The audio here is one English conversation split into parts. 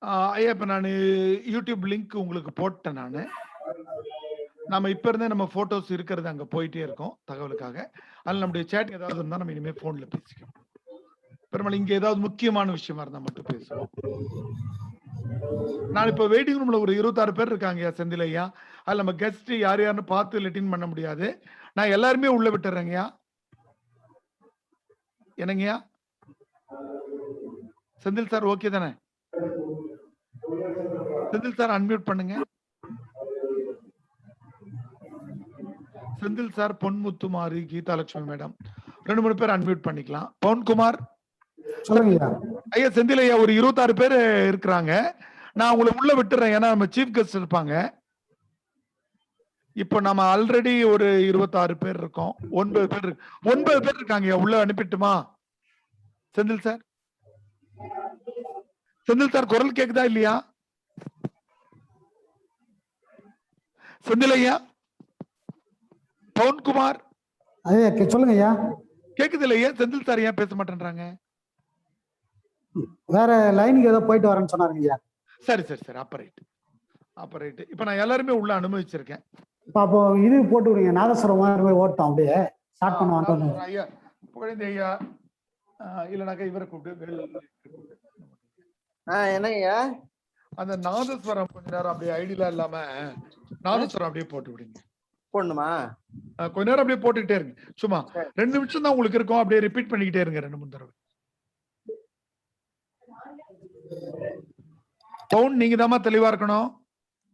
ஐயா இப்ப நானு யூடியூப் லிங்க் உங்களுக்கு போட்டேன் நானு. நம்ம இப்ப இருந்தே நம்ம போட்டோஸ் இருக்கிறது அங்க போயிட்டே இருக்கோம் தகவலுக்காக. அதுல நம்முடைய சேட் ஏதாவது இருந்தா நம்ம இனிமே போன்ல பேசிக்கலாம். பெரும்பாலும் இங்க ஏதாவது முக்கியமான விஷயமா இருந்தா மட்டும் பேசுவோம். நான் இப்ப வெயிட்டிங் ரூம்ல ஒரு 26 பேர் இருக்காங்க செந்தில் ஐயா. அதுல நம்ம கெஸ்ட் யார் யாருன்னு பார்த்து லெட்டின் பண்ண முடியாது. நான் எல்லாருமே உள்ள விட்டுறேங்கய்யா. என்னங்கய்யா? செந்தில் சார் ஓகே தானே? செந்தில் சார் அன்மியூட் பண்ணுங்க. செந்தில் சார், பொன்முத்துமாரி, கீதாலட்சுமி மேடம் 2-3 பேர் அன்மியூட் பண்ணிக்கலாம். பவன்குமார் சொல்லுங்க ஐயா. செந்தில் ஐயா ஒரு 26 பேர் இருக்கிறாங்க. நான் உங்களை உள்ள விட்டுறேன். ஏன்னா நம்ம சீஃப் கெஸ்ட் இருப்பாங்க. இப்ப நம்ம ஆல்ரெடி ஒரு 26 பேர் இருக்கோம். 9 பேர் இருக்காங்க. உள்ள அனுப்பிட்டுமா செந்தில் சார்? செந்தில் சார் குரல் கேக்குதா இல்லையா? செந்தில் ஐயா, பவன்குமார் ஐயா சொல்லுங்க ஐயா. கேக்குது இல்லையா? செந்தில் சார் ஏன் பேச மாட்டேன்றாங்க? வேற லைனுக்கு ஏதோ போயிட்டு வரேன்னு சொன்னாருங்க ஐயா. சரி சரி சரி, அப்ப ரைட். இப்ப நான் எல்லாருமே உள்ள அனுமதிச்சிருக்கேன். அப்போ இது போட்டு விடுங்க, நாதஸ்வரம் மாதிரி ஓட்டோம் அப்படியே ஸ்டார்ட் பண்ணுவாங்க. ஐயா புகழேந்தி ஐயா, இல்லனாக்கா இவரை கூப்பிட்டு என்னங்கய்யா அந்த நாதஸ்வரம் கொஞ்ச நேரம் அப்படியே ஐடியா இல்லாம நாதஸ்வரம் அப்படியே போட்டு விடுங்க. போடணுமா? கொஞ்ச நேரம் அப்படியே போட்டுக்கிட்டே இருங்க. சும்மா 2 நிமிஷம் தான் உங்களுக்கு இருக்கும். அப்படியே ரிப்பீட் பண்ணிக்கிட்டே இருங்க 2-3 தடவை. பவுன் நீங்க தாமா தெளிவா இருக்கணும்.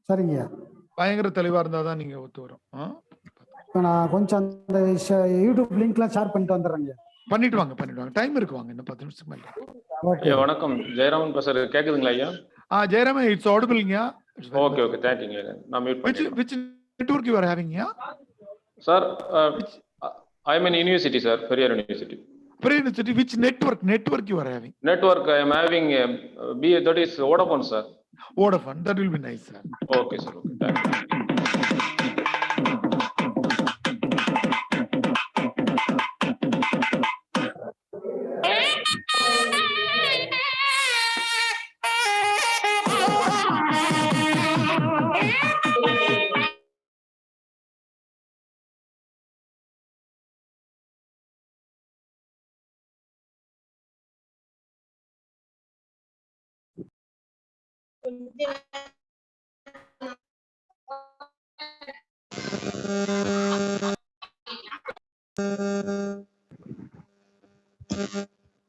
சரிங்க. பயங்கர தெளிவா இருந்தாதான் நீங்க ஒத்து வரும். நான் கொஞ்சம் அந்த யூடியூப் லிங்க்லாம் ஷேர் பண்ணிட்டு வந்துடுறேங்க. பண்ணிட்டு வாங்க. டைம் இருக்கு, வாங்க. இன்னும் 10 நிமிஷம் மேல. வணக்கம், ஜெயராமன் பேசுறது. கேக்குதுங்களா ஐயா? ஜெயராமன், இட்ஸ் ஆடிபிள்ங்க. ஓகே தேங்க்யூங்க. நான் மியூட் பண்ணிட்டேன். Which network you are having? Sir, I am in university, sir, Periyar University. Periyar University, which network you are having? Network I am having that is Vodafone, sir. Vodafone, that will be nice, sir. Okay, sir. Okay, thank you.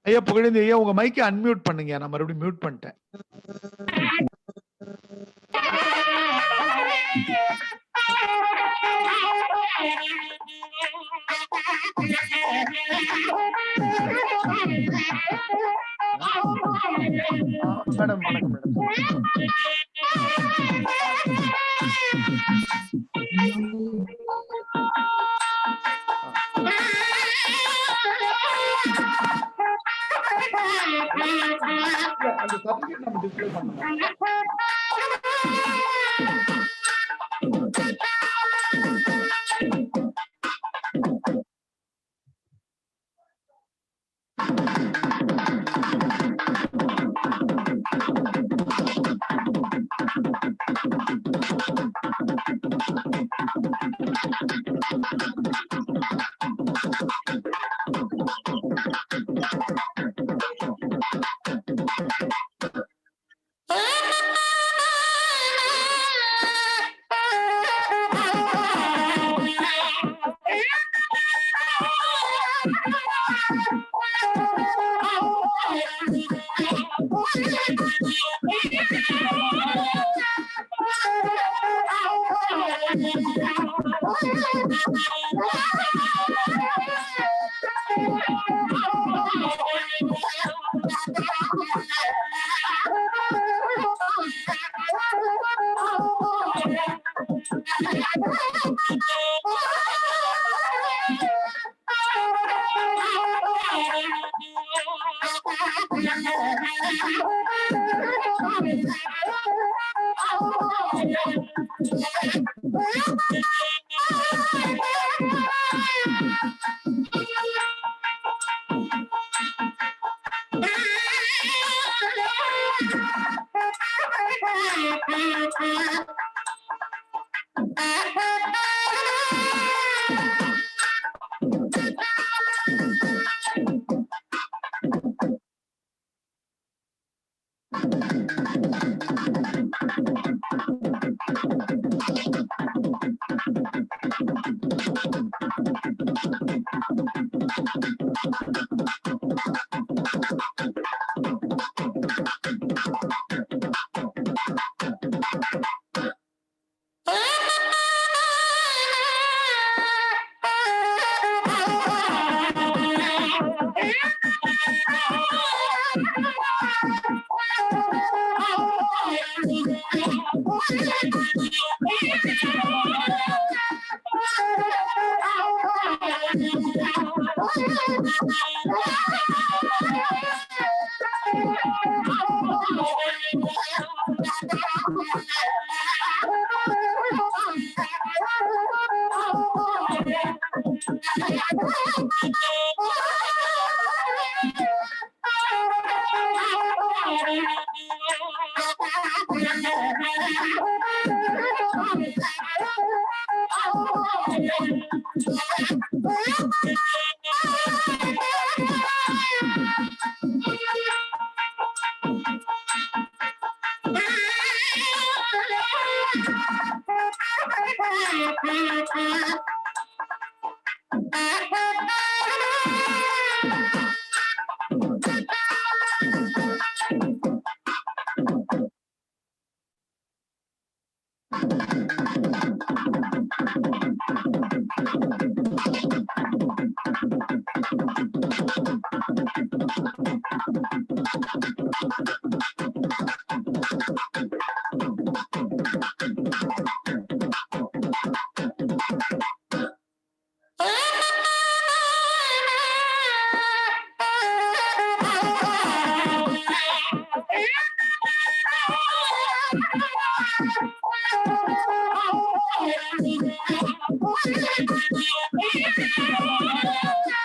ஐயா புகழேந்தி ஐயா, உங்க மைக்கை unmute பண்ணுங்க. நான் மறுபடியும் mute பண்ணிட்டேன். Madam வணக்கம் madam. அந்த சர்டிபிகேட் நம்ம டிஸ்ப்ளே பண்ணலாம்.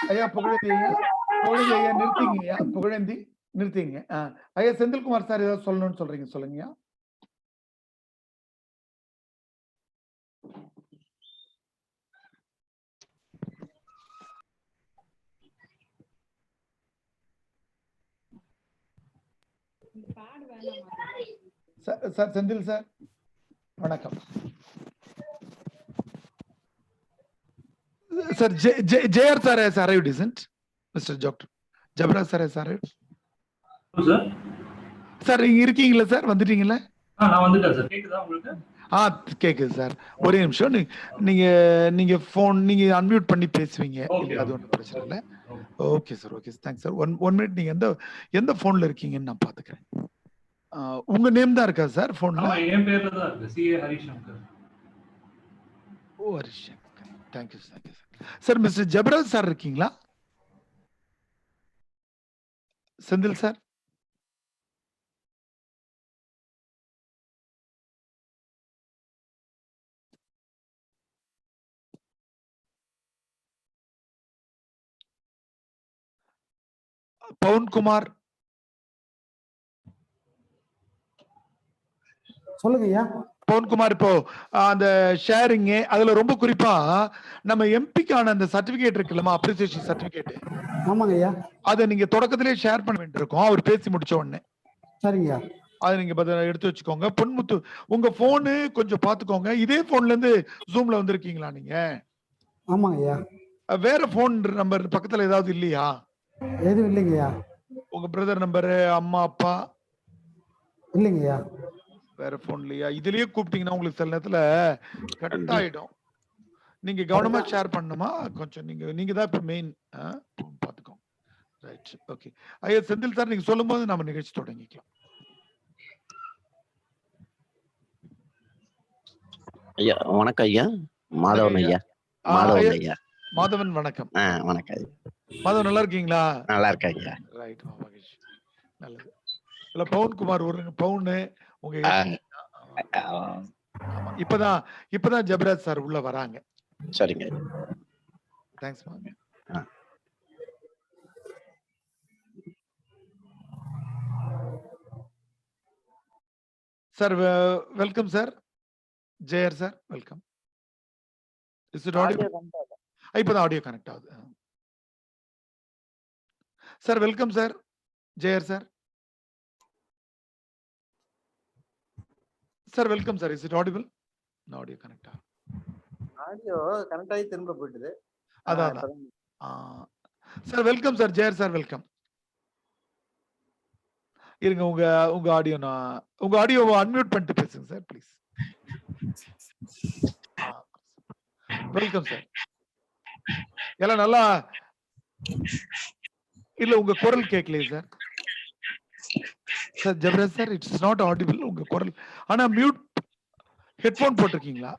ஐயா புகழேந்தி ஐயா, புகழேந்தி ஐயா நிறுத்திங்க ஐயா, புகழேந்தி நிறுத்திங்க. ஐயா செந்தில்குமார் சார் ஏதாவது சொல்லணும்னு சொல்றீங்க, சொல்லுங்க. சார் செந்தில் சார் வணக்கம் sir. JR sir has arrived, isn't Mr. Dr. Jabra sir has arrived? Sir இங்க இருக்கீங்களா சார்? வந்துட்டீங்களா? நான் வந்துட்டேன் சார். கேக்குதா உங்களுக்கு? கேக்குது சார். ஒரே நிமிஷம். நீங்க போன் நீங்க அன்மியூட் பண்ணி பேசுவீங்க, அது ஒன்றும் பிரச்சனை இல்லை. Okay sir, okay thanks sir. One minute. நீங்க எந்த போன்ல இருக்கீங்கன்னு நான் பாத்துக்கிறேன். உங்க நேம் தான் இருக்கா சார் போன்ல? என் பேர்ல தான் இருக்கு, CA ஹரிசங்கர். ஓ Harishankar, thank you sir. Sir mister Jabaraj sir இருக்கீங்களா? செந்தில் சார் பவுன்குமார் சொல்லுங்க ஐயா. பவுன்குமார், இப்போ அந்த ஷேரிங் அதுல ரொம்ப குறிப்பா நம்ம எம்பிக்கான அந்த சர்டிபிகேட் இருக்குல்லமா, அப்ரிசியேஷன் சர்டிபிகேட். ஆமாங்க ஐயா. அதை நீங்க தொடக்கத்திலே ஷேர் பண்ண வேண்டியிருக்கும், அவர் பேசி முடிச்ச உடனே. சரிங்க. அதை நீங்க எடுத்து வச்சுக்கோங்க. பொன்முத்து, உங்க போனு கொஞ்சம் பாத்துக்கோங்க. இதே போன்ல இருந்து ஜூம்ல வந்திருக்கீங்களா நீங்க? ஆமாங்க ஐயா. வேற போன் நம்பர் பக்கத்துல ஏதாவது இல்லையா? எதுவும் இல்லைங்கய்யா. உங்க பிரதர் நம்பரு, அம்மா அப்பா? இல்லைங்கய்யா. வேற போன் இல்லையா? இதுலயே கூப்பிட்டீங்கன்னா உங்களுக்கு சில நேரத்துல கட் ஆயிடும். நீங்க கவனமா ஷேர் பண்ணுமா கொஞ்சம்? நீங்க தான் இப்ப மெயின் பாத்துக்கோங்க. Right, okay. ஐயா செந்தில் சார், நீங்க சொல்லும் போது நம்ம நிகழ்ச்சி தொடங்கிக்கலாம். ஐயா வணக்கம் ஐயா. மாதவன் ஐயா. மாதவன் ஐயா. மாதவன் வணக்கம். வணக்கம் ஐயா. மாதவன் நல்லா இருக்கீங்களா? நல்லா இருக்கேன் ஐயா. ரைட், மகேஷ் நல்லது. இல்ல பவுன்குமார் ஒரு பவுன் உங்க இப்பதான் ஜபராஜ் சார் உள்ள வராங்க. சரிங்க. தேங்க்ஸ் மாங்க. Sir welcome sir. JR sir welcome. Is it audio? இப்பதான் ஆடியோ கனெக்ட் ஆகுது sir. Welcome sir. JR sir. Sir welcome sir. Is it audible? Audio connect ஆகும். ஆடியோ கனெக்ட் ஆகி திரும்ப போயிடுது. அதான் sir welcome sir. JR sir welcome. இருங்க, உங்க audio unmute பண்ணிட்டு பேசுங்க சார் ப்ளீஸ். Welcome sir. எல்லாம் நல்லா இல்ல, உங்க குரல் கேட்கலையே sir. Sir Jebaraj sir, it's not audible உங்க குரல். ஆனா மியூட் ஹெட்போன் போட்டிருக்கீங்களா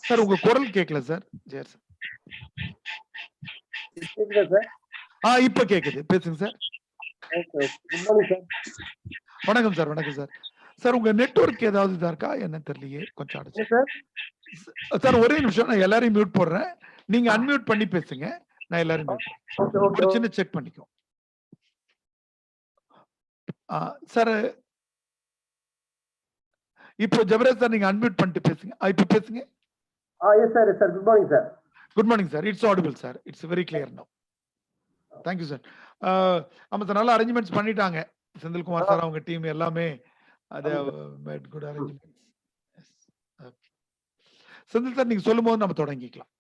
சார்? உங்க குரல் கேட்கல சார். ஜெயர் சார். கேக்குதா சார்? இப்ப கேக்குது, பேசுங்க sir. Okay good morning sir. வணக்கம் சார். வணக்கம் சார். சார் உங்க நெட்வொர்க் ஏதாவது இதா இருக்கா என்ன தெரியலையே, கொஞ்சம் அடைச்சு. சார் சார் ஒரே நிமிஷம், நான் எல்லாரையும் மியூட் போடுறேன். நீங்க அன்மியூட் பண்ணி பேசுங்க, நான் எல்லாரையும் மியூட் ஓகே ஒரு சின்ன செக் பண்ணிக்கோ. சார் இப்போ ஜெபராஜ் சார் நீங்க அன்மியூட் பண்ணிட்டு பேசுங்க. இப்ப பேசுங்க. Yes sir good morning sir. Good morning sir. It's audible sir. It's very clear now. Thank you sir. ஆமா சார், நல்ல அரேஞ்ச்மெண்ட்ஸ் பண்ணிட்டாங்க செந்தில்குமார் சார் அவங்க டீம் எல்லாமே. அது mat good arrangements. Senthil sir நீங்க சொல்லும்போது நம்ம தொடங்கிக்கலாம்.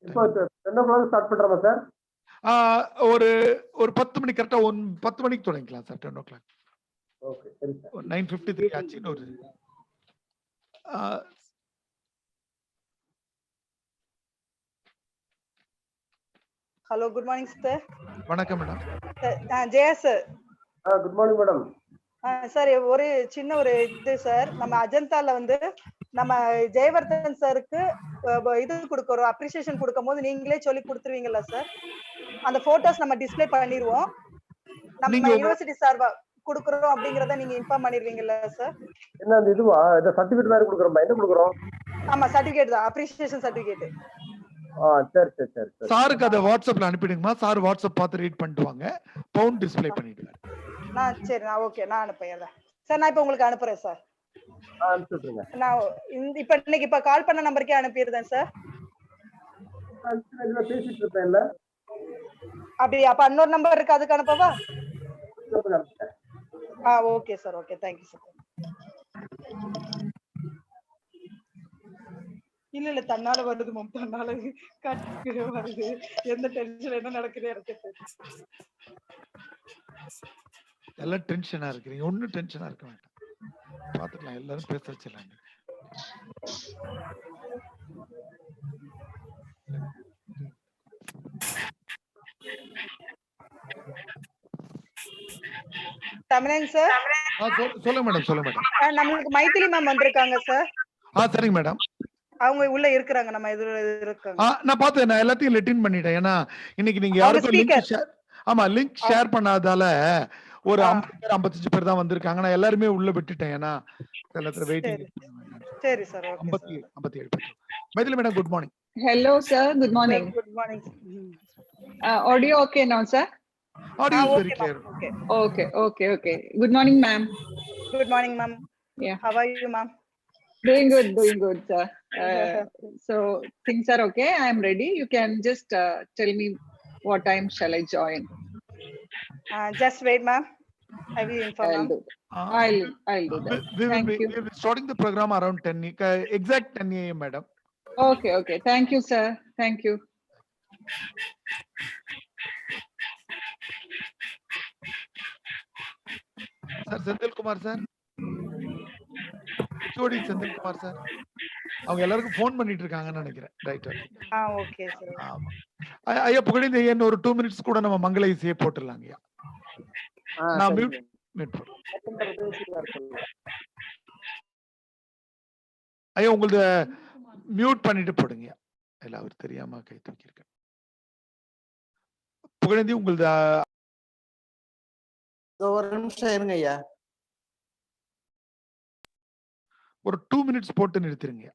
இப்போ 10 o'clock ஸ்டார்ட் பண்றோமா சார்? ஒரு 10 மணி கரெக்டா 10 மணிக்கு தொடங்கிக்கலாம் சார். 10 o'clock. ஓகே சரி சார். 9:53 ஆச்சுன்னு ஒரு ஹலோ குட் மார்னிங் சார். வணக்கம் madam. Jaya sir. Good morning madam. Sir ஒரு சின்ன ஒரு இது சார், நம்ம அஜந்தால வந்து நம்ம ஜெயவர்தன் சாருக்கு இது கொடுக்கறோம், அப்ரிசியேஷன் கொடுக்கும் போது நீங்களே சொல்லி கொடுத்துருவீங்களா சார்? அந்த போட்டோஸ் நம்ம டிஸ்ப்ளே பண்ணிடுவோம். நம்ம யூனிவர்சிட்டி சார்பா கொடுக்கறோம் அப்படிங்கறத நீங்க இன்ஃபார்ம் பண்ணிடுவீங்களா சார்? என்ன அந்த இதுவா இந்த சர்டிபிகேட் மாதிரி கொடுக்குறோம்? என்ன கொடுக்குறோம்? ஆமா சர்டிபிகேட் தான், அப்ரிசியேஷன் சர்டிபிகேட். சரி சரி சரி சரி. சாருக்கு அதை வாட்ஸ்அப்ல அனுப்பிடுங்கமா. சார் வாட்ஸ்அப் பார்த்து ரீட் பண்ணிட்டு வாங்க, பவுண்ட் டிஸ்ப்ளே பண்ணிடுவாரு. சரி நான் ஓகே, நான் அனுப்புறேன் சார். நான் இப்ப உங்களுக்கு அனுப்புறேன் சார். அனுப்பிடுங்க. நான் இப்ப இன்னைக்கு கால் பண்ண நம்பருக்கே அனுப்பிடுறேன் சார். இதுல பேசிட்டு இருப்பேன்ல. அப்படி அப்ப இன்னொரு நம்பர் இருக்கு, அதுக்கு அனுப்பவா? Okay sir. Okay thank you sir. இல்ல தன்னால வருது மேம், தன்னால கட்டு வருது. எந்த டென்ஷன் என்ன நடக்குது எனக்கு எல்லாம் டென்ஷனா இருக்கிறீங்க. ஒன்னும் டென்ஷனா இருக்க வேண்டாம், பாத்துக்கலாம். எல்லாரும் பேச வச்சிடலாம். தமிழன் சார். சொல்லுங்க மேடம். சொல்லுங்க மேடம். நம்மளுக்கு மைத்திலி மேம் வந்திருக்காங்க சார். சரிங்க மேடம். அவங்க உள்ள இருக்காங்க, நம்ம இதுல இருக்காங்க. நான் பார்த்தேன், நான் எல்லாத்தையும் லெட்டின் பண்ணிட்டேன். ஏன்னா இன்னைக்கு நீங்க யாருக்கும் லிங்க் ஷேர் லிங்க் ஷேர் பண்ணாதால ஒரு 55 பேர் தான் வந்திருக்காங்க. நான் எல்லாருமே உள்ள விட்டுட்டேன், ஏன்னா எல்லாத்துல வெயிட்டிங். சரி சார். 57 பேர். Mythili madam good morning. Hello sir, good morning. Good morning. Audio okay now sir? Audio is very clear. Okay. Good morning ma'am. Good morning ma'am. Yeah. How are you ma'am? Doing good sir. So things are okay. I am ready. You can just tell me what time shall I join? Just wait ma'am. I will inform ma'am. I'll do that. We Thank you. will be starting the program around 10 exact 10 a.m. madam. Okay. Thank you sir. Thank you. Sir Senthilkumar sir, HOD Senthilkumar sir, அவங்க எல்லாருக்கும் phone பண்ணிட்டு இருக்காங்கன்னு நினைக்கிறேன். Right. Okay sir. ஆமா ஐயா, புகழிந்த ஐயா ஒரு 2 minutes கூட நம்ம மங்கள இசையை போட்டுடலாங்க ஐயா. நான் மியூட் ஐயா உங்களது மியூட் பண்ணிட்டு போடுங்க. இல்ல அவர் தெரியாம கை தூக்கி இருக்க. புகழேந்தி உங்களது ஒரு நிமிஷம் இருங்க ஐயா. ஒரு 2 minutes போட்டு நிறுத்திருங்க.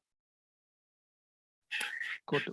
கோட்டு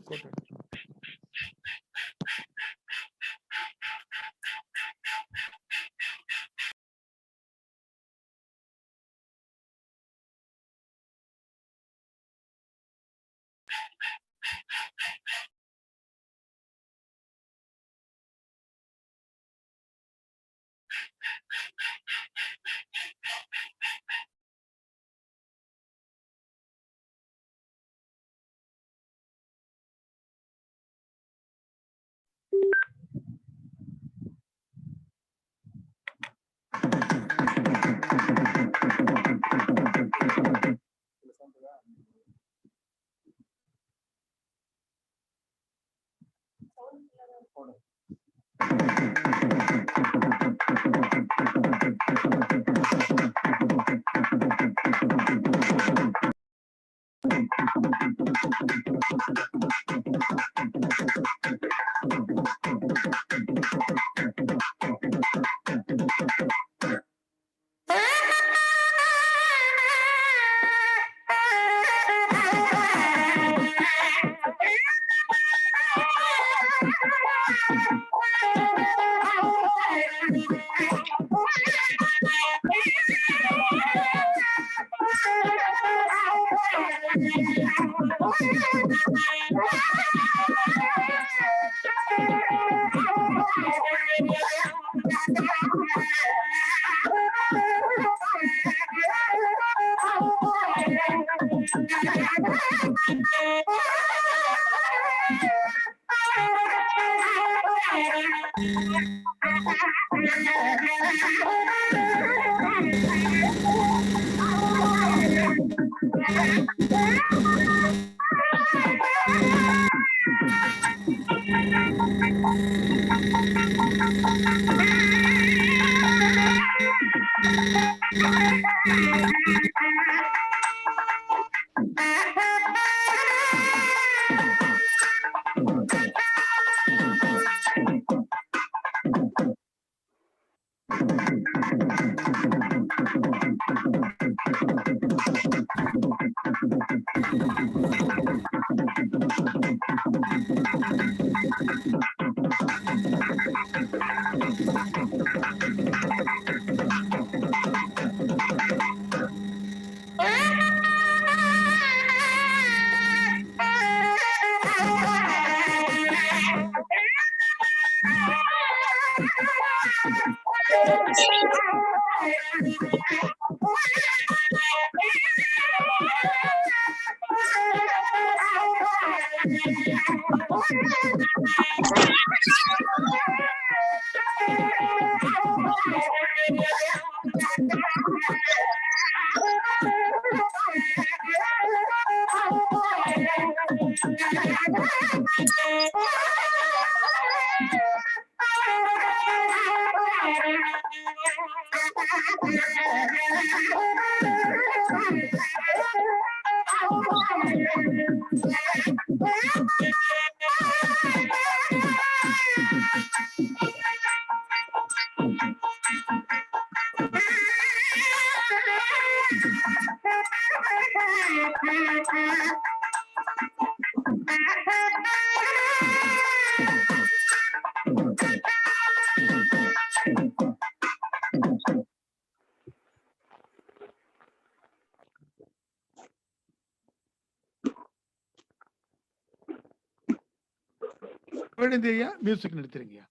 வேண்டியதையா மியூசிக் நிறுத்திருங்கய்யா.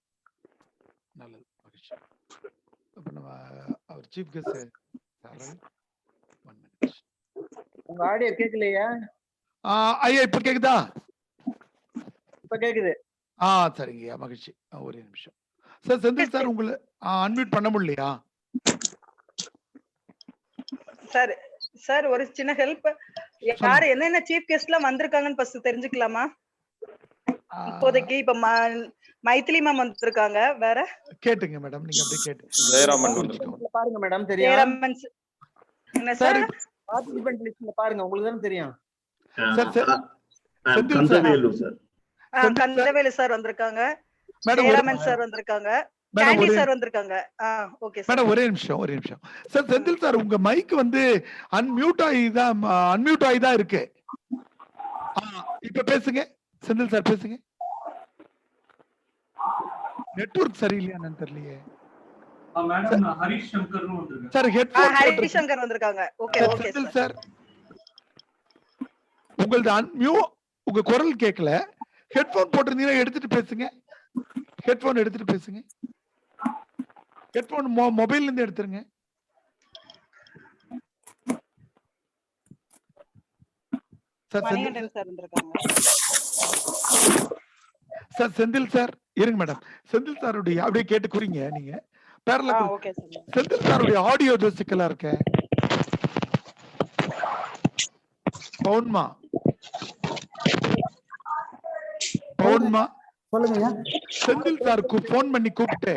நல்லது, மகிழ்ச்சி. அப்ப நம்ம அவர் சீஃப் கெஸ்ட் உங்க ஆடியோ கேட்கலையா? ஐயா இப்ப கேக்குதா? இப்ப கேக்குது. சரிங்கய்யா, மகிழ்ச்சி. ஒரே நிமிஷம் சார். செந்தில் சார் உங்களை அன்மியூட் பண்ண முடியலையா? சார் சார் ஒரு சின்ன ஹெல்ப். யாரு என்னென்ன சீஃப் கெஸ்ட்லாம் வந்திருக்காங்கன்னு ஃபர்ஸ்ட் தெரிஞ்சுக்கலாமா? இப்போதைக்கு இப்ப மைத்திலி மேம் வந்திருக்காங்க. வேற கேட்டுங்க மேடம், நீங்க அப்படியே கேட்டு. ஜெயராமன் வந்திருக்காங்க பாருங்க மேடம், தெரியும். ஜெயராமன் என்ன சார்? பார்ட்டிசிபென்ட் லிஸ்ட்ல பாருங்க, உங்களுக்கு தான தெரியும். கந்தவேலு சார். கந்தவேலு சார் வந்திருக்காங்க. ஜெயராமன் சார் வந்திருக்காங்க. கேண்டி சார் வந்திருக்காங்க. Okay sir. மேடம் ஒரே நிமிஷம் சார். செந்தில் சார் உங்க மைக் வந்து அன்மியூட் ஆகி தான் இருக்கு. இப்ப பேசுங்க செந்தில் சார், பேசுங்க. நெட்வொர்க் சரியில்லையான்னு தெரியலையே. மேடம் ஹரிஷ் சங்கர் வந்திருக்காங்க சார். ஹரிஷ் சங்கர் வந்திருக்காங்க. ஓகே ஓகே செந்தில் சார், உங்க குரல் கேட்கல. ஹெட்போன் போட்டிருந்தீங்கன்னா எடுத்துட்டு பேசுங்க. ஹெட்போன் எடுத்துட்டு பேசுங்க. ஹெட்போன் மொபைல்ல இருந்து எடுத்துருங்க. சார் செந்தில் சார் இருங்க மேடம். செந்தில் சாருடைய அப்படியே கேட்டு குறிங்க நீங்க. செந்தில் சாருடைய ஆடியோ சிக்கலா இருக்க. பவுன்மா சொல்லுங்க. செந்தில் சாருக்கு போன் பண்ணி கூப்பிட்டு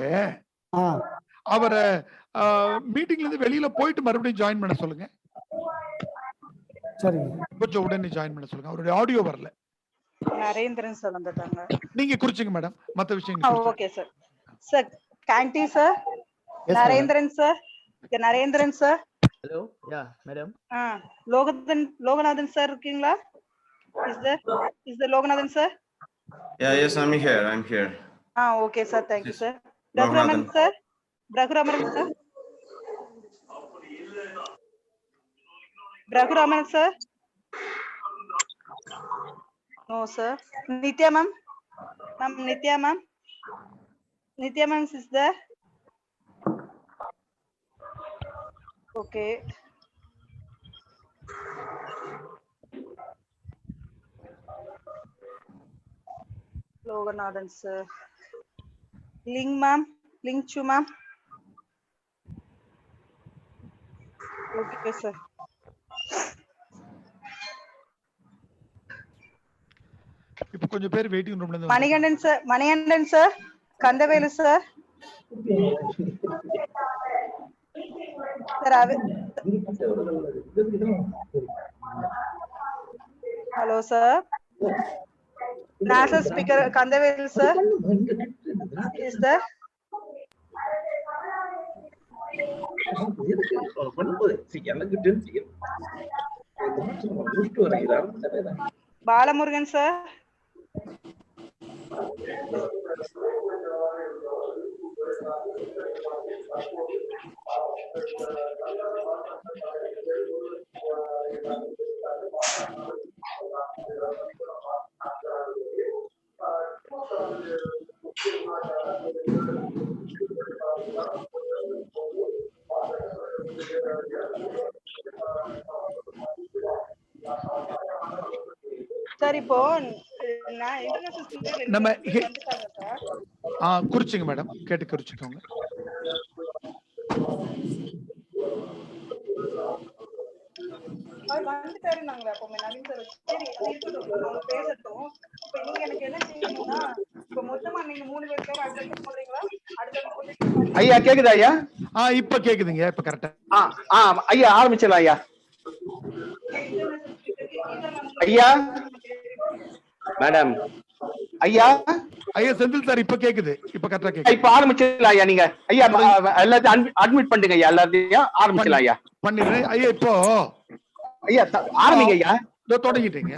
அவரை மீட்டிங்ல இருந்து வெளியில போயிட்டு மறுபடியும் ஜாயின் பண்ண சொல்லுங்க. சரிங்க, கொஞ்சம் உடனே ஜாயின் பண்ண சொல்லுங்க. அவருடைய ஆடியோ வரல. நரேந்திரன் சார் வந்திருக்காங்க. நீங்க குறிச்சிங்க மேடம், மத்த விஷயம். Okay sir. சார் கேண்டி sir, Narendran sir. Narendran sir. Hello. Ya madam. Loganathan sir இருக்கீங்களா? Is there Loganathan sir? Yeah, yes, I'm here. Okay sir, thank you sir. Raghuraman sir. Raghuraman sir. No, sir. Nitya ma'am. Ma'am, Nitya ma'am. Nitya ma'am is there? Okay. Loganathan, sir. Ling ma'am. Ling Chu ma'am. Okay, sir. இப்போ கொஞ்சம் பேர் waiting ரூம்ல இருந்து Manigandan, sir. Manigandan, sir. Kandavelu, sir. Sir, hello, sir. National Speaker Kandavelu, sir. Is there? Balamurugan, sir. Sir இப்போ நான் நம்ம வந்துட்டாங்க sir. குறிச்சிங்க madam, கேட்டு குறிச்சிக்கோங்க. அவர் வந்துட்டாரு நாங்களே அப்போ நவீன் சார். சரி இருக்கட்டும், அவங்க பேசட்டும். இப்போ நீங்க எனக்கு என்ன செய்யணும்னா, இப்போ மொத்தமா நீங்க 3 பேர் அடுத்து சொல்றீங்களா? அடுத்து ஐயா கேக்குதா ஐயா? இப்ப கேக்குதுங்க, இப்ப கரெக்டா. ஐயா ஆரம்பிச்சலாம் ஐயா. ஐயா மேடம், ஐயா ஐயா செந்தில் சார் இப்ப கேக்குது, இப்ப கரெக்டா கேக்குது. இப்ப ஆரம்பிச்சலாம் ஐயா. நீங்க ஐயா எல்லாத்தையும் அட்மிட் பண்ணுங்க ஐயா. எல்லாத்தையும் ஆரம்பிச்சலாம் ஐயா. பண்ணிடுறேன் ஐயா. இப்போ ஐயா ஆரம்பிங்க ஐயா. தொடங்கிட்டீங்க.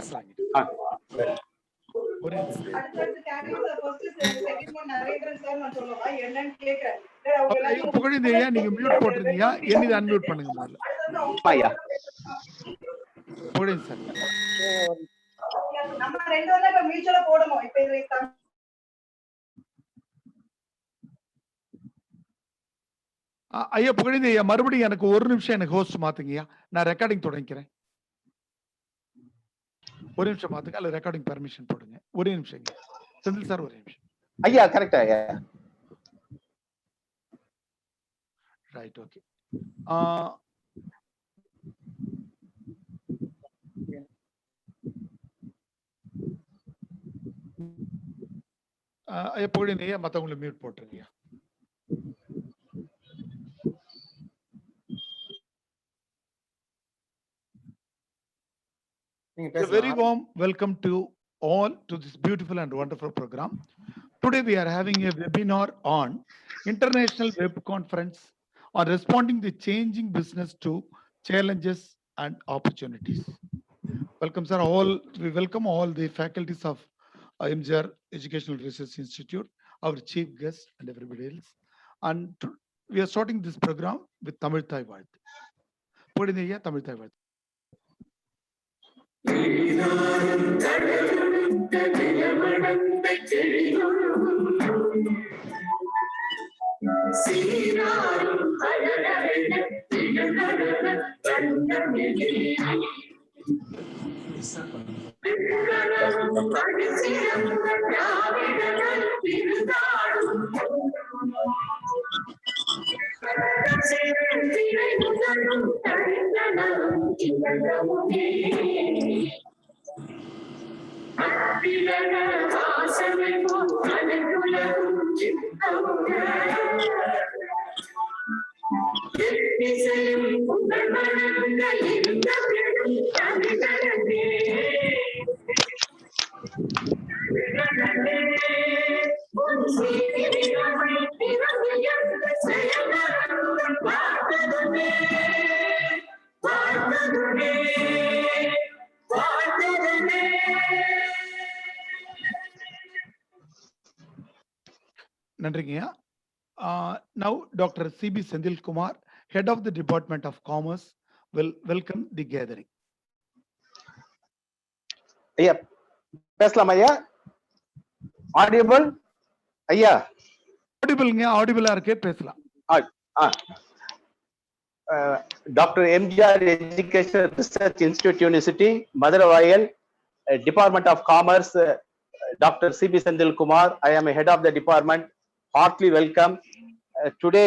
புகழேந்தியா நீங்க மியூட் போட்டிருந்தீங்க, என்னது அன்மியூட் பண்ணுங்க முதல்ல. ஐயா புகழேந்தி சார். நம்ம ரெண்டு பேரும் இப்ப மியூச்சுவலா போடணும். இப்ப இது ஐயா புகழேந்தி ஐயா, மறுபடியும் எனக்கு ஒரு நிமிஷம் எனக்கு ஹோஸ்ட் மாத்துங்கய்யா. நான் ரெக்கார்டிங் தொடங்கிக்கிறேன். ஒரு நிமிஷம் மாத்துங்க, அல்ல ரெக்கார்டிங் பெர்மிஷன் போடுங்க. ஒரே நிமிஷம் செந்தில் சார், ஒரே நிமிஷம் ஐயா. கரெக்டா ஐயா. Right, okay. ஐயா புகழேந்தி ஐயா, மத்தவங்களை mute போட்டுருங்கய்யா. A very warm welcome to all to this beautiful and wonderful program. Today we are having a webinar on International Web Conference on responding to changing business to challenges and opportunities. Welcome sir, we welcome all the faculties of MGR Educational Research Institute, our chief guest and everybody else. And we are starting this program with Tamil Thai Varth. Pudinaya Tamil Thai Varth. நன்றிங்கய்யா. Now Dr. C.B. Sendil Kumar, Head of the Department of Commerce, will welcome the gathering. ஐயா பேசலாம் ஐயா? Audible ஐயா? ஆடிபிள்ங்க, ஆடிபிளா இருக்கே, பேசலாம். Dr. MGR Education Research Institute University, Madurai, Department of Commerce, Dr. C.B. Sendil Kumar. I am a head of the department. Heartily welcome. Today,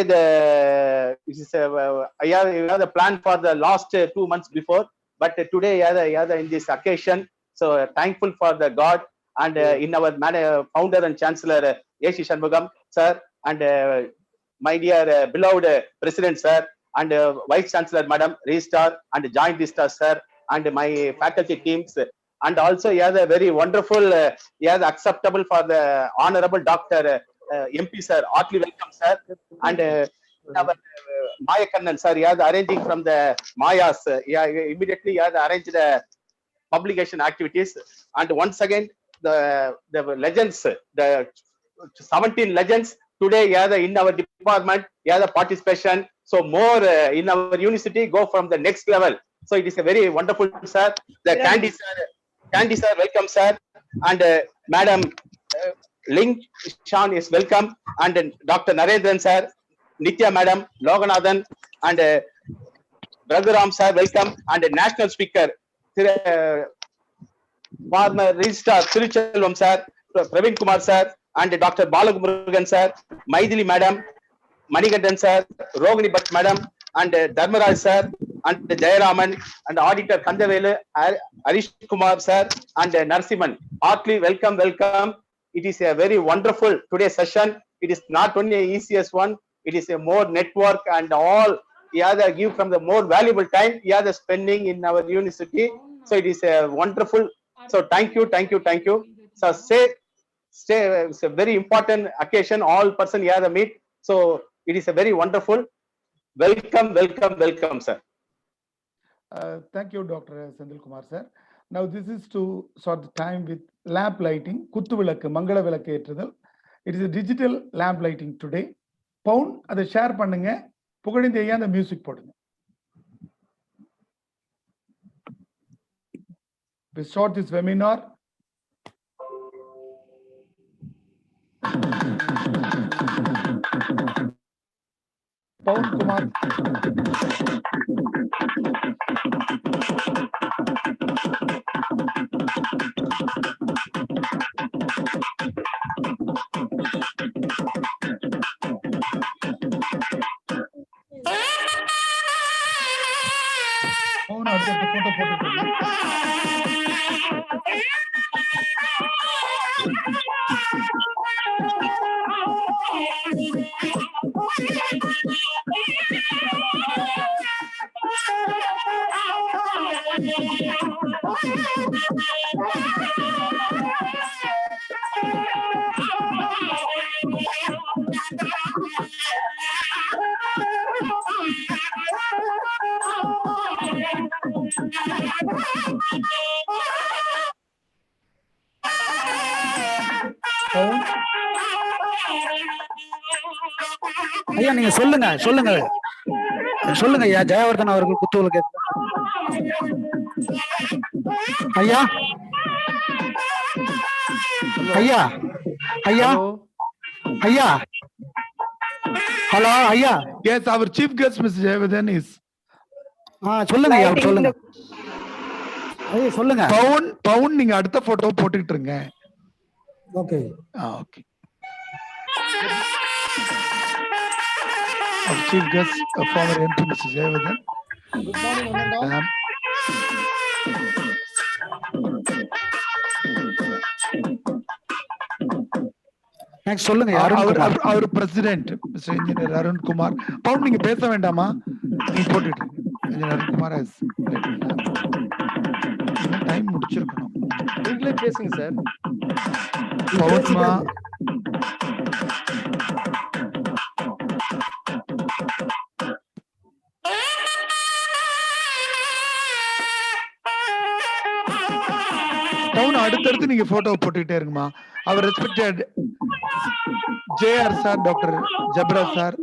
I have the plan for the last 2 months before, but today, in this occasion, so thankful for the God and in our founder and chancellor, A.C. Shanmugam, sir, and my dear beloved president, sir, and vice chancellor, madam, registrar and joint registrar, sir, and my faculty teams, and also a very wonderful, acceptable for the honorable Dr. MP, sir, heartily welcome, sir, and our Maya Kannan, sir, arranging from the Mayas, immediately arranged the publication activities, and once again the legends, the 17 legends today in our department, the participation, so more in our university go from the next level, so it is a very wonderful, sir. The Candy sir, welcome, sir, and madam Ling Shan is welcome, and Dr. Narendran, sir, Nitya madam, Loganathan, and Raghuram, sir, welcome, and national speaker, former registrar Thiruchelvam, sir, Praveen Kumar, sir, and Dr. Balagumurugan, sir, Maithili madam, Manikandan, sir, Rogini Bhatt madam, and Dharmaraj, sir, and Jayaraman, and auditor Kandavelu, Harish Kumar, sir, and Narsiman. Heartily welcome, welcome. It is a very wonderful today's session. It is not only a easiest one, it is a more network and all, give from the more valuable time, the spending in our university. So it is a wonderful. So thank you. So stay, it's a very important occasion, all person here meet. So it is a very wonderful. Welcome, sir. Thank you, Dr. Sendil Kumar, sir. Now this is to sort the time with lamp lighting, Kuttu Vilakku, Mangala Vilakku Etruthal. It is a digital lamp lighting today. Pound, அதை share பண்ணுங்க. புகழிந்த ஐயா அந்த music போடுங்க. We start this webinar. Pawan Kumar. Pawan, அடுத்த photo போட்டுட்டு ஐயா நீங்க சொல்லுங்க ஐயா. ஜெயவர்தன் அவர்கள் குத்துவிளக்கு. ஐயா ஐயா ஐயா ஐயா ஹலோ ஐயா. Yes, our chief guest Mr. Jayavardhan is. சொல்லுங்க ஐயா, சொல்லுங்க ஐயா, சொல்லுங்க. பவுன் நீங்க அடுத்த போட்டோ போட்டுக்கிட்டு இருங்க. Okay okay. Our chief guest, former MP Mr. Jayavardhan. Good morning, Ananda. Next சொல்லுங்க. அவர் president mister engineer Arun Kumar. பவுன் நீங்க பேச வேண்டாமா, நீங்க போட்டுட்டு இன்ஜினியர் அருண் குமார் டைம் முடிச்சிருக்கணும். நீங்களே பேசுங்க சார். பவுன்மா பவுன் அடுத்தடுத்து நீங்க போட்டோ போட்டுக்கிட்டே இருங்கம்மா. அவர் respected JR sir, doctor Jabra sir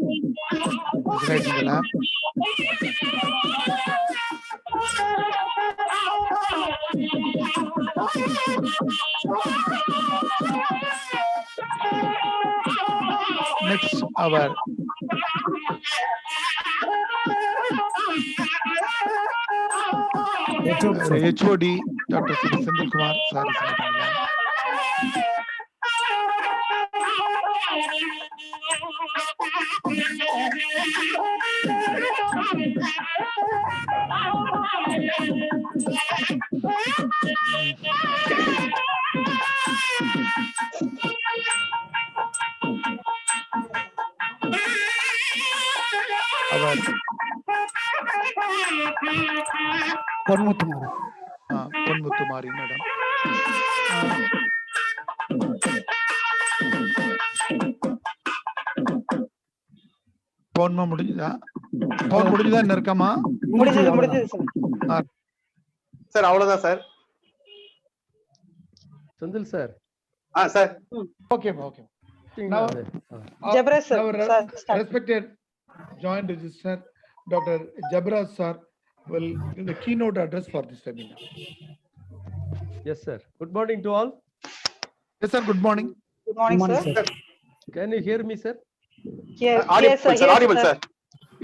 ரைட்டிங்களா. Next, our HOD, Dr. Sindhu Kumar, sir is leading the line. Our பொன்முத்துமாரி. Ponmuttumari, madam. போன்மா முடிஞ்சுதா? போன் முடிஞ்சுதா என்ன இருக்காமா? முடிஞ்சது சார். சார் அவ்வளவுதான் sir. Senthil sir. Sir. Okay, okay. Now, Jabras sir, our respected joint registrar, Dr. Jabras sir, will give the keynote address for this webinar. Yes, sir. Good morning to all. Yes, sir. Good morning. Good morning, sir. Can you hear me, sir? Yes, Audible, sir. Audible, sir.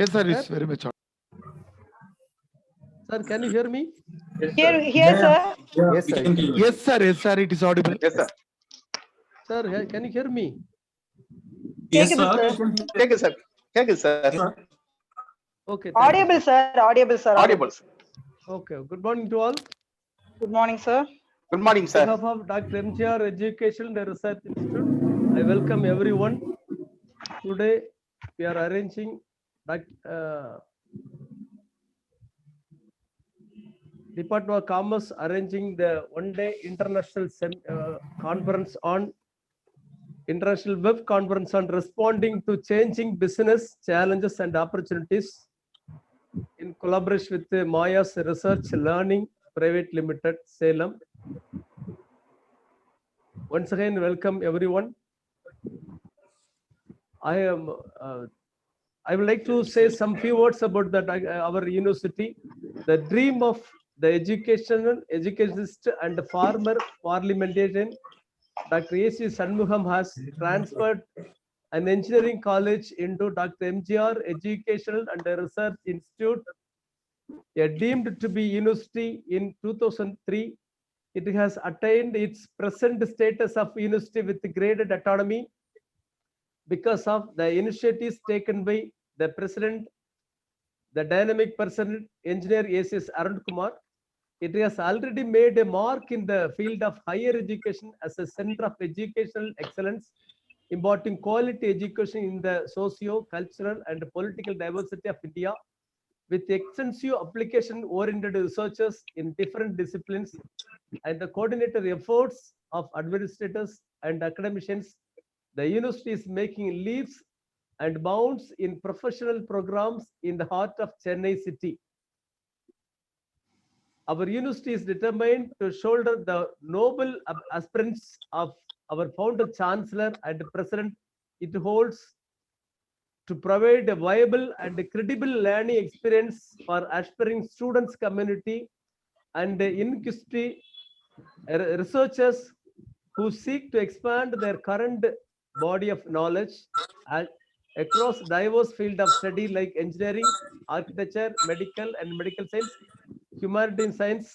Yes, sir. It's very much. Sir, can you hear me? Here, sir. Yes, sir. Yes, sir. Yes, sir. It is audible. Yes, sir. Sir, can you hear me? Yes, sir. Take it, sir. Take it, sir. Okay. Audible, sir. Audible, sir. Audible, sir. Okay. Good morning to all. Good morning, sir. Good morning, On sir. behalf of Dr. MGR Education and Research Institute, I welcome everyone. Today, we are arranging Department of Commerce arranging the one-day international conference on international web conference on responding to changing business challenges and opportunities in collaboration with Maya's Research Learning Private Limited, Salem. Once again, welcome everyone. I would like to say some few words about that our university. The dream of the educationist and farmer parliamentarian Dr. A.C. Shanmugam has transferred an engineering college into Dr. MGR Educational and Research Institute, deemed to be university in 2003. It has attained its present status of university with graded autonomy because of the initiatives taken by the president, the dynamic person, engineer A.C. Arun Kumar. It has already made a mark in the field of higher education as a center of educational excellence, embodying quality education in the socio-cultural and political diversity of India, with extensive application-oriented researchers in different disciplines and the coordinated efforts of administrators and academicians. The university is making leaps and bounds in professional programs in the heart of Chennai city. Our university is determined to shoulder the noble aspirants of our founder, chancellor, and president it holds to provide a viable and credible learning experience for aspiring students community and inquisitive researchers who seek to expand their current body of knowledge across diverse field of study like engineering, architecture, medical and medical science, humanitarian science.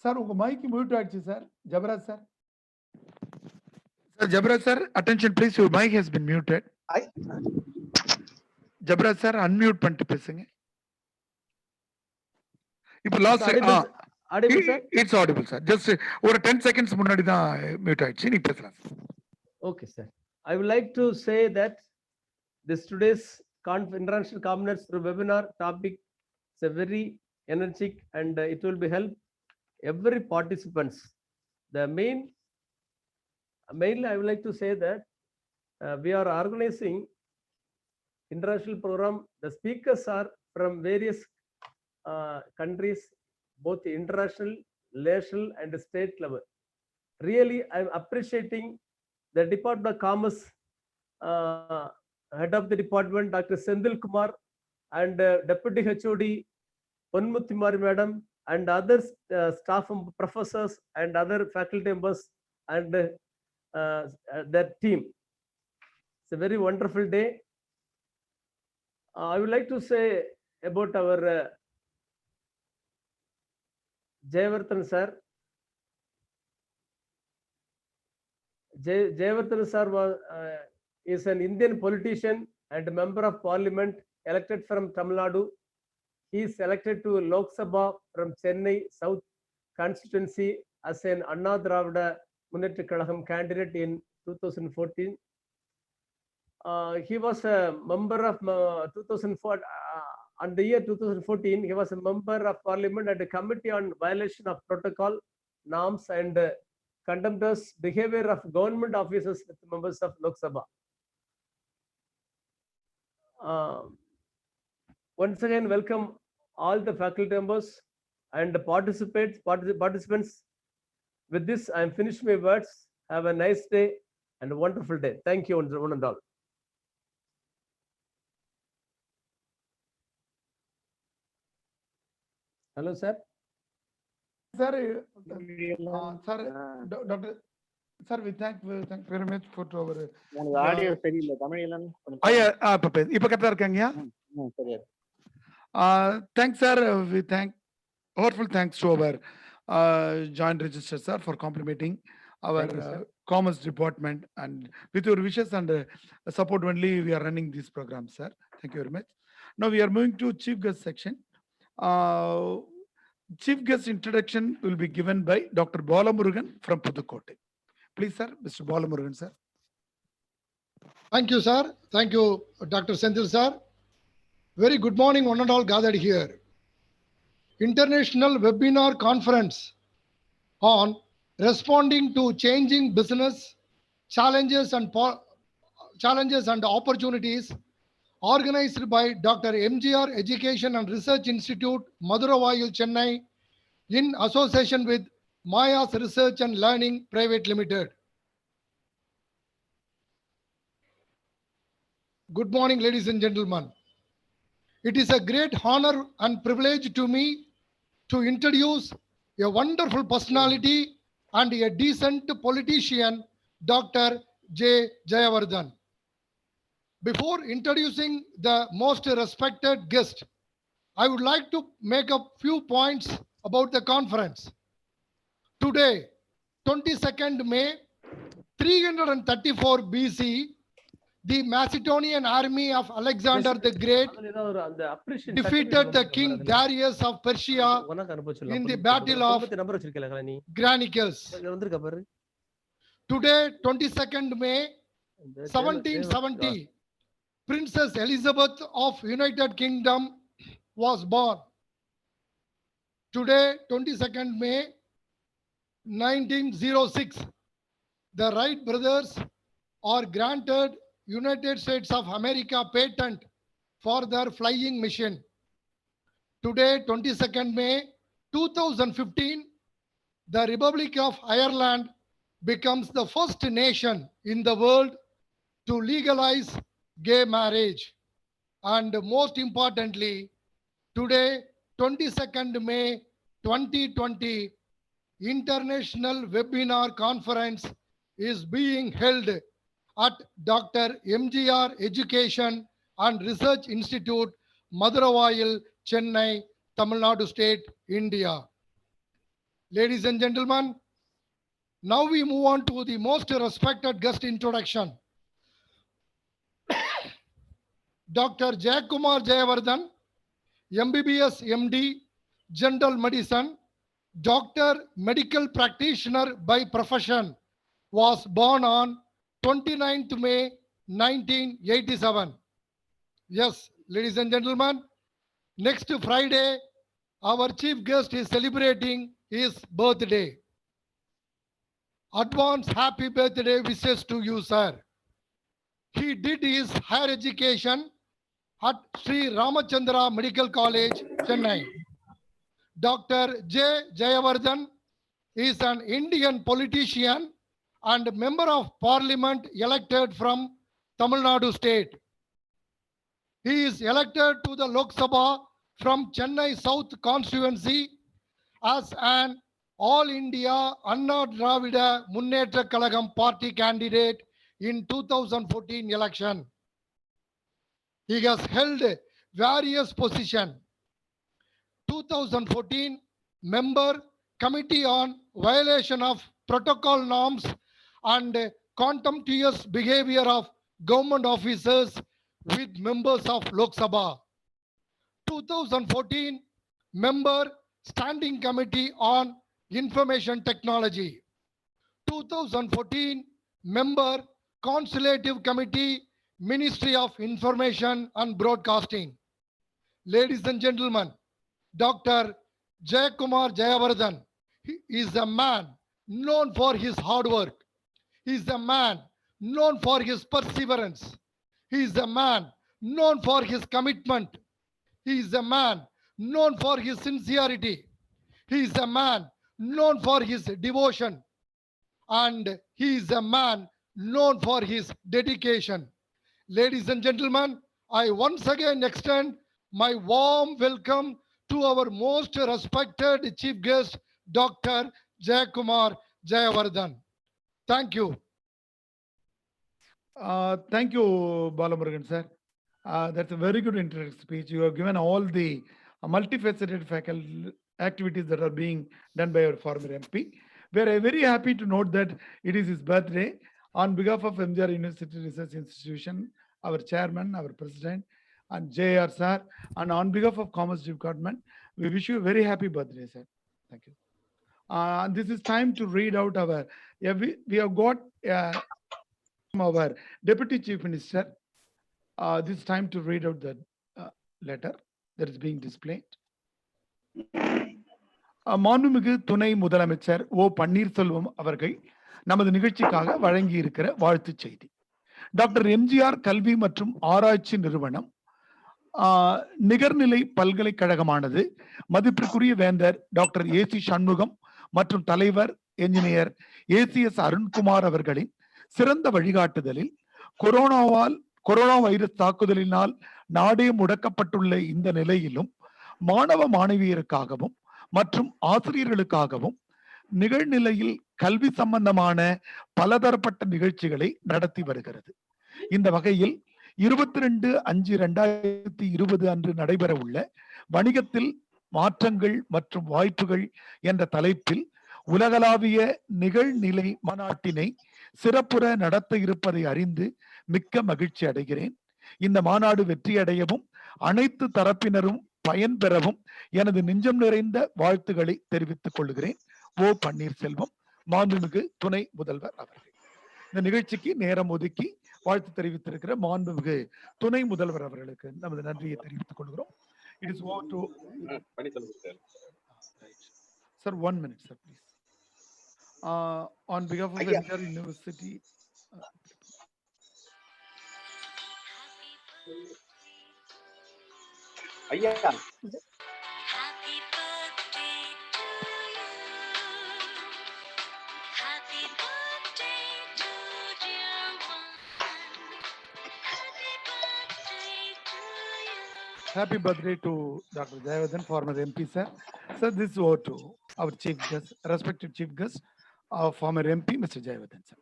Sir, உங்க mic mute ஆயிடுச்சு sir. Jebaraj sir. Sir, Jabras sir, attention please. Your mic has been muted. Jabras sir, unmute பண்ணிட்டு பேசுங்க. இப்போ last audible sir? It's audible sir. Just ஒரு 10 seconds முன்னாடி தான் mute ஆயிடுச்சு. நீங்க பேசலாம். Okay sir. I would like to say that this today's international commoners webinar topic is a very energetic and it will be help every participants. The mainly I would like to say that we are organizing international program. The speakers are from various countries, both international, national and state level. Really, I'm appreciating the Department of Commerce Head of the department, Dr. Sendil Kumar, and Deputy HOD, Ponmuthimari Madam, and other staff, professors, and other faculty members, and their team. It's a very wonderful day. I would like to say about our Jayavardhan sir. Jayavardhan sir is an Indian politician and member of parliament elected from Tamil Nadu. He is elected to Lok Sabha from Chennai South constituency as an Anna Dravida Munnetra Kazhagam candidate in 2014. He was a member of 2004. On the year 2014, he was a member of parliament at the Committee on Violation of Protocol, Norms and Contemptuous Behavior of Government Officers with members of Lok Sabha. Once again, welcome all the faculty members and the participants. With this, I am finished my words. Have a nice day and a wonderful day. Thank you, one and all. Hello, sir. Sir, Doctor, sir, we thank very much for our. Audio சரியில்லை தமிழ் இப்ப கரெக்டா இருக்காங்கயா? Thanks, sir. We thank heartfelt thanks to our joint registrar sir for complimenting our commerce department, and with your wishes and support only we are running this program, sir. Thank you very much. Now we are moving to chief guest section. Chief guest introduction will be given by Dr. Balamurugan from Pudukkottai. Please, sir, Mr. Balamurugan, sir. Thank you, sir. Thank you, Dr. Senthil, sir. Very good morning, one and all gathered here. International webinar conference on responding to changing business challenges and opportunities, organized by Dr. MGR Education and Research Institute, Maduravayil, Chennai, in association with Mayas Research and Learning Private Limited. Good morning, ladies and gentlemen. It is a great honor and privilege to me to introduce a wonderful personality and a decent politician, Dr. J. Jayavardhan. Before introducing the most respected guest, I would like to make a few points about the conference. Today, 22nd May, 334 BC, the Macedonian army of Alexander the Great defeated the king Darius of Persia in the battle of Granicus. Today, 22nd May, 1770, Princess Elizabeth of United Kingdom was born. Today, 22nd May, 1906, the Wright brothers are granted United States of America patent for their flying machine. Today, 22nd May, 2015, the Republic of Ireland becomes the first nation in the world to legalize gay marriage. And most importantly, today, 22nd May 2020, International Webinar Conference is being held at Dr. MGR Education and Research Institute, Maduravayil, Chennai, Tamil Nadu State, India. Ladies and gentlemen, now we move on to the most respected guest introduction. Dr. Jayakumar Jayavardhan, MBBS MD, General Medicine, Doctor, Medical Practitioner by profession, was born on 29th May 1987. Yes, ladies and gentlemen, next Friday, our chief guest is celebrating his birthday. Advance happy birthday wishes to you, sir. He did his higher education at Sri Ramachandra Medical College, Chennai. Dr. J. Jayavardhan is an Indian politician and member of parliament elected from Tamil Nadu State. He is elected to the Lok Sabha from Chennai South constituency as an All India Anna Dravida Munnetra Kalagam party candidate in 2014 election. He has held various positions. 2014 member committee on violation of protocol norms and contemptuous behavior of government officers with members of Lok Sabha. 2014 member standing committee on information technology. 2014 member consultative committee, Ministry of Information and Broadcasting. Ladies and gentlemen, Dr. Jayakumar Jayavardhan is a man known for his hard work. He is a man known for his perseverance. He is a man known for his commitment. He is a man known for his sincerity. He is a man known for his devotion. And he is a man known for his dedication. Ladies and gentlemen, I once again extend my warm welcome to our most respected chief guest, Dr. Jayakumar Jayavardhan. Thank you. Thank you, Balamurugan sir. That's a very good introductory speech. You have given all the multifaceted faculty activities that are being done by our former MP. We are very happy to note that it is his birthday. On behalf of MGR University Research Institution, our chairman, our president, and JR sir, and on behalf of Commerce Department, we wish you a very happy birthday, sir. Thank you. This is time to read out our, we have got our Deputy Chief Minister. This is time to read out the letter that is being displayed. மாண்புமிகு துணை முதலமைச்சர் ஓ பன்னீர்செல்வம் அவர்கள் நமது நிகழ்ச்சிக்காக வழங்கி இருக்கிற வாழ்த்துச் செய்தி. டாக்டர் எம்ஜிஆர் கல்வி மற்றும் ஆராய்ச்சி நிறுவனம் நிகர்நிலை பல்கலைக்கழகமானது மதிப்பிற்குரிய வேந்தர் டாக்டர் ஏசி சண்முகம் மற்றும் தலைவர் என்ஜினியர் ஏசிஎஸ் அருண்குமார் அவர்களின் சிறந்த வழிகாட்டுதலில் கொரோனா வைரஸ் தாக்குதலினால் நாடே முடக்கப்பட்டுள்ள இந்த நிலையிலும் மாணவ மாணவியருக்காகவும் மற்றும் ஆசிரியர்களுக்காகவும் நிகழ்நிலையில் கல்வி சம்பந்தமான பலதரப்பட்ட நிகழ்ச்சிகளை நடத்தி வருகிறது. இந்த வகையில் 22/5/2020 அன்று நடைபெற உள்ள வணிகத்தில் மாற்றங்கள் மற்றும் வாய்ப்புகள் என்ற தலைப்பில் உலகளாவிய நிகழ்நிலை மாநாட்டினை சிறப்புற நடத்த இருப்பதை அறிந்து மிக்க மகிழ்ச்சி அடைகிறேன். இந்த மாநாடு வெற்றியடையவும் அனைத்து தரப்பினரும் பயன்பெறவும் எனது நெஞ்சம் நிறைந்த வாழ்த்துக்களை தெரிவித்துக் கொள்கிறேன். ஓ பன்னீர்செல்வம், மாண்புமிகு துணை முதல்வர் அவர்கள். இந்த நிகழ்ச்சிக்கு நேரம் ஒதுக்கி வாழ்த்து தெரிவித்திருக்கிற மாண்புமிகு துணை முதல்வர் அவர்களுக்கு நமது நன்றியை தெரிவித்துக் கொள்கிறோம். It is over to sir. 1 minute, sir, please. On behalf of MGR University. Happy birthday to Dr. Jayavardhan, former MP, sir. Sir, this is over to our chief guest, respected chief guest, our former MP, Mr. Jayavardhan, sir.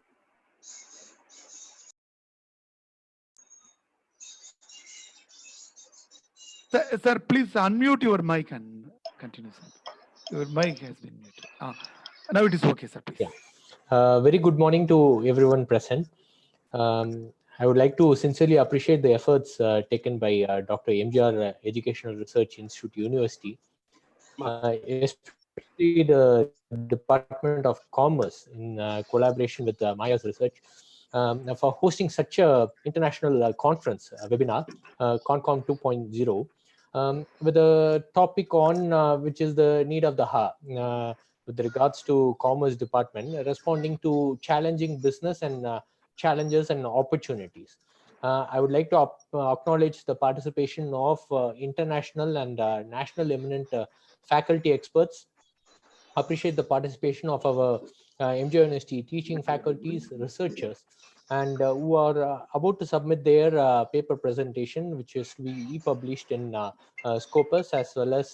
Sir, please unmute your mic and continue, sir. Your mic has been muted. Now it is okay, sir, please. Yeah. Very good morning to everyone present. I would like to sincerely appreciate the efforts taken by Dr. MGR Educational Research Institute University, especially the Department of Commerce in collaboration with Maya's Research for hosting such a international conference webinar, ConCom 2.0, with a topic on which is the need of the hour with regards to Commerce Department responding to challenging business and challenges and opportunities. I would like to acknowledge the participation of international and national eminent faculty experts. Appreciate the participation of our MGR University teaching faculties, researchers, and who are about to submit their paper presentation, which is to be published in Scopus as well as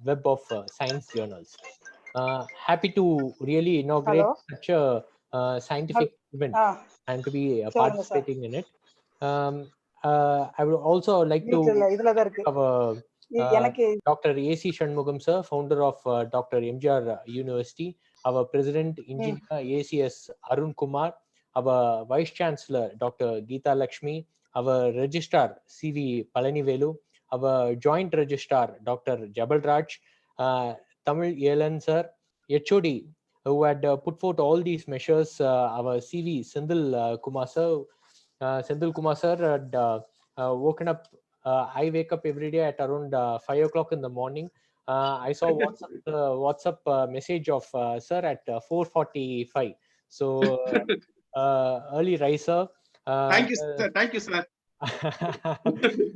Web of Science journals. Happy to really inaugurate Hello. such a scientific event and to be சொல்லுங்க sir. participating in it. I would also like to have Dr. A.C. Shanmugam sir, founder of Dr. MGR University, our president engineer ACS Arun Kumar, our vice chancellor Dr. Geeta Lakshmi, our registrar CV Palanivelu, our joint registrar Dr. Jabal Raj, Tamil Yelan sir, HOD who had put forth all these measures, our CV Sendil Kumar sir. Sendil Kumar sir had woken up. I wake up every day at around 5 o'clock in the morning. I saw WhatsApp message of sir at 4:45. So early riser. Thank you, sir. Thank you, sir.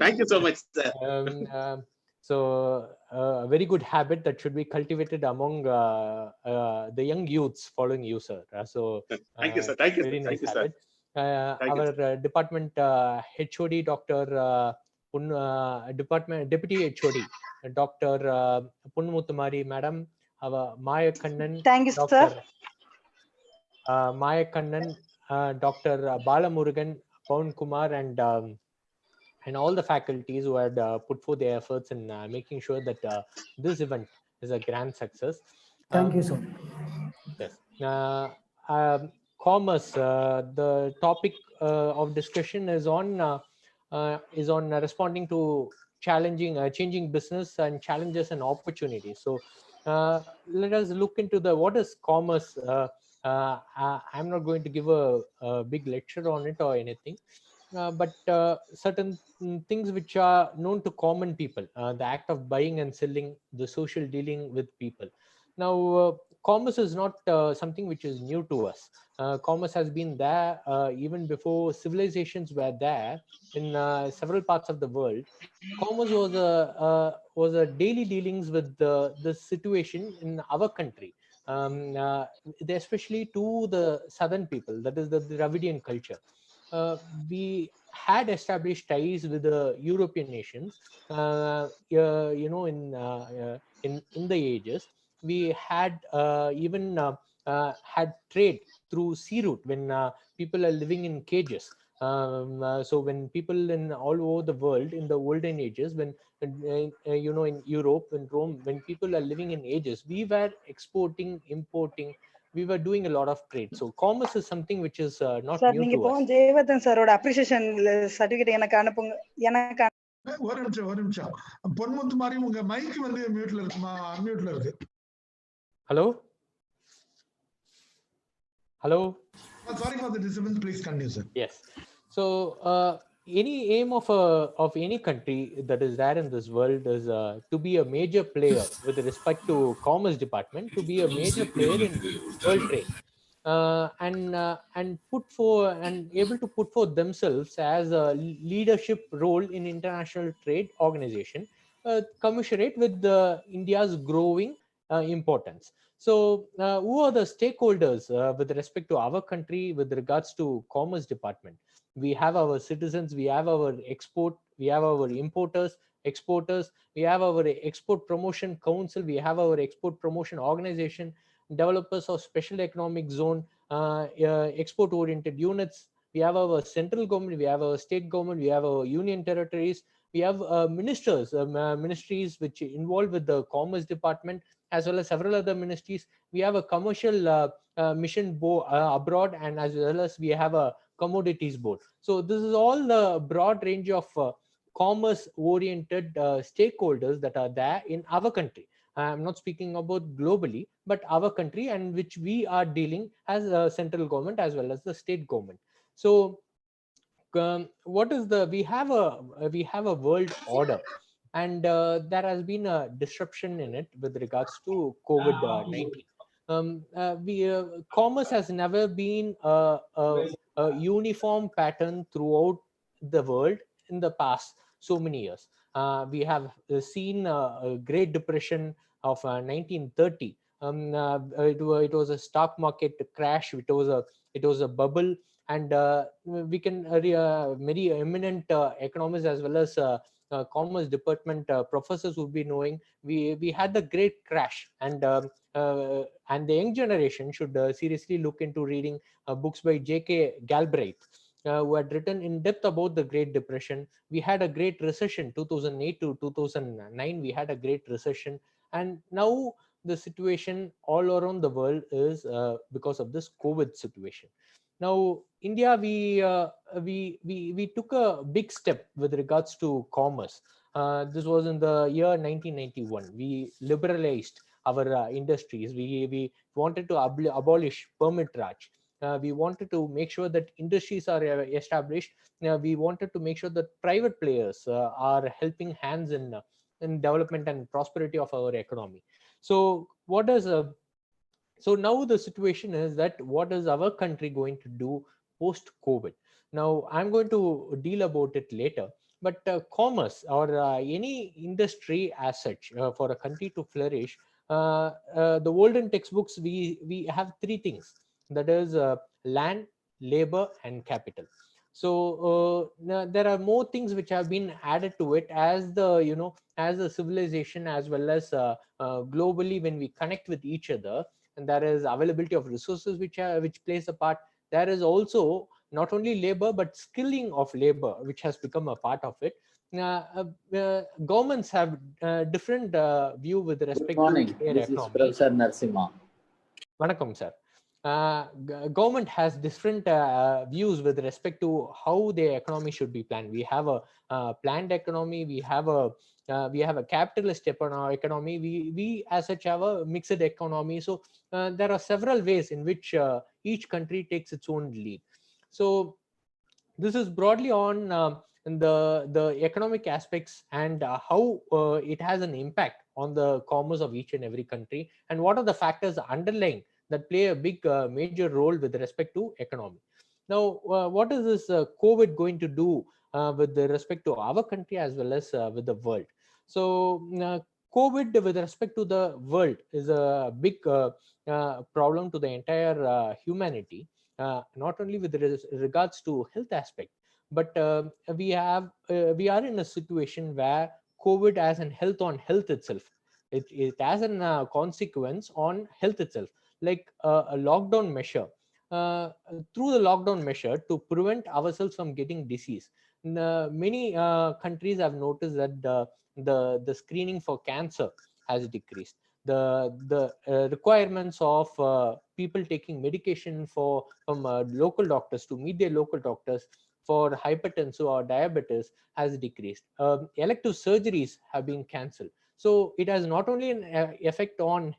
Thank you so much, sir. So a very good habit that should be cultivated among the young youths following you, sir. So thank you, sir. Thank you. Very nice Thank you, habit. Our department HOD, Dr. Department Deputy HOD, Dr. Punmuthamari Madam, our Maya Kannan. Thank you, Dr. sir. Maya Kannan, Dr. Balamurugan, Pawan Kumar, and all the faculties who had put forth their efforts in making sure that this event is a grand success. Thank you, sir. Yes. Commerce, the topic of discussion is on responding to changing business and challenges and opportunities. So let us look into what is commerce. I'm not going to give a big lecture on it or anything, but certain things which are known to common people, the act of buying and selling, the social dealing with people. Now, commerce is not something which is new to us. Commerce has been there even before civilizations were there in several parts of the world. Commerce was a daily dealings with the situation in our country, especially to the southern people, that is the Dravidian culture. We had established ties with the European nations, in the ages. We had even had trade through sea route when people are living in cages. So when people in all over the world in the olden ages, when in Europe, in Rome, when people are living in ages, we were exporting, importing. We were doing a lot of trade. So commerce is something which is not Sir, new நீங்க to இப்போ us. Jayewardene சாரோட appreciation certificate எனக்கு அனுப்புங்க. எனக்கு ஒரு நிமிஷம் பொன்முத்து மாதிரி உங்க மைக் வந்து மியூட்ல இருக்குமா? அன்மியூட்ல இருக்கு. Hello? Hello? Sorry for the disturbance. Please continue, sir. Yes. So any aim of any country that is there in this world is to be a major player with respect to commerce department, to be a major player in world trade, and able to put forth themselves as a leadership role in international trade organization, commensurate with India's growing importance. So who are the stakeholders with respect to our country with regards to commerce department? We have our citizens, we have our export, we have our importers, exporters, we have our export promotion council, we have our export promotion organization, developers of special economic zone, export oriented units. We have our central government, we have our state government, we have our union territories, we have ministries which involved with the commerce department, as well as several other ministries. We have a commercial mission abroad, and as well as we have a commodities board. So this is all the broad range of commerce oriented stakeholders that are there in our country. I'm not speaking about globally, but our country, and which we are dealing as a central government as well as the state government. So what is we have a world order, and there has been a disruption in it with regards to COVID-19. Commerce has never been a uniform pattern throughout the world in the past so many years. We have seen a Great Depression of 1930. It was a stock market crash. It was a bubble. and we can many eminent economists as well as commerce department professors would be knowing, we had the great crash, and the young generation should seriously look into reading books by J.K. Galbraith, who had written in depth about the Great Depression. We had a great recession, 2008 to 2009. We had a great recession, and now the situation all around the world is because of this COVID situation. Now, India, we took a big step with regards to commerce. This was in the year 1991. We liberalized our industries. We wanted to abolish permit raj. We wanted to make sure that industries are established. We wanted to make sure that private players are helping hands in development and prosperity of our economy. So so now the situation is that what is our country going to do post COVID? Now I'm going to deal about it later, but commerce or any industry as such, for a country to flourish, the olden textbooks, we have three things, that is land, labor, and capital. So there are more things which have been added to it as the civilization, as well as globally, when we connect with each other, and there is availability of resources which plays a part. There is also not only labor but skilling of labor, which has become a part of it. Governments have different view with respect morning. to their This is economy. Professor Narasimha. Vanakkam, sir. Government has different views with respect to how the economy should be planned. We have a planned economy. We have a capitalist economy. We as such have a mixed economy. So there are several ways in which each country takes its own lead. So this is broadly on the economic aspects and how it has an impact on the commerce of each and every country, and what are the factors underlying that play a big major role with respect to economy. Now, what is this COVID going to do with respect to our country as well as with the world? So COVID with respect to the world is a big problem to the entire humanity, not only with regards to health aspect, but we are in a situation where COVID has an health on health itself. It has a consequence on health itself, like a lockdown measure. Through the lockdown measure, to prevent ourselves from getting disease, many countries have noticed that the screening for cancer has decreased. The requirements of people taking medication from local doctors to meet their local doctors for hypertension or diabetes has decreased. Elective surgeries have been cancelled. So it has not only an effect on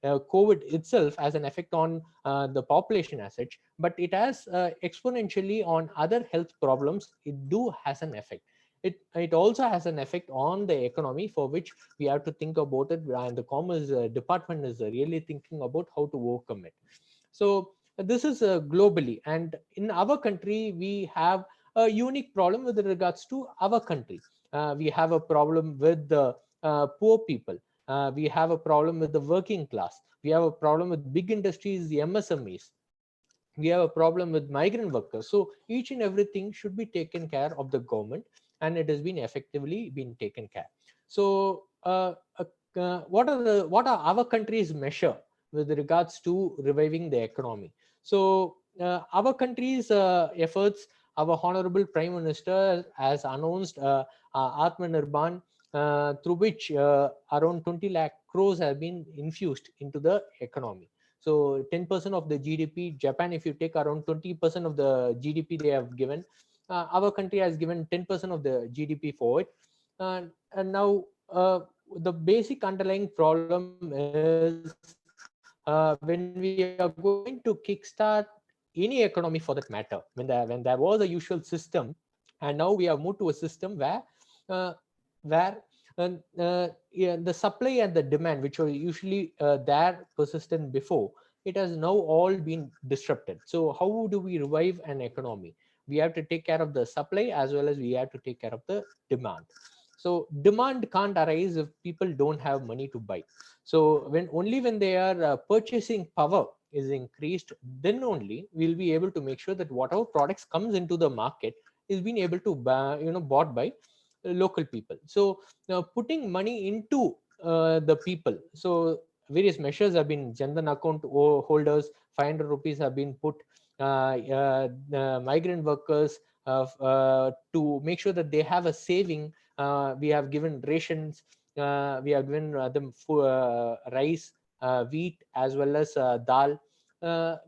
COVID itself as an effect on the population as such, but it has exponentially on other health problems. It has an effect. It also has an effect on the economy, for which we have to think about it, and the commerce department is really thinking about how to overcome it. So this is globally, and in our country we have a unique problem with regards to our country. We have a problem with the poor people. We have a problem with the working class. We have a problem with big industries, the MSMEs. We have a problem with migrant workers. So each and everything should be taken care of the government, and it has been effectively been taken care. So what are our country's measure with regards to reviving the economy? So our country's efforts, our honorable Prime Minister has announced Atmanirbhar, through which around 20 lakh crores have been infused into the economy. So 10% of the GDP, Japan, if you take around 20% of the GDP they have given, our country has given 10% of the GDP for it. And now the basic underlying problem is when we are going to kickstart any economy for that matter, when there was a usual system, and now we have moved to a system where the supply and the demand, which were usually there persistent before, it has now all been disrupted. So how do we revive an economy? We have to take care of the supply as well as we have to take care of the demand. So demand can't arise if people don't have money to buy. So when they are purchasing power is increased, then only we'll be able to make sure that whatever products comes into the market is being able to bought by local people. So putting money into the people. So various measures have been, Jandan account holders, 500 rupees have been put, migrant workers to make sure that they have a saving. We have given rations, we have given them rice, wheat, as well as dal.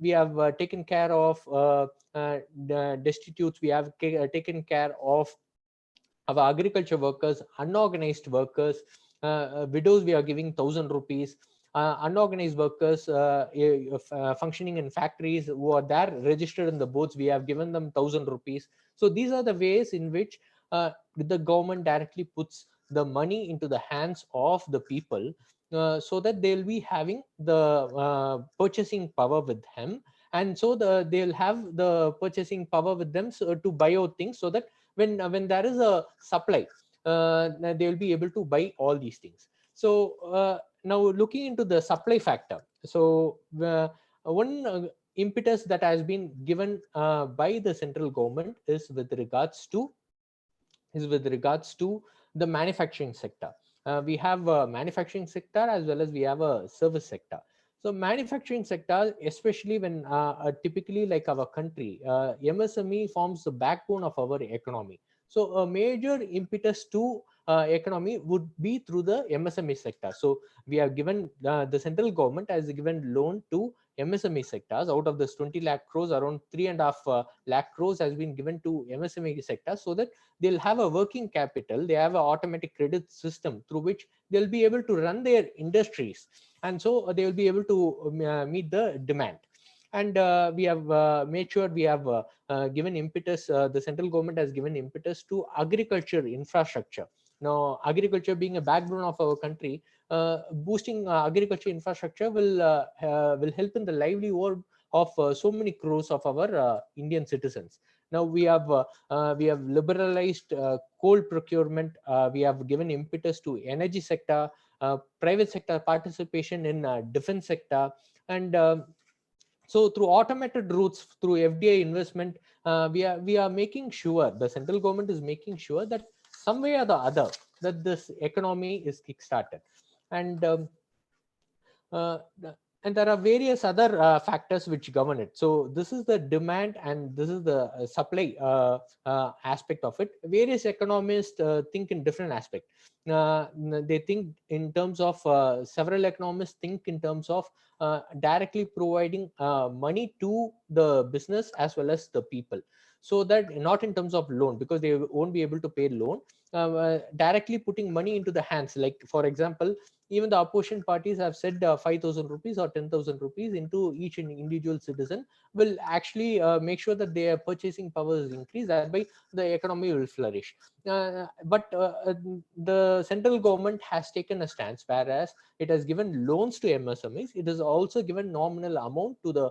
We have taken care of destitutes. We have taken care of our agriculture workers, unorganized workers, widows. We are giving 1,000 rupees. Unorganized workers functioning in factories who are there registered in the boards, we have given them 1,000 rupees. So these are the ways in which the government directly puts the money into the hands of the people, so that they'll be having the purchasing power with them, and so they'll have the purchasing power with them, so to buy out things, so that when there is a supply, they will be able to buy all these things. So now looking into the supply factor, so one impetus that has been given by the central government is with regards to the manufacturing sector. We have a manufacturing sector as well as we have a service sector. So manufacturing sector, especially when typically like our country, MSME forms the backbone of our economy. So a major impetus to economy would be through the MSME sector. So we have given, the central government has given loan to MSME sectors. Out of this 20 lakh crores, around 3.5 lakh crores has been given to MSME sector, so that they'll have a working capital. They have an automatic credit system through which they'll be able to run their industries, and so they will be able to meet the demand. And we have made sure we have given impetus, the central government has given impetus to agriculture infrastructure. Now, agriculture being a backbone of our country, boosting agriculture infrastructure will help in the livelihood of so many crores of our Indian citizens. Now we have liberalized coal procurement. We have given impetus to energy sector, private sector participation in defense sector, and so through automated routes, through FDI investment, we are making sure, the central government is making sure that some way or the other that this economy is kickstarted. And there are various other factors which govern it. So this is the demand and this is the supply aspect of it. Various economists think in different aspects. They think in terms of, several economists think in terms of directly providing money to the business as well as the people. So that not in terms of loan, because they won't be able to pay loan, directly putting money into the hands. Like for example, even the opposition parties have said 5,000 rupees or 10,000 rupees into each individual citizen will actually make sure that their purchasing power is increased, thereby the economy will flourish. But the central government has taken a stance, whereas it has given loans to MSMEs, it has also given nominal amount to the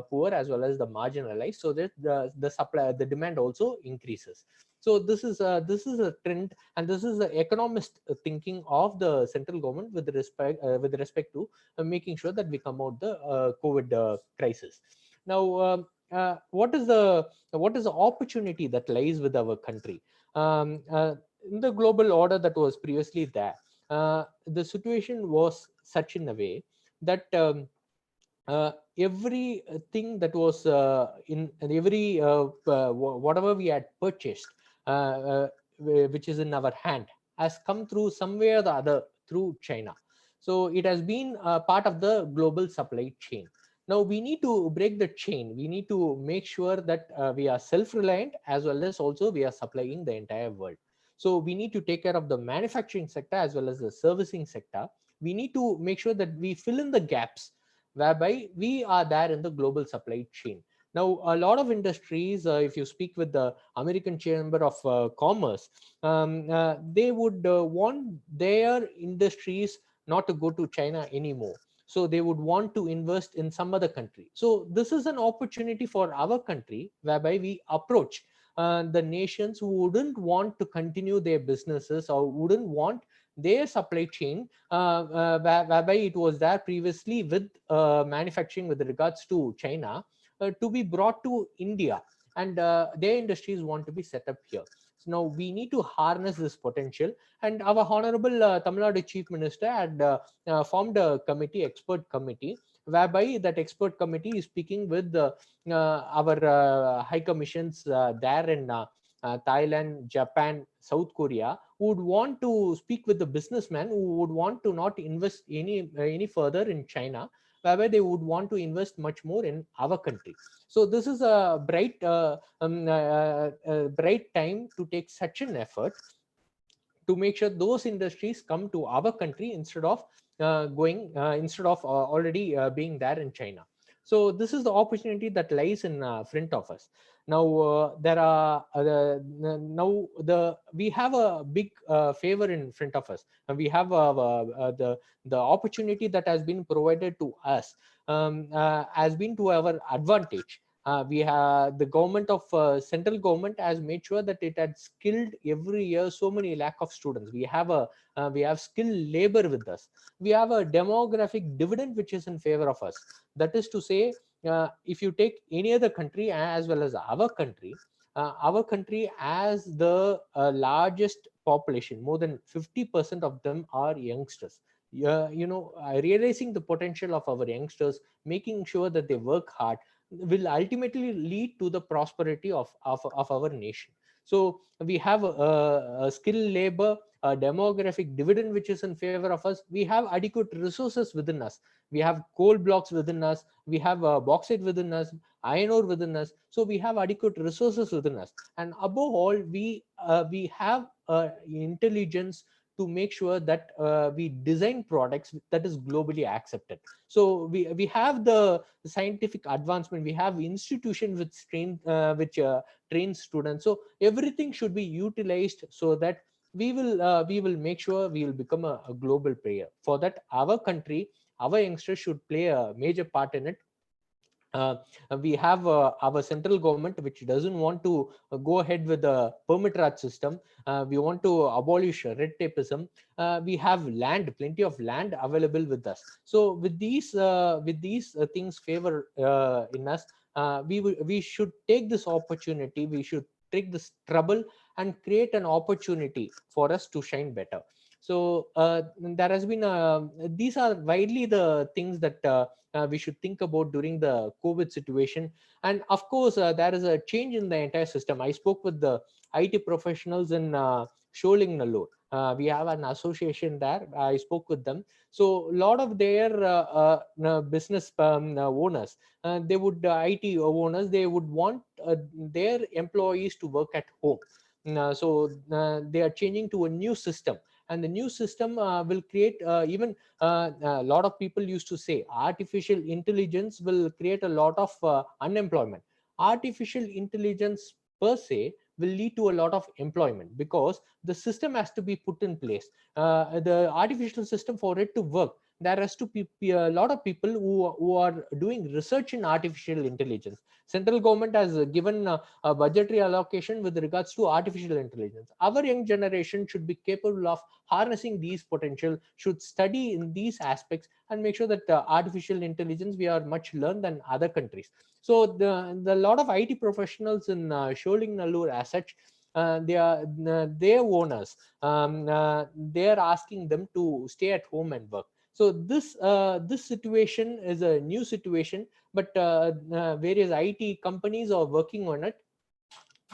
poor as well as the marginalized, so that the demand also increases. So this is a trend, and this is the economist thinking of the central government with respect to making sure that we come out the COVID crisis. Now, what is the opportunity that lies with our country? In the global order that was previously there, the situation was such in a way that everything that was in every whatever we had purchased, which is in our hand, has come through some way or the other through China. So it has been part of the global supply chain. Now we need to break the chain. We need to make sure that we are self-reliant, as well as also we are supplying the entire world. So we need to take care of the manufacturing sector as well as the servicing sector. We need to make sure that we fill in the gaps whereby we are there in the global supply chain. Now, a lot of industries, if you speak with the American Chamber of Commerce, they would want their industries not to go to China anymore. So they would want to invest in some other country. So this is an opportunity for our country whereby we approach the nations who wouldn't want to continue their businesses or wouldn't want their supply chain, whereby it was there previously with manufacturing with regards to China, to be brought to India, and their industries want to be set up here. So now we need to harness this potential, and our honorable Tamil Nadu Chief Minister had formed a committee, expert committee, whereby that expert committee is speaking with our high commissions there in Thailand, Japan, South Korea, who would want to speak with the businessmen who would want to not invest any further in China, whereby they would want to invest much more in our country. So this is a bright bright time to take such an effort to make sure those industries come to our country instead of already being there in China. So this is the opportunity that lies in front of us. Now we have a big favor in front of us, and we have the opportunity that has been provided to us has been to our advantage. We have the government of central government has made sure that it had skilled every year so many lakh of students. We have skilled labor with us. We have a demographic dividend which is in favor of us. That is to say, if you take any other country as well as our country has the largest population. More than 50% of them are youngsters. Realizing the potential of our youngsters, making sure that they work hard, will ultimately lead to the prosperity of our nation. So we have a skilled labor, a demographic dividend which is in favor of us. We have adequate resources within us. We have coal blocks within us. We have bauxite within us, iron ore within us. So we have adequate resources within us. And above all, we have intelligence to make sure that we design products that is globally accepted. So we have the scientific advancement. We have institution which train students. So everything should be utilized so that we will make sure we will become a global player. For that, our country, our youngsters should play a major part in it. We have our central government which doesn't want to go ahead with the permit raj system. We want to abolish red tapeism. We have land, plenty of land available with us. So with these things favor in us, we should take this opportunity. We should take this trouble and create an opportunity for us to shine better. So there has been these are widely the things that we should think about during the COVID situation. And of course, there is a change in the entire system. I spoke with the IT professionals in Sholinganallur. We have an association there. I spoke with them. So a lot of their business owners, they would IT owners, they would want their employees to work at home. So they are changing to a new system. And the new system will create even a lot of people used to say artificial intelligence will create a lot of unemployment. Artificial intelligence per se will lead to a lot of employment because the system has to be put in place. The artificial system, for it to work, there has to be a lot of people who are doing research in artificial intelligence. Central government has given a budgetary allocation with regards to artificial intelligence. Our young generation should be capable of harnessing these potential, should study in these aspects and make sure that artificial intelligence, we are much learned than other countries. So the lot of IT professionals in Sholinganallur as such, they are their owners, they are asking them to stay at home and work. So this situation is a new situation, but various IT companies are working on it,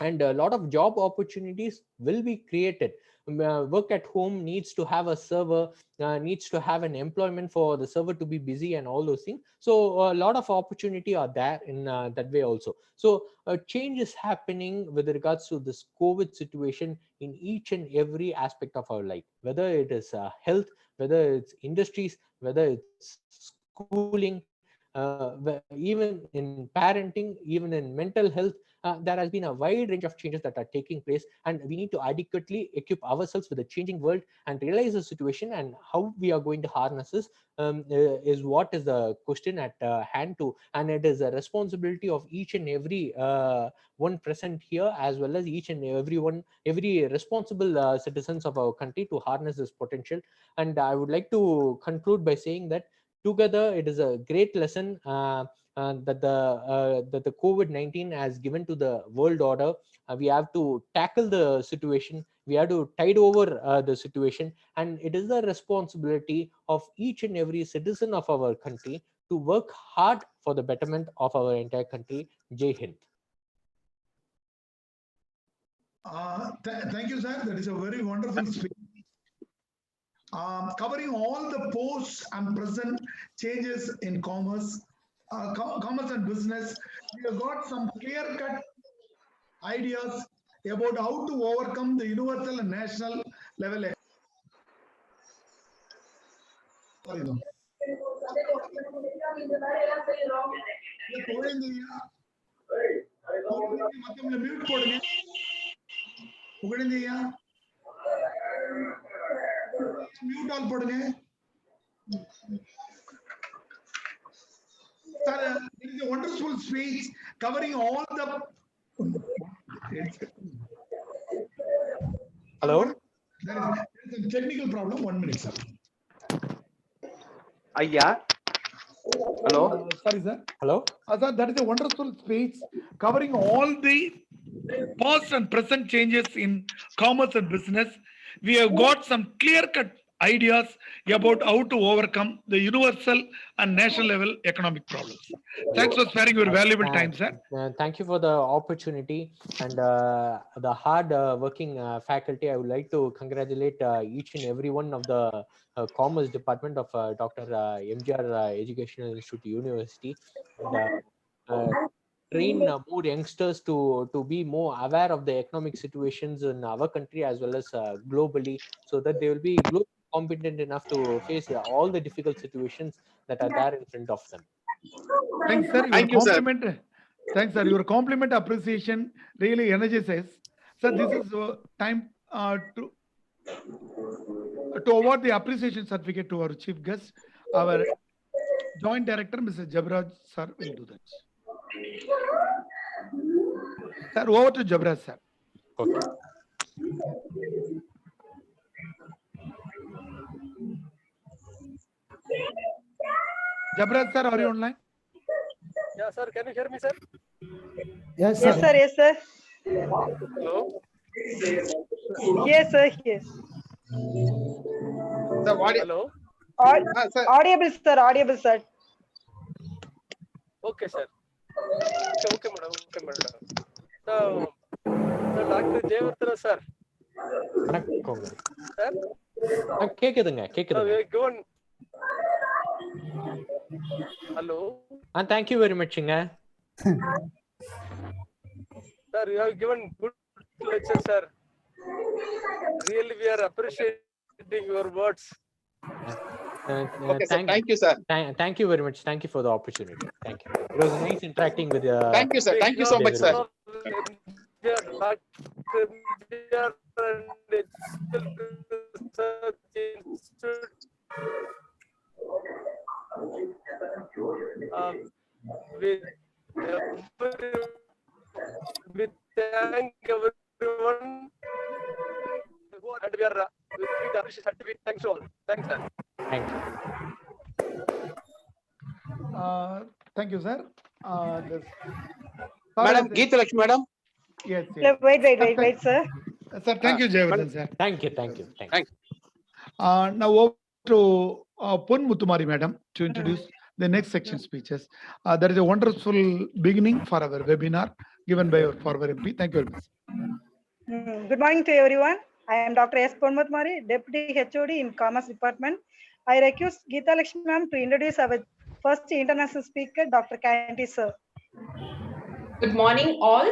and a lot of job opportunities will be created. Work at home needs to have a server, needs to have an employment for the server to be busy and all those things. So a lot of opportunity are there in that way also. So a change is happening with regards to this COVID situation in each and every aspect of our life, whether it is health, whether it's industries, whether it's schooling, even in parenting, even in mental health, there has been a wide range of changes that are taking place, and we need to adequately equip ourselves with the changing world and realize the situation, and how we are going to harness this is what is the question at hand to, and it is a responsibility of each and every one present here, as well as each and every responsible citizens of our country to harness this potential. And I would like to conclude by saying that together it is a great lesson that the COVID-19 has given to the world order. We have to tackle the situation. We have to tide over the situation, and it is the responsibility of each and every citizen of our country to work hard for the betterment of our entire country. Jai Hind. Thank you, sir. That is a very wonderful speech. Covering all the post and present changes in commerce and business, we have got some clear-cut ideas about how to overcome the universal and national level. Sorry, no. Mute போடுங்க. புகழேந்தியா mute all போடுங்க. Sir, it is a wonderful speech covering all the. Hello. There is a technical problem. 1 minute, sir. Ayya. Hello. Sorry, sir. Hello. Sir, that is a wonderful speech covering all the past and present changes in commerce and business. We have got some clear-cut ideas about how to overcome the universal and national level economic problems. Thanks for sparing your valuable time, sir. Thank you for the opportunity, and the hard working faculty. I would like to congratulate each and every one of the Commerce Department of Dr. MGR Educational Institute University. And, train more youngsters to be more aware of the economic situations in our country as well as globally, so that they will be globally competent enough to face all the difficult situations that are there in front of them. Thanks, sir. Thank you, compliment, sir. Thanks, sir. Your compliment appreciation really energizes. Sir, this is time to award the appreciation certificate to our chief guest. Our Joint Director, Mr. Jabraj, sir, will do that. Sir, over to Jabraj, sir. Okay. Jabraj, sir, are you online? Yeah, sir. Can you hear me, sir? Yes, sir. Yes, sir. Yes, sir. Hello. Yes, sir. Yes. Sir, what? Hello. Sir. Audible, sir. Audible, sir. Okay, sir. Okay, madam. Okay, madam. So, Dr. Jayavardhana, sir. Sir. கேக்குதுங்க. Given. Hello. Thank you very much, Inga. Sir, you have given good lecture, sir. Really, we are appreciating your words. Okay, sir. Thank you, sir. Thank you very much. Thank you for the opportunity. Thank you. It was nice interacting with you. Thank you, sir. Thank you so much, sir. We thank everyone. And we are with the certificate. Thanks all. Thanks, sir. Thank you. Thank you, sir. Madam, Geeta Lakshmi, madam. Yes, yes. Wait, sir. Sir, thank you, Jayavardhan, sir. Thank you. Now over to Pon Muttumari, madam, to introduce the next section speeches. There is a wonderful beginning for our webinar given by our former MP. Thank you very much. Good morning to everyone. I am Dr. S. Pon Muttumari, Deputy HOD in Commerce Department. I request Geeta Lakshmi ma'am to introduce our first international speaker, Dr. Candy, sir. Good morning, all.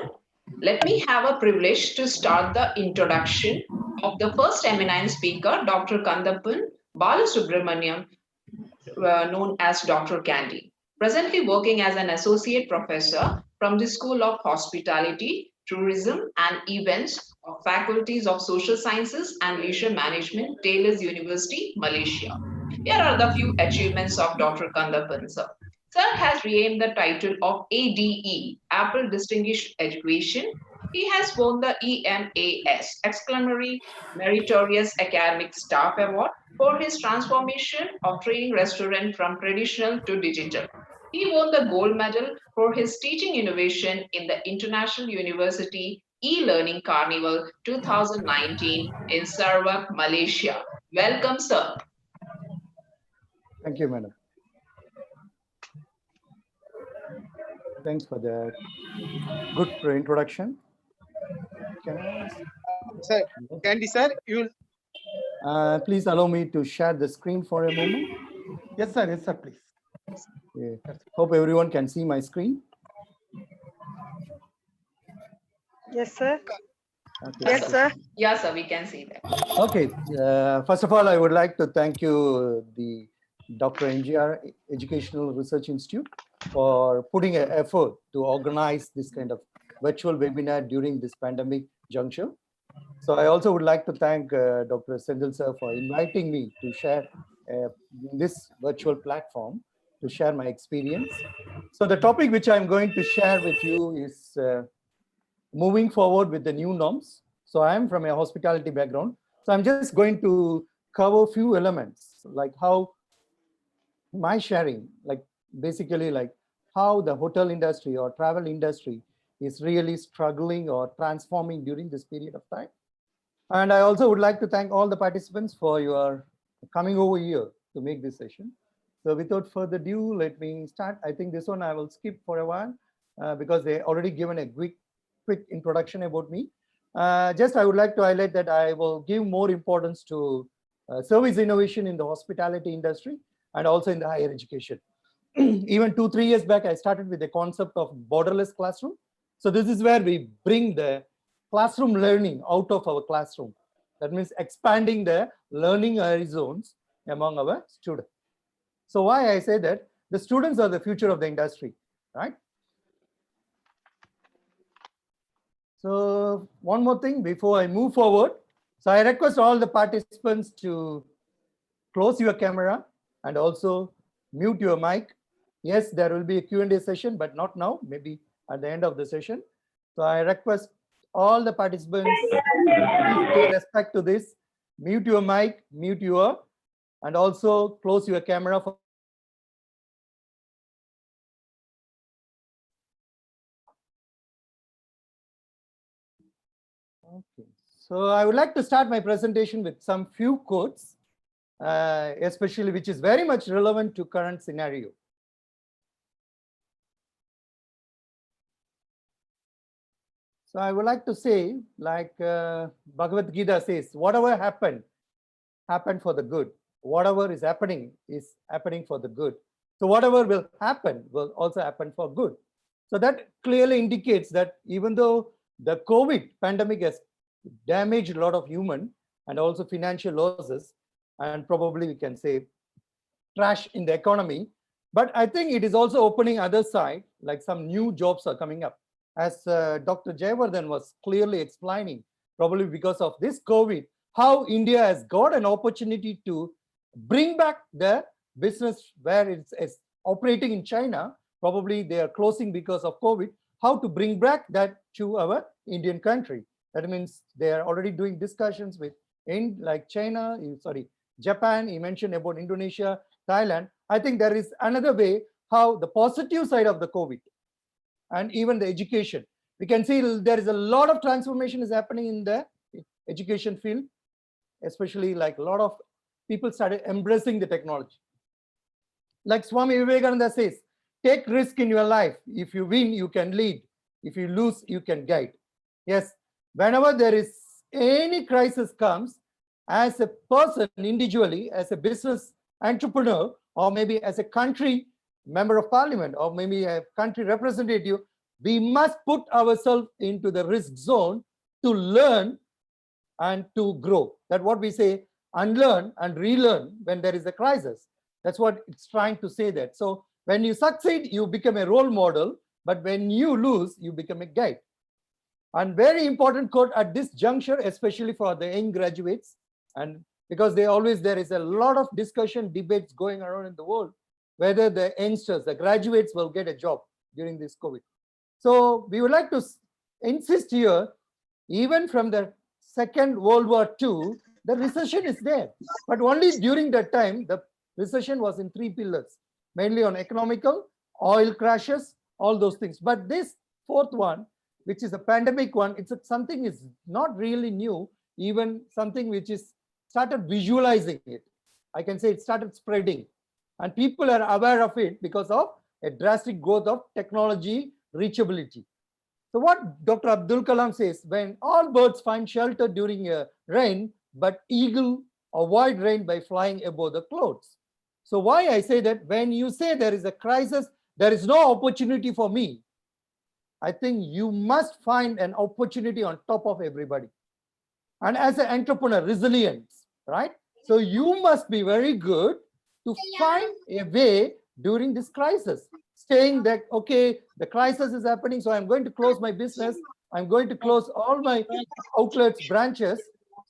Let me have a privilege to start the introduction of the first eminent speaker, Dr. Kandappan Balasubramaniam, known as Dr. Candy. Presently working as an associate professor from the School of Hospitality, Tourism and Events of Faculties of Social Sciences and Leisure Management, Taylor's University, Malaysia. Here are the few achievements of Dr. Kandappan, sir. Sir has renamed the title of ADE, Apple Distinguished Education. He has won the EMAS, Exclamatory Meritorious Academic Staff Award, for his transformation of training restaurant from traditional to digital. He won the gold medal for his teaching innovation in the International University E-Learning Carnival 2019 in Sarawak, Malaysia. Welcome, sir. Thank you, madam. Thanks for the good introduction. Can I? Sir, Candy sir, you please allow me to share the screen for a moment. Yes, sir. Yes, sir. Please. Yeah. Hope everyone can see my screen. Yes, sir. Okay. Yes, sir. Yes, sir. We can see that. Okay. First of all, I would like to thank you, the Dr. NGR Educational Research Institute, for putting an effort to organize this kind of virtual webinar during this pandemic juncture. So I also would like to thank Dr. Sendil sir for inviting me to share this virtual platform to share my experience. So the topic which I'm going to share with you is moving forward with the new norms. So I am from a hospitality background. So I'm just going to cover a few elements, like how my sharing, like basically like how the hotel industry or travel industry is really struggling or transforming during this period of time. And I also would like to thank all the participants for your coming over here to make this session. So without further ado, let me start. I think this one I will skip for a while because they already given a quick introduction about me. Just I would like to highlight that I will give more importance to service innovation in the hospitality industry and also in the higher education. Even 2-3 years back, I started with the concept of borderless classroom. So this is where we bring the classroom learning out of our classroom. That means expanding the learning horizons among our students. So why I say that? The students are the future of the industry, right? So one more thing before I move forward. So I request all the participants to close your camera and also mute your mic. Yes, there will be a Q&A session, but not now, maybe at the end of the session. So I request all the participants, please pay respect to this, mute your mic, and also close your camera for okay. So I would like to start my presentation with some few quotes, especially which is very much relevant to current scenario. So I would like to say, like Bhagavad Gita says, whatever happened for the good. Whatever is happening for the good. So whatever will happen will also happen for good. So that clearly indicates that even though the COVID pandemic has damaged a lot of human and also financial losses, and probably we can say trash in the economy, but I think it is also opening other side, like some new jobs are coming up. As Dr. Jayawardhan was clearly explaining, probably because of this COVID, how India has got an opportunity to bring back the business where it's operating in China. Probably they are closing because of COVID. How to bring back that to our Indian country. That means they are already doing discussions with like China, Japan, he mentioned about Indonesia, Thailand. I think there is another way how the positive side of the COVID and even the education. We can see there is a lot of transformation is happening in the education field, especially like a lot of people started embracing the technology. Like Swami Vivekananda says, take risk in your life. If you win, you can lead. If you lose, you can guide. Yes, whenever there is any crisis comes, as a person individually, as a business entrepreneur, or maybe as a country member of parliament, or maybe a country representative, we must put ourselves into the risk zone to learn and to grow. That's what we say, unlearn and relearn when there is a crisis. That's what it's trying to say that. So when you succeed, you become a role model. but when you lose, you become a guide. And very important quote at this juncture, especially for the young graduates, and because there is a lot of discussion, debates going around in the world, whether the youngsters, the graduates will get a job during this COVID. So we would like to insist here, even from the Second World War II, the recession is there, but only during that time, the recession was in 3 pillars, mainly on economical, oil crashes, all those things. But this fourth one, which is a pandemic one, it's something is not really new, even something which is started visualizing it. I can say it started spreading, and people are aware of it because of a drastic growth of technology reachability. So what Dr. Abdul Kalam says, when all birds find shelter during a rain, but eagle avoid rain by flying above the clouds. So why I say that when you say there is a crisis, there is no opportunity for me, I think you must find an opportunity on top of everybody. And as an entrepreneur, resilience, right? So you must be very good to find a way during this crisis, saying that, okay, the crisis is happening, so I'm going to close my business. I'm going to close all my outlets, branches.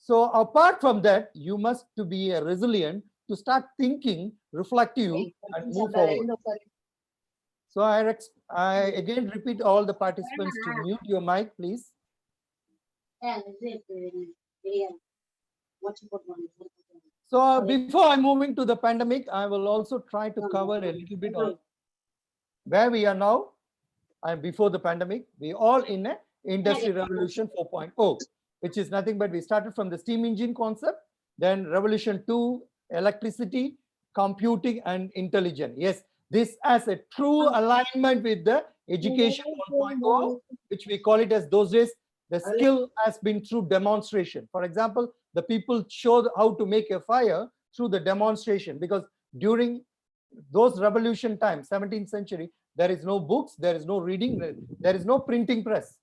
So apart from that, you must to be a resilient to start thinking, reflective, and move forward. So I again repeat all the participants to mute your mic, please. So before I move into the pandemic, I will also try to cover a little bit on where we are now and before the pandemic. We all in a Industry Revolution 4.0, which is nothing but we started from the steam engine concept, then Revolution 2, electricity, computing, and intelligence. Yes, this has a true alignment with the Education 1.0, which we call it as those days, the skill has been through demonstration. For example, the people showed how to make a fire through the demonstration, because during those revolution times, 17th century, there is no books, there is no reading, there is no printing press,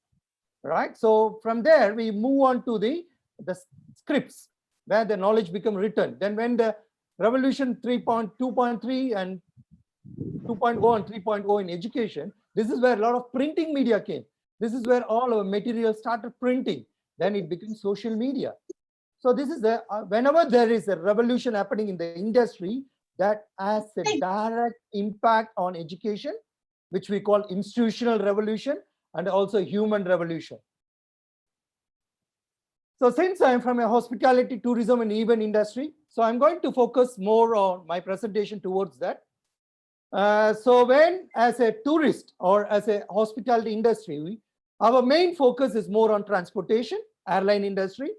right? So from there, we move on to the scripts, where the knowledge become written. Then when the Revolution 3.2.3 and 2.0 and 3.0 in education, this is where a lot of printing media came. This is where all our materials started printing. Then it became social media. So this is the whenever there is a revolution happening in the industry, that has a direct impact on education, which we call institutional revolution, and also human revolution. So since I'm from a hospitality, tourism, and event industry, so I'm going to focus more on my presentation towards that. So when as a tourist or as a hospitality industry, our main focus is more on transportation, airline industry,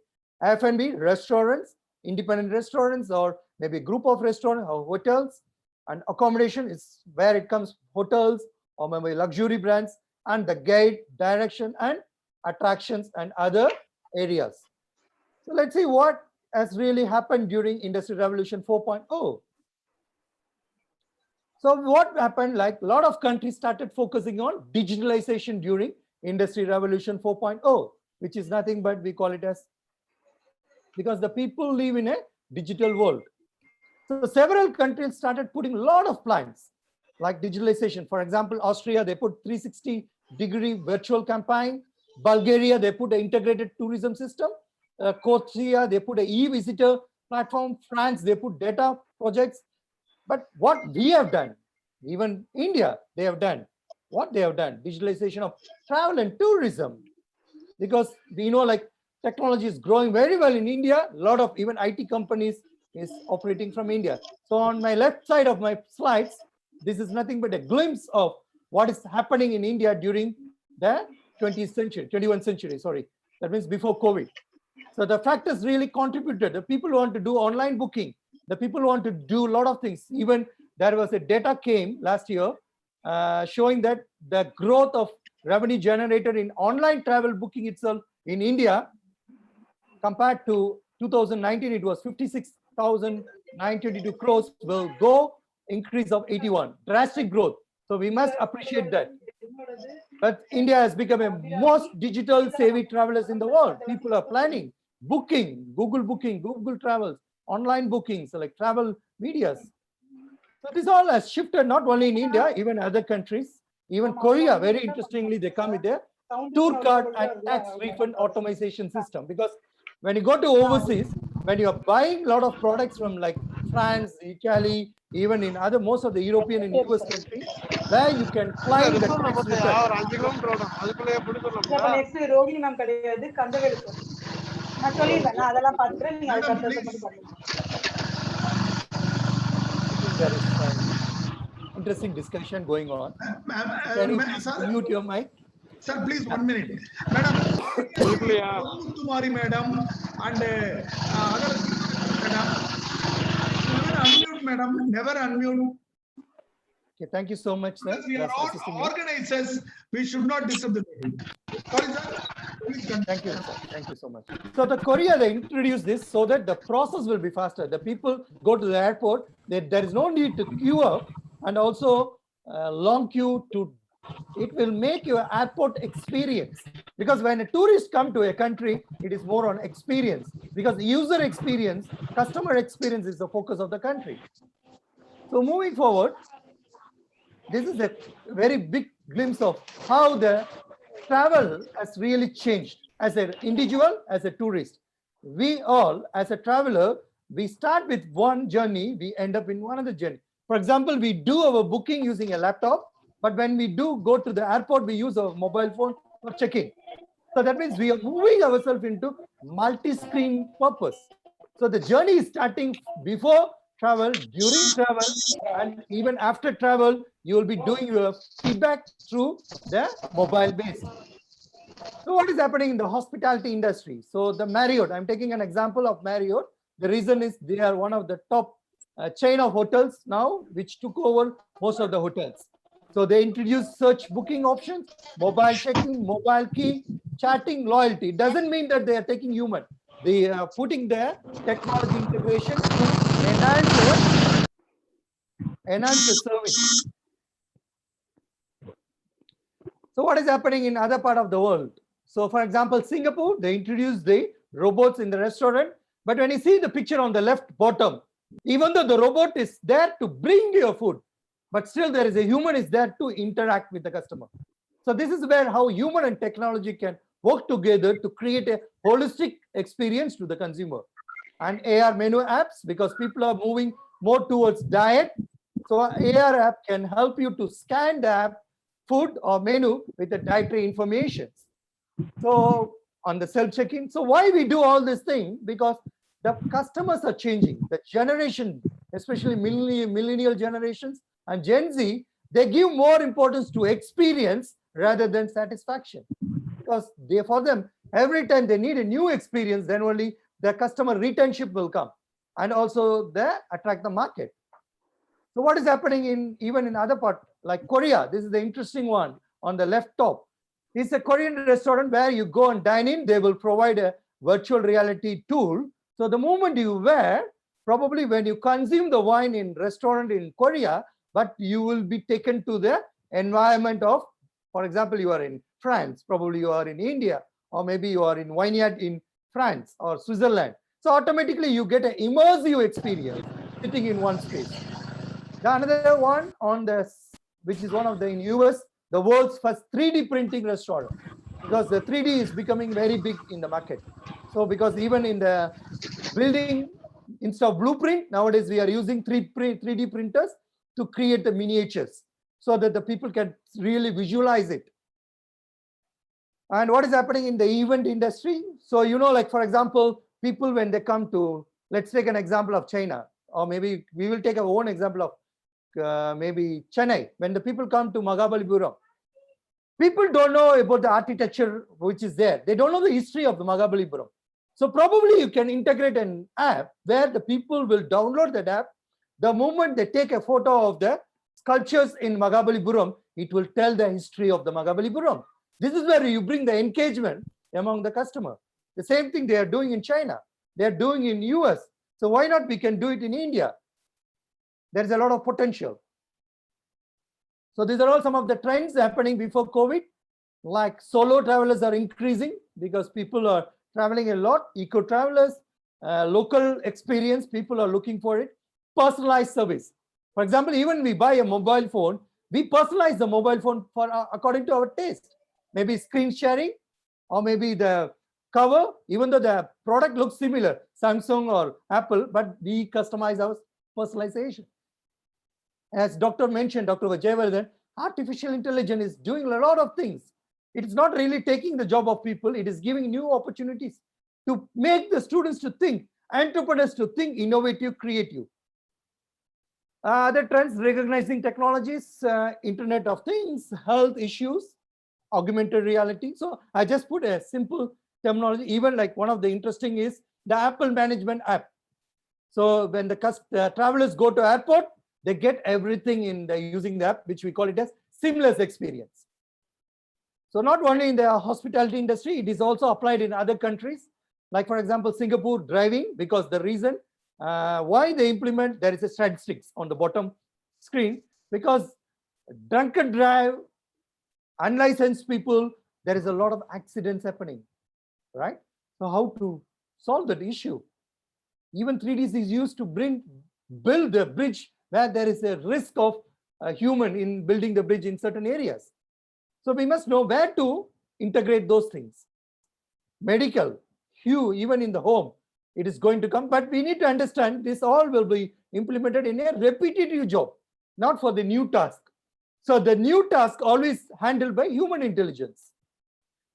F&B, restaurants, independent restaurants, or maybe a group of restaurants or hotels, and accommodation is where it comes hotels or maybe luxury brands, and the guide, direction, and attractions and other areas. So let's see what has really happened during Industry Revolution 4.0. So what happened, like a lot of countries started focusing on digitalization during Industry Revolution 4.0, which is nothing but we call it as, because the people live in a digital world. So several countries started putting a lot of plans like digitalization. For example, Austria, they put 360-degree virtual campaign. Bulgaria, they put an integrated tourism system. Croatia, they put an e-visitor platform. France, they put data projects. But what we have done, even India, they have done, what they have done, digitalization of travel and tourism. Because we know like technology is growing very well in India. A lot of even IT companies is operating from India. So on my left side of my slides, this is nothing but a glimpse of what is happening in India during the 20th century, 21st century, sorry. That means before COVID. So the factors really contributed. The people want to do online booking. The people want to do a lot of things. Even there was a data came last year showing that the growth of revenue generated in online travel booking itself in India compared to 2019, it was 56,922 crores, will go increase of 81, drastic growth. So we must appreciate that. But India has become a most digital savvy travelers in the world. People are planning, booking, Google Travels, online bookings, like travel medias. So this all has shifted not only in India, even other countries. Even Korea, very interestingly, they come with a tour card and tax refund automation system. Because when you go to overseas, when you are buying a lot of products from like France, Italy, even in other most of the European and US countries, where you can claim the tax return. Next Rohini ma'am கிடையாது, Kandavelu sir. நான் சொல்லிடுறேன், நான் அதெல்லாம் பார்த்துக்கிறேன், நீங்க அதுக்கு அடுத்த மட்டும் பண்ணுங்க. There is interesting discussion going on. Can you mute your mic? Sir, please 1 minute. Madam, Kumari madam and other madam, never unmute madam, never unmute. Okay, thank you so much, sir. We are all organizers. We should not disturb the meeting. Sorry, sir. Please continue. Thank you, sir. Thank you so much. So the Korea, they introduced this so that the process will be faster. The people go to the airport, there is no need to queue up, and also long queue to, it will make your airport experience. Because when a tourist come to a country, it is more on experience. Because user experience, customer experience is the focus of the country. So moving forward, this is a very big glimpse of how the travel has really changed as an individual, as a tourist. We all, as a traveler, we start with one journey, we end up in one other journey. For example, we do our booking using a laptop, but when we do go to the airport, we use our mobile phone for checking. So that means we are moving ourselves into multi-screen purpose. So the journey is starting before travel, during travel, and even after travel, you will be doing your feedback through the mobile base. So what is happening in the hospitality industry? So the Marriott, I'm taking an example of Marriott. The reason is they are one of the top chain of hotels now, which took over most of the hotels. So they introduced search booking options, mobile checking, mobile key, chatting, loyalty. It doesn't mean that they are taking human. They are putting their technology integration to enhance the service. So what is happening in other part of the world? So for example, Singapore, they introduced the robots in the restaurant. But when you see the picture on the left bottom, even though the robot is there to bring your food, but still there is a human is there to interact with the customer. So this is where how human and technology can work together to create a holistic experience to the consumer. And AR menu apps, because people are moving more towards diet. So AR app can help you to scan the app, food or menu with the dietary information. So on the self-check-in. So why we do all this thing? Because the customers are changing. The generation, especially millennial generations and Gen Z, they give more importance to experience rather than satisfaction. Because they, for them, every time they need a new experience, then only the customer retention will come, and also they attract the market. So what is happening in even in other part like Korea? This is the interesting one on the left top. It's a Korean restaurant where you go and dine in. They will provide a virtual reality tool. So the moment you wear, probably when you consume the wine in restaurant in Korea, but you will be taken to the environment of, for example, you are in France, probably you are in India, or maybe you are in vineyard in France or Switzerland. So automatically you get an immersive experience sitting in one space. The another one on this, which is one of the in US, the world's first 3D printing restaurant, because the 3D is becoming very big in the market. So because even in the building, instead of blueprint, nowadays we are using 3D printers to create the miniatures so that the people can really visualize it. And what is happening in the event industry? So, you know, like for example, people when they come to, let's take an example of China, or maybe we will take our own example of maybe Chennai. When the people come to Mahabalipuram, people don't know about the architecture which is there. They don't know the history of the Mahabalipuram. So probably you can integrate an app where the people will download that app. The moment they take a photo of the sculptures in Mahabalipuram, it will tell the history of the Mahabalipuram. This is where you bring the engagement among the customer. The same thing they are doing in China. They are doing in US. So why not we can do it in India? There's a lot of potential. So these are all some of the trends happening before COVID. Like solo travelers are increasing because people are traveling a lot. Eco travelers, local experience, people are looking for it. Personalized service. For example, even we buy a mobile phone, we personalize the mobile phone for according to our taste. Maybe screen sharing, or maybe the cover, even though the product looks similar, Samsung or Apple, but we customize our personalization. As Dr. mentioned, Dr. Vijayavardhan, artificial intelligence is doing a lot of things. It is not really taking the job of people. It is giving new opportunities to make the students to think, entrepreneurs to think innovative, creative. Other trends, recognizing technologies, Internet of Things, health issues, augmented reality. So I just put a simple terminology. Even like one of the interesting is the Apple management app. So when the travelers go to airport, they get everything in using the app, which we call it as seamless experience. So not only in the hospitality industry, it is also applied in other countries. Like for example, Singapore driving, because the reason why they implement, there is a statistics on the bottom screen, because drunken drive, unlicensed people, there is a lot of accidents happening, right? So how to solve that issue? Even 3D is used to build the bridge where there is a risk of a human in building the bridge in certain areas. So we must know where to integrate those things. Medical, even in the home, it is going to come, but we need to understand this all will be implemented in a repetitive job, not for the new task. So the new task always handled by human intelligence.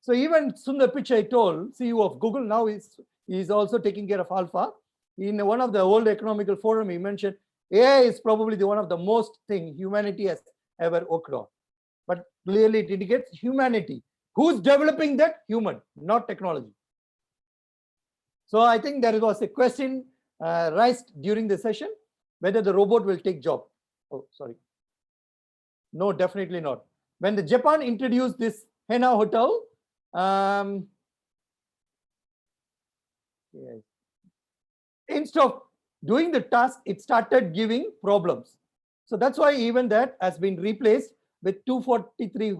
So even Sundar Pichai told, CEO of Google, now is also taking care of Alpha. In one of the World Economic Forum, he mentioned AI is probably one of the most thing humanity has ever worked on. But clearly it indicates humanity. Who's developing that? Human, not technology. So I think there was a question raised during the session, whether the robot will take job. Oh, sorry. No, definitely not. When the Japan introduced this Hena Hotel, instead of doing the task, it started giving problems. So that's why even that has been replaced with 243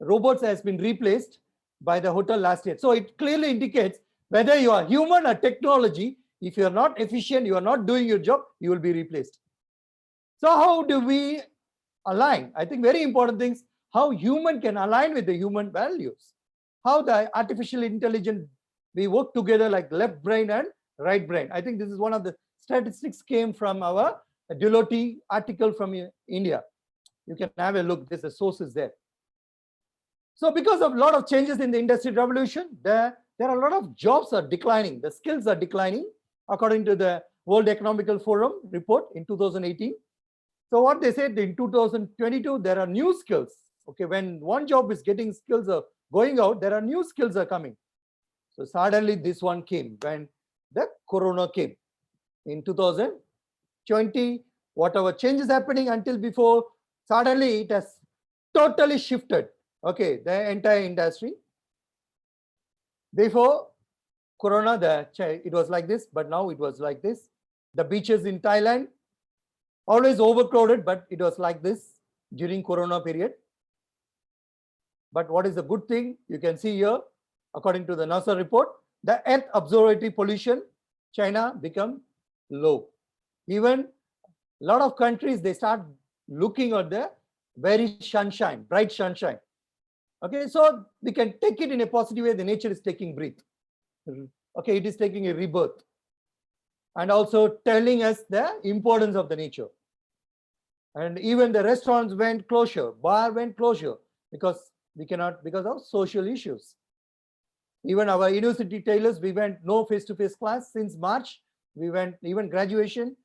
robots has been replaced by the hotel last year. So it clearly indicates whether you are human or technology, if you are not efficient, you are not doing your job, you will be replaced. So how do we align? I think very important things, how human can align with the human values. How the artificial intelligence, we work together like left brain and right brain. I think this is one of the statistics came from our Deloitte article from India. You can have a look, there's a sources there. So because of a lot of changes in the industry revolution, there are a lot of jobs are declining, the skills are declining, according to the World Economic Forum report in 2018. So what they said in 2022, there are new skills. Okay, when one job is getting skills are going out, there are new skills are coming. So suddenly this one came when the corona came in 2020. Whatever changes happening until before, suddenly it has totally shifted. Okay, the entire industry. Before corona, it was like this, but now it was like this. The beaches in Thailand, always overcrowded, but it was like this during corona period. But what is the good thing? You can see here, according to the NASA report, the Earth observatory pollution, China become low. Even a lot of countries, they start looking at the very sunshine, bright sunshine. Okay, so we can take it in a positive way. The nature is taking breath. Okay, it is taking a rebirth. And also telling us the importance of the nature. And even the restaurants went closure, bar went closure, because we cannot, because of social issues. Even our university tailors, we went no face-to-face class since March. We went even graduation,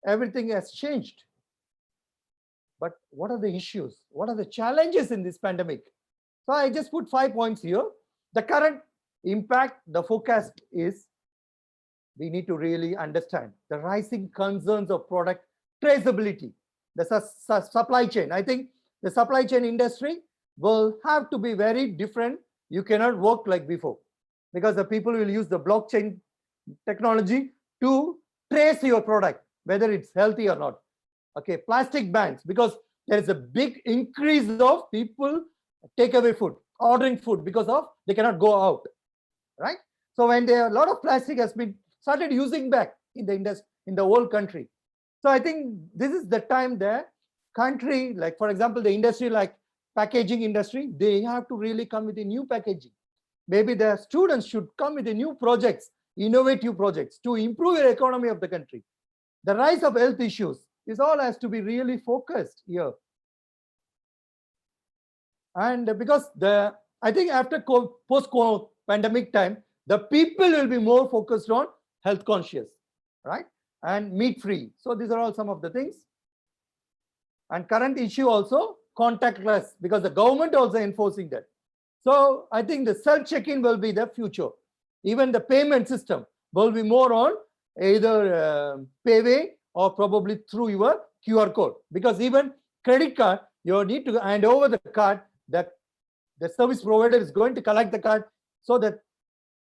everything has changed. But what are the issues? What are the challenges in this pandemic? So I just put 5 points here. The current impact, the forecast is, we need to really understand the rising concerns of product traceability, the supply chain. I think the supply chain industry will have to be very different. You cannot work like before, because the people will use the blockchain technology to trace your product, whether it's healthy or not. Okay, plastic bans, because there is a big increase of people take away food, ordering food because of they cannot go out, right? So when there are a lot of plastic has been started using back in the industry, in the whole country. So I think this is the time there country, like for example, the industry like packaging industry, they have to really come with a new packaging. Maybe the students should come with a new projects, innovative projects to improve the economy of the country. The rise of health issues, this all has to be really focused here. And because I think after post-pandemic time, the people will be more focused on health conscious, right? And meat free. So these are all some of the things. And current issue also contactless, because the government also enforcing that. So I think the self check-in will be the future. Even the payment system will be more on either payway or probably through your QR code, because even credit card, you need to hand over the card, that the service provider is going to collect the card, so that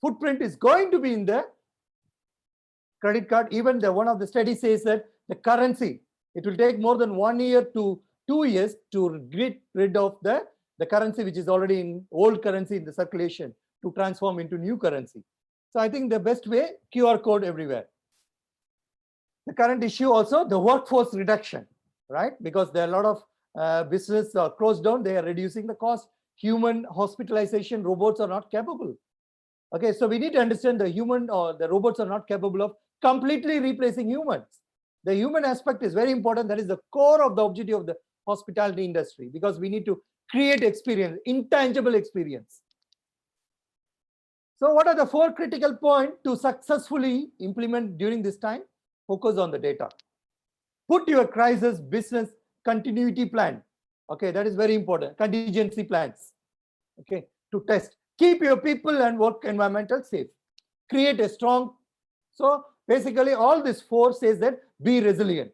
footprint is going to be in the credit card. Even one of the studies says that the currency, it will take more than 1 year to 2 years to get rid of the currency which is already in old currency in the circulation, to transform into new currency. So I think the best way, QR code everywhere. The current issue also, the workforce reduction, right? Because there are a lot of business closed down, they are reducing the cost. Human hospitalization, robots are not capable. Okay, so we need to understand the human or the robots are not capable of completely replacing humans. The human aspect is very important. That is the core of the objective of the hospitality industry, because we need to create experience, intangible experience. So what are the 4 critical points to successfully implement during this time? Focus on the data. Put your crisis business continuity plan. Okay, that is very important. Contingency plans. Okay, to test. Keep your people and work environmental safe. Create a strong. So basically all this 4 says that be resilient.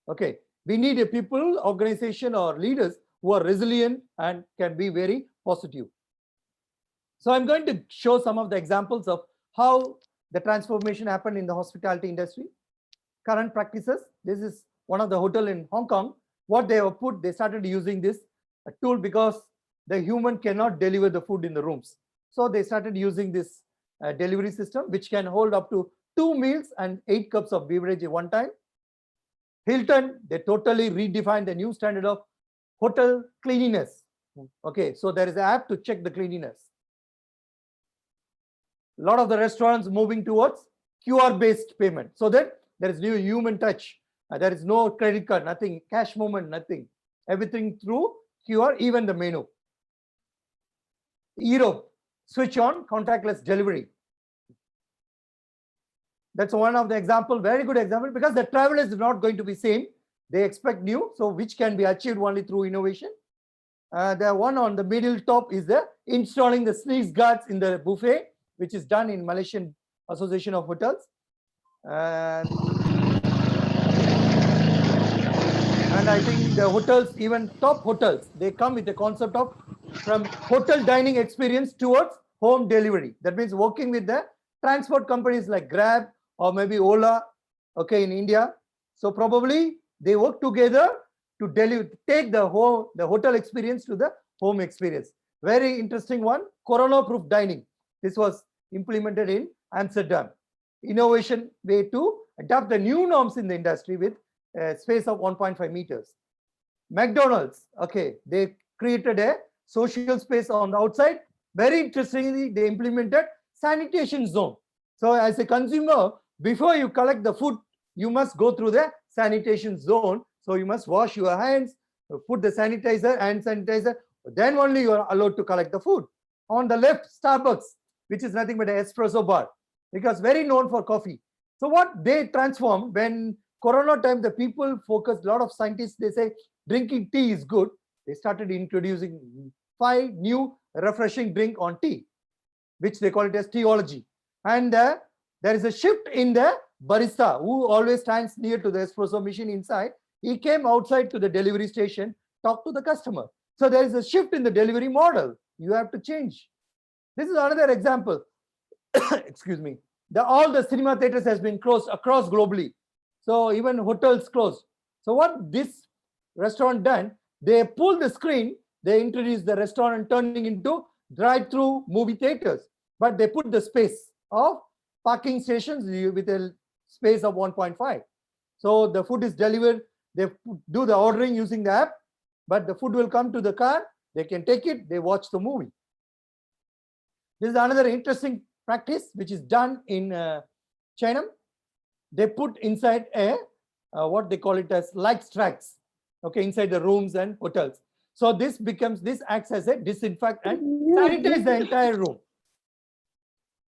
Okay, we need a people, organization or leaders who are resilient and can be very positive. So I'm going to show some of the examples of how the transformation happened in the hospitality industry. Current practices. This is one of the hotel in Hong Kong. What they have put, they started using this tool because the human cannot deliver the food in the rooms. So they started using this delivery system, which can hold up to 2 meals and 8 cups of beverage at one time. Hilton, they totally redefined the new standard of hotel cleanliness. Okay, so there is an app to check the cleanliness. A lot of the restaurants moving towards QR-based payment, so that there is no human touch. There is no credit card, nothing, cash moment, nothing. Everything through QR, even the menu. Europe, switch on contactless delivery. That's one of the example, very good example, because the travel is not going to be same. They expect new, so which can be achieved only through innovation. The one on the middle top is the installing the sneeze guards in the buffet, which is done in Malaysian Association of Hotels. And I think the hotels, even top hotels, they come with the concept of from hotel dining experience towards home delivery. That means working with the transport companies like Grab or maybe Ola, okay, in India. So probably they work together to deliver, take the hotel experience to the home experience. Very interesting one, corona-proof dining. This was implemented in Amsterdam. Innovation way to adapt the new norms in the industry with a space of 1.5 meters. McDonald's, okay, they created a social space on the outside. Very interestingly, they implemented sanitation zone. So as a consumer, before you collect the food, you must go through the sanitation zone. So you must wash your hands, put the sanitizer, hand sanitizer, then only you are allowed to collect the food. On the left, Starbucks, which is nothing but an espresso bar, because very known for coffee. So what they transformed, when Corona time, the people focused, a lot of scientists, they say drinking tea is good. They started introducing 5 new refreshing drink on tea, which they call it as teology. And there is a shift in the barista who always stands near to the espresso machine inside. He came outside to the delivery station, talk to the customer. So there is a shift in the delivery model. You have to change. This is another example. Excuse me. All the cinema theaters has been closed across globally. So even hotels closed. So what this restaurant done, they pull the screen, they introduce the restaurant turning into drive-through movie theaters, but they put the space of parking stations with a space of 1.5. So the food is delivered They do the ordering using the app, but the food will come to the car. They can take it, they watch the movie. This is another interesting practice which is done in China. They put inside a what they call it as light tracks, okay, inside the rooms and hotels. So this acts as a disinfect and sanitize the entire room.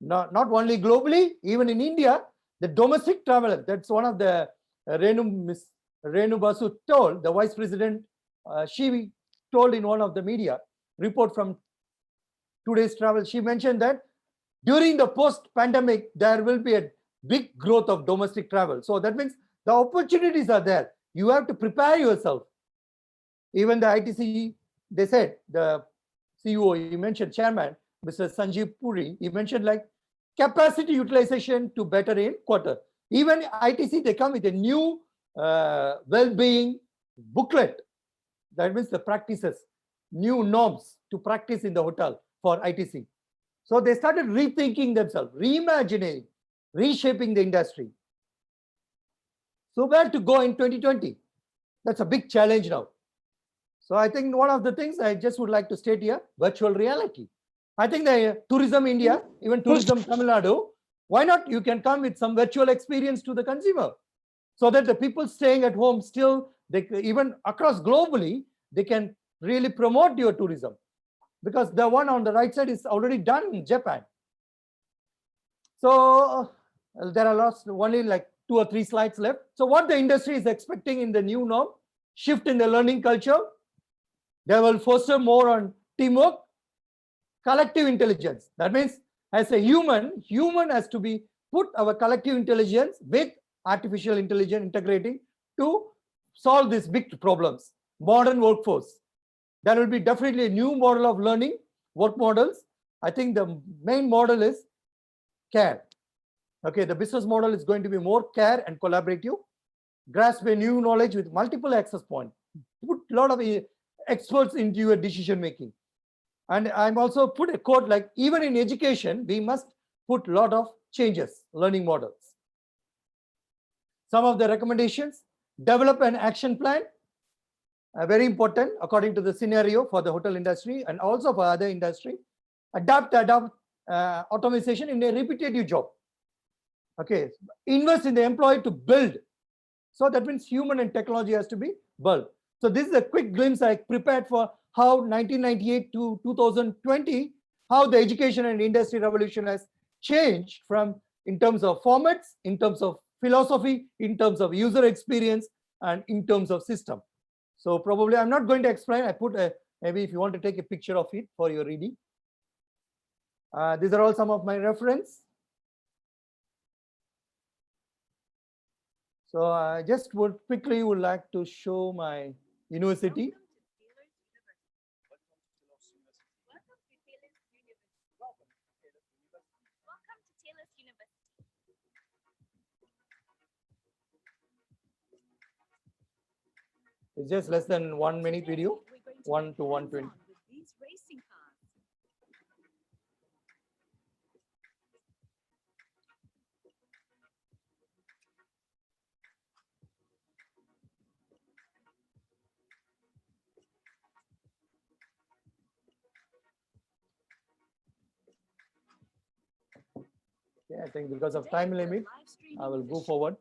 Not only globally, even in India, the domestic traveler, that's one of the Miss Renu Basu told, the vice president, she told in one of the media report from today's travel, she mentioned that during the post-pandemic, there will be a big growth of domestic travel. So that means the opportunities are there. You have to prepare yourself. Even the ITC, they said, the CEO, he mentioned, chairman, Mr. Sanjeev Puri, he mentioned like capacity utilization to better in quarter. Even ITC, they come with a new well-being booklet. That means the practices, new norms to practice in the hotel for ITC. So they started rethinking themselves, reimagining, reshaping the industry. So where to go in 2020? That's a big challenge now. So I think one of the things I just would like to state here, virtual reality. I think the Tourism India, even Tourism Tamil Nadu, why not you can come with some virtual experience to the consumer so that the people staying at home still, they even across globally, they can really promote your tourism, because the one on the right side is already done in Japan. So there are lots, only like 2 or 3 slides left. So what the industry is expecting in the new norm, shift in the learning culture, they will foster more on teamwork, collective intelligence. That means as a human has to be put our collective intelligence with artificial intelligence integrating to solve these big problems. Modern workforce. There will be definitely a new model of learning, work models. I think the main model is care. Okay, the business model is going to be more care and collaborative. Grasp a new knowledge with multiple access points. Put a lot of experts into your decision making. And I'm also put a quote like, even in education, we must put a lot of changes, learning models. Some of the recommendations, develop an action plan, very important according to the scenario for the hotel industry and also for other industry. Adopt automation in a repetitive job. Okay, invest in the employee to build. So that means human and technology has to be built. So this is a quick glimpse I prepared for how 1998 to 2020, how the education and industry revolution has changed from in terms of formats, in terms of philosophy, in terms of user experience, and in terms of system. So probably I'm not going to explain. I put maybe if you want to take a picture of it for your reading. These are all some of my reference. So I just would like to show my university. It's just less than 1 minute video, 1 to 120. Okay, I think because of time limit, I will go forward.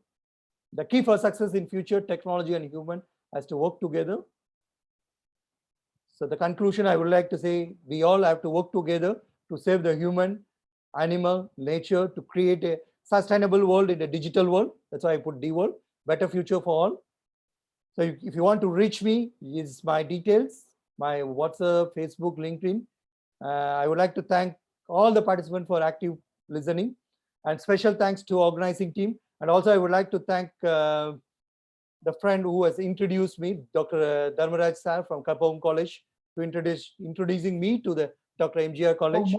The key for success in future, technology and human has to work together. So the conclusion I would like to say, we all have to work together to save the human, animal, nature, to create a sustainable world in a digital world. That's why I put D world, better future for all. So if you want to reach me, is my details, my WhatsApp, Facebook, LinkedIn. I would like to thank all the participants for active listening, and special thanks to organizing team. And also I would like to thank the friend who has introduced me, Dr. Dharmaraj Sir from Kalpam College, to introducing me to the Dr. MGR College.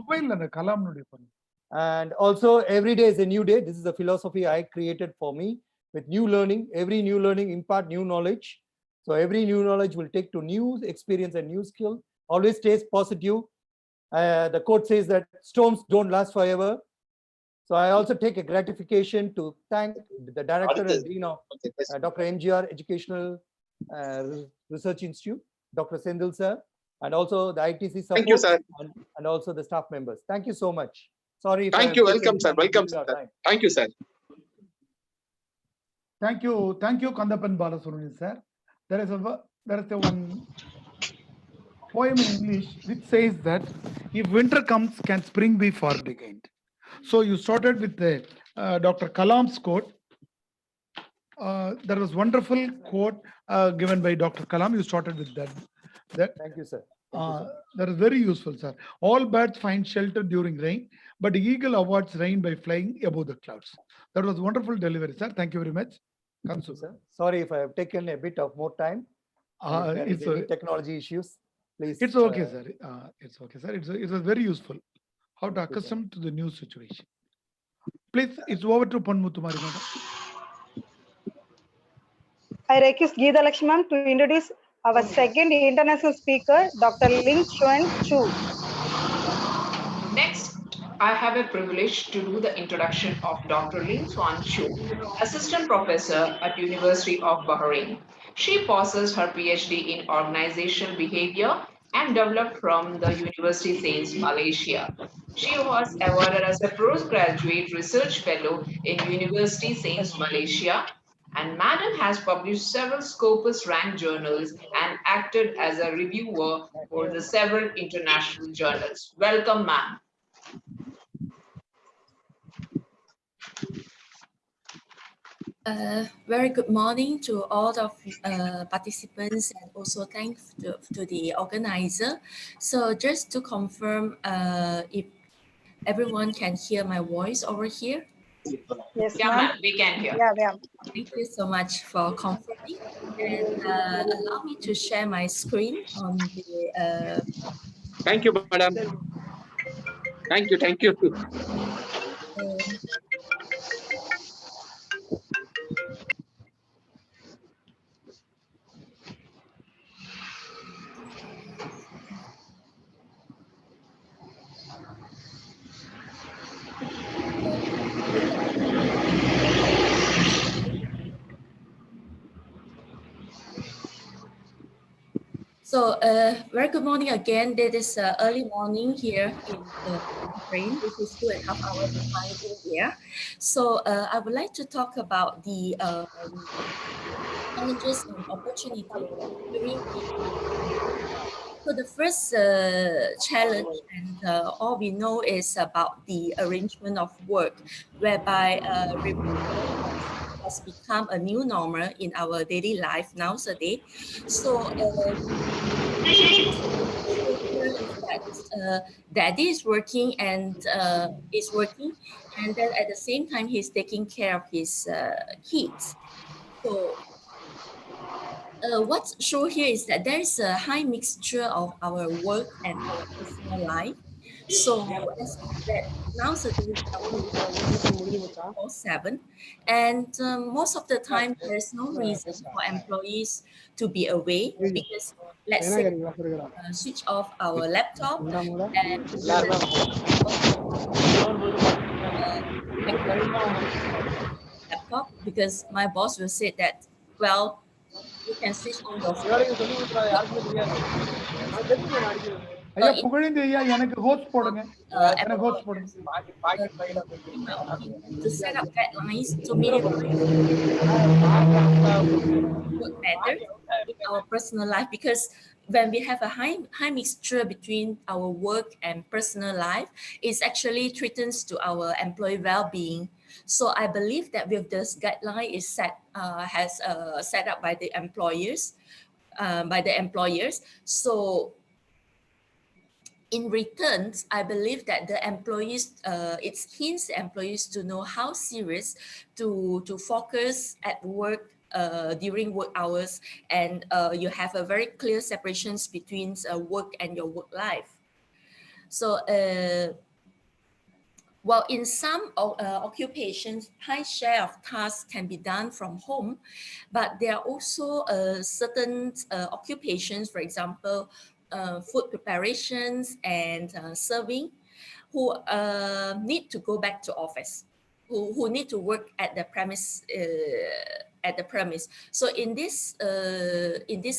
And also every day is a new day. This is the philosophy I created for me with new learning. Every new learning impart new knowledge. So every new knowledge will take to new experience and new skill. Always stays positive. The quote says that storms don't last forever. So I also take a gratification to thank the director and dean of Dr. MGR Educational Research Institute, Dr. Sendil sir, and also the ITC support. Thank you, sir. And also the staff members. Thank you so much. Sorry. Thank you. Welcome, sir. Welcome, sir. Thank you, sir. Thank you, Kandapan Balasubramanian sir. There is a one poem in English which says that if winter comes, can spring be forbegained? So you started with the Dr. Kalam's quote. There was wonderful quote given by Dr. Kalam. You started with that. Thank you, sir. That is very useful, sir. All birds find shelter during rain, but the eagle avoids rain by flying above the clouds. That was wonderful delivery, sir. Thank you very much. Kansu, sir. Sorry if I have taken a bit of more time. If there is any technology issues, please. It's okay, sir. It's okay, sir. It was very useful. How to accustom to the new situation. Please, it's over to Panmutumari, madam. I request Geeta Lakshmi ma'am to introduce our second international speaker, Dr. Ling Chuan Chu. Next, I have a privilege to do the introduction of Dr. Ling Chuan Chu, Assistant Professor at University of Bahrain. She possessed her PhD in organizational behavior and developed from the University Sains, Malaysia. She was awarded as a postgraduate research fellow in University Sains, Malaysia, and Madam has published several Scopus ranked journals and acted as a reviewer for the several international journals. Welcome, ma'am. Very good morning to all of participants, and also thanks to the organizer. So just to confirm if everyone can hear my voice over here. Yes, yeah, ma'am, we can hear. Yeah, ma'am. Thank you so much for confirming. And allow me to share my screen on the. Thank you, madam. Thank you. Thank you. So very good morning again. This is early morning here in Bahrain. This is 2.5 hours behind India. So I would like to talk about the challenges and opportunities during So the first challenge, and all we know is about the arrangement of work, whereby remote work has become a new normal in our daily life nowadays. So daddy is working and then at the same time he's taking care of his kids. So what's shown here is that there is a high mixture of our work and our personal life. So as that nowadays our working 24/7, and most of the time there's no reason for employees to be away, because let's say switch off our laptop and laptop, because my boss will say that, well, you can switch on your phone. ஐயா புகழேந்தி ஐயா எனக்கு host போடுங்க எனக்கு host போடுங்க to set up guidelines to minimize work better in our personal life, because when we have a high mixture between our work and personal life, it actually threatens to our employee well-being. So I believe that with this guideline is set up by the employers. So in return, I believe that the employees, it hints the employees to know how serious to focus at work during work hours, and you have a very clear separations between work and your work life. So while in some occupations, high share of tasks can be done from home, but there are also certain occupations, for example, food preparations and serving, who need to go back to office, who need to work at the premise at the premise. So in this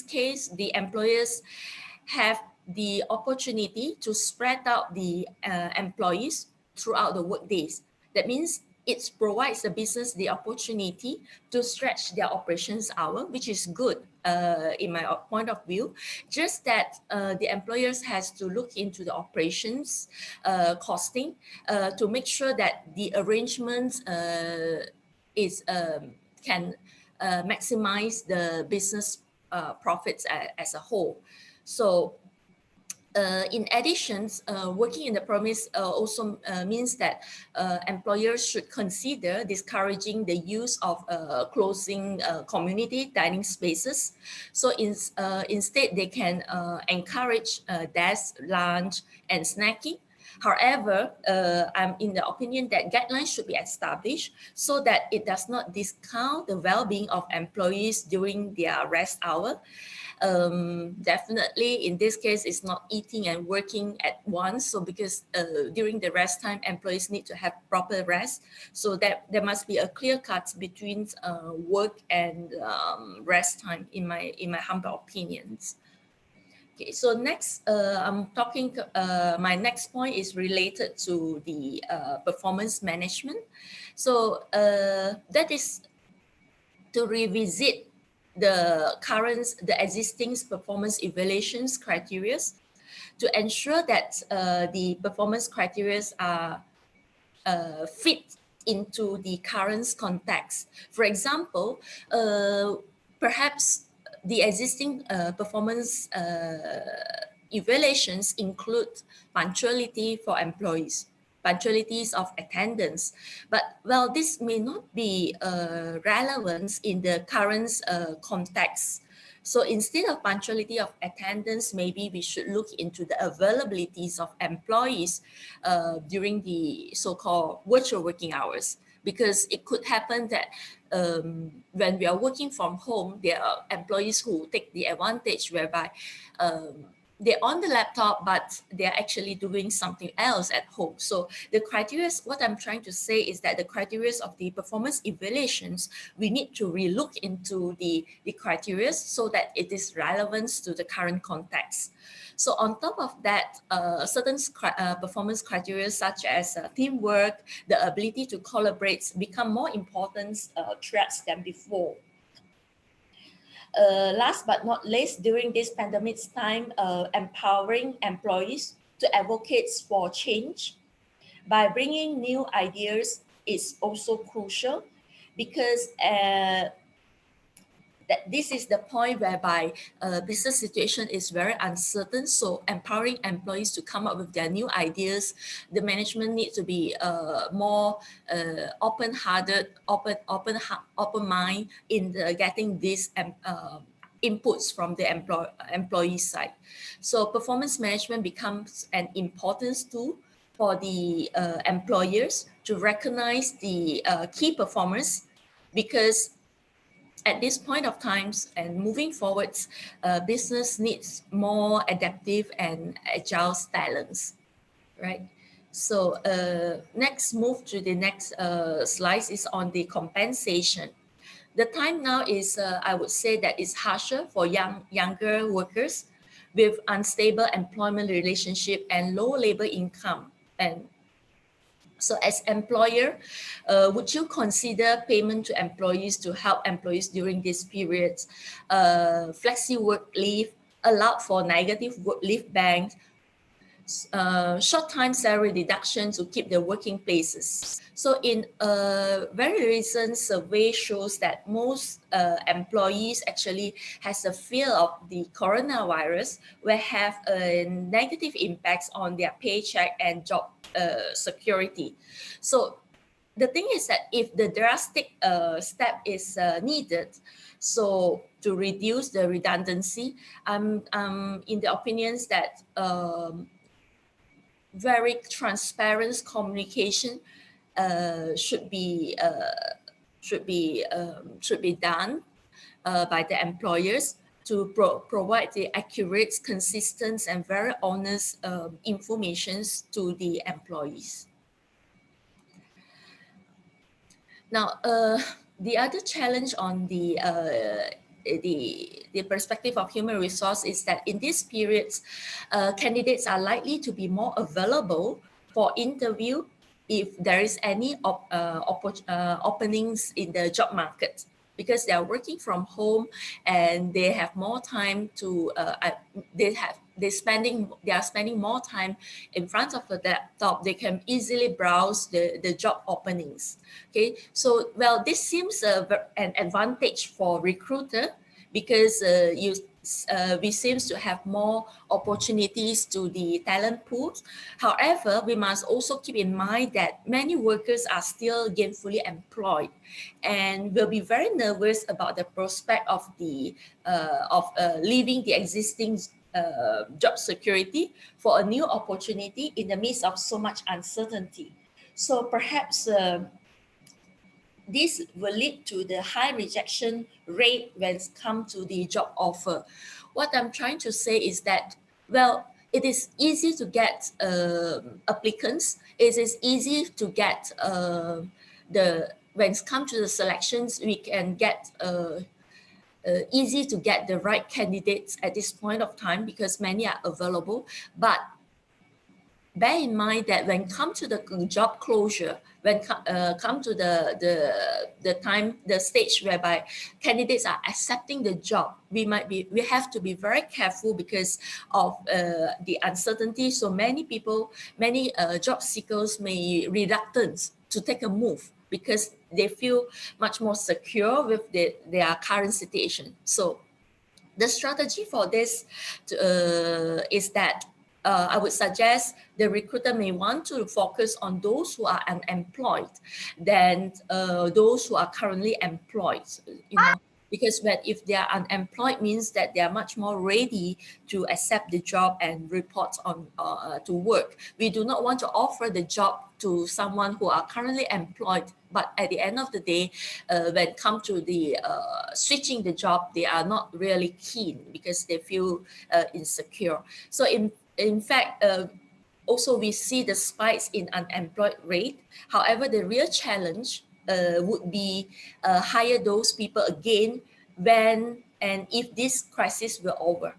case, the employers have the opportunity to spread out the employees throughout the work days. That means it provides the business the opportunity to stretch their operations hour, which is good in my point of view. Just that the employers has to look into the operations costing to make sure that the arrangements can maximize the business profits as a whole. So in addition, working in the premise also means that employers should consider discouraging the use of closing community dining spaces. So instead, they can encourage desk, lunch, and snacking. However, I'm in the opinion that guidelines should be established so that it does not discount the well-being of employees during their rest hour. Definitely in this case, it's not eating and working at once. So because during the rest time, employees need to have proper rest. So that there must be a clear cut between work and rest time in my humble opinions. Okay, so next, I'm talking, my next point is related to the performance management. So that is to revisit the existing performance evaluations criteria to ensure that the performance criteria are fit into the current context. For example, perhaps the existing performance evaluations include punctuality for employees, punctualities of attendance. But well, this may not be relevant in the current context. So instead of punctuality of attendance, maybe we should look into the availabilities of employees during the so-called virtual working hours, because it could happen that when we are working from home, there are employees who take the advantage whereby they're on the laptop, but they're actually doing something else at home. So the criteria, what I'm trying to say is that the criteria of the performance evaluations, we need to relook into the criteria so that it is relevant to the current context. So on top of that, certain performance criteria such as teamwork, the ability to collaborate become more important threats than before. Last but not least, during this pandemic time, empowering employees to advocate for change by bringing new ideas is also crucial, because that this is the point whereby business situation is very uncertain. So empowering employees to come up with their new ideas, the management needs to be more open-hearted, open mind in getting these inputs from the employee side. So performance management becomes an important tool for the employers to recognize the key performers, because at this point of times and moving forwards, business needs more adaptive and agile talents, right? So next move to the next slide is on the compensation. The time now is, I would say that it's harsher for younger workers with unstable employment relationship and low labor income. And so as employer, would you consider payment to employees to help employees during this period? Flexi work leave, allowed for negative work leave bank, short-time salary deduction to keep the working places. So in a very recent survey shows that most employees actually has a fear of the coronavirus, will have a negative impacts on their paycheck and job security. So the thing is that if the drastic step is needed, so to reduce the redundancy, I'm in the opinions that very transparent communication should be done by the employers to provide the accurate, consistent, and very honest information to the employees. Now, the other challenge on the perspective of human resource is that in these periods, candidates are likely to be more available for interview if there is any openings in the job market, because they are working from home and they have more time to they are spending more time in front of the laptop. They can easily browse the job openings. Okay, so well, this seems an advantage for recruiter, because we seems to have more opportunities to the talent pools. However, we must also keep in mind that many workers are still gainfully employed and will be very nervous about the prospect of leaving the existing job security for a new opportunity in the midst of so much uncertainty. So perhaps this will lead to the high rejection rate when it comes to the job offer. What I'm trying to say is that, well, it is easy to get applicants. It is easy to get when it comes to the selections, we can get easy to get the right candidates at this point of time because many are available. But bear in mind that when come to the job closure, when come to the stage whereby candidates are accepting the job, we have to be very careful because of the uncertainty. So many job seekers may be reluctant to take a move because they feel much more secure with their current situation. So the strategy for this is that I would suggest the recruiter may want to focus on those who are unemployed than those who are currently employed, because if they are unemployed means that they are much more ready to accept the job and report on to work. We do not want to offer the job to someone who are currently employed, but at the end of the day, when it comes to the switching the job, they are not really keen because they feel insecure. So in fact, also we see the spikes in unemployed rate. However, the real challenge would be hire those people again when and if this crisis will over.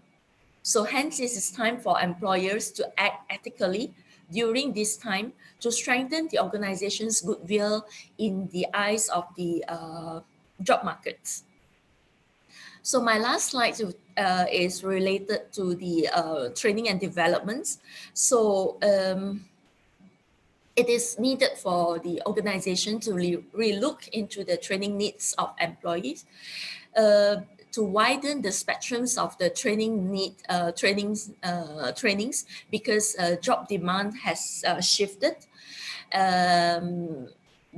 So hence, it is time for employers to act ethically during this time to strengthen the organization's goodwill in the eyes of the job markets. So my last slide is related to the training and developments. So it is needed for the organization to relook into the training needs of employees, to widen the spectrums of the trainings because job demand has shifted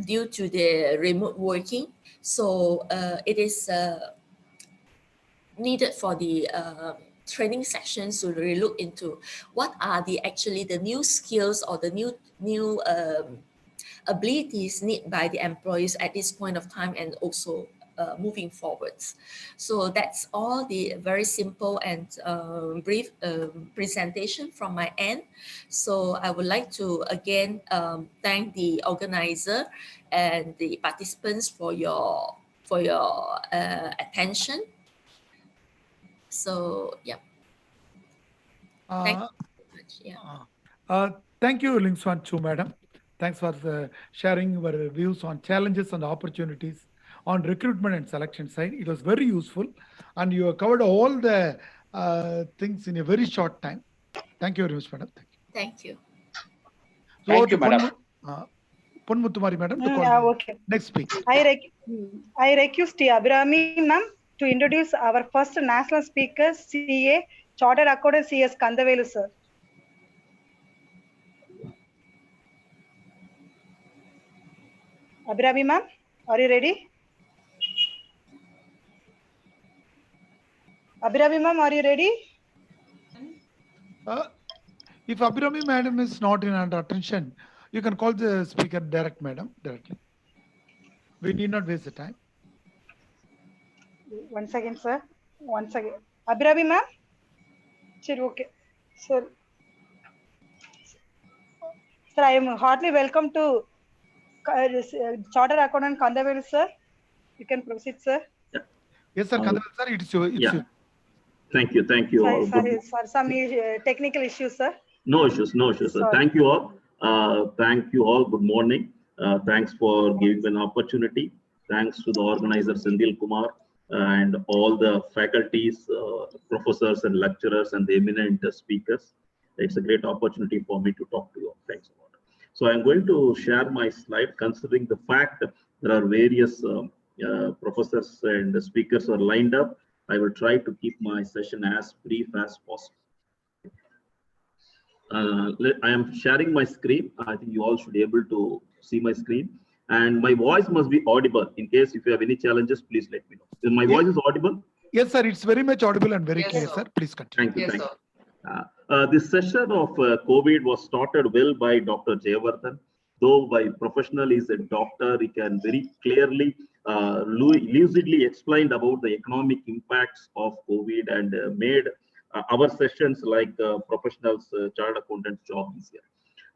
due to the remote working. So it is needed for the training sections to really look into what are the new skills or the new abilities needed by the employees at this point of time and also moving forwards. So that's all the very simple and brief presentation from my end. So I would like to again thank the organizer and the participants for your attention. So yeah. Thank you very much. Yeah. Thank you, Ling Xuan Chu, madam. Thanks for sharing your views on challenges and opportunities on recruitment and selection side. It was very useful, and you have covered all the things in a very short time. Thank you very much, madam. Thank you. Thank you, madam. Ponmuttumari, madam, to call okay. Next speaker. I request Abhirami ma'am to introduce our first national speaker, CA, Chartered Accountant CS Kandavelu, sir. Abhirami ma'am, are you ready? Abhirami ma'am, are you ready? If Abhirami madam is not in under attention, you can call the speaker directly. We need not waste the time. One second, sir. One second. Abhirami ma'am? Sure, okay. Sir, I am heartily welcome to Chartered Accountant Kandavelu, sir. You can proceed, sir. Yes, sir. Kadran sir, it's your. Yeah. Thank you. Thank you all. Sorry, for some technical issues, sir. No issues. No issues, sir. Sorry. Thank you all. Thank you all. Good morning. Thanks for giving an opportunity. Thanks to the organizer, Sendil Kumar, and all the faculties, professors and lecturers and the eminent speakers. It's a great opportunity for me to talk to you all. Thanks a lot. So I'm going to share my slide considering the fact that there are various professors and speakers are lined up. I will try to keep my session as brief as possible. I am sharing my screen. I think you all should be able to see my screen. And my voice must be audible. In case if you have any challenges, please let me know. Is my voice is audible? Yes, sir. It's very much audible and very clear, sir. Please continue. Thank you. Thank you. This session of COVID was started well by Dr. Jayavardhan. Though by professional is a doctor, he can very clearly, lucidly explained about the economic impacts of COVID and made our sessions like professionals, chartered accountants job easier.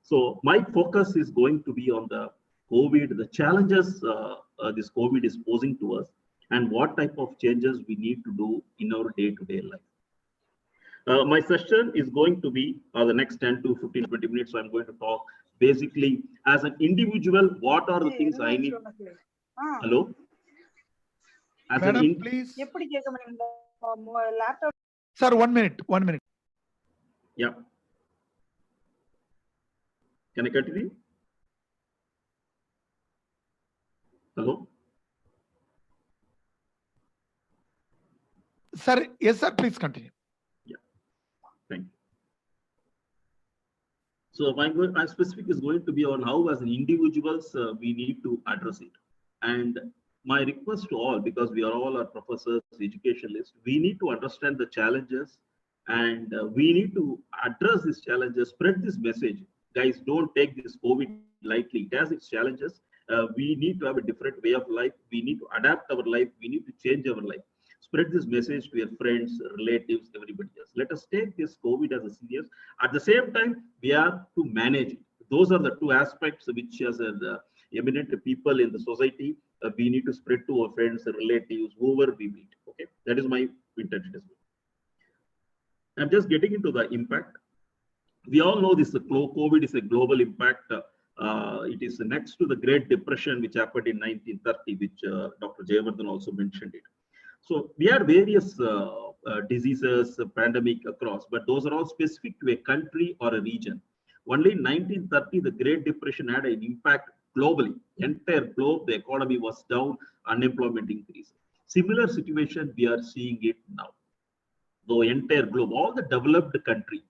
So my focus is going to be on the COVID, the challenges this COVID is posing to us, and what type of changes we need to do in our day-to-day life. My session is going to be the next 10 to 15, 20 minutes. So I'm going to talk basically as an individual, what are the things I need? Hello? As Madam, please. Laptop. Sir, 1 minute. 1 minute. Yeah. Can I continue? Hello? Sir, yes, sir. Please continue. Yeah. Thank you. So my specific is going to be on how as an individuals we need to address it. And my request to all, because we are all our professors, educationalists, we need to understand the challenges and we need to address these challenges, spread this message. Guys, don't take this COVID lightly. It has its challenges. We need to have a different way of life. We need to adapt our life. We need to change our life. Spread this message to your friends, relatives, everybody else. Let us take this COVID as a serious. At the same time, we have to manage it. Those are the two aspects which as the eminent people in the society, we need to spread to our friends, relatives, whoever we meet. Okay, that is my intention as well. I'm just getting into the impact. We all know this COVID is a global impact. It is next to the Great Depression, which happened in 1930, which Dr. Jayavardhan also mentioned it. So we had various diseases, pandemic across, but those are all specific to a country or a region. Only in 1930, the Great Depression had an impact globally. Entire globe, the economy was down, unemployment increased. Similar situation, we are seeing it now. The entire globe, all the developed country,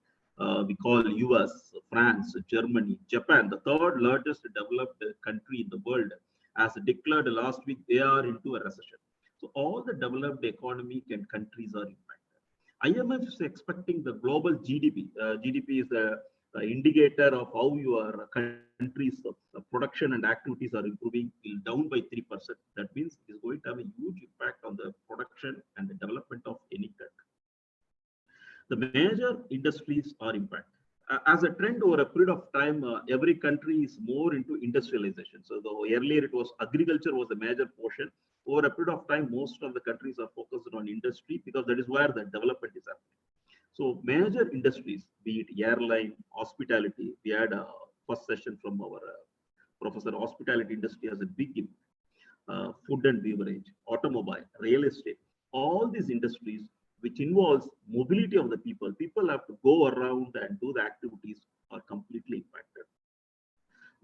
we call US, France, Germany, Japan, the third largest developed country in the world, as declared last week, they are into a recession. So all the developed economic and countries are impacted. IMF is expecting the global GDP. GDP is the indicator of how your country's production and activities are improving, down by 3%. That means it is going to have a huge impact on the production and the development of any country. The major industries are impacted. As a trend over a period of time, every country is more into industrialization. So earlier it was agriculture was a major portion. Over a period of time, most of the countries are focused on industry because that is where the development is happening. So major industries, be it airline, hospitality, we had a first session from our professor. Hospitality industry has a big impact. Food and beverage, automobile, real estate, all these industries which involves mobility of the people. People have to go around and do the activities are completely impacted.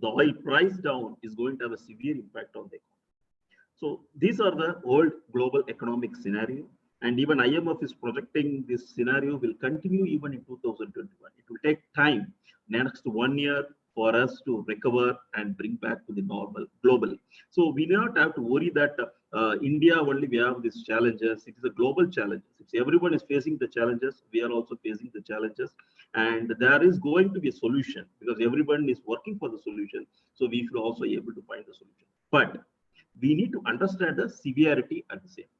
The oil price down is going to have a severe impact on the economy. So these are the old global economic scenario. And even IMF is projecting this scenario will continue even in 2021. It will take time, next 1 year, for us to recover and bring back to the normal globally. So we do not have to worry that India only we have these challenges. It is a global challenge. If everyone is facing the challenges, we are also facing the challenges. And there is going to be a solution because everyone is working for the solution. So we should also be able to find the solution. But we need to understand the severity at the same time.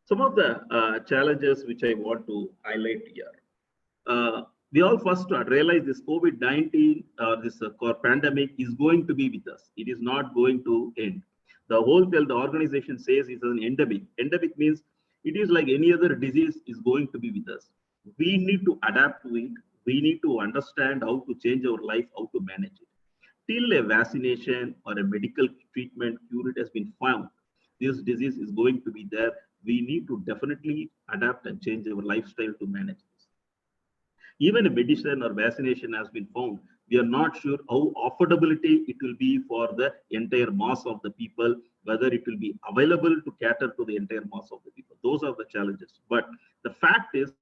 Some of the challenges which I want to highlight here. We all first realize this COVID-19, this pandemic is going to be with us. It is not going to end. The World Health Organization says it's an endemic. Endemic means it is like any other disease is going to be with us. We need to adapt to it. We need to understand how to change our life, how to manage it. Till a vaccination or a medical treatment cure has been found, this disease is going to be there. We need to definitely adapt and change our lifestyle to manage this. Even a medicine or vaccination has been found. We are not sure how affordability it will be for the entire mass of the people, whether it will be available to cater to the entire mass of the people. Those are the challenges. But the fact is,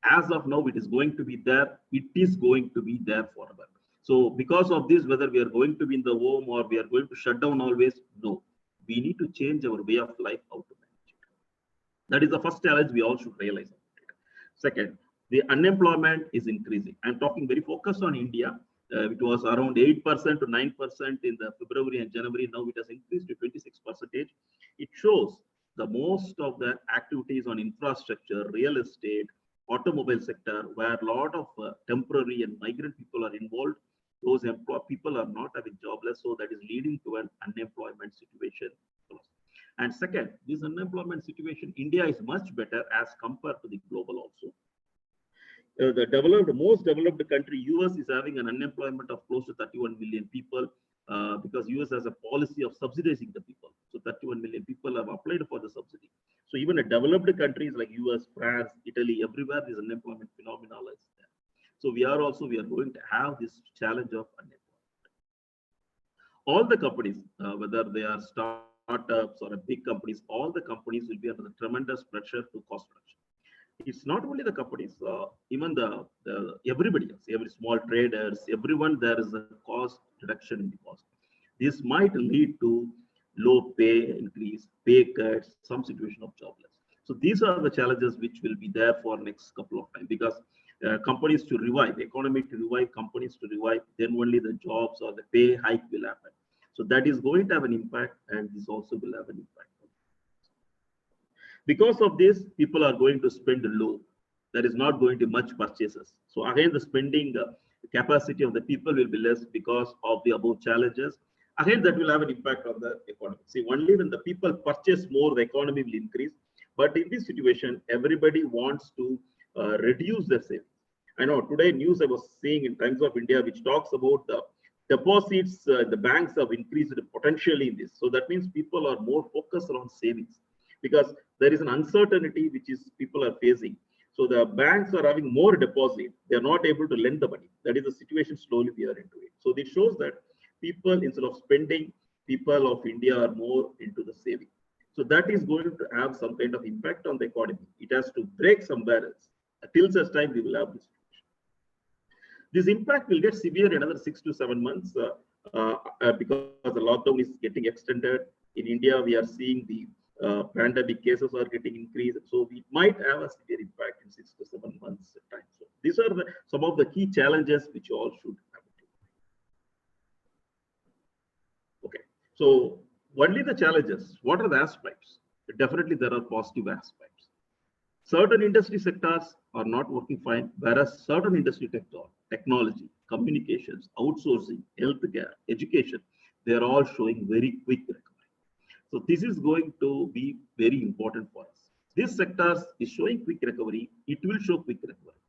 as of now, it is going to be there. It is going to be there forever. So because of this, whether we are going to be in the home or we are going to shut down always, no. We need to change our way of life, how to manage it. That is the first challenge we all should realize. Second, the unemployment is increasing. I'm talking very focused on India. It was around 8% to 9% in the February and January. Now it has increased to 26%. It shows the most of the activities on infrastructure, real estate, automobile sector, where a lot of temporary and migrant people are involved. Those people are not having jobless, so that is leading to an unemployment situation. And second, this unemployment situation, India is much better as compared to the global also. The most developed country, US, is having an unemployment of close to 31 million people because US has a policy of subsidizing the people. So 31 million people have applied for the subsidy. So even a developed countries like US, France, Italy, everywhere this unemployment phenomenon is there. So we are going to have this challenge of unemployment. All the companies, whether they are startups or big companies, all the companies will be under tremendous pressure to cost reduction. It's not only the companies, even everybody else, every small traders, everyone, there is a cost reduction in the cost. This might lead to low pay increase, pay cuts, some situation of jobless. So these are the challenges which will be there for next couple of time, because companies to revive, economy to revive, companies to revive, then only the jobs or the pay hike will happen. So that is going to have an impact, and this also will have an impact. Because of this, people are going to spend low. There is not going to be much purchases. So again, the spending capacity of the people will be less because of the above challenges. Again, that will have an impact on the economy. See, only when the people purchase more, the economy will increase. But in this situation, everybody wants to reduce their savings. I know today news I was seeing in Times of India, which talks about the deposits, the banks have increased potentially in this. So that means people are more focused on savings, because there is an uncertainty which is people are facing. So the banks are having more deposit. They are not able to lend the money. That is the situation slowly we are into it. So this shows that people, instead of spending, people of India are more into the saving. So that is going to have some kind of impact on the economy. It has to break some barriers. Till such time, we will have this. This impact will get severe in another 6 to 7 months because the lockdown is getting extended. In India, we are seeing the pandemic cases are getting increased. So we might have a severe impact in 6 to 7 months time. So these are some of the key challenges which you all should have. Okay. So only the challenges. What are the aspects? Definitely there are positive aspects. Certain industry sectors are not working fine, whereas certain industry sectors, technology, communications, outsourcing, healthcare, education, they are all showing very quick recovery. So this is going to be very important for us. This sector is showing quick recovery. It will show quick recovery.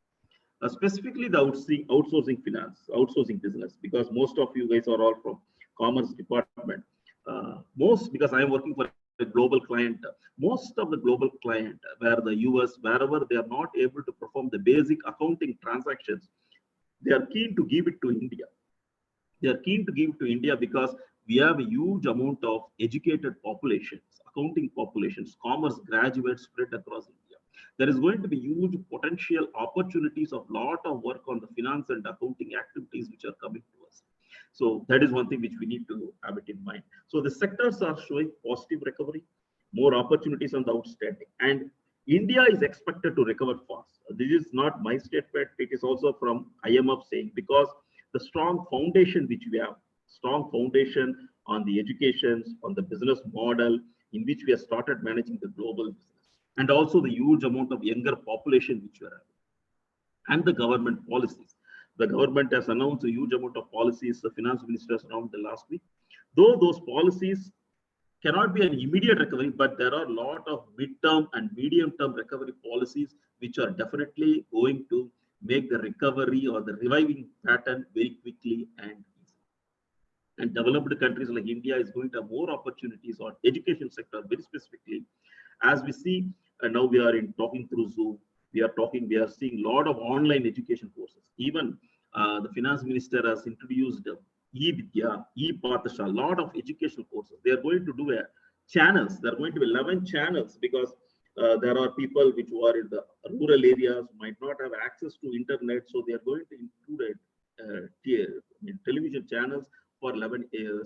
Specifically the outsourcing finance, outsourcing business, because most of you guys are all from commerce department. Because I am working for a global client, most of the global client, where the US, wherever they are not able to perform the basic accounting transactions, they are keen to give it to India. They are keen to give it to India because we have a huge amount of educated populations, accounting populations, commerce graduates spread across India. There is going to be huge potential opportunities of lot of work on the finance and accounting activities which are coming to us. So that is one thing which we need to have it in mind. So the sectors are showing positive recovery, more opportunities on the outstanding. And India is expected to recover fast. This is not my statement. It is also from IMF saying, because the strong foundation which we have, strong foundation on the educations, on the business model in which we have started managing the global business, and also the huge amount of younger population which we are having, and the government policies. The government has announced a huge amount of policies. The finance minister has announced the last week. Though those policies cannot be an immediate recovery, but there are a lot of mid-term and medium-term recovery policies which are definitely going to make the recovery or the reviving pattern very quickly and easy. And developed countries like India is going to have more opportunities on education sector very specifically. As we see, now we are talking through Zoom, we are seeing a lot of online education courses. Even the finance minister has introduced e-Vidya, e-Pathshala, a lot of educational courses. They are going to do channels. There are going to be 11 channels because there are people which are in the rural areas might not have access to internet, so they are going to include television channels for 11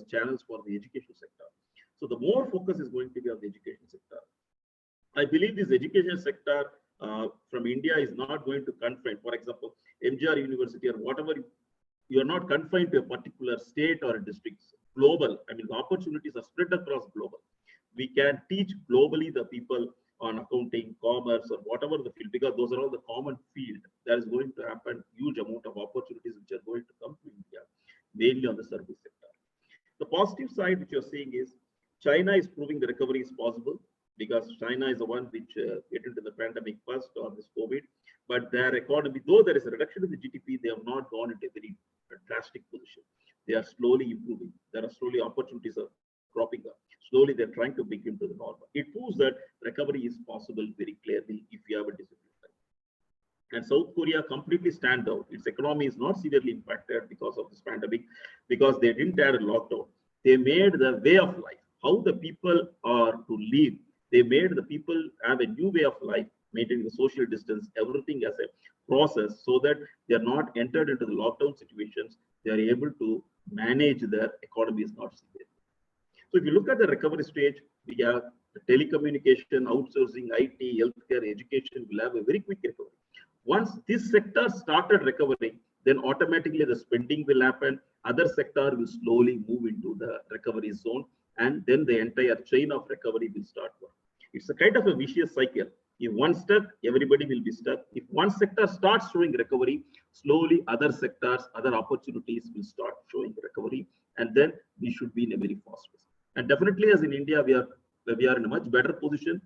channels for the education sector. So the more focus is going to be on the education sector. I believe this education sector from India is not going to confine, for example, MGR University or whatever, you are not confined to a particular state or a district. Global, I mean, the opportunities are spread across global. We can teach globally the people on accounting, commerce, or whatever the field, because those are all the common field. There is going to happen huge amount of opportunities which are going to come to India, mainly on the service sector. The positive side which you're seeing is China is proving the recovery is possible, because China is the one which get into the pandemic first on this COVID, but their economy, though there is a reduction in the GDP, they have not gone into a very drastic position. They are slowly improving. There are slowly opportunities are cropping up. Slowly they're trying to begin to the normal. It proves that recovery is possible very clearly if you have a discipline. And South Korea completely stand out. Its economy is not severely impacted because of this pandemic, because they didn't have a lockdown. They made the way of life, how the people are to live. They made the people have a new way of life, maintaining the social distance, everything as a process, so that they are not entered into the lockdown situations. They are able to manage their economy is not severe. So if you look at the recovery stage, we have the telecommunication, outsourcing, IT, healthcare, education will have a very quick recovery. Once this sector started recovering, then automatically the spending will happen. Other sector will slowly move into the recovery zone, and then the entire chain of recovery will start work. It's a kind of a vicious cycle. If one stuck, everybody will be stuck. If one sector starts showing recovery, slowly other sectors, other opportunities will start showing recovery, and then we should be in a very fast pace. And definitely, as in India, we are in a much better position,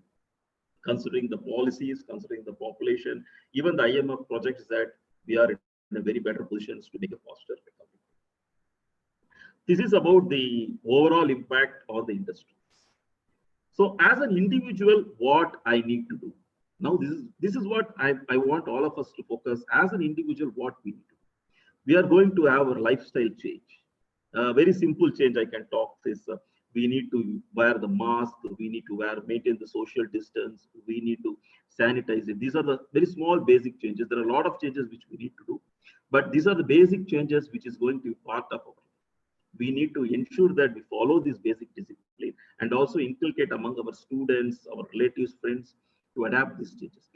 considering the policies, considering the population. Even the IMF projects that we are in a very better position to make a faster recovery. This is about the overall impact on the industry. So as an individual, what I need to do? Now, this is what I want all of us to focus. As an individual, what we need to do. We are going to have a lifestyle change. Very simple change I can talk is we need to wear the mask, we need to maintain the social distance, we need to sanitize it. These are the very small basic changes. There are a lot of changes which we need to do, but these are the basic changes which is going to be part of our life. We need to ensure that we follow this basic discipline and also inculcate among our students, our relatives, friends to adapt these changes.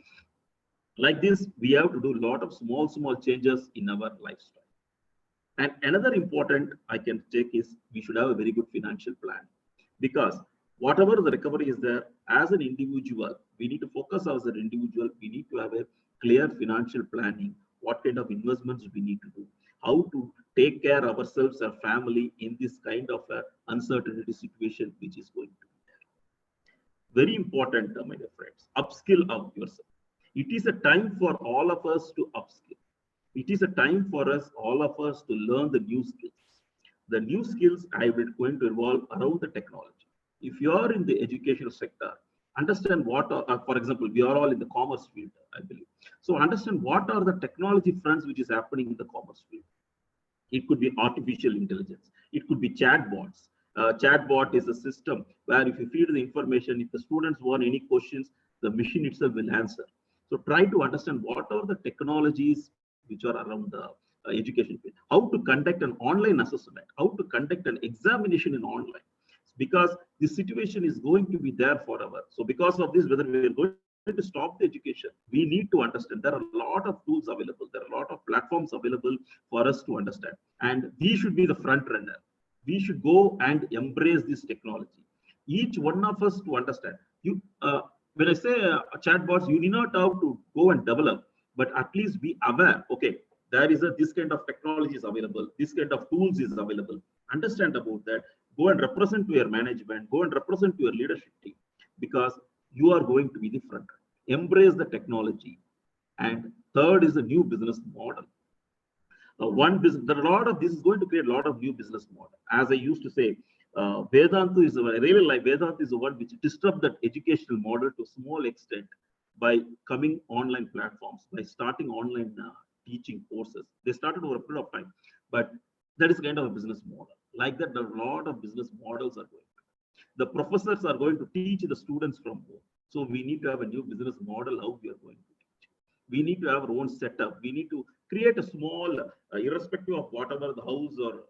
Like this, we have to do a lot of small changes in our lifestyle. And another important I can take is we should have a very good financial plan, because whatever the recovery is there, as an individual, we need to focus as an individual. We need to have a clear financial planning, what kind of investments we need to do, how to take care of ourselves, our family in this kind of uncertainty situation which is going to be there. Very important, my dear friends, upskill of yourself. It is a time for all of us to upskill. It is a time for us, all of us, to learn the new skills. The new skills I will going to evolve around the technology. If you are in the educational sector, understand what are, for example, we are all in the commerce field, I believe. So understand what are the technology fronts which is happening in the commerce field. It could be artificial intelligence. It could be chatbots. Chatbot is a system where if you feed the information, if the students want any questions, the machine itself will answer. So try to understand what are the technologies which are around the education field. How to conduct an online assessment, how to conduct an examination in online. Because this situation is going to be there forever. So because of this, whether we are going to stop the education, we need to understand there are a lot of tools available. There are a lot of platforms available for us to understand. And we should be the front runner. We should go and embrace this technology. Each one of us to understand. When I say chatbots, you need not have to go and develop, but at least be aware. Okay, there is this kind of technology is available. This kind of tools is available. Understand about that. Go and represent to your management, go and represent to your leadership team, because you are going to be the front. Embrace the technology. And third is a new business model. One business, there are a lot of, this is going to create a lot of new business model. As I used to say, Vedanta is, I really like Vedanta is the one which disrupt that educational model to a small extent by coming online platforms, by starting online teaching courses. They started over a period of time, but that is kind of a business model. Like that, there are a lot of business models are going. The professors are going to teach the students from home. So we need to have a new business model how we are going to teach. We need to have our own setup. We need to create a small, irrespective of whatever the house or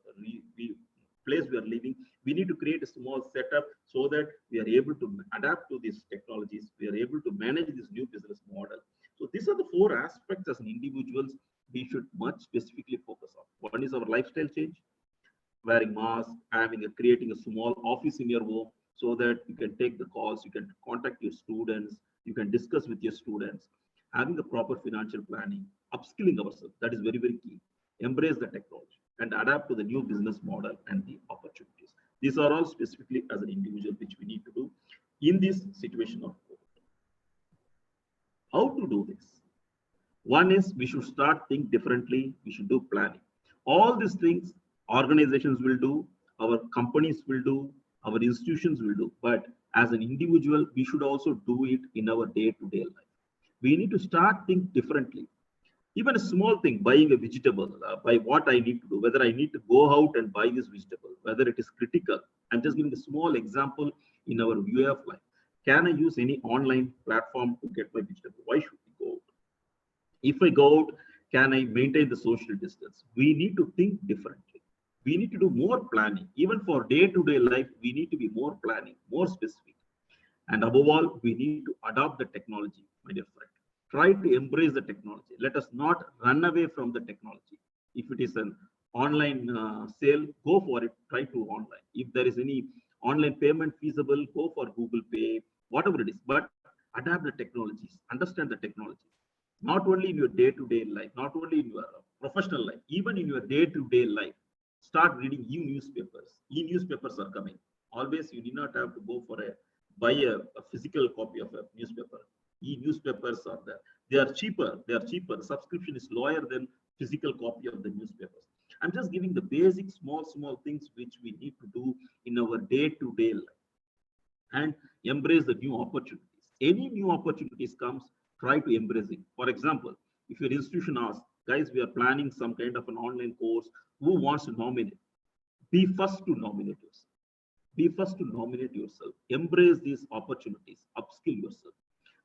place we are living, we need to create a small setup so that we are able to adapt to these technologies. We are able to manage this new business model. So these are the 4 aspects as an individuals we should much specifically focus on. One is our lifestyle change, wearing masks, creating a small office in your home so that you can take the calls, you can contact your students, you can discuss with your students, having the proper financial planning, upskilling ourselves. That is very, very key. Embrace the technology and adapt to the new business model and the opportunities. These are all specifically as an individual which we need to do in this situation of COVID. How to do this? One is we should start think differently. We should do planning. All these things organizations will do, our companies will do, our institutions will do. But as an individual, we should also do it in our day-to-day life. We need to start think differently. Even a small thing, buying a vegetable, by what I need to do, whether I need to go out and buy this vegetable, whether it is critical. I'm just giving a small example in our way of life. Can I use any online platform to get my vegetable? Why should we go out? If I go out, can I maintain the social distance? We need to think differently. We need to do more planning. Even for day-to-day life, we need to be more planning, more specific. And above all, we need to adopt the technology, my dear friend. Try to embrace the technology. Let us not run away from the technology. If it is an online sale, go for it, try to online. If there is any online payment feasible, go for Google Pay, whatever it is, but adapt the technologies, understand the technology. Not only in your day-to-day life, not only in your professional life, even in your day-to-day life, start reading e-newspapers. E-newspapers are coming. Always you need not have to go for buy a physical copy of a newspaper. E-newspapers are there. They are cheaper. They are cheaper. The subscription is lower than physical copy of the newspapers. I'm just giving the basic small things which we need to do in our day-to-day life and embrace the new opportunities. Any new opportunities comes, try to embrace it. For example, if your institution asks, guys, we are planning some kind of an online course, who wants to nominate? Be first to nominate yourself. Be first to nominate yourself. Embrace these opportunities. Upskill yourself.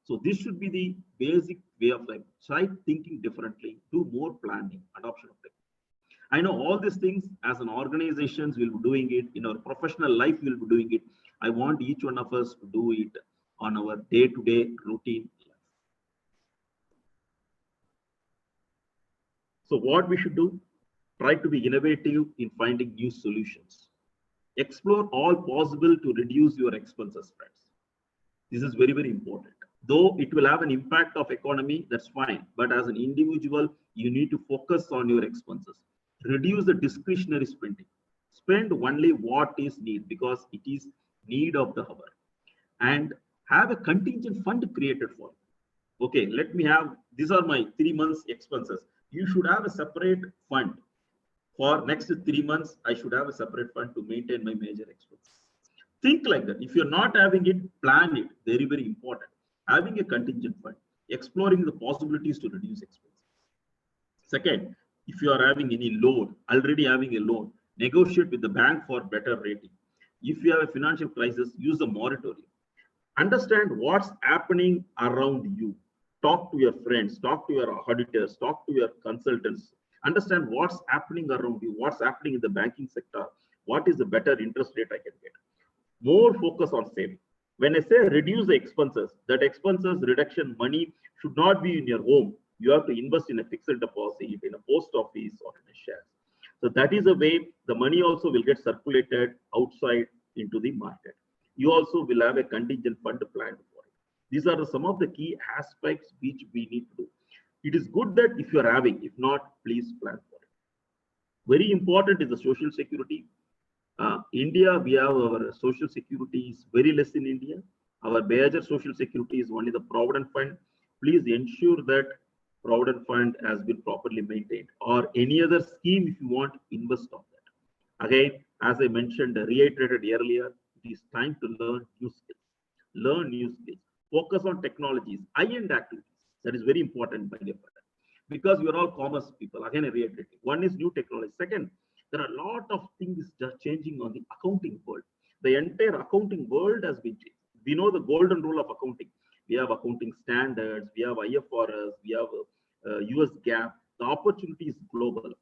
So this should be the basic way of life. Try thinking differently, do more planning, adoption of technology. I know all these things as an organizations will be doing it, in our professional life we'll be doing it. I want each one of us to do it on our day-to-day routine life. So what we should do? Try to be innovative in finding new solutions. Explore all possible to reduce your expenses, friends. This is very, very important. Though it will have an impact of economy, that's fine. But as an individual, you need to focus on your expenses. Reduce the discretionary spending. Spend only what is need because it is need of the hour. And have a contingent fund created for you. Okay, let me have, these are my 3 months expenses. You should have a separate fund. For next 3 months, I should have a separate fund to maintain my major expenses. Think like that. If you're not having it, plan it. Very, very important. Having a contingent fund, exploring the possibilities to reduce expenses. Second, if you are having any loan, already having a loan, negotiate with the bank for better rating. If you have a financial crisis, use a moratorium. Understand what's happening around you. Talk to your friends, talk to your auditors, talk to your consultants. Understand what's happening around you, what's happening in the banking sector, what is the better interest rate I can get. More focus on saving. When I say reduce the expenses, that expenses reduction money should not be in your home. You have to invest in a fixed deposit, in a post office or in a share. So that is a way the money also will get circulated outside into the market. You also will have a contingent fund planned for it. These are some of the key aspects which we need to do. It is good that if you are having, if not, please plan for it. Very important is the social security. India, we have our social security is very less in India. Our major social security is only the Provident Fund. Please ensure that Provident Fund has been properly maintained, or any other scheme if you want, invest on that. Again, as I mentioned, reiterated earlier, it is time to learn new skills. Learn new skills. Focus on technologies, high-end activities. That is very important, my dear brother, because we are all commerce people. Again, I reiterate. One is new technology. Second, there are a lot of things just changing on the accounting world. The entire accounting world has been changed. We know the golden rule of accounting. We have accounting standards, we have IFRS, we have US GAAP. The opportunity is global.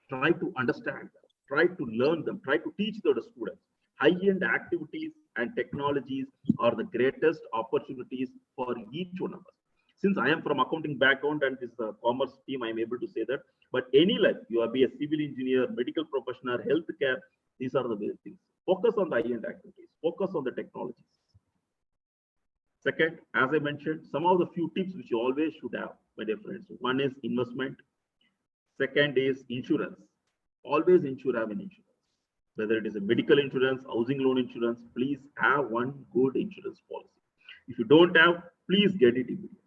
Try to understand them, try to learn them, try to teach the students. High-end activities and technologies are the greatest opportunities for each one of us. Since I am from accounting background and this commerce team, I am able to say that. But any life, you are be a civil engineer, medical professional, healthcare, these are the very things. Focus on the high-end activities, focus on the technologies. Second, as I mentioned, some of the few tips which you always should have, my dear friends. One is investment. Second is insurance. Always have an insurance. Whether it is a medical insurance, housing loan insurance, please have one good insurance policy. If you don't have, please get it immediately.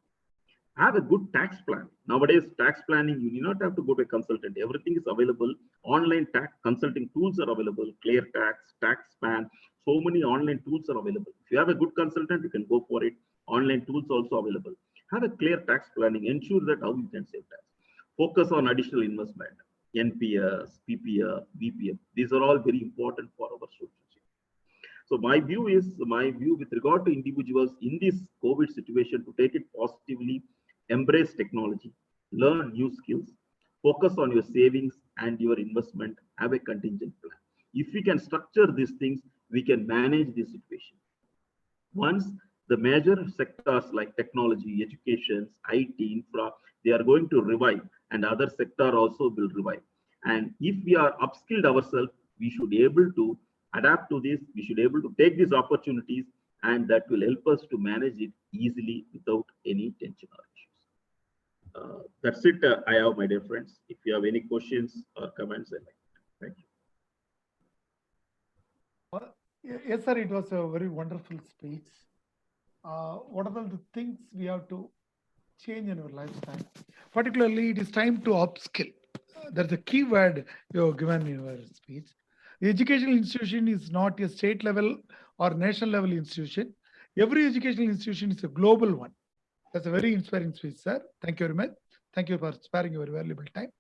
Have a good tax plan. Nowadays, tax planning, you do not have to go to a consultant. Everything is available. Online tax consulting tools are available. ClearTax, TaxSpan. So many online tools are available. If you have a good consultant, you can go for it. Online tools also available. Have a clear tax planning. Ensure that how you can save tax. Focus on additional investment. NPS, PPF, VPF. These are all very important for our social change. So my view with regard to individuals in this COVID situation to take it positively, embrace technology, learn new skills, focus on your savings and your investment, have a contingent plan. If we can structure these things, we can manage this situation. Once the major sectors like technology, education, IT, infra, they are going to revive, and other sector also will revive. And if we are upskilled ourselves, we should be able to adapt to this. We should be able to take these opportunities, and that will help us to manage it easily without any tension or issues. That's it. I have, my dear friends. If you have any questions or comments, I'd like to. Thank you. Yes, sir. It was a very wonderful speech. What are the things we have to change in our lifestyle? Particularly, it is time to upskill. That's a key word you have given in your speech. The educational institution is not a state level or national level institution. Every educational institution is a global one. That's a very inspiring speech, sir. Thank you very much. Thank you for sparing your valuable time.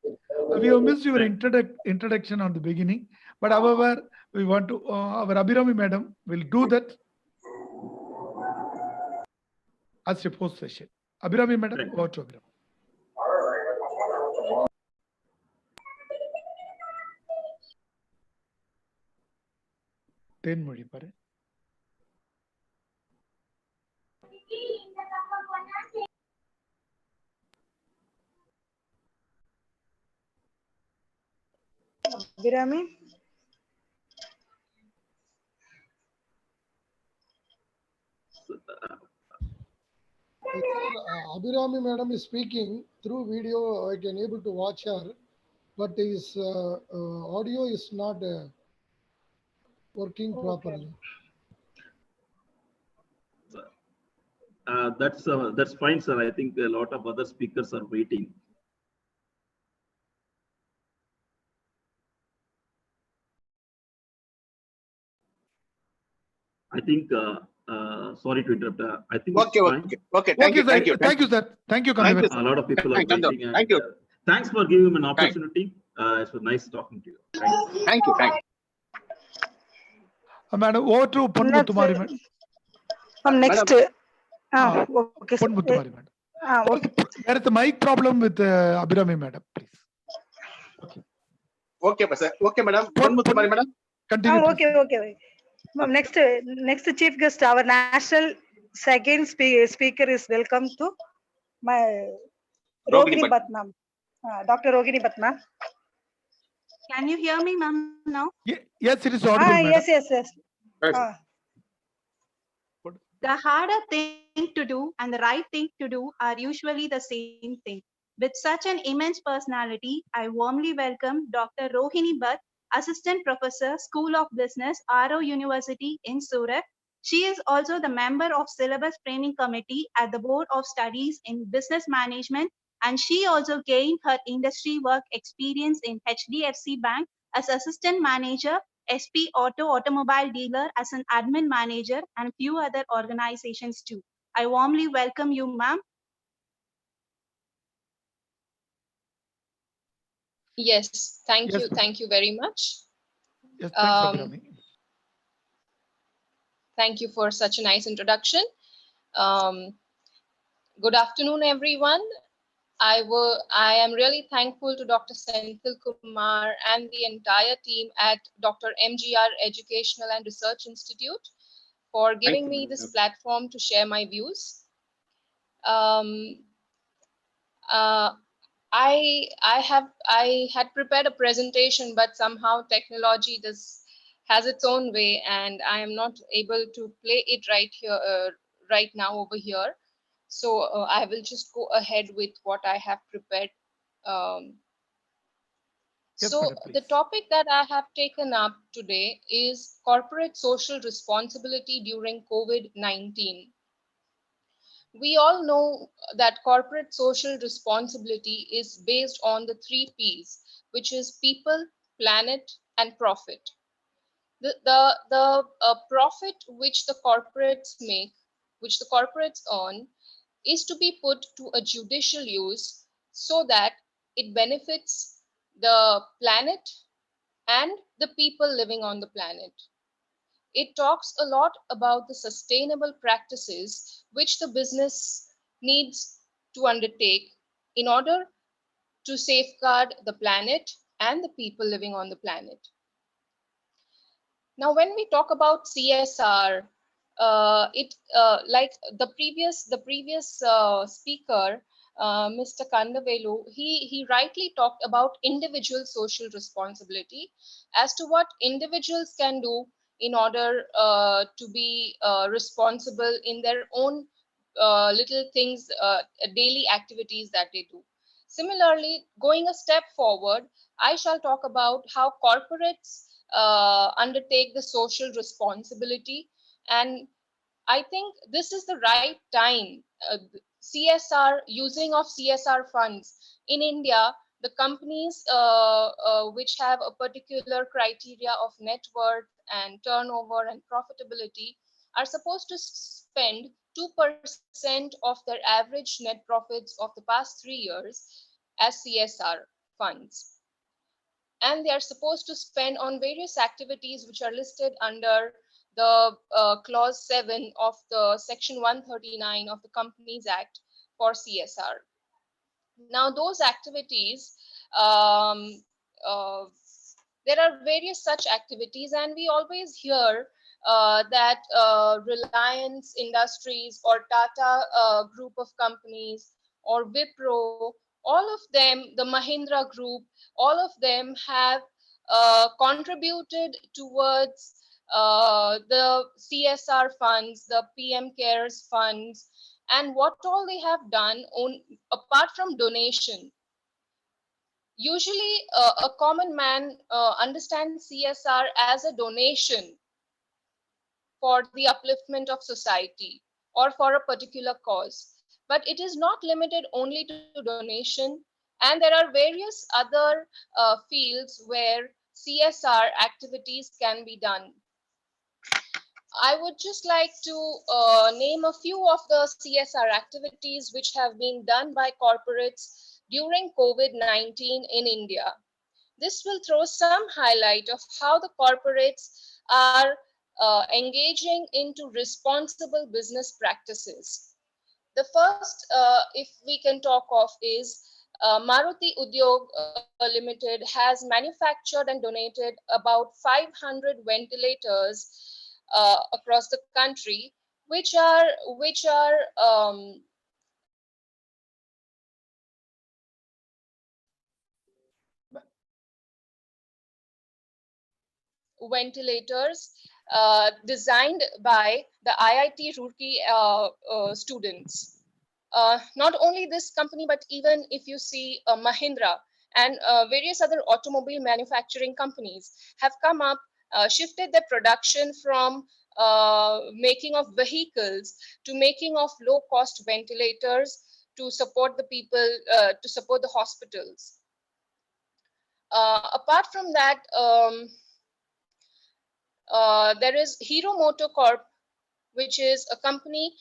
We have missed your introduction on the beginning, but however, we want to, our Abhirami madam will do that as a post session. Abhirami madam, over to Abhirami. Modi pare. Abhirami? Abhirami madam is speaking through video. I can able to watch her, but his audio is not working properly. That's fine, sir. I think a lot of other speakers are waiting. I think. Sorry to interrupt. I think. Okay. Thank you. Thank you, sir. Thank you. A lot of people are waiting. Thank you. Thanks for giving me an opportunity. It was nice talking to you. Thank you. Madam, over to Ponmuthumari, madam. Next. Okay. Ponmuthumari, madam. Okay. There is a mic problem with Abhirami, madam, please. Okay, sir. Okay, madam. Ponmuthumari, madam. Continue. Okay. Next chief guest, our national second speaker is welcome to my Rohini Bhatt, ma'am. Dr. Rohini Bhatt, ma'am. Can you hear me, ma'am, now? Yes, it is audible, madam. Yes. The harder thing to do and the right thing to do are usually the same thing. With such an immense personality, I warmly welcome Dr. Rohini Bhatt Assistant Professor, School of Business, RO University in Surat. She is also the member of Syllabus Training Committee at the Board of Studies in Business Management, and she also gained her industry work experience in HDFC Bank as Assistant Manager, SP Automobile Dealer as an Admin Manager, and few other organizations too. I warmly welcome you, ma'am. Yes, thank Yes, you. ma'am. Thank you very much. Yes, thanks, Abhirami. Thank you for such a nice introduction. Good afternoon, everyone. I am really thankful to Dr. Senthil Kumar and the entire team at Dr. MGR Educational and Research Institute for giving me this platform to share my views. I had prepared a presentation, but somehow technology has its own way, and I am not able to play it right now over here. So I will just go ahead with what I have prepared. Yes, So madam, the please. topic that I have taken up today is corporate social responsibility during COVID-19. We all know that corporate social responsibility is based on the 3 Ps, which is people, planet, and profit. The profit which the corporates make, which the corporates earn, is to be put to a judicial use so that it benefits the planet and the people living on the planet. It talks a lot about the sustainable practices which the business needs to undertake in order to safeguard the planet and the people living on the planet. Now, when we talk about CSR, like the previous speaker, Mr. Kandavelu, he rightly talked about individual social responsibility as to what individuals can do in order to be responsible in their own little things, daily activities that they do. Similarly, going a step forward, I shall talk about how corporates undertake the social responsibility, and I think this is the right time. CSR, using of CSR funds in India, the companies which have a particular criteria of net worth and turnover and profitability are supposed to spend 2% of their average net profits of the past 3 years as CSR funds. And they are supposed to spend on various activities which are listed under the clause 7 of the section 139 of the Companies Act for CSR. Now, those activities, there are various such activities, and we always hear that Reliance Industries or Tata group of companies or Wipro, all of them, the Mahindra group, all of them have contributed towards the CSR funds, the PM Cares funds, and what all they have done apart from donation. Usually a common man understands CSR as a donation for the upliftment of society or for a particular cause. But it is not limited only to donation, and there are various other fields where CSR activities can be done. I would just like to name a few of the CSR activities which have been done by corporates during COVID-19 in India. This will throw some highlight of how the corporates are engaging into responsible business practices. The first, if we can talk of, is Maruti Udyog Limited has manufactured and donated about 500 ventilators across the country, which are ventilators designed by the IIT Roorkee students. Not only this company, but even if you see Mahindra and various other automobile manufacturing companies have come up, shifted their production from making of vehicles to making of low-cost ventilators to support the people, to support the hospitals. Apart from that, there is Hero MotoCorp, which is a company,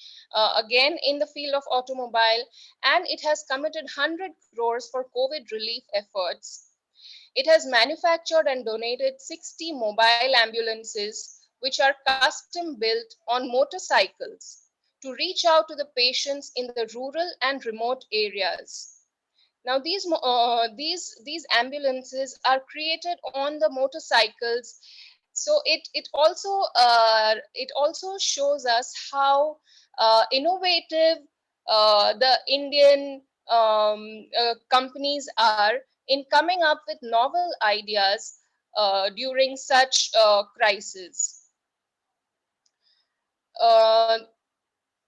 again, in the field of automobile, and it has committed 100 crores for COVID relief efforts. It has manufactured and donated 60 mobile ambulances, which are custom built on motorcycles to reach out to the patients in the rural and remote areas. Now, these ambulances are created on the motorcycles, so it also shows us how innovative the Indian companies are in coming up with novel ideas during such crises.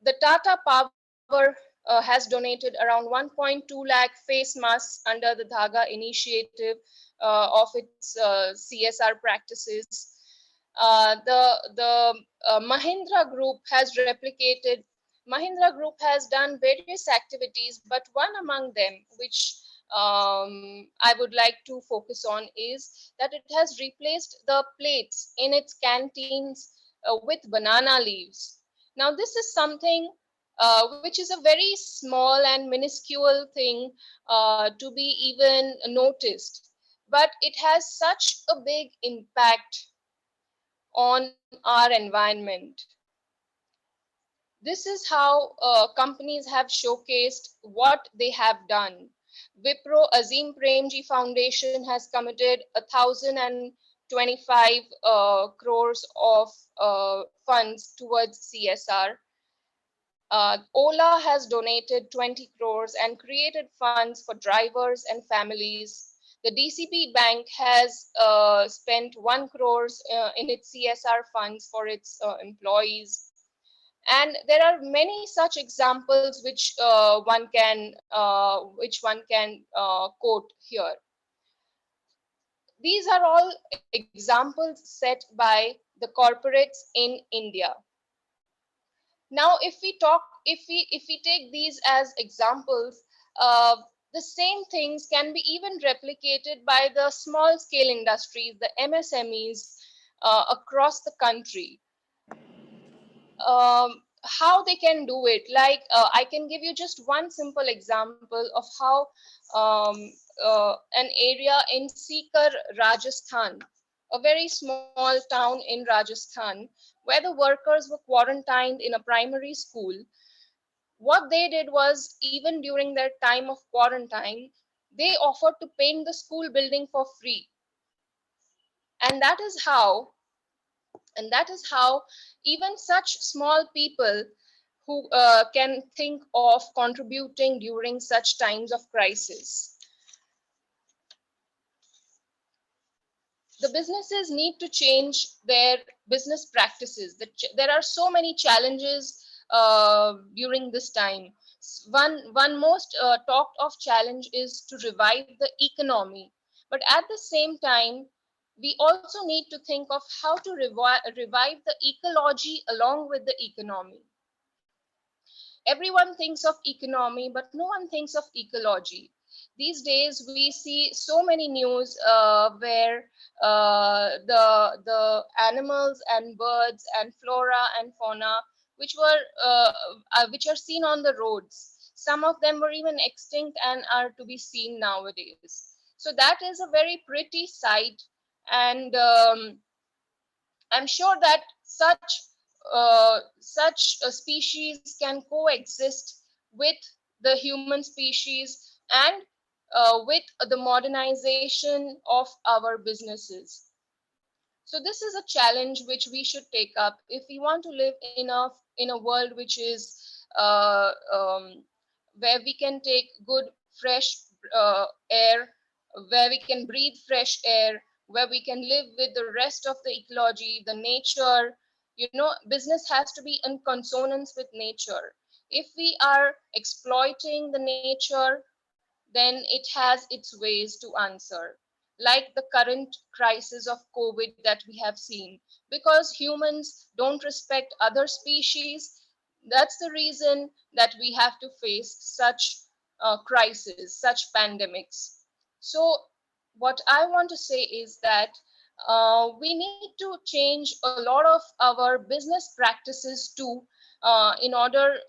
The Tata Power has donated around 1.2 lakh face masks under the Dhaga initiative of its CSR practices. The Mahindra Group has replicated. Mahindra Group has done various activities, but one among them, which I would like to focus on, is that it has replaced the plates in its canteens with banana leaves. Now, this is something which is a very small and minuscule thing to be even noticed, but it has such a big impact on our environment. This is how companies have showcased what they have done. Wipro Azim Premji Foundation has committed 1,025 crores of funds towards CSR. Ola has donated 20 crores and created funds for drivers and families. The DCB Bank has spent 1 crores in its CSR funds for its employees. And there are many such examples which one can quote here. These are all examples set by the corporates in India. Now, if we take these as examples, the same things can be even replicated by the small scale industries, the MSMEs across the country. How they can do it, like I can give you just one simple example of how an area in Sikar, Rajasthan, a very small town in Rajasthan, where the workers were quarantined in a primary school. What they did was, even during their time of quarantine, they offered to paint the school building for free. And that is how even such small people who can think of contributing during such times of crisis. The businesses need to change their business practices. There are so many challenges during this time. One most talked of challenge is to revive the economy. But at the same time, we also need to think of how to revive the ecology along with the economy. Everyone thinks of economy, but no one thinks of ecology. These days, we see so many news where the animals and birds and flora and fauna, which are seen on the roads, some of them were even extinct and are to be seen nowadays. So that is a very pretty sight, and I'm sure that such species can coexist with the human species and with the modernization of our businesses. So this is a challenge which we should take up if we want to live in a world which is where we can take good fresh air, where we can breathe fresh air, where we can live with the rest of the ecology, the nature. You know, business has to be in consonance with nature. If we are exploiting the nature, then it has its ways to answer, like the current crisis of COVID that we have seen. Because humans don't respect other species, that's the reason that we have to face such crises, such pandemics. So what I want to say is that we need to change a lot of our business practices too, in order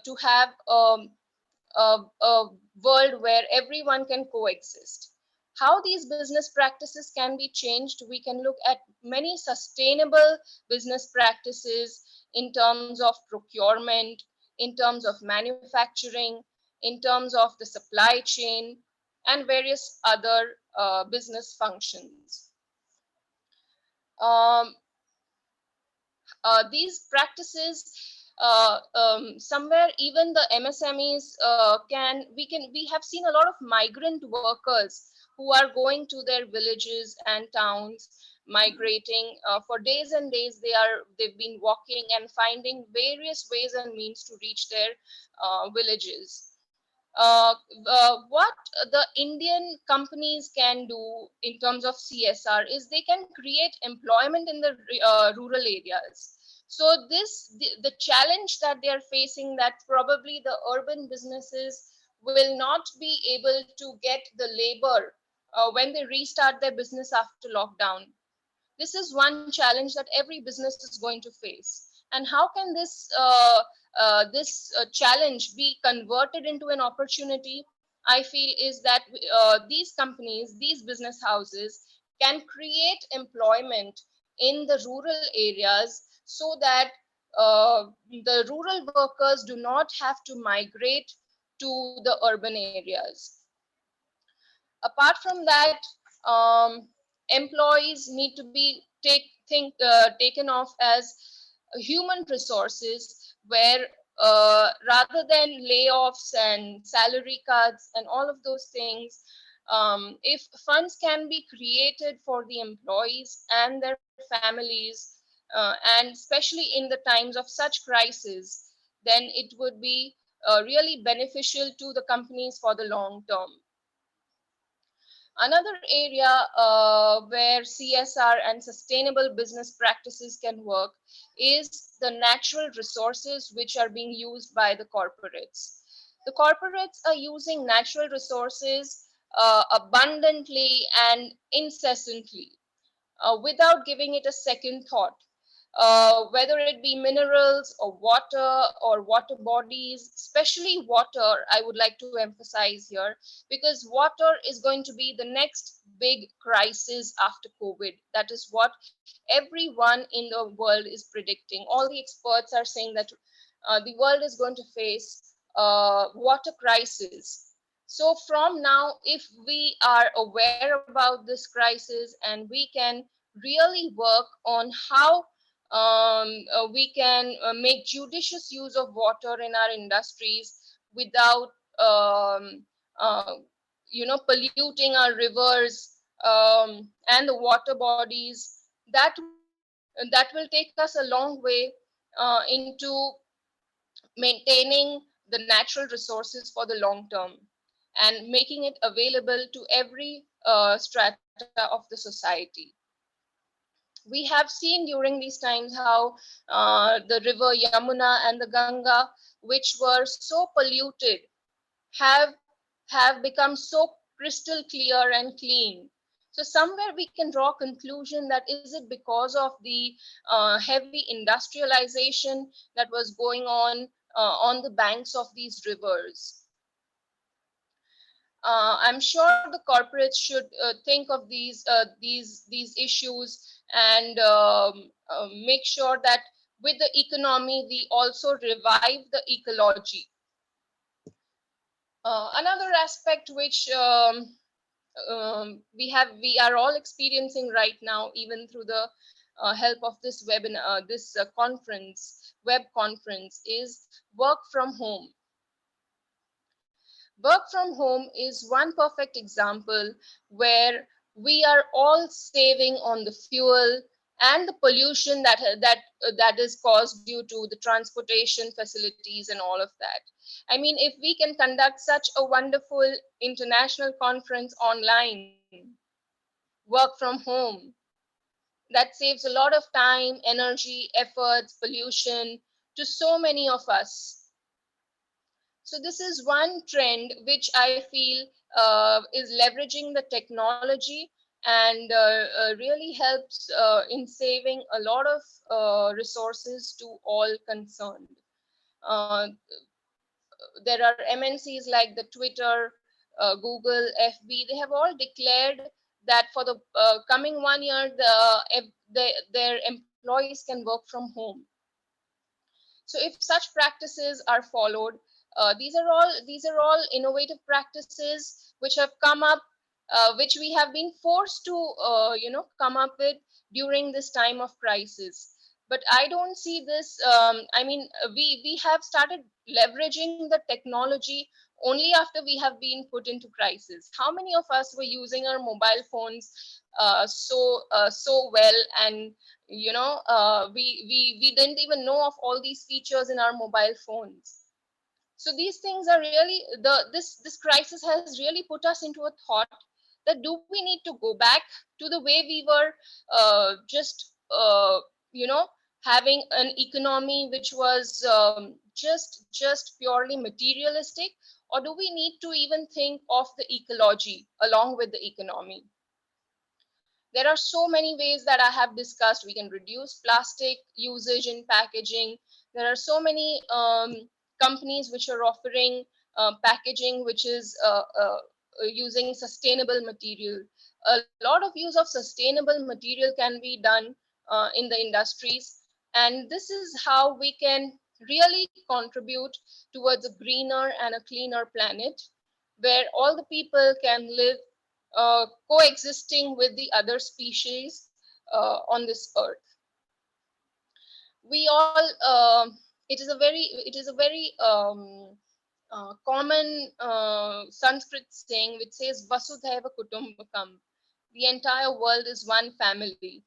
to have a world where everyone can coexist. How these business practices can be changed, we can look at many sustainable business practices in terms of procurement, in terms of manufacturing, in terms of the supply chain, and various other business functions. These practices, somewhere even the MSMEs we have seen a lot of migrant workers who are going to their villages and towns, migrating for days and days. They've been walking and finding various ways and means to reach their villages. What the Indian companies can do in terms of CSR is they can create employment in the rural areas. So the challenge that they are facing, that probably the urban businesses will not be able to get the labor when they restart their business after lockdown. This is one challenge that every business is going to face. And how can this challenge be converted into an opportunity? I feel is that these companies, these business houses can create employment in the rural areas, so that the rural workers do not have to migrate to the urban areas. Apart from that, employees need to be taken off as human resources, where rather than layoffs and salary cuts and all of those things, if funds can be created for the employees and their families, and especially in the times of such crisis, then it would be really beneficial to the companies for the long term. Another area where CSR and sustainable business practices can work is the natural resources which are being used by the corporates. The corporates are using natural resources abundantly and incessantly, without giving it a second thought. Whether it be minerals or water bodies, especially water, I would like to emphasize here, because water is going to be the next big crisis after COVID. That is what everyone in the world is predicting. All the experts are saying that the world is going to face water crisis. So from now, if we are aware about this crisis and we can really work on how we can make judicious use of water in our industries without polluting our rivers and the water bodies, that will take us a long way into maintaining the natural resources for the long term and making it available to every strata of the society. We have seen during these times how the river Yamuna and the Ganga, which were so polluted, have become so crystal clear and clean. So somewhere we can draw conclusion that is it because of the heavy industrialization that was going on the banks of these rivers. I'm sure the corporates should think of these issues and make sure that with the economy we also revive the ecology. Another aspect which we are all experiencing right now, even through the help of this webinar, this web conference, is work from home. Work from home is one perfect example where we are all saving on the fuel and the pollution that is caused due to the transportation facilities and all of that. I mean, if we can conduct such a wonderful international conference online, work from home, that saves a lot of time, energy, efforts, pollution to so many of us. So this is one trend which I feel is leveraging the technology and really helps in saving a lot of resources to all concerned. There are MNCs like the Twitter, Google, FB, they have all declared that for the coming 1 year, their employees can work from home. So if such practices are followed, these are all innovative practices which have come up, which we have been forced to come up with during this time of crisis. But I don't see this. I mean, we have started leveraging the technology only after we have been put into crisis. How many of us were using our mobile phones so well, and we didn't even know of all these features in our mobile phones. So these things are really this crisis has really put us into a thought that do we need to go back to the way we were just having an economy which was just purely materialistic, or do we need to even think of the ecology along with the economy? There are so many ways that I have discussed. We can reduce plastic usage in packaging. There are so many companies which are offering packaging which is using sustainable material. A lot of use of sustainable material can be done in the industries. And this is how we can really contribute towards a greener and a cleaner planet where all the people can live coexisting with the other species on this earth. We all, it is a very common Sanskrit saying which says Vasudhaiva Kutumbakam. The entire world is one family.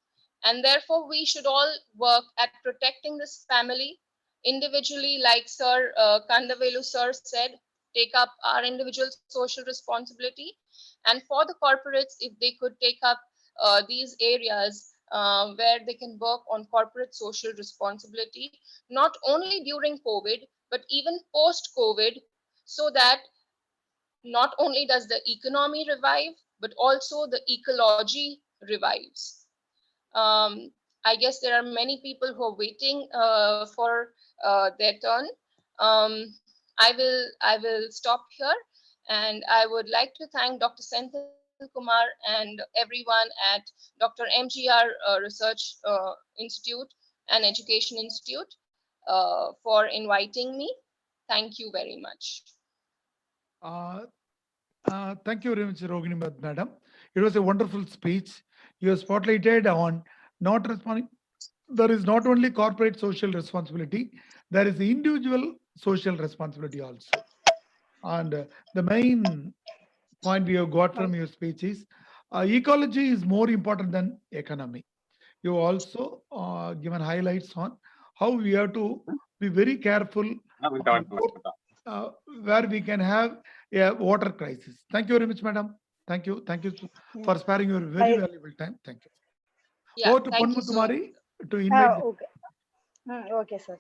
And therefore, we should all work at protecting this family individually, like Sir Kandavelu sir said, take up our individual social responsibility. And for the corporates, if they could take up these areas where they can work on corporate social responsibility, not only during COVID, but even post-COVID, so that not only does the economy revive, but also the ecology revives. I guess there are many people who are waiting for their turn. I will stop here, and I would like to thank Dr. Senthil Kumar and everyone at Dr. MGR Research Institute and Education Institute for inviting me. Thank you very much. Thank you very much, Rohini madam. It was a wonderful speech. You have spotlighted on not responding. There is not only corporate social responsibility, there is individual social responsibility also. And the main point we have got from your speech is ecology is more important than economy. You also given highlights on how we have to be very careful where we can have a water crisis. Thank you very much, madam. Thank you. Thank you for sparing your very valuable time. Thank you. Yeah, Over to Panmuthumari to invite. Okay, sir.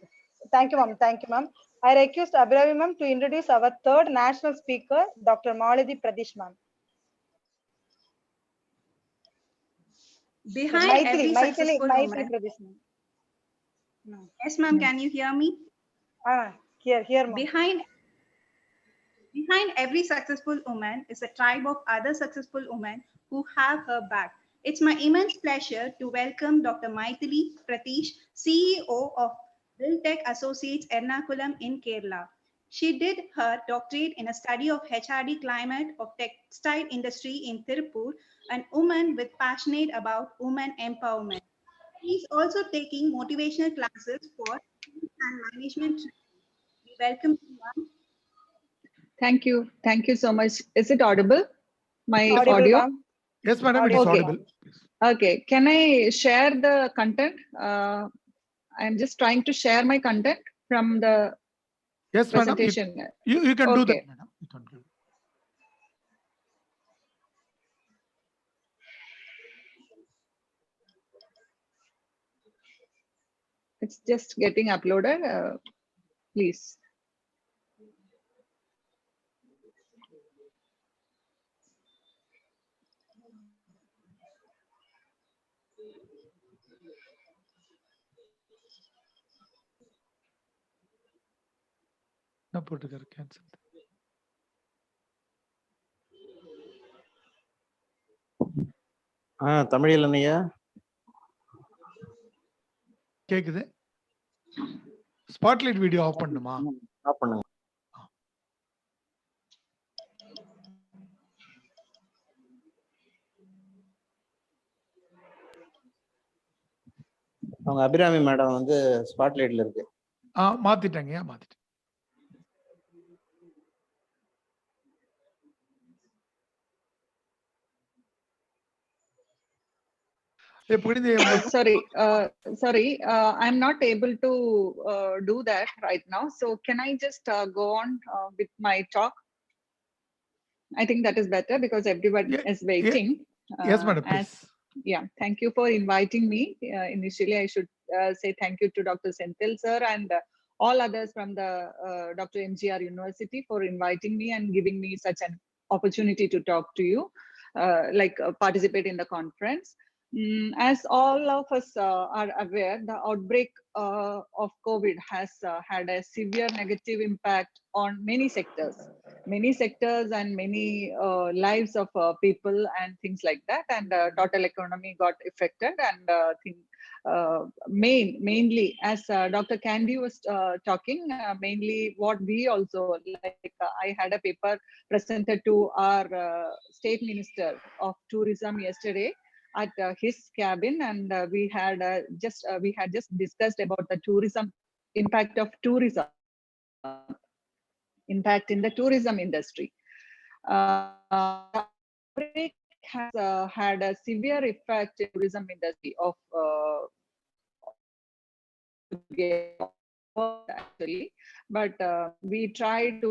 Thank you, ma'am. Thank you, ma'am. I request Abhiravi ma'am to introduce our third national speaker, Dr. Maladi Pradesh ma'am. Behind every successful woman. No. Yes, ma'am. Can you hear me? Here, ma'am. Behind every successful woman is a tribe of other successful women who have her back. It's my immense pleasure to welcome Dr. Maithili Pratish, CEO of Buildtech Associates Ernakulam in Kerala. She did her doctorate in a study of HRD climate of textile industry in Tirupur, and woman with passionate about women empowerment. She's also taking motivational classes for and management. We welcome you, ma'am. Thank you. Thank you so much. Is it audible? My Audible, audio? ma'am. Yes, madam, it is audible. Okay, can I share the content? I'm just trying to share my content from the Yes, madam. presentation. You can do that, Okay. madam. You can do. It's just getting uploaded. Please. என்ன போட்டுக்காரு cancel. தமிழில் ஐயா கேக்குது. Spotlight video of பண்ணுமா? Of பண்ணுங்க. அவங்க Abirami madam வந்து ஸ்பாட்லைட்ல இருக்கு. மாத்திட்டாங்க, மாத்திட்டேன். Sorry, I'm not able to do that right now. So can I just go on with my talk? I think that is better because everybody is waiting. Yes, madam, please. Yeah, thank you for inviting me. Initially, I should say thank you to Dr. Senthil sir and all others from the Dr. MGR University for inviting me and giving me such an opportunity to talk to you, participate in the conference. As all of us are aware, the outbreak of COVID has had a severe negative impact on many sectors and many lives of people and things like that. And total economy got affected. And mainly, as Dr. Candy was talking, mainly what we also I had a paper presented to our State Minister of Tourism yesterday at his cabin, and we had just discussed about the tourism impact in the tourism industry. Outbreak has had a severe effect in tourism industry of actually, but we tried to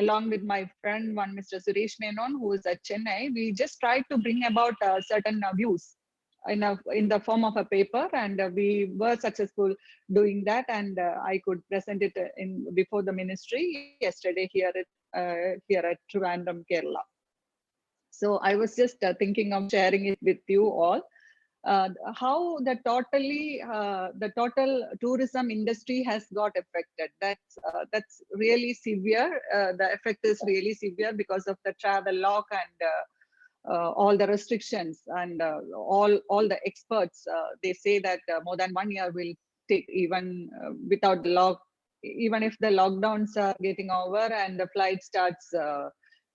along with my friend Mr. Suresh Menon, who is at Chennai, we just tried to bring about certain views in the form of a paper, and we were successful doing that, and I could present it before the ministry yesterday here at Trivandrum, Kerala. So I was just thinking of sharing it with you all. How the total tourism industry has got affected. That's really severe. The effect is really severe because of the travel lock and all the restrictions, and all the experts they say that more than 1 year will take, even without the lock, even if the lockdowns are getting over and the flight starts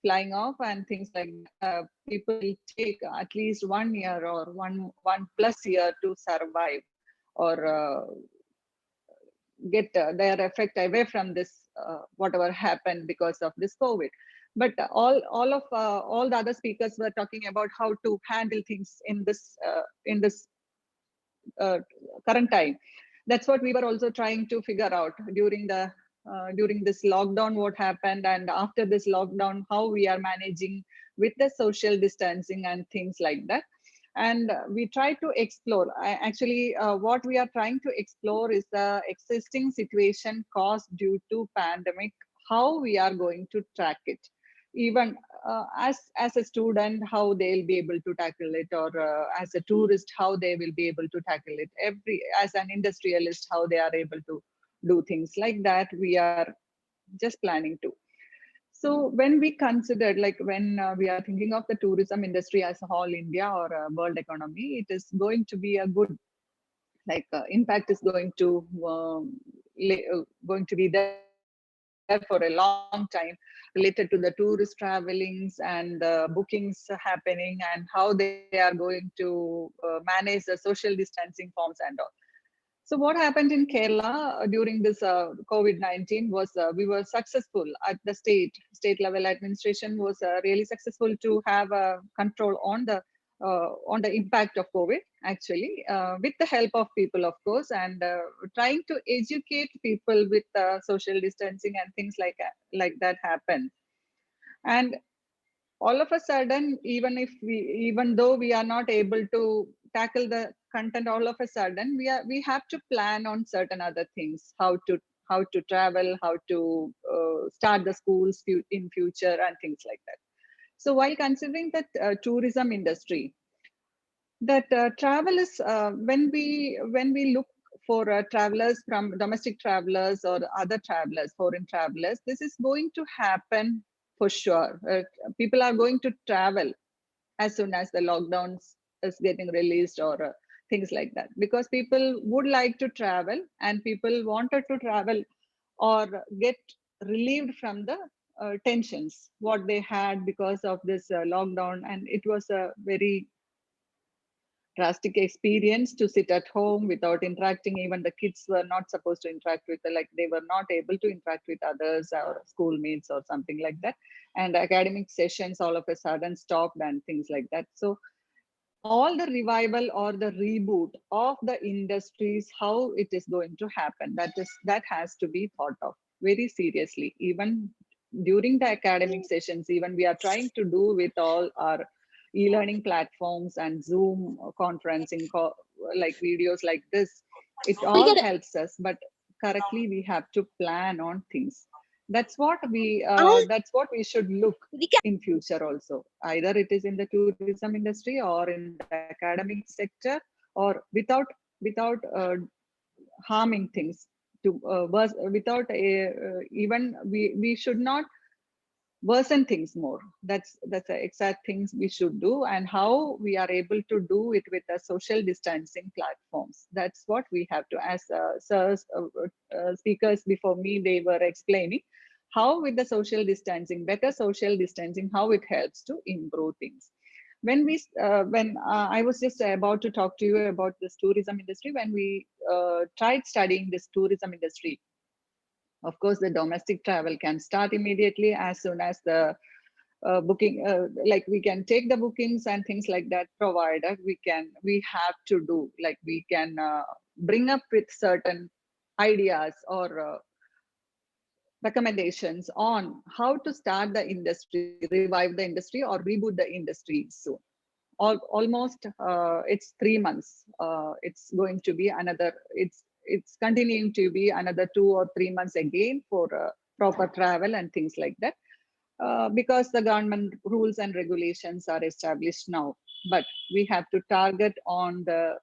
flying off and things like that, people will take at least 1 year or one plus year to survive or get their effect away from this whatever happened because of this COVID. But all the other speakers were talking about how to handle things in this current time. That's what we were also trying to figure out during this lockdown, what happened, and after this lockdown, how we are managing with the social distancing and things like that. And we try to explore. What we are trying to explore is the existing situation caused due to pandemic, how we are going to track it. Even as a student, how they'll be able to tackle it, or as a tourist, how they will be able to tackle it. As an industrialist, how they are able to do things like that. We are just planning to. So when we considered, when we are thinking of the tourism industry as a whole India or world economy, it is going to be a good, impact is going to be there for a long time, related to the tourist travelings and the bookings happening and how they are going to manage the social distancing forms and all. So what happened in Kerala during this COVID-19 was we were successful at the state level. Administration was really successful to have a control on the on the impact of COVID, actually, with the help of people, of course, and trying to educate people with social distancing and things like that happen. And all of a sudden, even though we are not able to tackle the content all of a sudden, we have to plan on certain other things, how to travel, how to start the schools in future and things like that. So while considering that tourism industry, that travel is when we look for travelers, from domestic travelers or other travelers, foreign travelers, this is going to happen for sure. People are going to travel as soon as the lockdowns is getting released or things like that, because people would like to travel and people wanted to travel or get relieved from the tensions what they had because of this lockdown. And it was a very drastic experience to sit at home without interacting. Even the kids were not supposed to interact with, like they were not able to interact with others or schoolmates or something like that. And academic sessions all of a sudden stopped and things like that. So all the revival or the reboot of the industries, how it is going to happen, that has to be thought of very seriously. Even during the academic sessions, even we are trying to do with all our e-learning platforms and Zoom conferencing, like videos like this, it all helps us, but correctly we have to plan on things. That's what we should look in future also. Either it is in the tourism industry or in the academic sector, or without harming things. Without even we should not worsen things more. That's the exact things we should do, and how we are able to do it with the social distancing platforms. That's what we have to, as speakers before me, they were explaining how with the social distancing, better social distancing, how it helps to improve things. When I was just about to talk to you about this tourism industry, when we tried studying this tourism industry, of course, the domestic travel can start immediately as soon as the booking, like we can take the bookings and things like that, provided we have to do, like we can bring up with certain ideas or recommendations on how to start the industry, revive the industry or reboot the industry soon. Almost it's 3 months. It's going to be another, it's continuing to be another 2 or 3 months again for proper travel and things like that, because the government rules and regulations are established now. But we have to target on the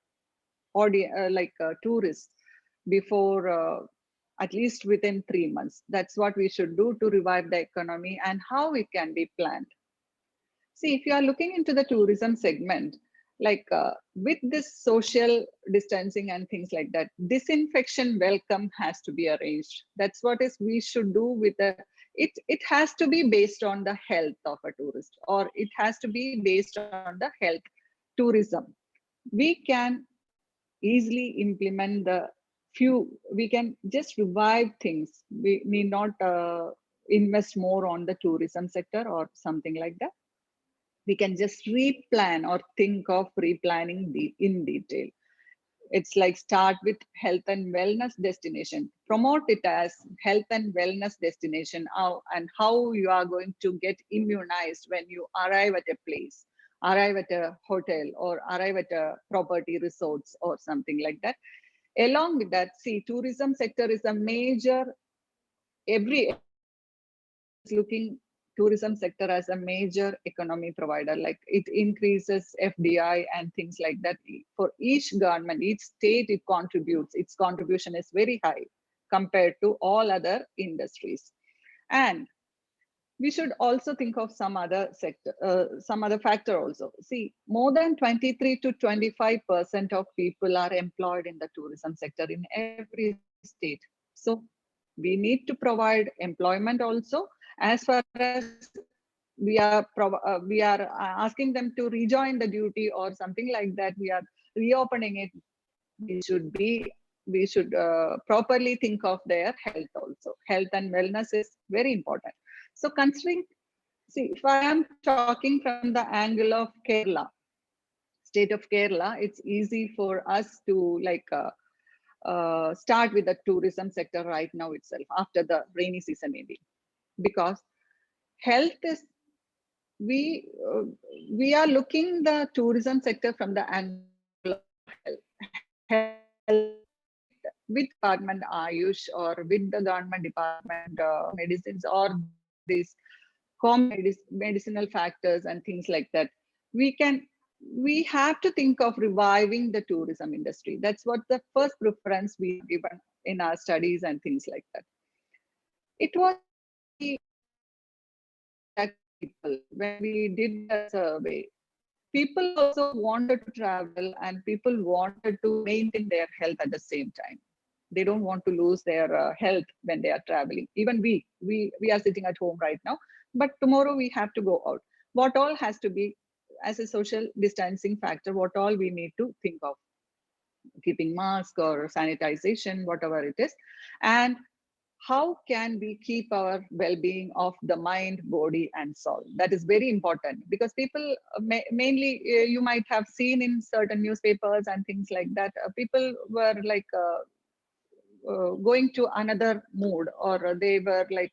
audience, tourists, before at least within 3 months. That's what we should do to revive the economy, and how it can be planned. See, if you are looking into the tourism segment, with this social distancing and things like that, disinfection welcome has to be arranged. That's what we should do with it has to be based on the health of a tourist, or it has to be based on the health tourism. We can easily implement we can just revive things. We need not invest more on the tourism sector or something like that. We can just replan or think of replanning in detail. It's like start with health and wellness destination. Promote it as health and wellness destination, and how you are going to get immunized when you arrive at a place, arrive at a hotel, or arrive at a property resorts or something like that. Along with that, see, tourism sector is a major, tourism sector as a major economy provider. Like it increases FDI and things like that. For each government, each state, it contributes. Its contribution is very high compared to all other industries. And we should also think of some other sector, some other factor also. See, more than 23 to 25% of people are employed in the tourism sector in every state. So we need to provide employment also. As far as we are asking them to rejoin the duty or something like that, we are reopening it. We should properly think of their health also. Health and wellness is very important. So considering, see, if I am talking from the angle of Kerala, state of Kerala, it's easy for us to like start with the tourism sector right now itself after the rainy season maybe, because health is we are looking the tourism sector from the angle of health with government Ayush or with the government department medicines or these common medicinal factors and things like that. We have to think of reviving the tourism industry. That's what the first preference we given in our studies and things like that. It was people when we did the survey. People also wanted to travel and people wanted to maintain their health at the same time. They don't want to lose their health when they are traveling. Even we are sitting at home right now, but tomorrow we have to go out. What all has to be as a social distancing factor, what all we need to think of, keeping mask or sanitization, whatever it is. And how can we keep our well-being of the mind, body, and soul? That is very important because people mainly, you might have seen in certain newspapers and things like that, people were like going to another mood, or they were like,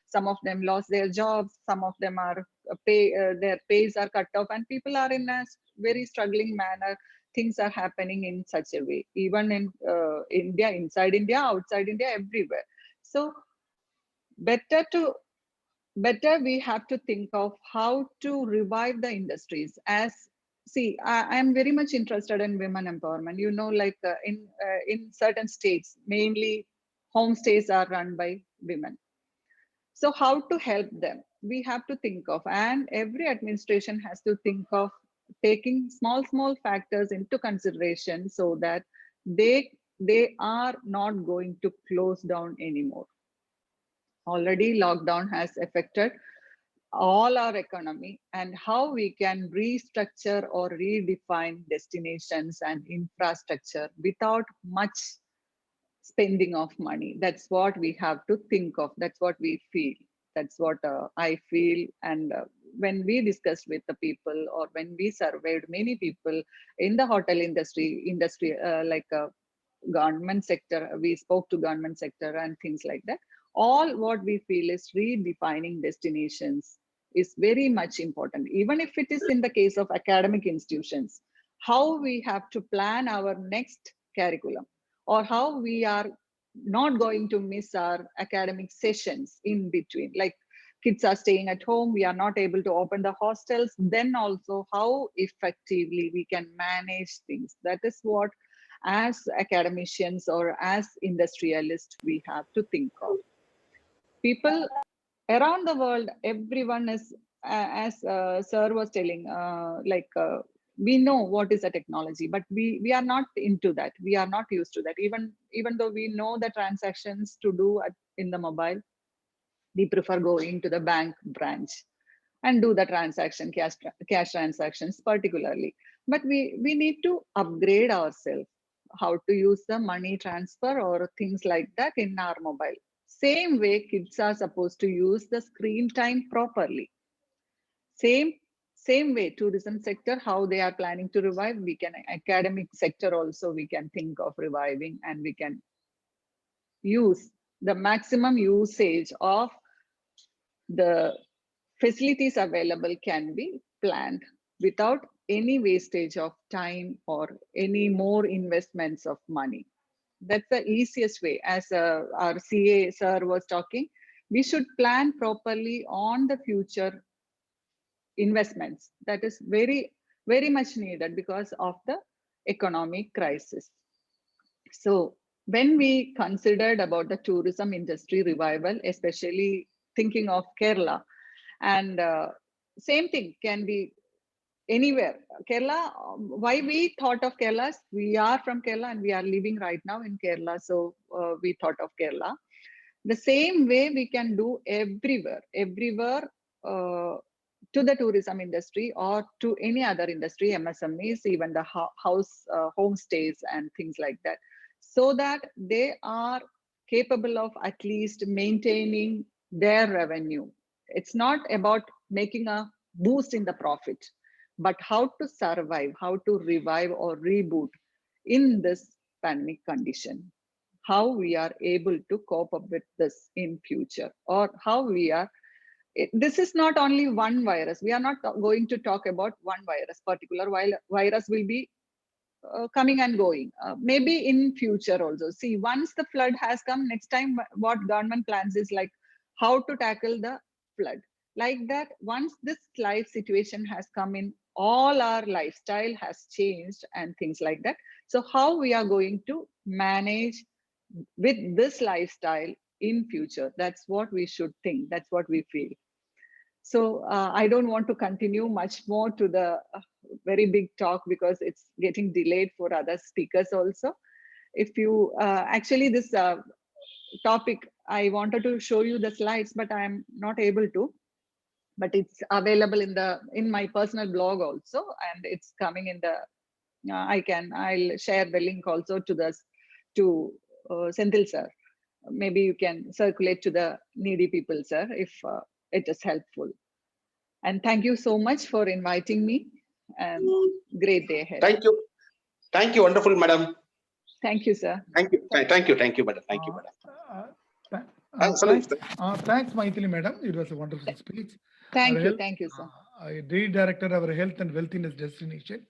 some of them lost their jobs, some of them are their pays are cut off, and people are in a very struggling manner. Things are happening in such a way, even in India, inside India, outside India, everywhere. So better we have to think of how to revive the industries. As see, I am very much interested in women empowerment. You know, like in certain states, mainly homestays are run by women. So how to help them? We have to think of, and every administration has to think of taking small factors into consideration so that they are not going to close down anymore. Already lockdown has affected all our economy, and how we can restructure or redefine destinations and infrastructure without much spending of money. That's what we have to think of. That's what we feel. That's what I feel. And when we discussed with the people, or when we surveyed many people in the hotel industry, like government sector, we spoke to government sector and things like that. All what we feel is redefining destinations is very much important. Even if it is in the case of academic institutions, how we have to plan our next curriculum, or how we are not going to miss our academic sessions in between. Like kids are staying at home, we are not able to open the hostels, then also how effectively we can manage things. That is what, as academicians or as industrialists, we have to think of. People around the world, everyone is, as sir was telling, we know what is a technology, but we are not into that. We are not used to that. Even though we know the transactions to do in the mobile, we prefer going to the bank branch and do the transaction, cash transactions particularly. But we need to upgrade ourselves, how to use the money transfer or things like that in our mobile. Same way kids are supposed to use the screen time properly. Same way tourism sector, how they are planning to revive, we can, academic sector also we can think of reviving, and we can use the maximum usage of the facilities available can be planned without any wastage of time or any more investments of money. That's the easiest way. As our CA sir was talking, we should plan properly on the future investments. That is very, very much needed because of the economic crisis. So when we considered about the tourism industry revival, especially thinking of Kerala, and same thing can be anywhere. Kerala, why we thought of Kerala, we are from Kerala and we are living right now in Kerala. So we thought of Kerala. The same way we can do everywhere to the tourism industry or to any other industry, MSMEs, even the homestays and things like that, so that they are capable of at least maintaining their revenue. It's not about making a boost in the profit, but how to survive, how to revive or reboot in this pandemic condition, how we are able to cope up with this in future, or how we are. This is not only one virus. We are not going to talk about one virus. Particular virus will be coming and going. Maybe in future also. See, once the flood has come, next time what government plans is like how to tackle the flood. Like that, once this life situation has come in, all our lifestyle has changed and things like that. So how we are going to manage with this lifestyle in future, that's what we should think, that's what we feel. So I don't want to continue much more to the very big talk because it's getting delayed for other speakers also. If you actually this topic, I wanted to show you the slides, but I'm not able to. But it's available in my personal blog also, and it's coming in the. I'll share the link also to Senthil sir. Maybe you can circulate to the needy people, sir, if it is helpful. And thank you so much for inviting me. And great day ahead. Thank you. Thank you, wonderful madam. Thank you, sir. Thank you. Thank you, madam. Thank you, madam. Thanks, Maithili madam. It was a wonderful speech. Thank you, sir. Redirected our health and wealthiness destination.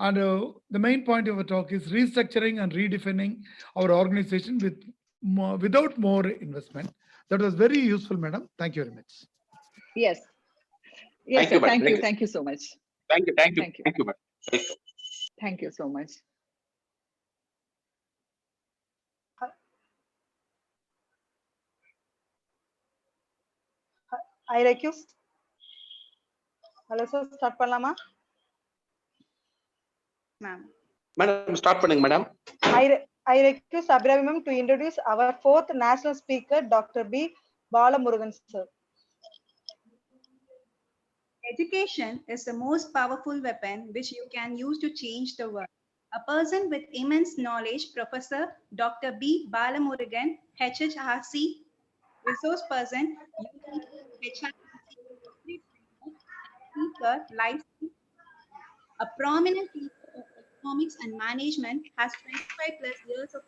And the main point of our talk is restructuring and redefining our organization without more investment. That was very useful, madam. Thank you very much. Yes. Yes, sir. Thank you so much. Thank you, madam. Thank you so much. I request. Hello, sir. Start பண்ணலாமா? Ma'am. Madam, start பண்ணுங்க, madam. I request Abhiravi ma'am to introduce our fourth national speaker, Dr. B. Balamurugan, sir. Education is the most powerful weapon which you can use to change the world. A person with immense knowledge, Professor Dr. B. Balamurugan, HHRC, resource person, speaker, life, a prominent teacher of economics and management, has 25 plus years of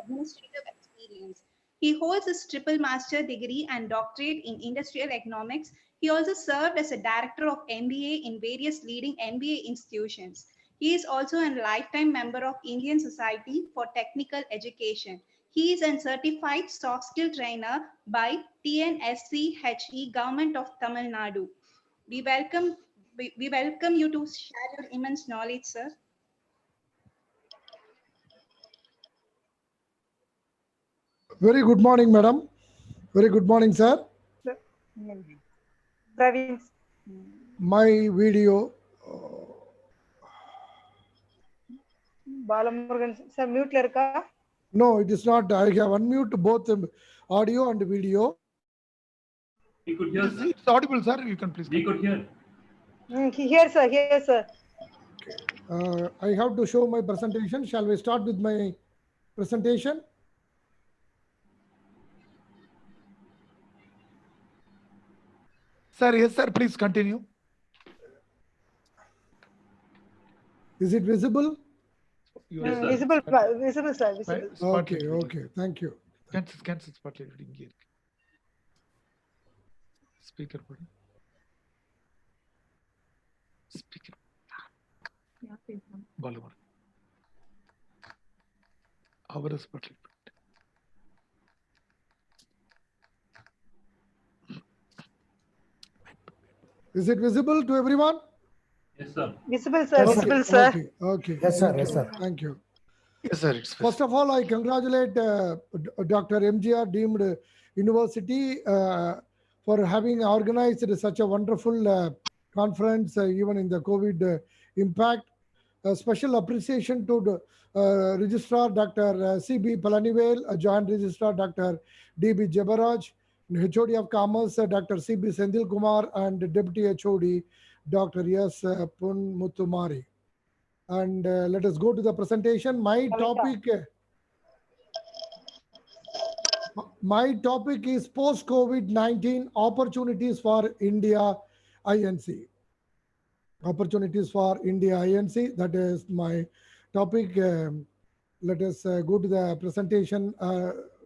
administrative experience. He holds his triple master degree and doctorate in industrial economics. He also served as a director of MBA in various leading MBA institutions. He is also a lifetime member of Indian Society for Technical Education. He is a certified soft skill trainer by TNSCHE, Government of Tamil Nadu. We welcome you to share your immense knowledge, sir. Very good morning, madam. Very good morning, sir. Praveen. My video. Balamurugan, sir, mute la irka? No, it is not. I have unmute both audio and video. We could hear. It's audible, sir. You can please. We could hear. Here, sir. Here, sir. I have to show my presentation. Shall we start with my presentation? Sir, yes, sir. Please continue. Is it visible? Yes, sir. Visible, sir. Visible. Okay. Thank you. Cancel spotlight reading here. Speaker. Speaker. Balamurugan. Our spotlight. Is it visible to everyone? Yes, sir. Visible, sir. Okay, Visible, sir. Okay. Yes, sir. Yes, sir. Thank you. Yes, sir. First of all, I congratulate Dr. MGR deemed university for having organized such a wonderful conference, even in the COVID impact. A special appreciation to the Registrar Dr. C.B. Palanivel, Joint Registrar Dr. D.B. Jabaraj, HOD of Commerce Dr. C.B. Senthil Kumar, and Deputy HOD Dr. S. Pun Muttumari. And let us go to the presentation. My topic is post-COVID-19 opportunities for India INC. opportunities for India INC. That is my topic. Let us go to the presentation.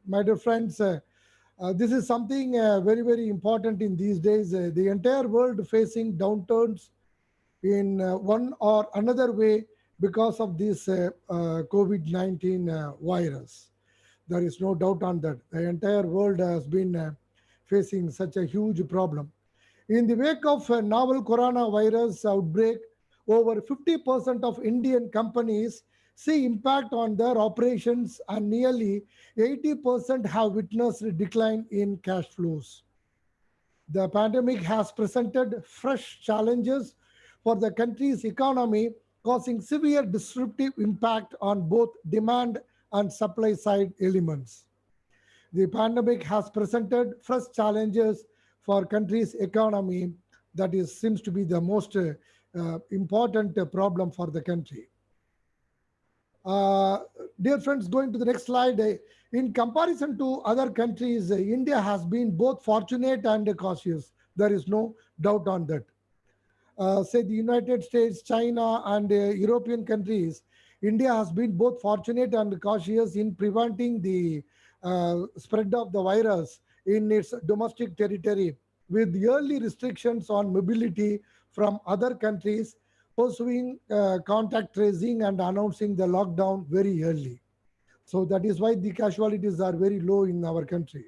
My dear friends, this is something very, very important in these days. The entire world facing downturns in one or another way because of this COVID-19 virus. There is no doubt on that. The entire world has been facing such a huge problem. In the wake of a novel coronavirus outbreak, over 50% of Indian companies see impact on their operations, and nearly 80% have witnessed a decline in cash flows. The pandemic has presented fresh challenges for the country's economy, causing severe disruptive impact on both demand and supply side elements. The pandemic has presented fresh challenges for country's economy. That seems to be the most important problem for the country. Dear friends, going to the next slide. In comparison to other countries, India has been both fortunate and cautious. There is no doubt on that. Say the United States, China, and European countries, India has been both fortunate and cautious in preventing the spread of the virus in its domestic territory, with early restrictions on mobility from other countries, pursuing contact tracing and announcing the lockdown very early. So that is why the casualties are very low in our country.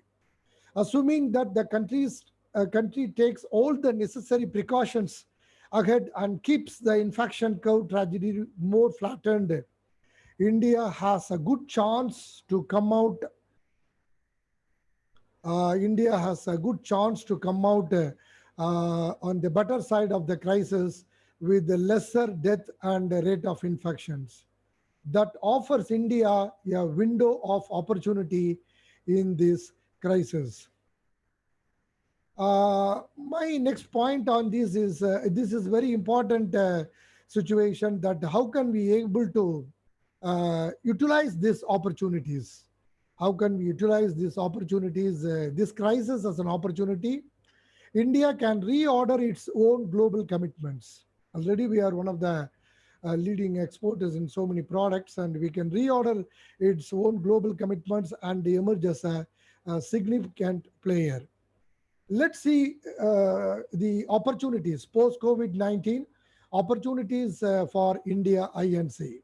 Assuming that the country takes all the necessary precautions ahead and keeps the infection curve tragedy more flattened, India has a good chance to come out. India has a good chance to come out on the better side of the crisis with the lesser death and rate of infections. That offers India a window of opportunity in this crisis. My next point on this is very important situation, that how can we able to utilize these opportunities? How can we utilize these opportunities, this crisis as an opportunity? India can reorder its own global commitments. Already we are one of the leading exporters in so many products, and we can reorder its own global commitments and emerge as a significant player. Let's see the opportunities post-COVID-19, opportunities for India INC.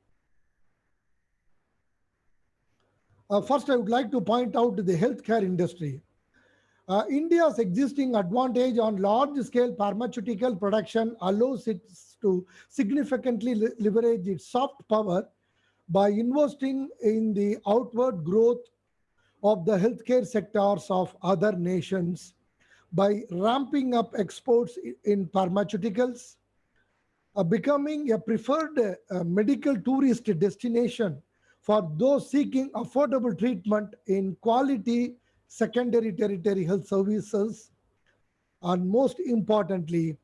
First, I would like to point out the healthcare industry. India's existing advantage on large-scale pharmaceutical production allows it to significantly leverage its soft power by investing in the outward growth of the healthcare sectors of other nations, by ramping up exports in pharmaceuticals, becoming a preferred medical tourist destination for those seeking affordable treatment in quality secondary tertiary health services, and most importantly,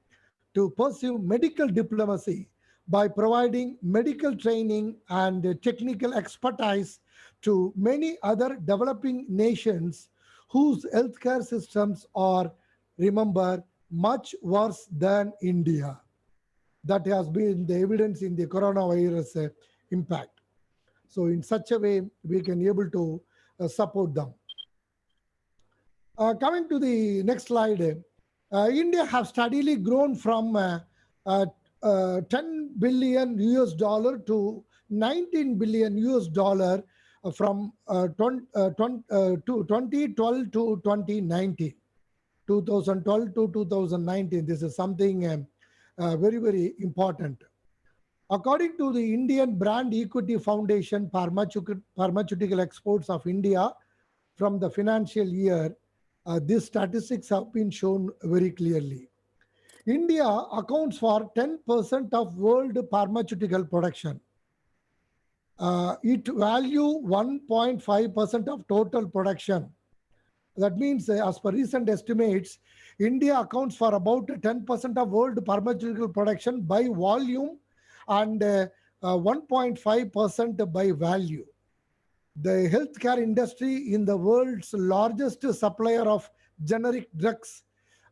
to pursue medical diplomacy by providing medical training and technical expertise to many other developing nations whose healthcare systems are, remember, much worse than India. That has been the evidence in the coronavirus impact. So in such a way, we can able to support them. Coming to the next slide, India has steadily grown from 10 billion US dollar to 19 billion US dollar from 2012 to 2019. 2012 to 2019. This is something very, very important. According to the Indian Brand Equity Foundation, pharmaceutical exports of India from the financial year, these statistics have been shown very clearly. India accounts for 10% of world pharmaceutical production. It value 1.5% of total production. That means, as per recent estimates, India accounts for about 10% of world pharmaceutical production by volume and 1.5% by value. The healthcare industry in the world's largest supplier of generic drugs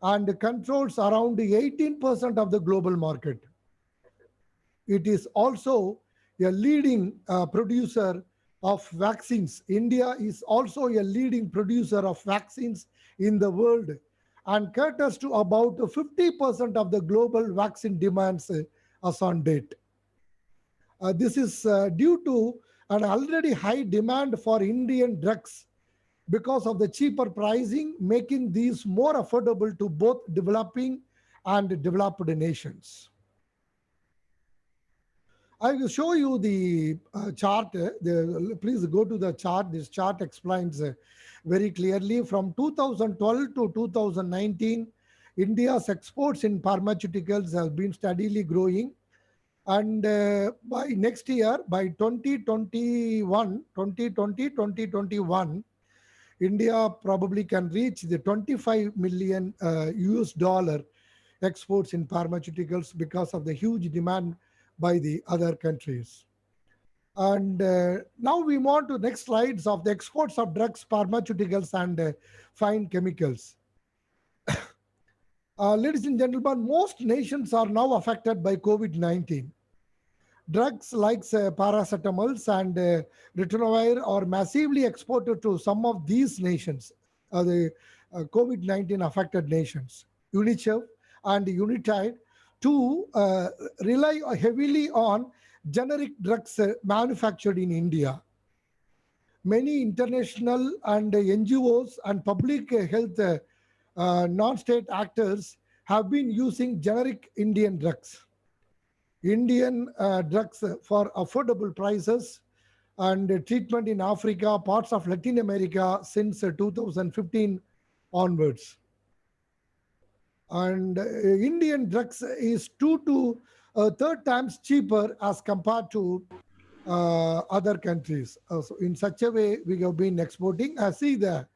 and controls around 18% of the global market. it is also a leading producer of vaccines. India is also a leading producer of vaccines in the world and caters to about 50% of the global vaccine demands as on date. This is due to an already high demand for Indian drugs because of the cheaper pricing, making these more affordable to both developing and developed nations. I will show you the chart. Please go to the chart. This chart explains very clearly from 2012 to 2019, India's exports in pharmaceuticals have been steadily growing. And by next year, by 2021, India probably can reach the 25 million US dollar exports in pharmaceuticals because of the huge demand by the other countries. And now we move on to next slides of the exports of drugs, pharmaceuticals, and fine chemicals. Ladies and gentlemen, most nations are now affected by COVID-19. Drugs like paracetamols and ritonavir are massively exported to some of these nations, the COVID-19 affected nations. UNICEF and UNITAID to rely heavily on generic drugs manufactured in India. Many international and NGOs and public health non-state actors have been using generic Indian drugs. Indian drugs for affordable prices and treatment in Africa, parts of Latin America since 2015 onwards. And Indian drugs is 2 to 3 times cheaper as compared to other countries. So in such a way, we have been exporting. See the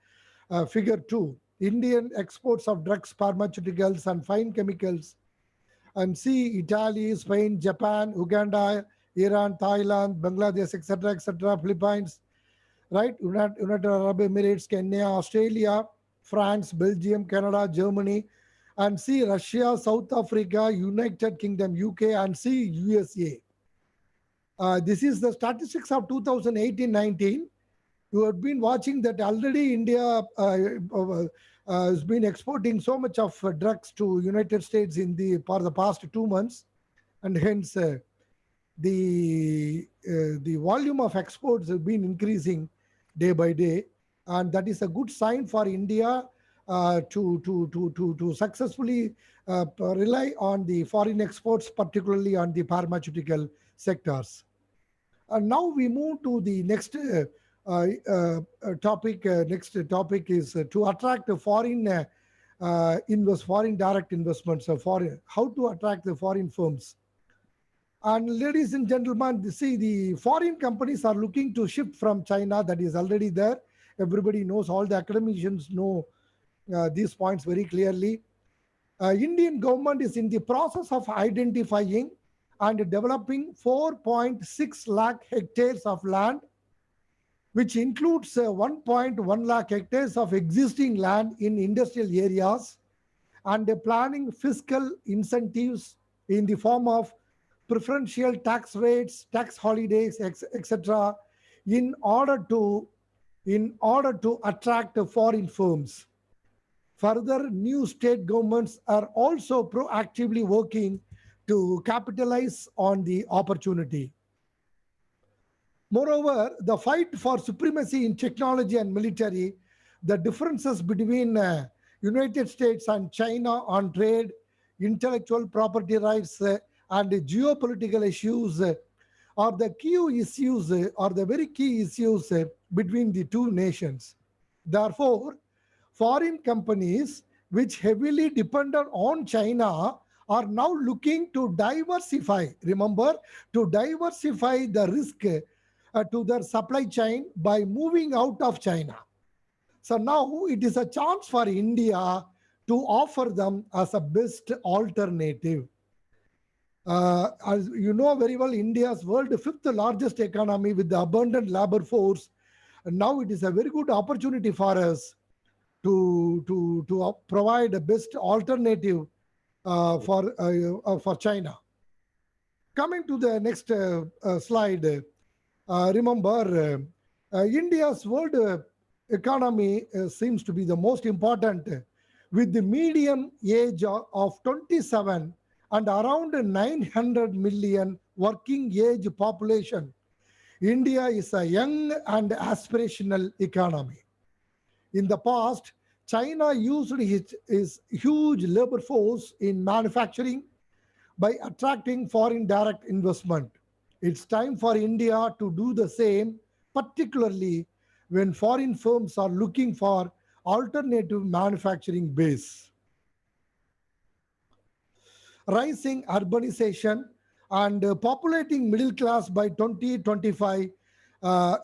figure 2. Indian exports of drugs, pharmaceuticals, and fine chemicals. And see Italy, Spain, Japan, Uganda, Iran, Thailand, Bangladesh, etc., Philippines, right? United Arab Emirates, Kenya, Australia, France, Belgium, Canada, Germany, and see Russia, South Africa, United Kingdom, UK, and see USA. This is the statistics of 2018-19. You have been watching that already India has been exporting so much of drugs to United States for the past 2 months, and hence the volume of exports has been increasing day by day, and that is a good sign for India to successfully rely on the foreign exports, particularly on the pharmaceutical sectors. And now we move to the next topic. Next topic is to attract foreign direct investments. How to attract the foreign firms. And ladies and gentlemen, see, the foreign companies are looking to shift from China. That is already there. Everybody knows, all the academicians know these points very clearly. Indian government is in the process of identifying and developing 4.6 lakh hectares of land, which includes 1.1 lakh hectares of existing land in industrial areas, and planning fiscal incentives in the form of preferential tax rates, tax holidays, etc., in order to attract foreign firms. Further, new state governments are also proactively working to capitalize on the opportunity. Moreover, the fight for supremacy in technology and military, the differences between United States and China on trade, intellectual property rights, and geopolitical issues are the key issues, are the very key issues between the two nations. Therefore, foreign companies which heavily depended on China are now looking to diversify. Remember, to diversify the risk to their supply chain by moving out of China. So now it is a chance for India to offer them as a best alternative. As you know very well, India is world's 5th largest economy with the abundant labor force. And now it is a very good opportunity for us to provide a best alternative for China. Coming to the next slide, remember India's world economy seems to be the most important, with the median age of 27 and around 900 million working age population. India is a young and aspirational economy. In the past, China used its huge labor force in manufacturing by attracting foreign direct investment. It's time for India to do the same, particularly when foreign firms are looking for alternative manufacturing base. Rising urbanization and populating middle class by 2025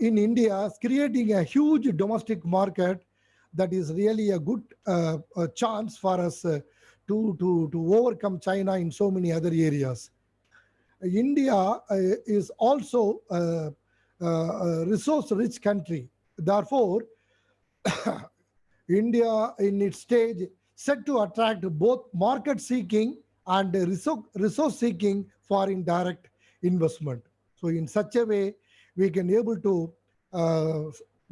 in India is creating a huge domestic market that is really a good chance for us to overcome China in so many other areas. India is also a resource-rich country. Therefore, India in its stage set to attract both market-seeking and resource-seeking foreign direct investment. So in such a way, we can able to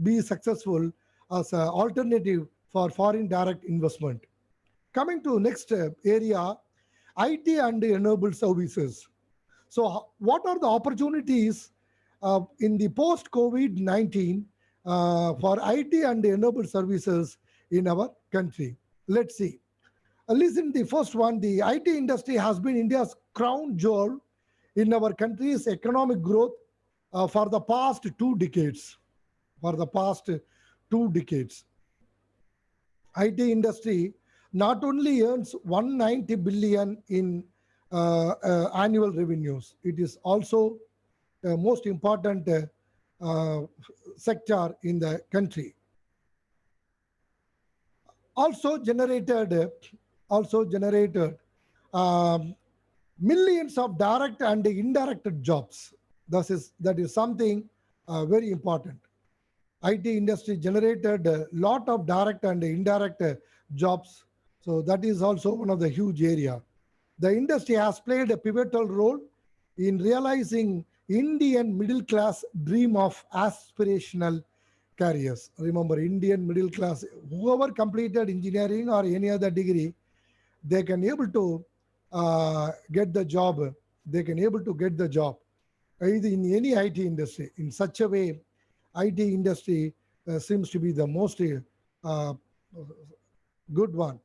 be successful as an alternative for foreign direct investment. Coming to next area, IT and enabled services. So what are the opportunities in the post-COVID-19 for IT and enabled services in our country? Let's see. Listen, the first one, the IT industry has been India's crown jewel in our country's economic growth for the past 2 decades. For the past 2 decades. IT industry not only earns 190 billion in annual revenues, it is also the most important sector in the country. Also generated millions of direct and indirect jobs. That is something very important. IT industry generated a lot of direct and indirect jobs. So that is also one of the huge area. The industry has played a pivotal role in realizing Indian middle class dream of aspirational careers. Remember, Indian middle class, whoever completed engineering or any other degree, they can able to get the job. They can able to get the job either in any IT industry. In such a way, IT industry seems to be the most good one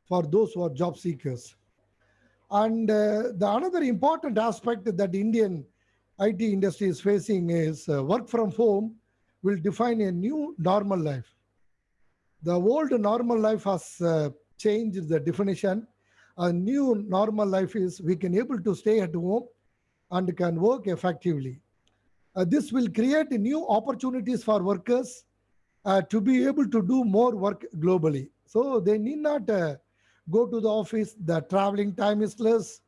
for those who are job seekers. And the another important aspect that the Indian IT industry is facing is work from home will define a new normal life. The old normal life has changed the definition. A new normal life is we can able to stay at home and can work effectively. This will create new opportunities for workers to be able to do more work globally. So they need not go to the office. The traveling time is less.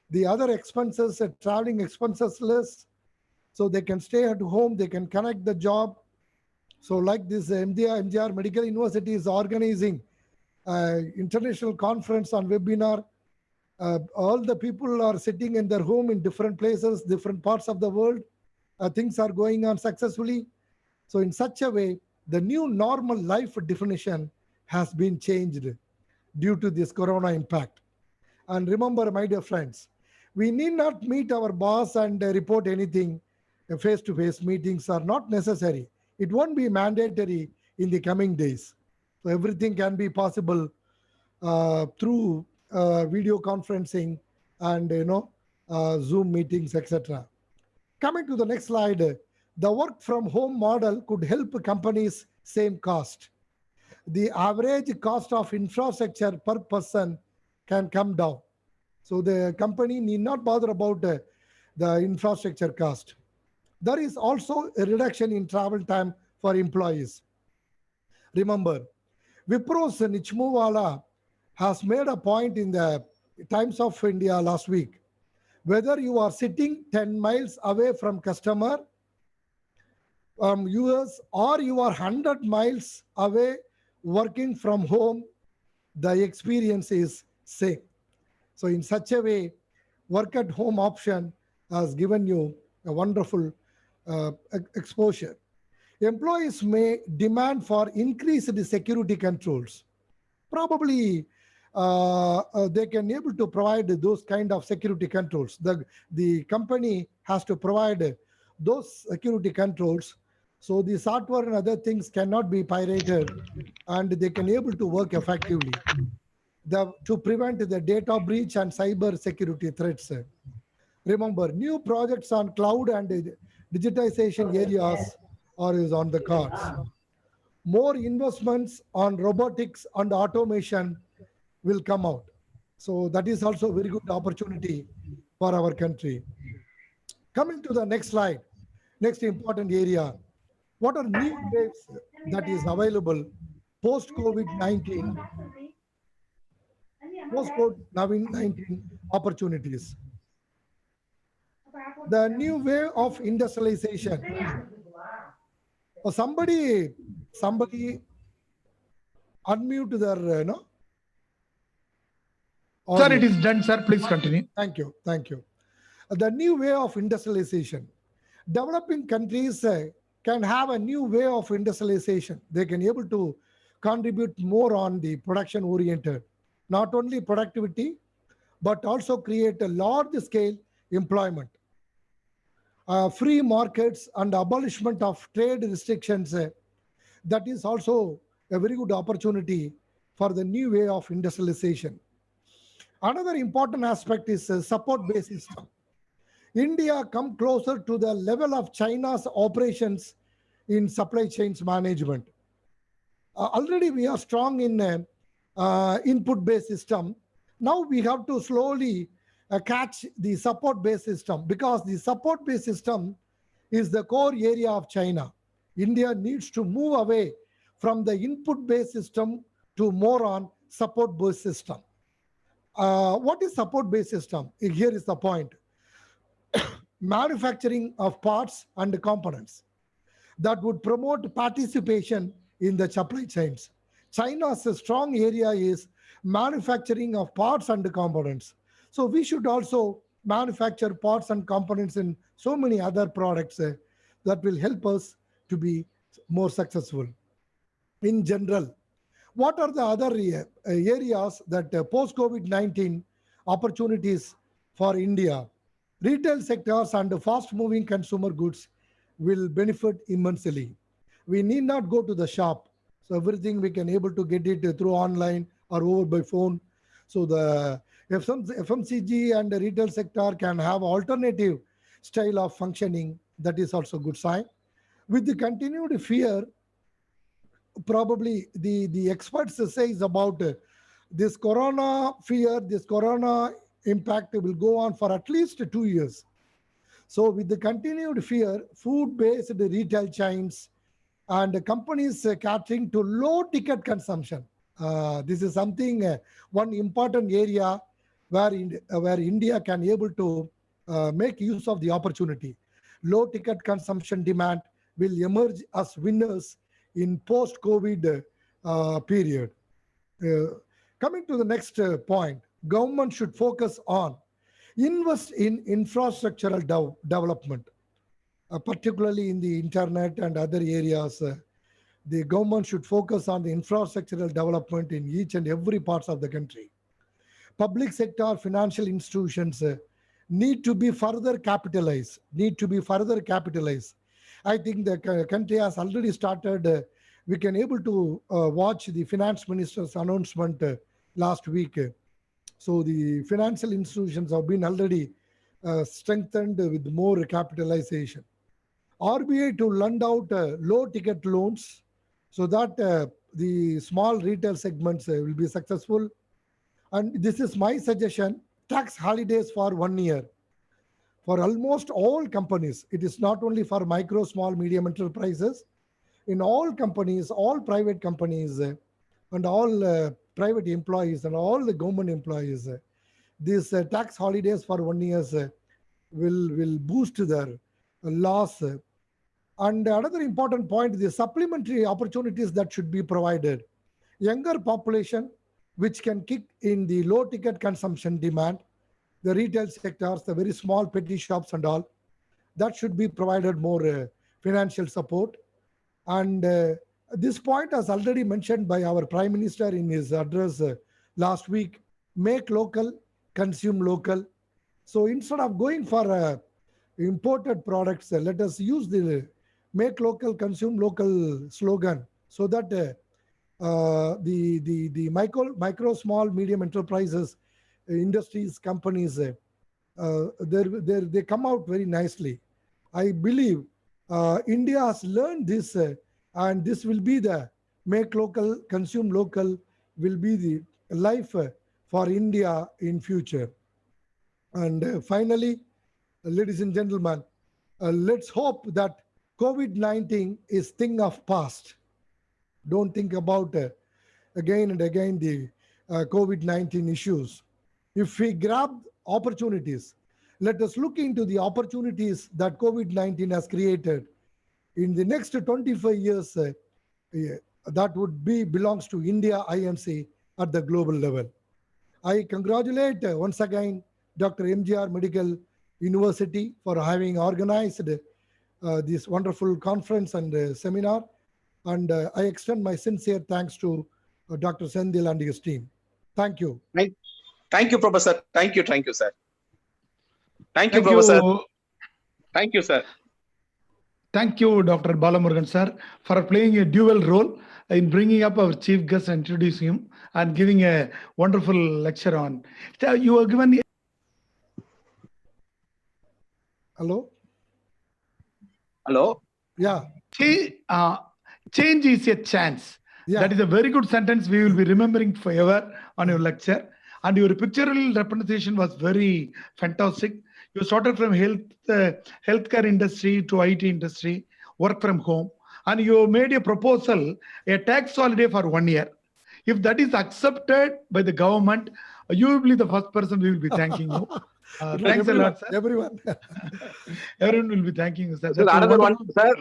The other expenses, traveling expenses less. So they can stay at home. They can connect the job. So like this MGR Medical University is organizing international conference on webinar. All the people are sitting in their home in different places, different parts of the world. Things are going on successfully. So in such a way, the new normal life definition has been changed due to this corona impact. And remember, my dear friends, we need not meet our boss and report anything. Face-to-face meetings are not necessary. It won't be mandatory in the coming days. So everything can be possible through video conferencing and Zoom meetings, etc. Coming to the next slide, the work from home model could help companies save cost. The average cost of infrastructure per person can come down. So the company need not bother about the infrastructure cost. There is also a reduction in travel time for employees. Remember, Wipro's Nichmowala has made a point in the Times of India last week. Whether you are sitting 10 miles away from customer US or you are 100 miles away working from home, the experience is same. So in such a way, work at home option has given you a wonderful exposure. Employees may demand for increased security controls. Probably they can able to provide those kind of security controls. The company has to provide those security controls, so the software and other things cannot be pirated, and they can able to work effectively. To prevent the data breach and cyber security threats. Remember, new projects on cloud and digitization areas is on the cards. More investments on robotics and automation will come out. So that is also a very good opportunity for our country. Coming to the next slide, next important area. What are new waves that is available post-COVID-19? Post-COVID-19 opportunities. The new way of industrialization. Somebody unmute their, Sir, it is done, sir. Please continue. Thank you. The new way of industrialization. Developing countries can have a new way of industrialization. They can able to contribute more on the production oriented. Not only productivity, but also create a large scale employment. Free markets and abolishment of trade restrictions, that is also a very good opportunity for the new way of industrialization. Another important aspect is support-based system. India come closer to the level of China's operations in supply chains management. Already we are strong in input-based system. Now we have to slowly catch the support-based system, because the support-based system is the core area of China. India needs to move away from the input-based system to more on support-based system. What is support-based system? Here is the point. Manufacturing of parts and components that would promote participation in the supply chains. China's strong area is manufacturing of parts and components. So we should also manufacture parts and components in so many other products that will help us to be more successful. In general, what are the other areas that post-COVID-19 opportunities for India? Retail sectors and fast-moving consumer goods will benefit immensely. We need not go to the shop. So everything we can able to get it through online or over by phone. So the FMCG and the retail sector can have alternative style of functioning. That is also a good sign. With the continued fear, probably the experts say is about this corona fear, this corona impact will go on for at least 2 years. So with the continued fear, food-based retail chains and companies catering to low ticket consumption. This is something, one important area where India can able to make use of the opportunity. Low ticket consumption demand will emerge as winners in post-COVID period. Coming to the next point, government should focus on invest in infrastructural development, particularly in the internet and other areas. The government should focus on the infrastructural development in each and every parts of the country. Public sector financial institutions need to be further capitalized, I think the country has already started. We can able to watch the finance minister's announcement last week. So the financial institutions have been already strengthened with more capitalization. RBI to lend out low ticket loans so that the small retail segments will be successful. And this is my suggestion, tax holidays for 1 year. For almost all companies, it is not only for micro, small, medium enterprises. In all companies, all private companies and all private employees and all the government employees, these tax holidays for 1 year will boost their loss. And another important point, the supplementary opportunities that should be provided. Younger population, which can kick in the low ticket consumption demand, the retail sectors, the very small petty shops and all, that should be provided more financial support. And this point was already mentioned by our Prime Minister in his address last week, make local, consume local. So instead of going for imported products, let us use the make local, consume local slogan, so that the micro, small, medium enterprises, industries, companies, they come out very nicely. I believe India has learned this, and this will be the make local, consume local will be the life for India in future. And finally, ladies and gentlemen, let's hope that COVID-19 is thing of past. Don't think about again and again the COVID-19 issues. If we grab opportunities, let us look into the opportunities that COVID-19 has created. In the next 25 years, that would belongs to India IMC at the global level. I congratulate once again Dr. MGR Medical University for having organized this wonderful conference and seminar. And I extend my sincere thanks to Dr. Senthil and his team. Thank you. Thank you, Professor. Thank you, sir. Thank you, Professor. Thank you, sir. Thank you, Dr. Balamurugan, sir, for playing a dual role in bringing up our chief guest and introducing him and giving a wonderful lecture on. So you were given. Hello? Hello? Yeah. Change is a chance. Yeah. That is a very good sentence we will be remembering forever on your lecture. And your pictorial representation was very fantastic. You started from healthcare industry to IT industry, work from home, and you made a proposal, a tax holiday for 1 year. If that is accepted by the government, you will be the first person we will be thanking you. Thanks a lot, sir. Everyone. Everyone will be thanking you, sir. Another one, sir.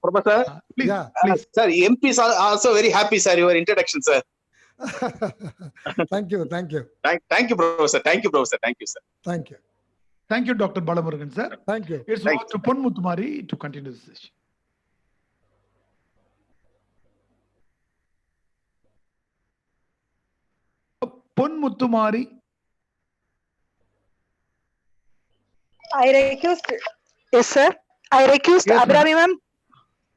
Professor. Please, yeah. Please. Sir, MPs are also very happy, sir, your introduction, sir. Thank you. Thank you. Thank you, Professor. Thank you, Professor. Thank you, sir. Thank you. Thank you, Dr. Balamurugan, sir. Thank you. It's over to Pon Muthukumari to continue this session. Pon Muthukumari. I recused. Yes, sir. I recused Yes, Abhiramimam.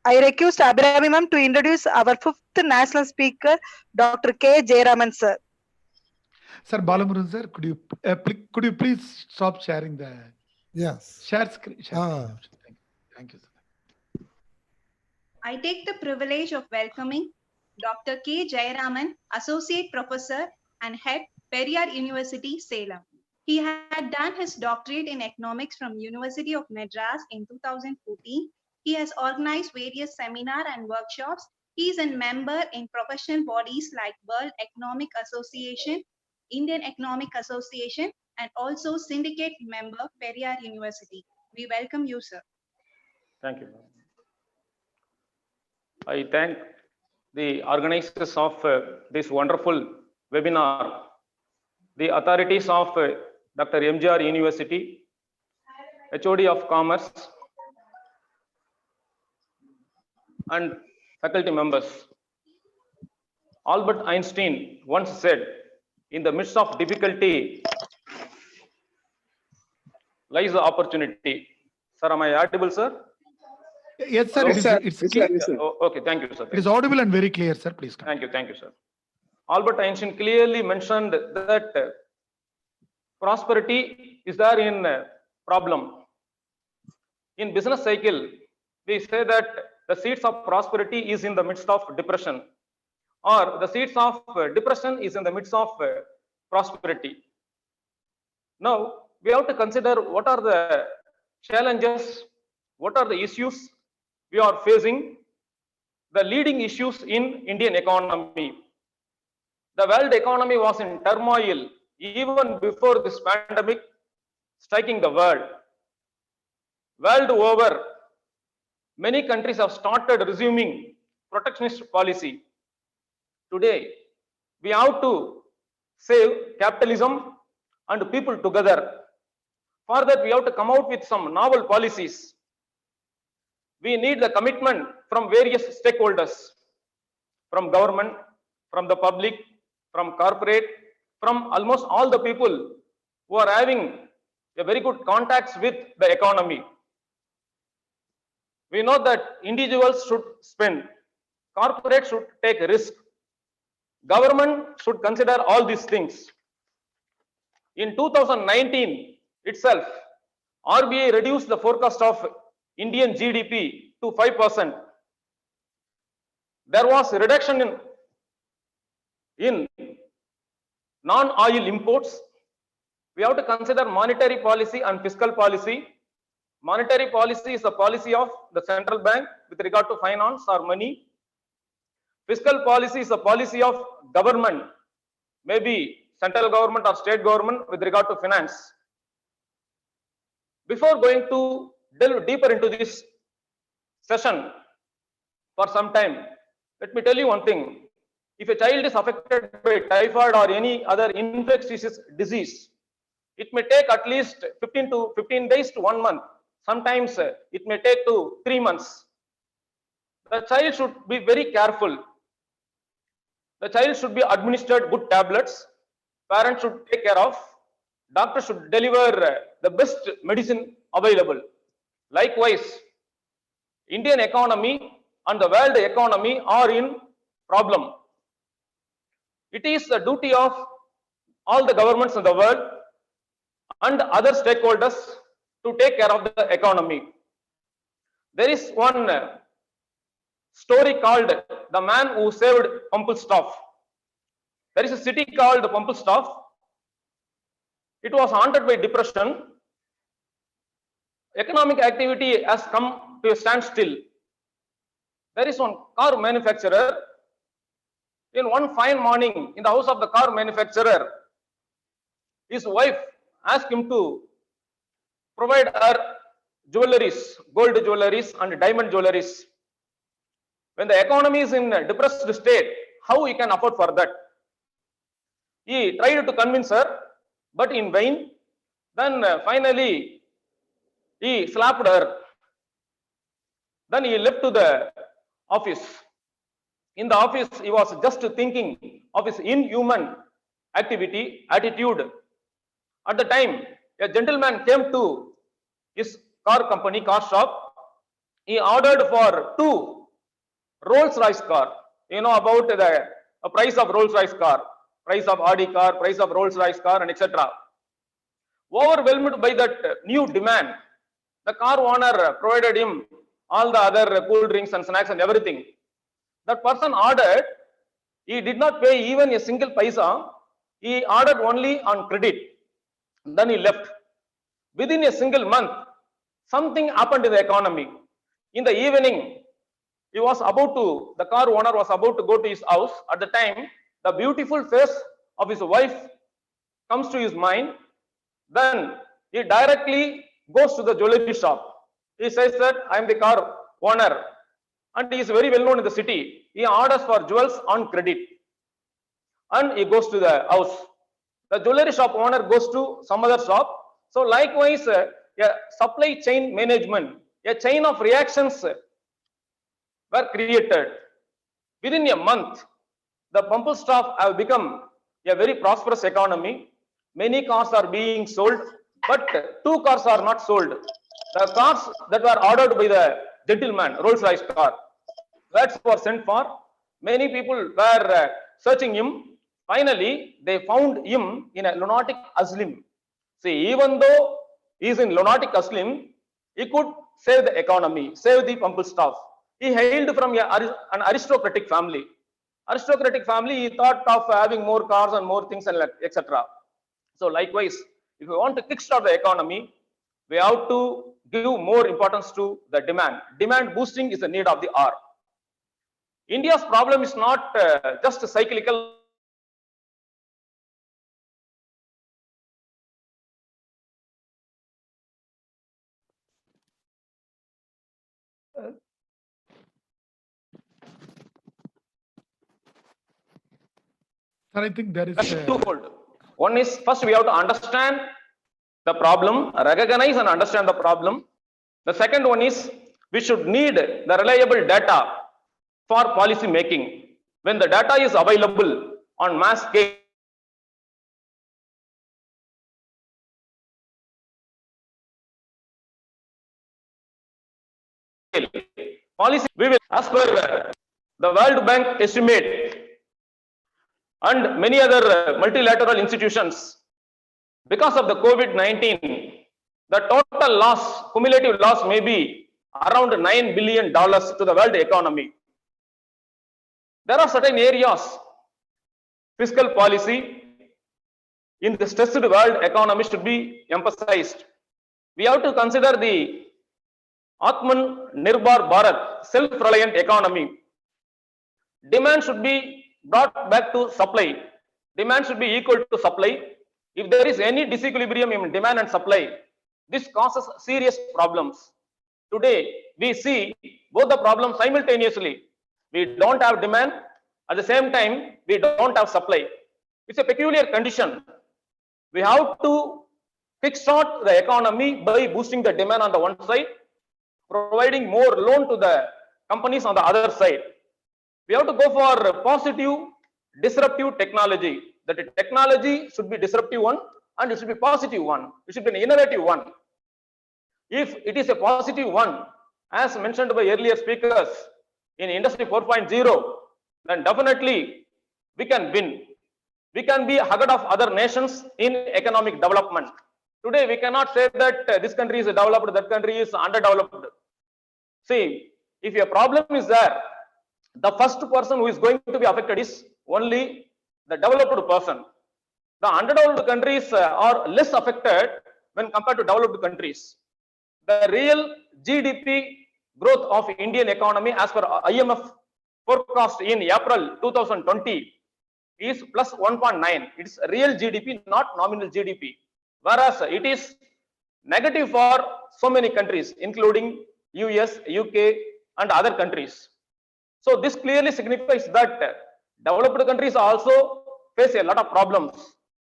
I recused Abhiramimam to introduce our fifth national speaker, Dr. K. Jayaraman, sir. Sir Balamurugan, sir, could you please stop sharing the share screen? Thank you, sir. I take the privilege of welcoming Dr. K. Jayaraman, Associate Professor and Head, Periyar University, Salem. He had done his doctorate in economics from University of Madras in 2014. He has organized various seminars and workshops. He is a member in professional bodies like World Economic Association, Indian Economic Association, and also syndicate member, Periyar University. We welcome you, sir. Thank you. I thank the organizers of this wonderful webinar, the authorities of Dr. MGR University, HOD of Commerce, and faculty members. Albert Einstein once said, in the midst of difficulty lies the opportunity. Sir, am I audible, sir? Yes, sir. It's clear. Okay, thank you, sir. It is audible and very clear, sir. Please continue. Thank you, sir. Albert Einstein clearly mentioned that prosperity is there in problem. In business cycle, we say that the seeds of prosperity is in the midst of depression, or the seeds of depression is in the midst of prosperity. Now, we have to consider what are the challenges, what are the issues we are facing, the leading issues in Indian economy. The world economy was in turmoil even before this pandemic striking the world. World over, many countries have started resuming protectionist policy. Today, we have to save capitalism and people together For that, we have to come out with some novel policies. We need the commitment from various stakeholders, from government, from the public, from corporate, from almost all the people who are having a very good contacts with the economy. We know that individuals should spend, corporates should take risk, government should consider all these things. In 2019 itself, RBI reduced the forecast of Indian GDP to 5%. There was a reduction in non-oil imports. We have to consider monetary policy and fiscal policy. Monetary policy is the policy of the central bank with regard to finance or money. Fiscal policy is the policy of government, maybe central government or state government with regard to finance. Before going to delve deeper into this session for some time, let me tell you one thing. If a child is affected by typhoid or any other infectious disease, it may take at least 15 days to 1 month. Sometimes it may take to 3 months. The child should be very careful. The child should be administered good tablets. Parents should take care of. Doctor should deliver the best medicine available. Likewise, Indian economy and the world economy are in problem. It is the duty of all the governments in the world and other stakeholders to take care of the economy. There is one story called The Man Who Saved Pumplestaff. There is a city called Pumplestaff. It was haunted by depression. Economic activity has come to a standstill. There is one car manufacturer. In one fine morning, in the house of the car manufacturer, his wife asked him to provide her jewelries, gold jewelries and diamond jewelries. When the economy is in a depressed state, how he can afford for that? He tried to convince her, but in vain. Then finally, he slapped her. Then he left to the office. In the office, he was just thinking of his inhuman attitude. At the time, a gentleman came to his car shop. He ordered for 2 Rolls-Royce car. You know about the price of Rolls-Royce car, price of Audi car, price of Rolls-Royce car, and etc. Overwhelmed by that new demand, the car owner provided him all the other cool drinks and snacks and everything. That person ordered, he did not pay even a single paisa. He ordered only on credit. Then he left. Within a single month, something happened in the economy. In the evening, the car owner was about to go to his house. At the time, the beautiful face of his wife comes to his mind. Then he directly goes to the jewelry shop. He says that I am the car owner and he is very well known in the city. He orders for jewels on credit and he goes to the house. The jewelry shop owner goes to some other shop. So likewise, a supply chain management, a chain of reactions were created. Within a month, the Pumplestaff have become a very prosperous economy. Many cars are being sold, but 2 cars are not sold. The cars that were ordered by the gentleman, Rolls-Royce car, that were sent for. Many people were searching him. Finally, they found him in a lunatic asylum. See, even though he is in lunatic asylum, he could save the economy, save the Pumplestaff. He hailed from an aristocratic family. Aristocratic family, he thought of having more cars and more things and etc. So likewise, if we want to kickstart the economy, we have to give more importance to the demand. Demand boosting is the need of the hour. India's problem is not just cyclical. I think there is twofold. One is, first we have to understand the problem, recognize and understand the problem. The second one is we should need the reliable data for policy making. When the data is available on mass scale, policy we will, as per the World Bank estimate and many other multilateral institutions, because of the COVID-19, the total loss, cumulative loss may be around $9 billion to the world economy. There are certain areas, fiscal policy in the stressed world economy should be emphasized. We have to consider the Atman Nirbhar Bharat, self-reliant economy. Demand should be brought back to supply. Demand should be equal to supply. If there is any disequilibrium in demand and supply, this causes serious problems. Today, we see both the problems simultaneously. We don't have demand, at the same time, we don't have supply. It's a peculiar condition. We have to kickstart the economy by boosting the demand on the one side, providing more loan to the companies on the other side. We have to go for positive, disruptive technology. That technology should be disruptive one and it should be positive one. It should be an innovative one. If it is a positive one, as mentioned by earlier speakers in Industry 4.0, then definitely we can win. We can be ahead of other nations in economic development. Today, we cannot say that this country is developed, that country is underdeveloped. See, if a problem is there, the first person who is going to be affected is only the developed person. The underdeveloped countries are less affected when compared to developed countries. The real GDP growth of Indian economy as per IMF forecast in April 2020 is plus 1.9. It's real GDP, not nominal GDP. Whereas it is negative for so many countries, including US, UK, and other countries. So this clearly signifies that developed countries also face a lot of problems.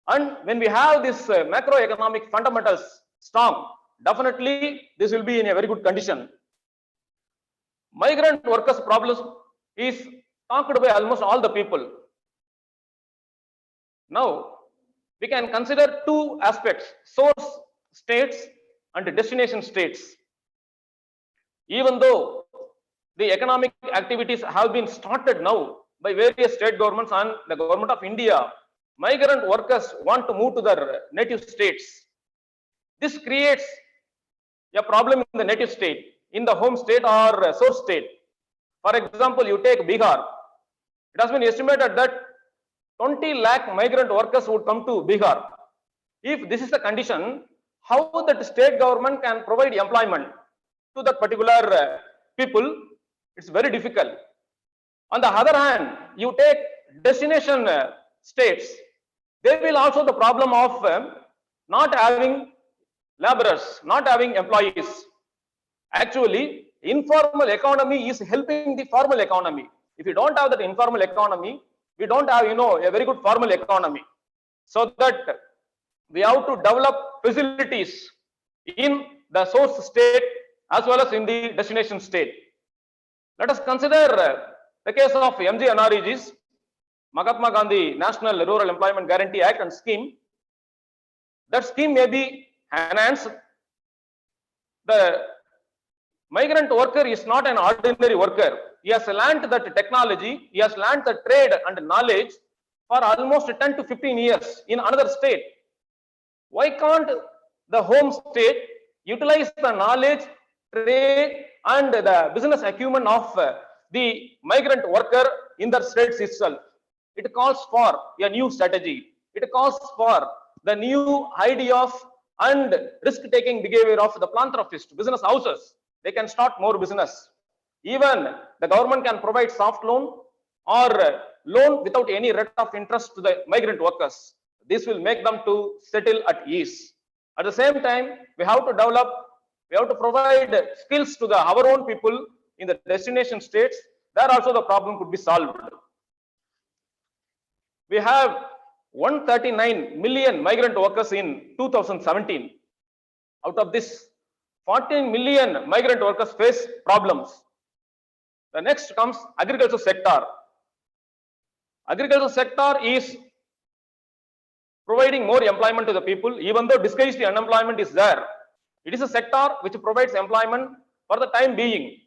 And when we have this macroeconomic fundamentals strong, definitely this will be in a very good condition. Migrant workers' problems is talked by almost all the people. Now, we can consider two aspects, source states and destination states. Even though the economic activities have been started now by various state governments and the government of India, migrant workers want to move to their native states. This creates a problem in the native state, in the home state or source state. For example, you take Bihar. It has been estimated that 20 lakh migrant workers would come to Bihar. If this is the condition, how that state government can provide employment to that particular people? It's very difficult. On the other hand, you take destination states, they will also the problem of not having laborers, not having employees. Actually, informal economy is helping the formal economy. If you don't have that informal economy, we don't have, a very good formal economy. So that we have to develop facilities in the source state as well as in the destination state. Let us consider the case of MGNREG's Mahatma Gandhi National Rural Employment Guarantee Act and scheme. That scheme may be enhanced. The migrant worker is not an ordinary worker. He has learned that technology, he has learned the trade and knowledge for almost 10 to 15 years in another state. Why can't the home state utilize the knowledge, trade, and the business acumen of the migrant worker in their states itself? It calls for a new strategy. It calls for the new ideas and risk-taking behavior of the philanthropist, business houses. They can start more business. Even the government can provide soft loan or loan without any rate of interest to the migrant workers. This will make them to settle at ease. At the same time, we have to develop, we have to provide skills to our own people in the destination states. There also the problem could be solved. We have 139 million migrant workers in 2017. Out of this, 14 million migrant workers face problems. The next comes agriculture sector. Agriculture sector is providing more employment to the people, even though disguised unemployment is there. It is a sector which provides employment for the time being.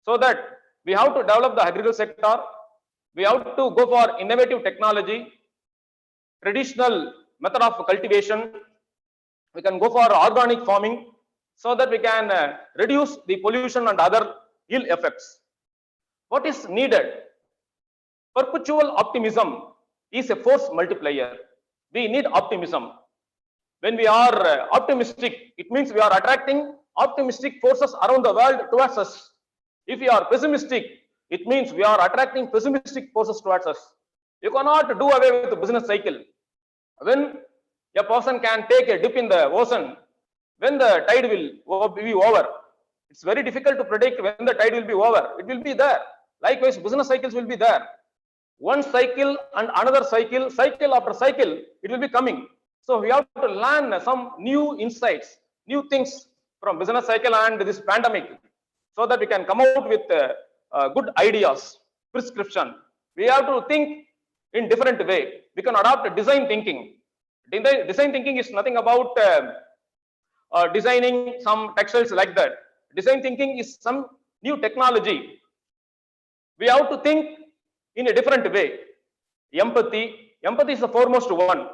So that we have to develop the agriculture sector. We have to go for innovative technology, traditional method of cultivation. We can go for organic farming so that we can reduce the pollution and other ill effects. What is needed? Perpetual optimism is a force multiplier. We need optimism. When we are optimistic, it means we are attracting optimistic forces around the world towards us. If we are pessimistic, it means we are attracting pessimistic forces towards us. You cannot do away with the business cycle. When a person can take a dip in the ocean, when the tide will be over, it's very difficult to predict when the tide will be over. It will be there. Likewise, business cycles will be there. One cycle and another cycle, cycle after cycle, it will be coming. So we have to learn some new insights, new things from business cycle and this pandemic, so that we can come out with good ideas, prescription. We have to think in different way. We can adopt design thinking. Design thinking is nothing about designing some textiles like that. Design thinking is some new technology. We have to think in a different way. Empathy is the foremost one.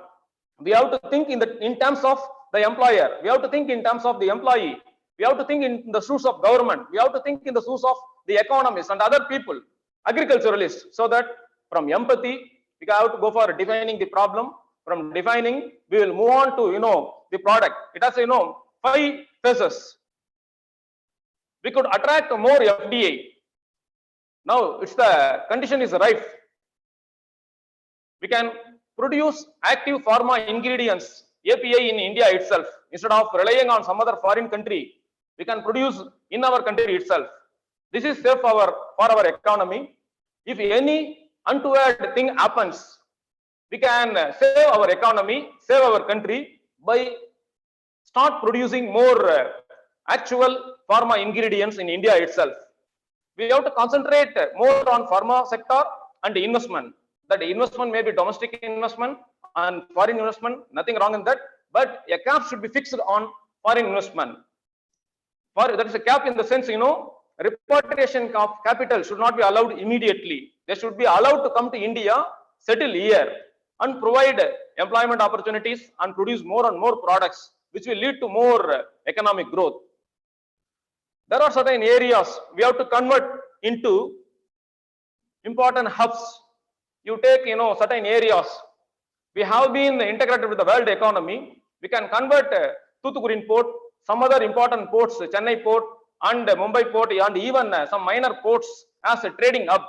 We have to think in terms of the employer. We have to think in terms of the employee. We have to think in the shoes of government. We have to think in the shoes of the economists and other people, agriculturalists, so that from empathy, we have to go for defining the problem. From defining, we will move on to, the product. It has, 5 phases. We could attract more FDI. Now, the condition is rife. We can produce active pharma ingredients, API, in India itself. Instead of relying on some other foreign country, we can produce in our country itself. This is safe for our economy. If any untoward thing happens, we can save our economy, save our country by start producing more actual pharma ingredients in India itself. We have to concentrate more on pharma sector and investment. That investment may be domestic investment and foreign investment, nothing wrong in that, but a cap should be fixed on foreign investment. That is a cap in the sense, repatriation of capital should not be allowed immediately. They should be allowed to come to India, settle here, and provide employment opportunities and produce more and more products, which will lead to more economic growth. There are certain areas we have to convert into important hubs. You take, certain areas. We have been integrated with the world economy. We can convert Thoothukudi port, some other important ports, Chennai port and Mumbai port, and even some minor ports as a trading hub.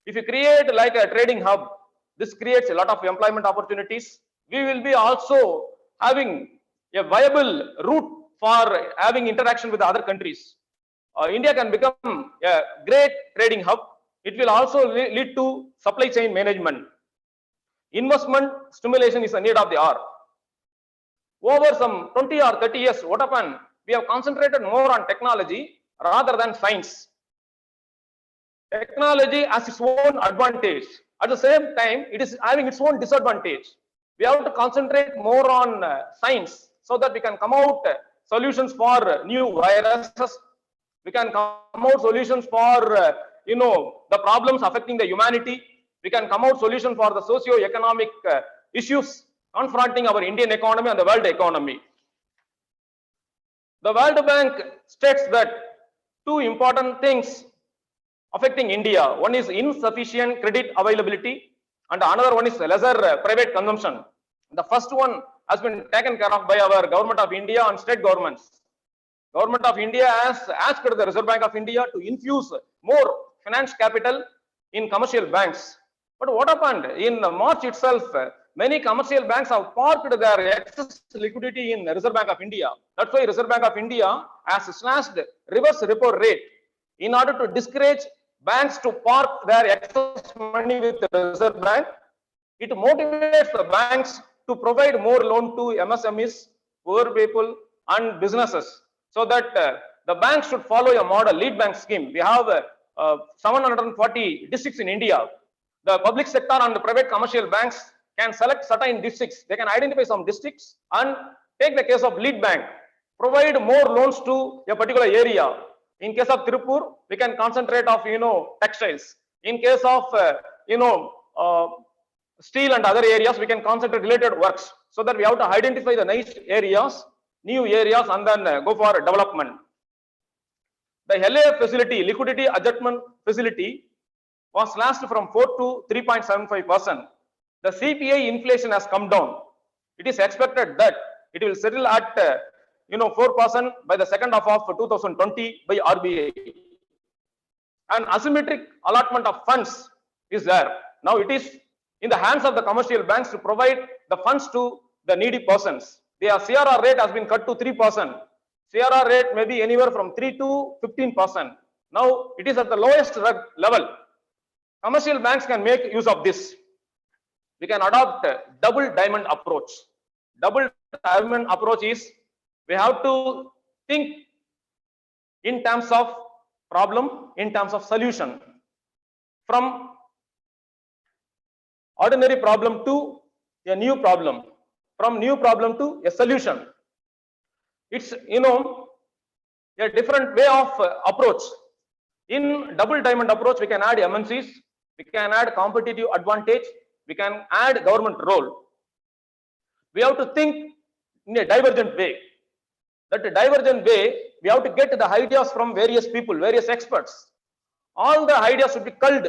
If you create like a trading hub, this creates a lot of employment opportunities. We will be also having a viable route for having interaction with other countries. India can become a great trading hub. It will also lead to supply chain management. Investment stimulation is a need of the hour. Over some 20 or 30 years, what happened? We have concentrated more on technology rather than science. Technology has its own advantage. At the same time, it is having its own disadvantage. We have to concentrate more on science so that we can come out solutions for new viruses. We can come out solutions for the problems affecting the humanity. We can come out solution for the socio-economic issues confronting our Indian economy and the world economy. The World Bank states that 2 important things affecting India. One is insufficient credit availability and another one is lesser private consumption. The first one has been taken care of by our Government of India and state governments. Government of India has asked the Reserve Bank of India to infuse more finance capital in commercial banks. But what happened? In March itself, many commercial banks have parked their excess liquidity in the Reserve Bank of India. That's why Reserve Bank of India has slashed reverse repo rate in order to discourage banks to park their excess money with the Reserve Bank. It motivates the banks to provide more loan to MSMEs, poor people, and businesses, so that the banks should follow a model lead bank scheme. We have 740 districts in India. The public sector and the private commercial banks can select certain districts. They can identify some districts and take the case of lead bank, provide more loans to a particular area. In case of Tirupur, we can concentrate of, textiles. In case of, steel and other areas, we can concentrate related works, so that we have to identify the nice areas, new areas, and then go for development. The LAF facility, liquidity adjustment facility, was slashed from 4 to 3.75%. The CPI inflation has come down. It is expected that it will settle at 4% by the second half of 2020 by RBI. An asymmetric allotment of funds is there. Now it is in the hands of the commercial banks to provide the funds to the needy persons. Their CRR rate has been cut to 3%. CRR rate may be anywhere from 3 to 15%. Now it is at the lowest level. Commercial banks can make use of this. We can adopt a double diamond approach. Double diamond approach is, we have to think in terms of problem, in terms of solution. From ordinary problem to a new problem, from new problem to a solution. It's, a different way of approach. In double diamond approach, we can add MNCs, we can add competitive advantage, we can add government role. We have to think in a divergent way. That divergent way, we have to get the ideas from various people, various experts. All the ideas should be culled,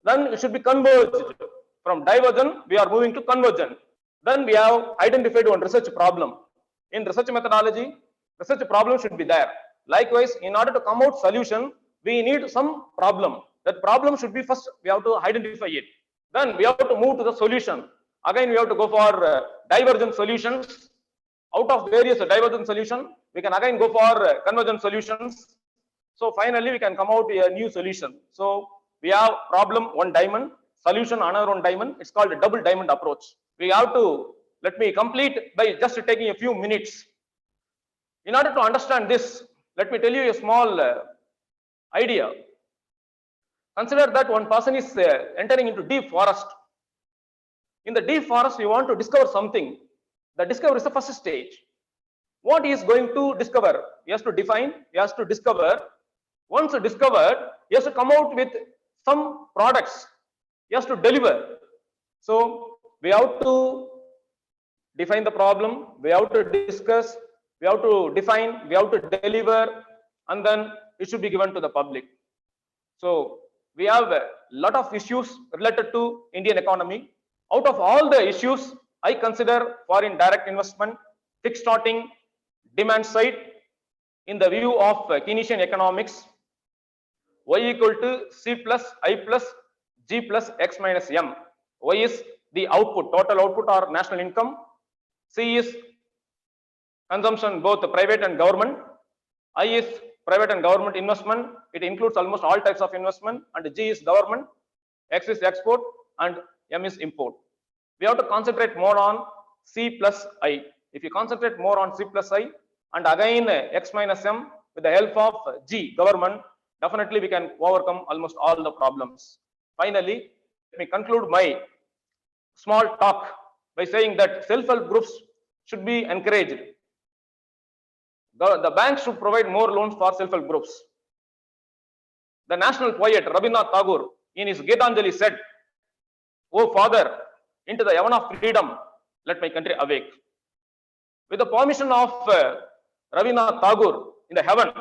then it should be converged. From divergent, we are moving to convergent. Then we have identified one research problem. In research methodology, research problem should be there. Likewise, in order to come out solution, we need some problem. That problem should be first, we have to identify it. Then we have to move to the solution. Again, we have to go for divergent solutions. Out of various divergent solutions, we can again go for convergent solutions. So finally, we can come out with a new solution. So we have problem one diamond, solution another one diamond. It's called a double diamond approach. We have to, let me complete by just taking a few minutes. In order to understand this, let me tell you a small idea. Consider that one person is entering into deep forest. In the deep forest, you want to discover something. The discovery is the first stage. What he is going to discover? He has to define, he has to discover. Once discovered, he has to come out with some products. He has to deliver. So we have to define the problem, we have to discuss, we have to define, we have to deliver, and then it should be given to the public. So we have a lot of issues related to Indian economy. Out of all the issues, I consider foreign direct investment, kickstarting demand side in the view of Keynesian economics. Y equal to C plus I plus G plus X minus M. Y is the output, total output or national income. C is consumption, both private and government. I is private and government investment. It includes almost all types of investment. And G is government. X is export and M is import. We have to concentrate more on C plus I. If you concentrate more on C plus I and again X minus M with the help of G, government, definitely we can overcome almost all the problems. Finally, let me conclude my small talk by saying that self-help groups should be encouraged. The banks should provide more loans for self-help groups. The national poet Rabindranath Tagore in his Gitanjali said, "O Father, into the heaven of freedom, let my country awake." With the permission of Rabindranath Tagore in the heaven,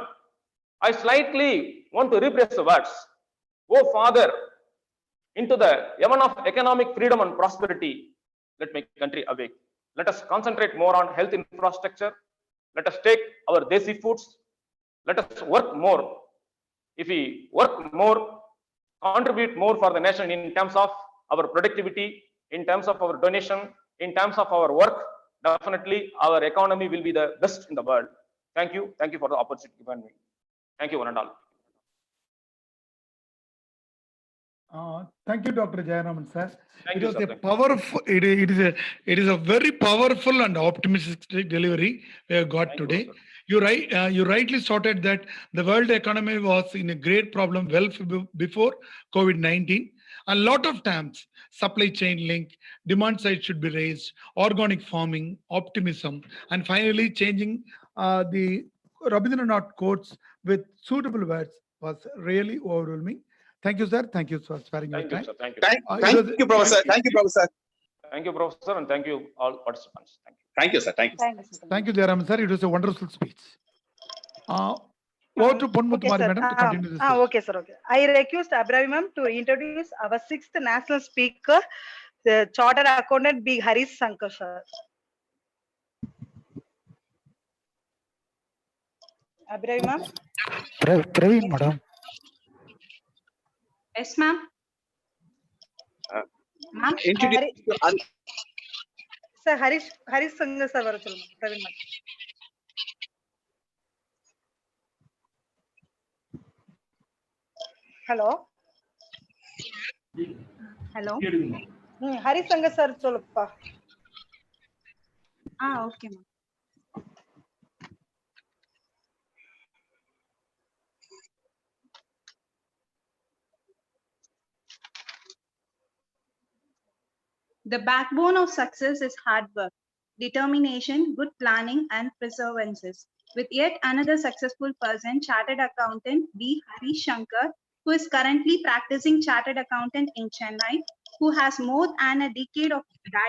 I slightly want to rephrase the words. "O Father, into the heaven of economic freedom and prosperity, let my country awake." Let us concentrate more on health infrastructure. Let us take our desi foods. Let us work more. If we work more, contribute more for the nation in terms of our productivity, in terms of our donation, in terms of our work, definitely our economy will be the best in the world. Thank you. Thank you for the opportunity given me. Thank you, one and all. Thank you, Dr. Jayaraman, sir. Thank It you, was sir. a powerful. It is a very powerful and optimistic delivery we have got today. You rightly sorted that the world economy was in a great problem well before COVID-19. A lot of times, supply chain link, demand side should be raised, organic farming, optimism, and finally changing the Rabindranath quotes with suitable words was really overwhelming. Thank you, sir. Thank you for sparing your Thank you, time. sir. Thank you. Thank you, Professor. Thank you, Professor. Thank you, Professor, and thank you all participants. Thank you. Thank you, sir. Thank you. Thank you, Jayaraman, sir. It was a wonderful speech. Over to Ponmuthamari, madam, to continue this. Okay, sir. Okay. I request Abhiravi ma'am to introduce our 6th national speaker, the Chartered Accountant B. Harish Shankar, sir. Abhiravi ma'am. Praveen, madam. Yes, ma'am. Ma'am. Sir, Harish Shankar, sir, Praveen ma'am. Hello. Hello. Harish Shankar, sir, soluppa. Okay, ma'am. The backbone of success is hard work, determination, good planning, and perseverance. With yet another successful person, Chartered Accountant B. Harish Shankar, who is currently practicing Chartered Accountant in Chennai, who has more than a decade of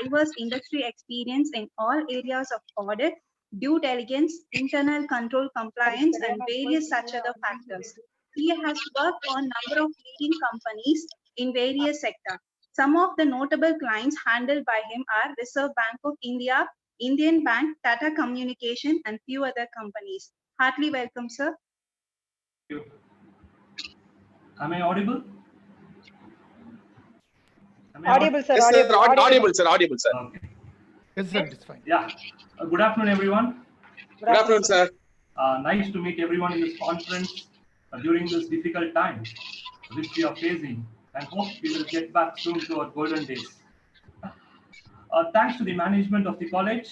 diverse industry experience in all areas of audit, due diligence, internal control compliance, and various such other factors. He has worked on a number of leading companies in various sectors. Some of the notable clients handled by him are Reserve Bank of India, Indian Bank, Tata Communication, and few other companies. Heartily welcome, sir. Am I audible? Audible, sir. Yes, sir. Audible, sir. Audible, sir. Okay. Yes, sir. It's fine. Yeah. Good afternoon, everyone. Good afternoon, sir. Nice to meet everyone in this conference during this difficult time which we are facing, and hope we will get back soon to our golden days. Thanks to the management of the college,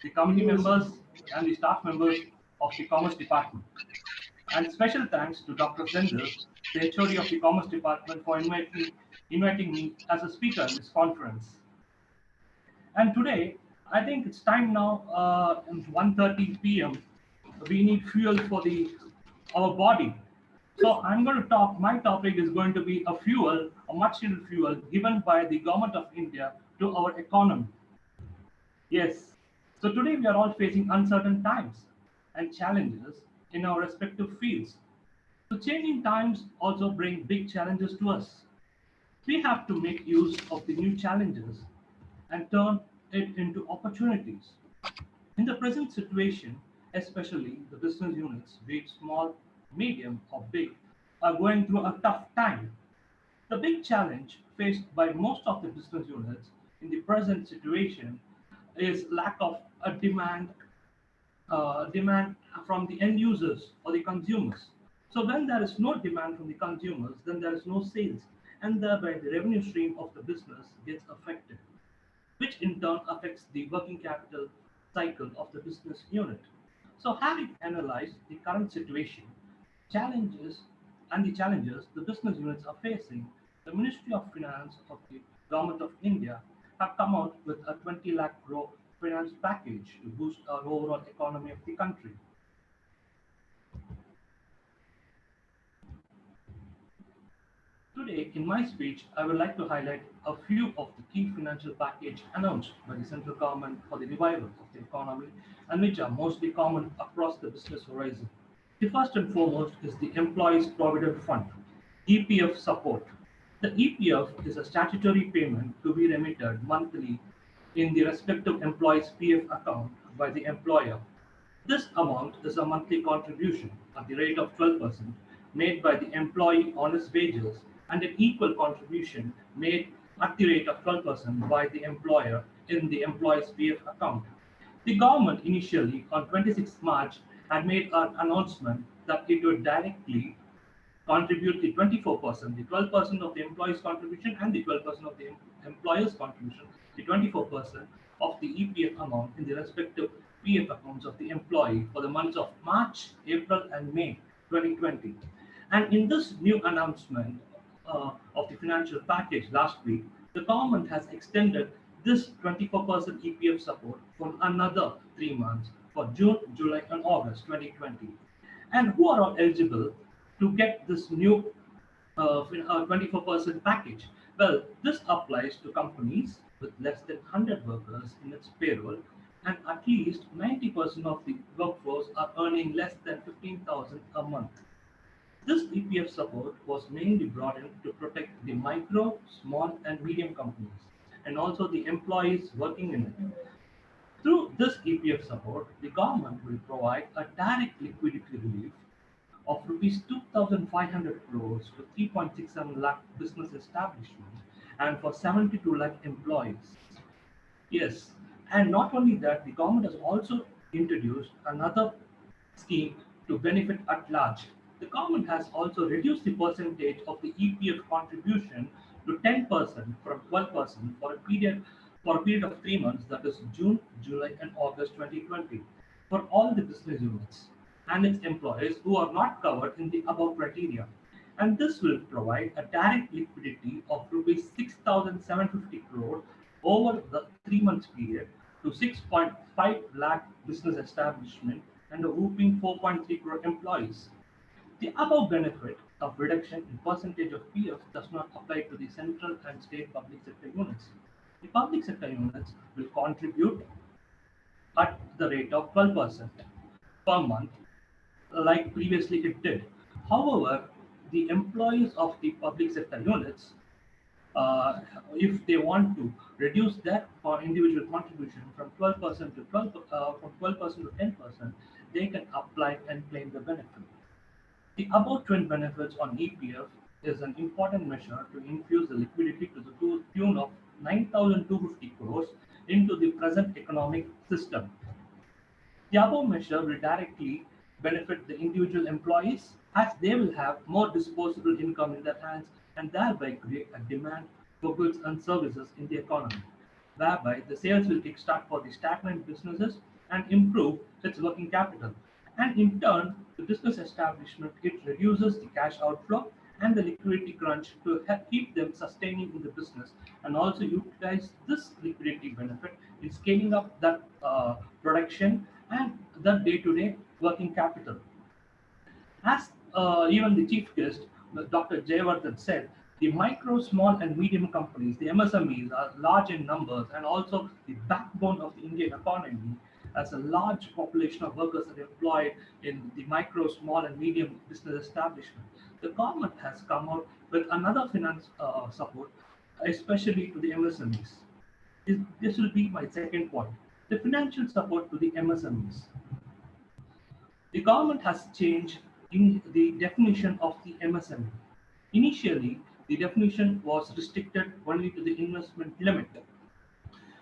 the committee members, and the staff members of the Commerce Department. And special thanks to Dr. Sendil, the HOD of the Commerce Department, for inviting me as a speaker in this conference. And today, I think it's time now, 1:30 p.m. We need fuel for our body. So I'm going to talk, my topic is going to be a fuel, a much needed fuel given by the government of India to our economy. Yes, so today we are all facing uncertain times and challenges in our respective fields. So changing times also bring big challenges to us. We have to make use of the new challenges and turn it into opportunities. In the present situation, especially the business units, be it small, medium, or big, are going through a tough time. The big challenge faced by most of the business units in the present situation is lack of a demand from the end users or the consumers. So when there is no demand from the consumers, then there is no sales, and thereby the revenue stream of the business gets affected, which in turn affects the working capital cycle of the business unit. So having analyzed the current situation, challenges the business units are facing, the Ministry of Finance of the Government of India have come out with a 20 lakh crore finance package to boost our overall economy of the country. Today, in my speech, I would like to highlight a few of the key financial package announced by the central government for the revival of the economy and which are mostly common across the business horizon. The first and foremost is the Employees Provident Fund, EPF support. The EPF is a statutory payment to be remitted monthly in the respective employee's PF account by the employer. This amount is a monthly contribution at the rate of 12% made by the employee on his wages and an equal contribution made at the rate of 12% by the employer in the employee's PF account. The government initially on 26 March had made an announcement that it would directly contribute the 24%, the 12% of the employee's contribution and the 12% of the employer's contribution, the 24% of the EPF amount in the respective PF accounts of the employee for the months of March, April, and May 2020. And in this new announcement of the financial package last week, the government has extended this 24% EPF support for another 3 months for June, July, and August 2020. And who are all eligible to get this new 24% package? Well, this applies to companies with less than 100 workers in its payroll, and at least 90% of the workforce are earning less than 15,000 a month. This EPF support was mainly brought in to protect the micro, small, and medium companies, and also the employees working in it. Through this EPF support, the government will provide a direct liquidity relief of rupees 2,500 crores to 3.67 lakh business establishments and for 72 lakh employees. Yes, and not only that, the government has also introduced another scheme to benefit at large. The government has also reduced the percentage of the EPF contribution to 10% from 12% for a period of 3 months, that is June, July, and August 2020, for all the business units and its employees who are not covered in the above criteria. And this will provide a direct liquidity of rupees 6,750 crore over the 3 months period to 6.5 lakh business establishment and a whooping 4.3 crore employees. The above benefit of reduction in percentage of PF does not apply to the central and state public sector units. The public sector units will contribute at the rate of 12% per month, like previously it did. However, the employees of the public sector units, if they want to reduce their individual contribution from 12% to 10%, they can apply and claim the benefit. The above twin benefits on EPF is an important measure to infuse the liquidity to the tune of 9,250 crores into the present economic system. The above measure will directly benefit the individual employees as they will have more disposable income in their hands and thereby create a demand for goods and services in the economy, whereby the sales will kickstart for the stagnant businesses and improve its working capital. And in turn, the business establishment, it reduces the cash outflow and the liquidity crunch to keep them sustaining in the business, and also utilize this liquidity benefit in scaling up that production and the day-to-day working capital. As even the chief guest, Dr. Jayawardhan, said, the micro, small, and medium companies, the MSMEs, are large in numbers and also the backbone of the Indian economy, as a large population of workers are employed in the micro, small, and medium business establishment. The government has come out with another finance support, especially to the MSMEs. This will be my second point. The financial support to the MSMEs. The government has changed in the definition of the MSME. Initially, the definition was restricted only to the investment limit.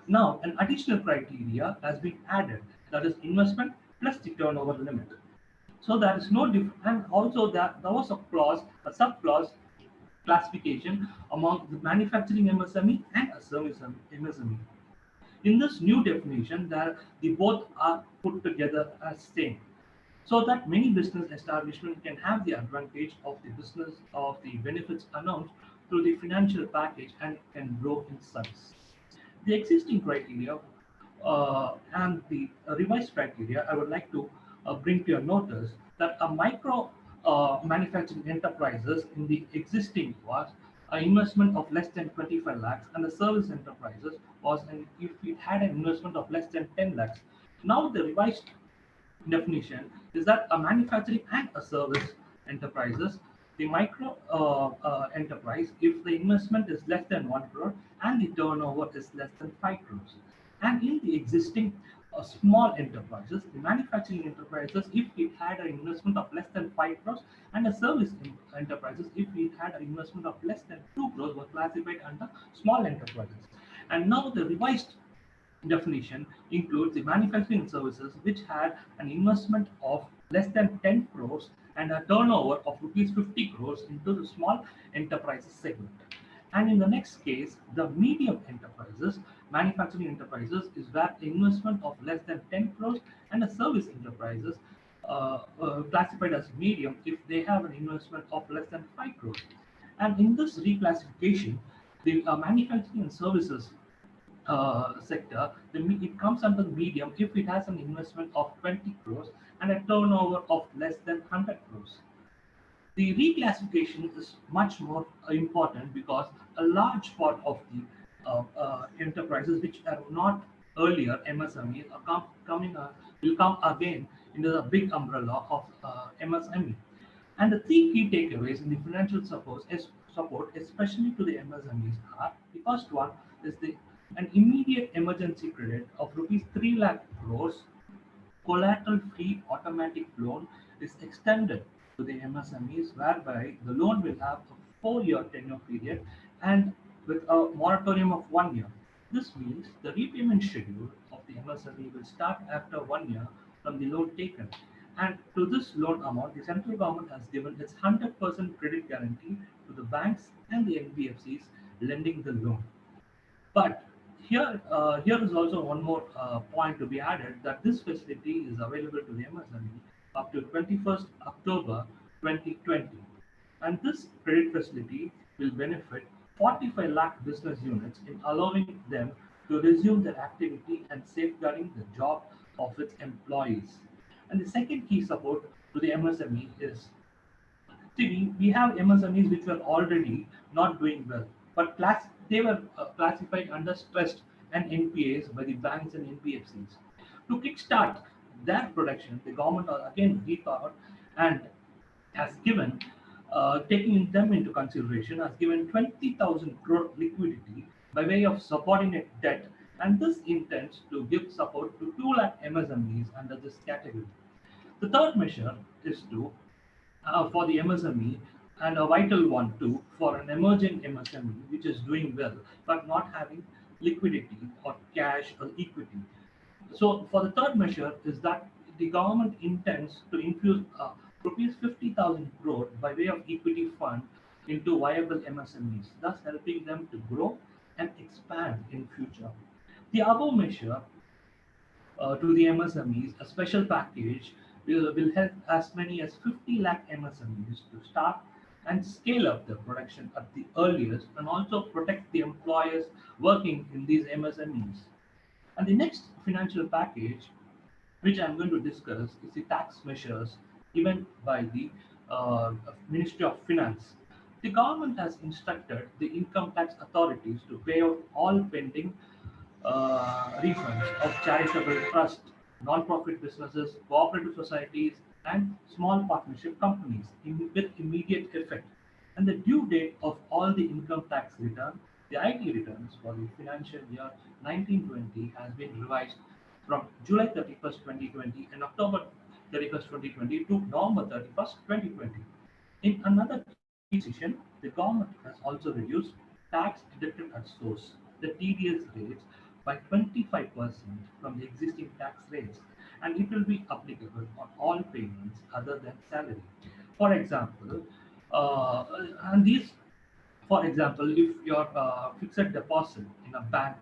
Now, an additional criteria has been added, that is investment plus the turnover limit. So there is no difference, and also there was a sub-clause classification among the manufacturing MSME and a service MSME. In this new definition, the both are put together as same, so that many business establishments can have the advantage of the benefits announced through the financial package and can grow in size. The existing criteria and the revised criteria, I would like to bring to your notice that a micro manufacturing enterprises in the existing was an investment of less than 25 lakhs, and the service enterprises was if it had an investment of less than 10 lakhs. Now the revised definition is that a manufacturing and a service enterprises, the micro enterprise, if the investment is less than 1 crore and the turnover is less than 5 crores. And in the existing small enterprises, the manufacturing enterprises, if it had an investment of less than 5 crores, and the service enterprises, if it had an investment of less than 2 crores, were classified under small enterprises. And now the revised definition includes the manufacturing services which had an investment of less than 10 crores and a turnover of rupees 50 crores into the small enterprises segment. And in the next case, the medium enterprises, manufacturing enterprises, is where the investment of less than 10 crores, and the service enterprises classified as medium if they have an investment of less than 5 crores. And in this reclassification, the manufacturing and services sector, it comes under the medium if it has an investment of 20 crores and a turnover of less than 100 crores. The reclassification is much more important because a large part of the enterprises which are not earlier MSME will come again into the big umbrella of MSME. And the three key takeaways in the financial support, especially to the MSMEs, are: the first one is an immediate emergency credit of rupees 3 lakh crores, collateral-free automatic loan is extended to the MSMEs, whereby the loan will have a 4-year tenure period and with a moratorium of 1 year. This means the repayment schedule of the MSME will start after 1 year from the loan taken. And to this loan amount, the central government has given its 100% credit guarantee to the banks and the NBFCs lending the loan. But here is also one more point to be added, that this facility is available to the MSME up to 21st October 2020. And this credit facility will benefit 45 lakh business units in allowing them to resume their activity and safeguarding the job of its employees. And the second key support to the MSME is, we have MSMEs which were already not doing well, but they were classified under stressed and NPAs by the banks and NBFCs. To kickstart their production, the government again rethought and has given, taking them into consideration, has given 20,000 crore liquidity by way of subordinate debt, and this intends to give support to 2 lakh MSMEs under this category. The third measure is for the MSME, and a vital one too, for an emerging MSME which is doing well but not having liquidity or cash or equity. So for the third measure is that the government intends to infuse rupees 50,000 crore by way of equity fund into viable MSMEs, thus helping them to grow and expand in future. The above measure to the MSMEs, a special package, will help as many as 50 lakh MSMEs to start and scale up their production at the earliest, and also protect the employers working in these MSMEs. And the next financial package, which I'm going to discuss, is the tax measures given by the Ministry of Finance. The government has instructed the income tax authorities to pay out all pending refunds of charitable trust, non-profit businesses, cooperative societies, and small partnership companies with immediate effect. And the due date of all the income tax return, the IT returns for the financial year 1920, has been revised from July 31st, 2020 and October 31st, 2020 to November 31st, 2020. In another decision, the government has also reduced tax deducted at source, the TDS rates, by 25% from the existing tax rates, and it will be applicable on all payments other than salary. For example, if your fixed deposit in a bank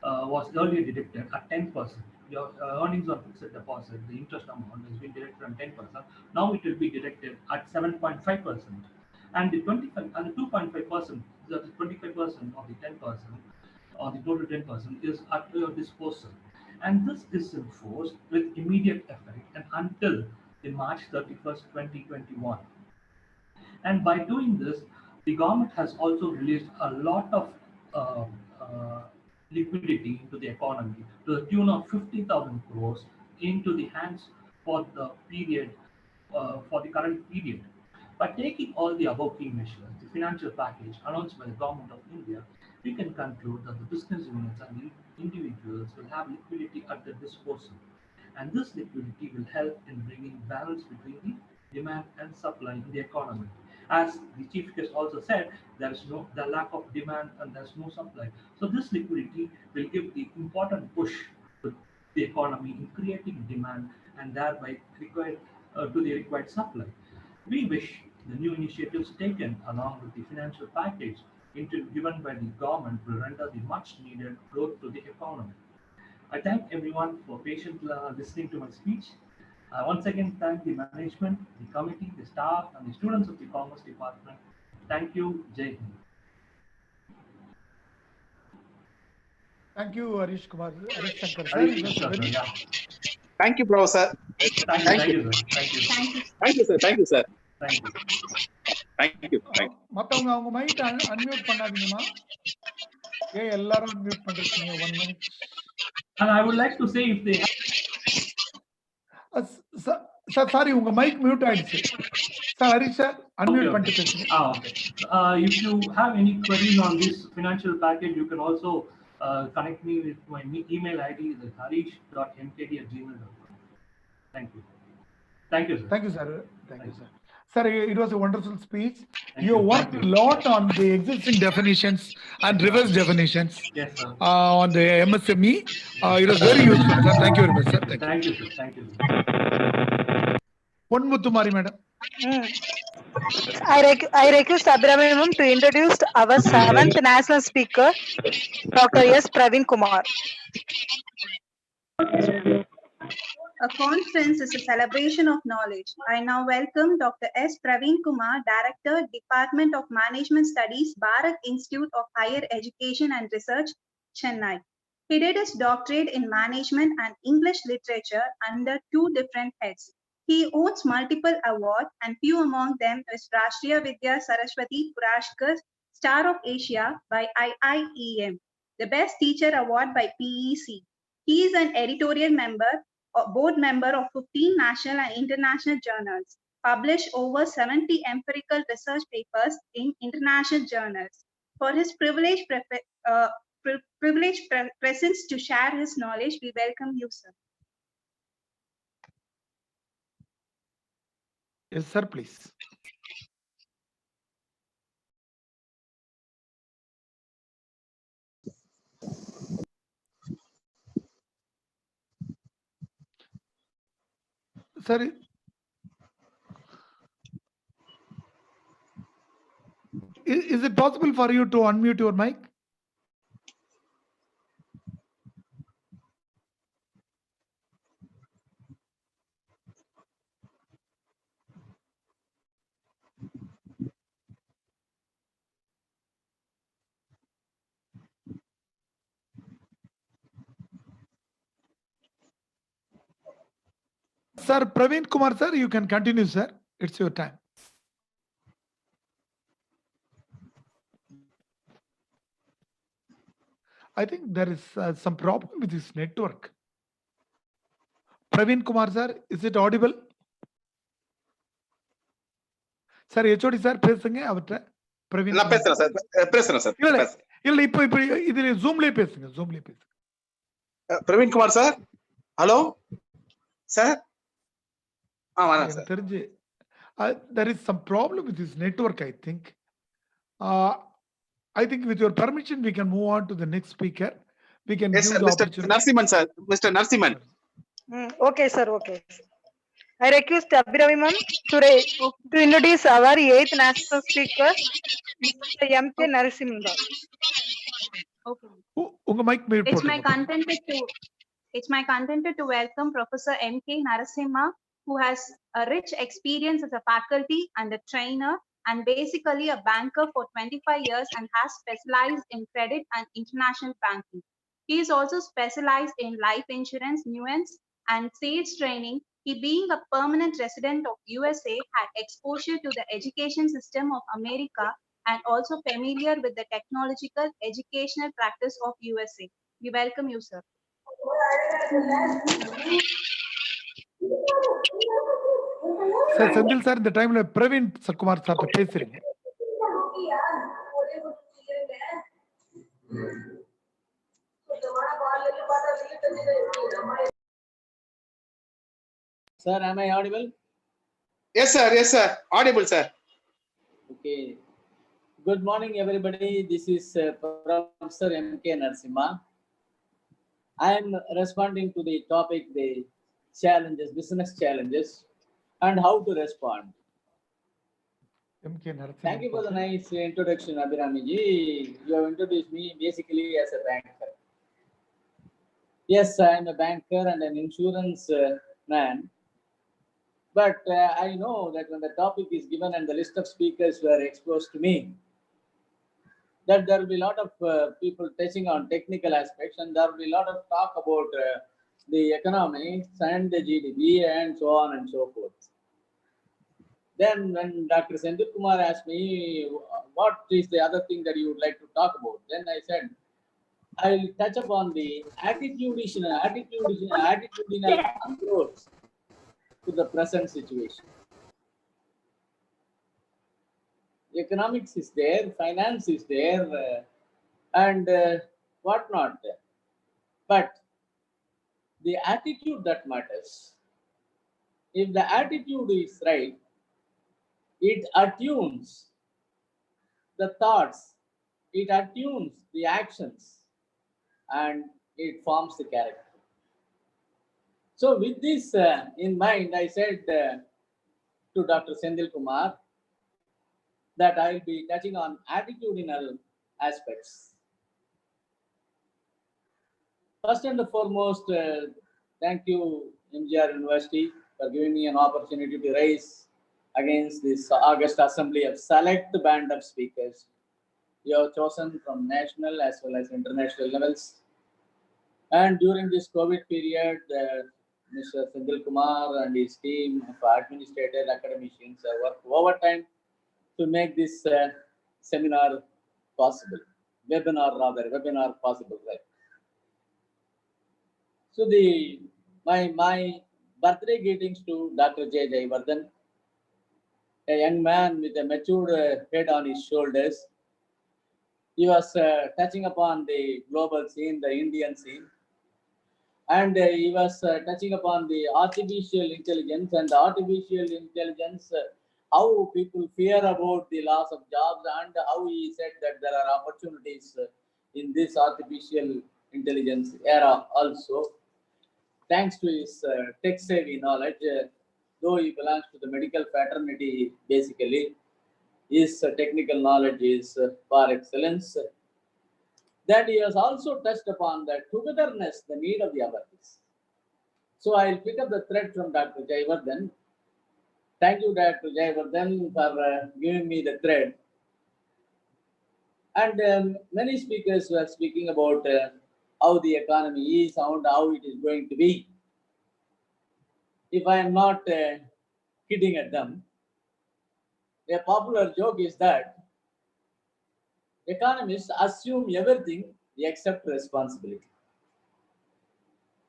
was earlier deducted at 10%, your earnings on fixed deposit, the interest amount has been deducted from 10%. Now it will be deducted at 7.5%, and the 25 and the 2.5%, the 25% of the 10%, or the total 10%, is at your disposal. And this is enforced with immediate effect and until the March 31st, 2021. And by doing this, the government has also released a lot of liquidity into the economy to the tune of 50,000 crores into the hands for the period, for the current period. By taking all the above key measures, the financial package announced by the Government of India, we can conclude that the business units and the individuals will have liquidity at their disposal. And this liquidity will help in bringing balance between the demand and supply in the economy. As the Chief Guest also said, there is the lack of demand and there's no supply. So this liquidity will give the important push to the economy in creating demand and thereby to the required supply. We wish the new initiatives taken along with the financial package given by the government will render the much needed growth to the economy. I thank everyone for patiently listening to my speech. I once again thank the management, the committee, the staff, and the students of the Commerce Department. Thank you. Jai Hind. Thank you, Harish Kumar, Harish Shankar sir. Harish It was Shankar, very- yeah. Thank you, Professor. Thank you, sir. Thank you. Thank you, sir. Thank you, sir. Thank you. Thank you. Thank you. மத்தவங்க அவங்க might unmute பண்ணாதீங்கம்மா. ஏன் எல்லாரும் unmute பண்றீங்க? 1 minute. And I would like to say if they sir sorry உங்க mic mute ஆயிடுச்சு. Sir Harish sir unmute பண்ணிட்டு பேசுங்க. okay. If you have any queries on this financial package, you can also connect me with my email ID, is harish.mkd@gmail.com. Thank you. Thank you, sir. Thank you, sir. Thank you, sir. Sir, it was a wonderful speech. You worked a lot on the existing definitions and reverse definitions. Yes, sir. On the MSME. It was very useful, sir. Thank you very much, sir. Thank you, sir. Thank you, sir. Ponmuttumari, madam. I request Abhiramam to introduce our 7th national speaker, Dr. S. Praveen Kumar. A conference is a celebration of knowledge. I now welcome Dr. S. Praveen Kumar, Director, Department of Management Studies, Bharat Institute of Higher Education and Research, Chennai. He did his doctorate in management and English literature under 2 different heads. He owns multiple awards, and few among them is Rashtriya Vidya Saraswati Purashkar Star of Asia by IIEM, the Best Teacher Award by PEC. He is an editorial member, board member of 15 national and international journals, published over 70 empirical research papers in international journals. For his privileged presence to share his knowledge, we welcome you, sir. Yes, sir, please. Sir, is it possible for you to unmute your mic? Sir, Praveen Kumar, sir, you can continue, sir. It's your time. I think there is some problem with this network. Praveen Kumar, sir, is it audible? Sir, HOD sir, பேசுங்க அவர்ட்ட. பிரவீன் நான் பேசுறேன் sir. பேசுறேன் sir. இல்ல இப்போ இதுல ஜூம்லயே பேசுங்க. ஜூம்லயே பேசுங்க. Praveen Kumar sir. Hello sir. வரேன் சார். தெரிஞ்சு there is some problem with this network, I think. I think with your permission, we can move on to the next speaker. We can Yes, give sir. the Mr. opportunity. Narsiman, sir. Mr. Narsiman. Okay, sir. Okay. I request Abhiramam to introduce our 8th national speaker, Mr. M.K. Narasimha. Okay. உங்க mic mute It's my போட்டுருங்க. contented to welcome Professor M.K. Narasimha, who has a rich experience as a faculty and a trainer, and basically a banker for 25 years and has specialized in credit and international banking. He is also specialized in life insurance, nuance, and sales training. He, being a permanent resident of USA, had exposure to the education system of America and also familiar with the technological educational practice of USA. We welcome you, sir. Sir, Senthil sir இந்த டைம்ல Praveen Kumar sir பேசுறீங்க. Sir, am I audible? Yes, sir. Yes, sir. Audible, sir. Okay. Good morning, everybody. This is Professor M.K. Narasimha. I am responding to the topic, the challenges, business challenges, and how to respond. MK Narasimhan. Thank you for the nice introduction, Abhirami ji. You have introduced me basically as a banker. Yes, I am a banker and an insurance man. But I know that when the topic is given and the list of speakers were exposed to me, that there will be a lot of people touching on technical aspects, and there will be a lot of talk about the economics and the GDP and so on and so forth. Then when Dr. Senthil Kumar asked me, what is the other thing that you would like to talk about? Then I said, I will touch upon the attitudinal approach to the present situation. Economics is there, finance is there, and whatnot. But the attitude that matters. If the attitude is right, it attunes the thoughts, it attunes the actions, and it forms the character. So with this in mind, I said to Dr. Senthil Kumar that I will be touching on attitudinal aspects. First and foremost, thank you, MGR University, for giving me an opportunity to raise against this August Assembly of select band of speakers. You have chosen from national as well as international levels. And during this COVID period, Mr. Senthil Kumar and his team of administrators, academicians have worked overtime to make this seminar possible, webinar possible, right? So my birthday greetings to Dr. J. Jayavardhan, a young man with a matured head on his shoulders. He was touching upon the global scene, the Indian scene, and he was touching upon the artificial intelligence and the artificial intelligence, how people fear about the loss of jobs, and how he said that there are opportunities in this artificial intelligence era also. Thanks to his tech-savvy knowledge, though he belongs to the medical fraternity, basically, his technical knowledge is par excellence. That he has also touched upon the togetherness, the need of the hour. So I'll pick up the thread from Dr. Jayavardhan. Thank you, Dr. Jayavardhan, for giving me the thread. And many speakers were speaking about how the economy is and how it is going to be. If I am not kidding at them, a popular joke is that economists assume everything except responsibility.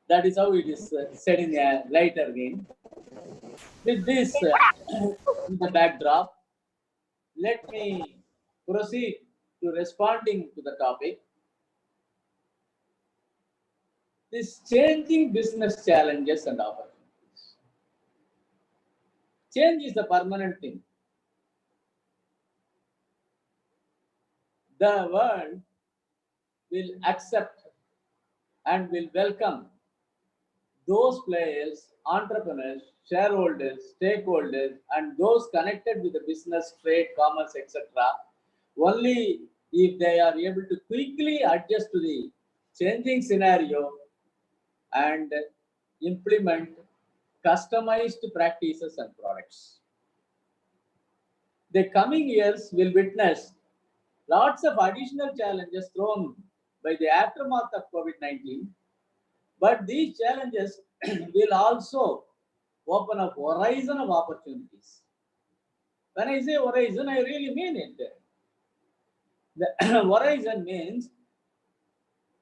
That is how it is said in a lighter vein. With this in the backdrop, let me proceed to responding to the topic. This changing business challenges and opportunities. Change is a permanent thing. The world will accept and will welcome those players, entrepreneurs, shareholders, stakeholders, and those connected with the business, trade, commerce, etc. only if they are able to quickly adjust to the changing scenario and implement customized practices and products. The coming years will witness lots of additional challenges thrown by the aftermath of COVID-19, but these challenges will also open up horizon of opportunities. When I say horizon, I really mean it. The horizon means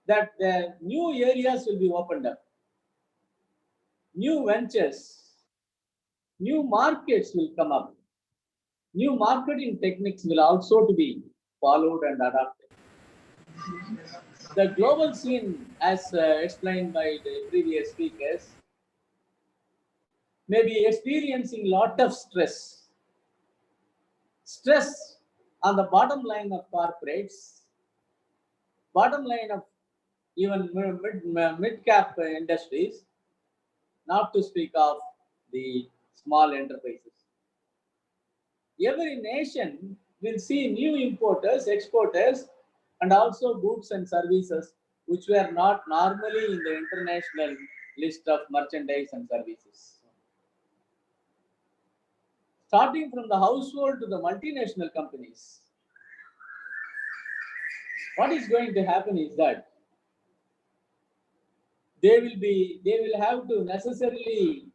that the new areas will be opened up, new ventures, new markets will come up, new marketing techniques will also to be followed and adopted. The global scene, as explained by the previous speakers, may be experiencing a lot of stress. Stress on the bottom line of corporates, bottom line of even mid-cap industries, not to speak of the small enterprises. every nation will see new importers, exporters, and also goods and services which were not normally in the international list of merchandise and services. Starting from the household to the multinational companies, what is going to happen is that they will have to necessarily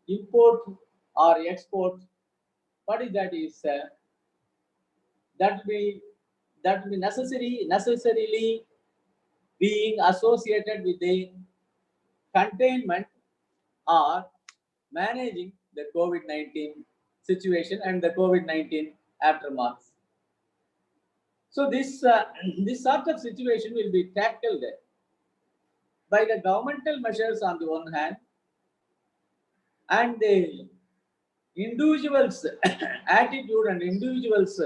import or export. What is that is that will be necessarily being associated with the containment or managing the COVID-19 situation and the COVID-19 aftermath. So this sort of situation will be tackled by the governmental measures on the one hand, and the individuals' attitude and individuals'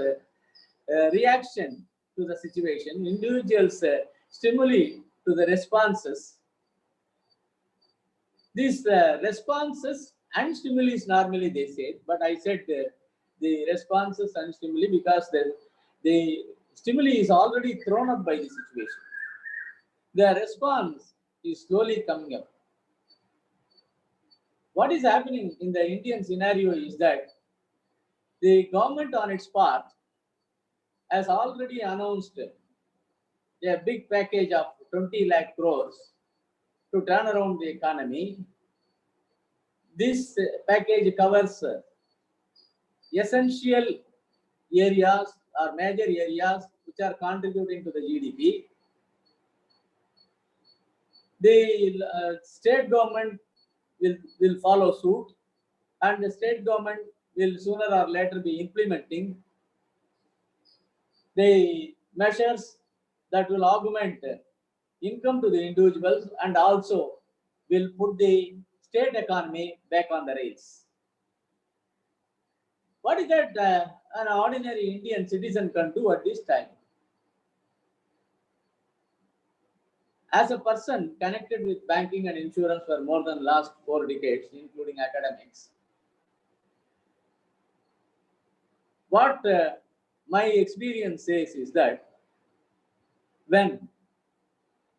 reaction to the situation, individuals' stimuli to the responses. These responses and stimuli normally they say, but I said the responses and stimuli because the stimuli is already thrown up by the situation. The response is slowly coming up. What is happening in the Indian scenario is that the government on its part has already announced a big package of 20 lakh crores to turn around the economy. This package covers essential areas or major areas which are contributing to the GDP. The state government will follow suit, and the state government will sooner or later be implementing the measures that will augment income to the individuals and also will put the state economy back on the rails. What is that an ordinary Indian citizen can do at this time? As a person connected with banking and insurance for more than last 4 decades, including academics, what my experience says is that when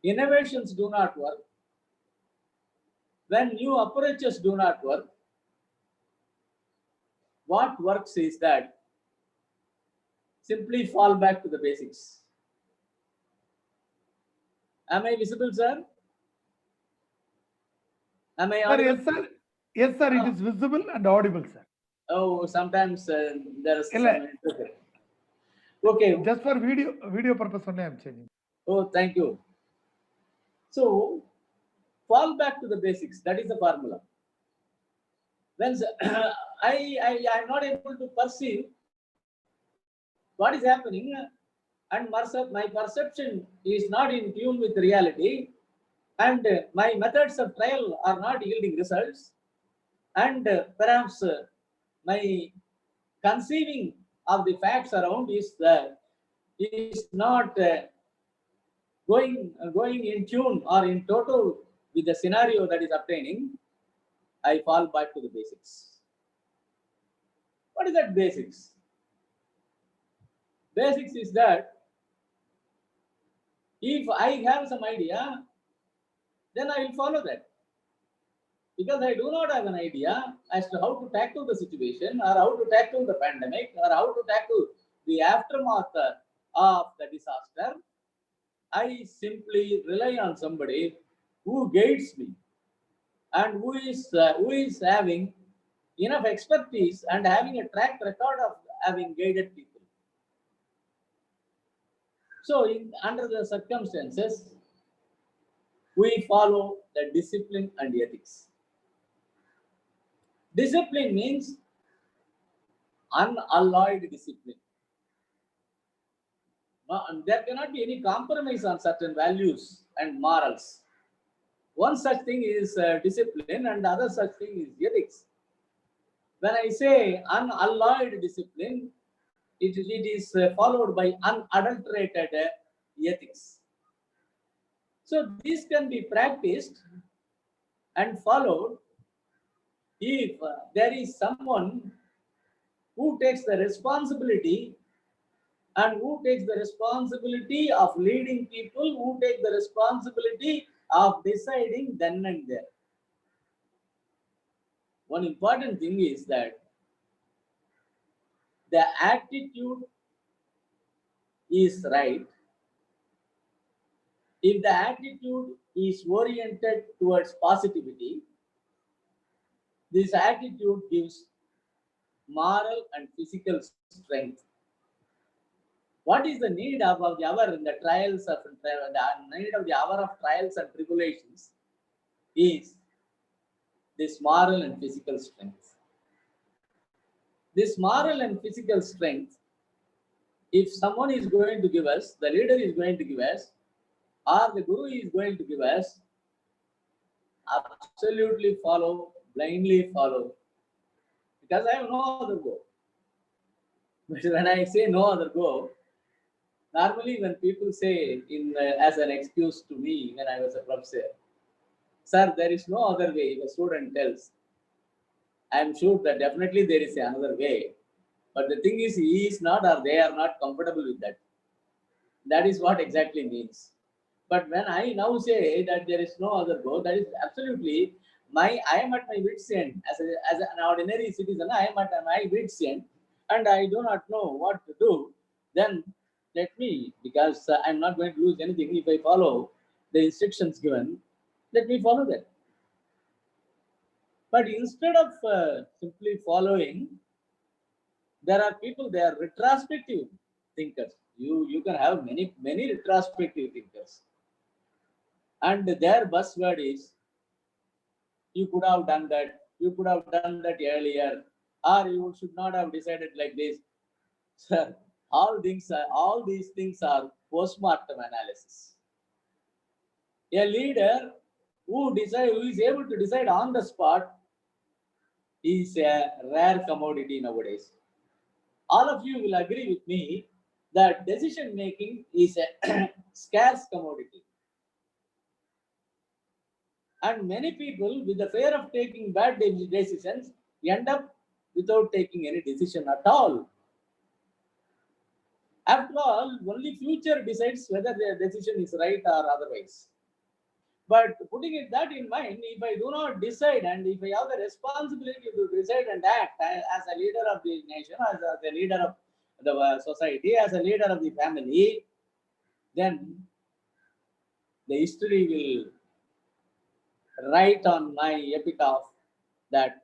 innovations do not work, when new approaches do not work, what works is that simply fall back to the basics. Am I visible, sir? Am I audible? Yes, sir. Yes, sir. It is visible and audible, sir. Oh, sometimes there is some Illa. Okay. Just for video purpose only I am changing. Oh, thank you. So, fall back to the basics. That is the formula. When I am not able to perceive what is happening, and my perception is not in tune with reality, and my methods of trial are not yielding results, and perhaps my conceiving of the facts around is not going in tune or in total with the scenario that is obtaining, I fall back to the basics. What is that basics? Basics is that if I have some idea, then I will follow that. Because I do not have an idea as to how to tackle the situation or how to tackle the pandemic or how to tackle the aftermath of the disaster, I simply rely on somebody who guides me and who is having enough expertise and having a track record of having guided people. So, under the circumstances, we follow the discipline and ethics. Discipline means unalloyed discipline. There cannot be any compromise on certain values and morals. One such thing is discipline and the other such thing is ethics. When I say unalloyed discipline, it is followed by unadulterated ethics. So this can be practiced and followed if there is someone who takes the responsibility and who takes the responsibility of leading people, who take the responsibility of deciding then and there. One important thing is that the attitude is right. If the attitude is oriented towards positivity, this attitude gives moral and physical strength. What is the need of the hour in the trials of the need of the hour of trials and tribulations is this moral and physical strength. This moral and physical strength, if someone is going to give us, the leader is going to give us, or the guru is going to give us, absolutely follow, blindly follow, because I have no other go. But when I say no other go, normally when people say as an excuse to me when I was a professor, sir, there is no other way, the student tells. I am sure that definitely there is another way. But the thing is, he is not or they are not comfortable with that. That is what exactly means. But when I now say that there is no other go, that is absolutely I am at my wit's end. As an ordinary citizen, I am at my wit's end and I do not know what to do. Then let me, because I am not going to lose anything if I follow the instructions given, let me follow that. But instead of simply following, there are people, they are retrospective thinkers. You can have many retrospective thinkers. And their buzzword is, you could have done that, you could have done that earlier, or you should not have decided like this. Sir, all these things are post-mortem analysis. A leader who is able to decide on the spot is a rare commodity nowadays. All of you will agree with me that decision making is a scarce commodity. And many people, with the fear of taking bad decisions, end up without taking any decision at all. After all, only future decides whether their decision is right or otherwise. But putting that in mind, if I do not decide and if I have the responsibility to decide and act as a leader of the nation, as a leader of the society, as a leader of the family, then the history will write on my epitaph that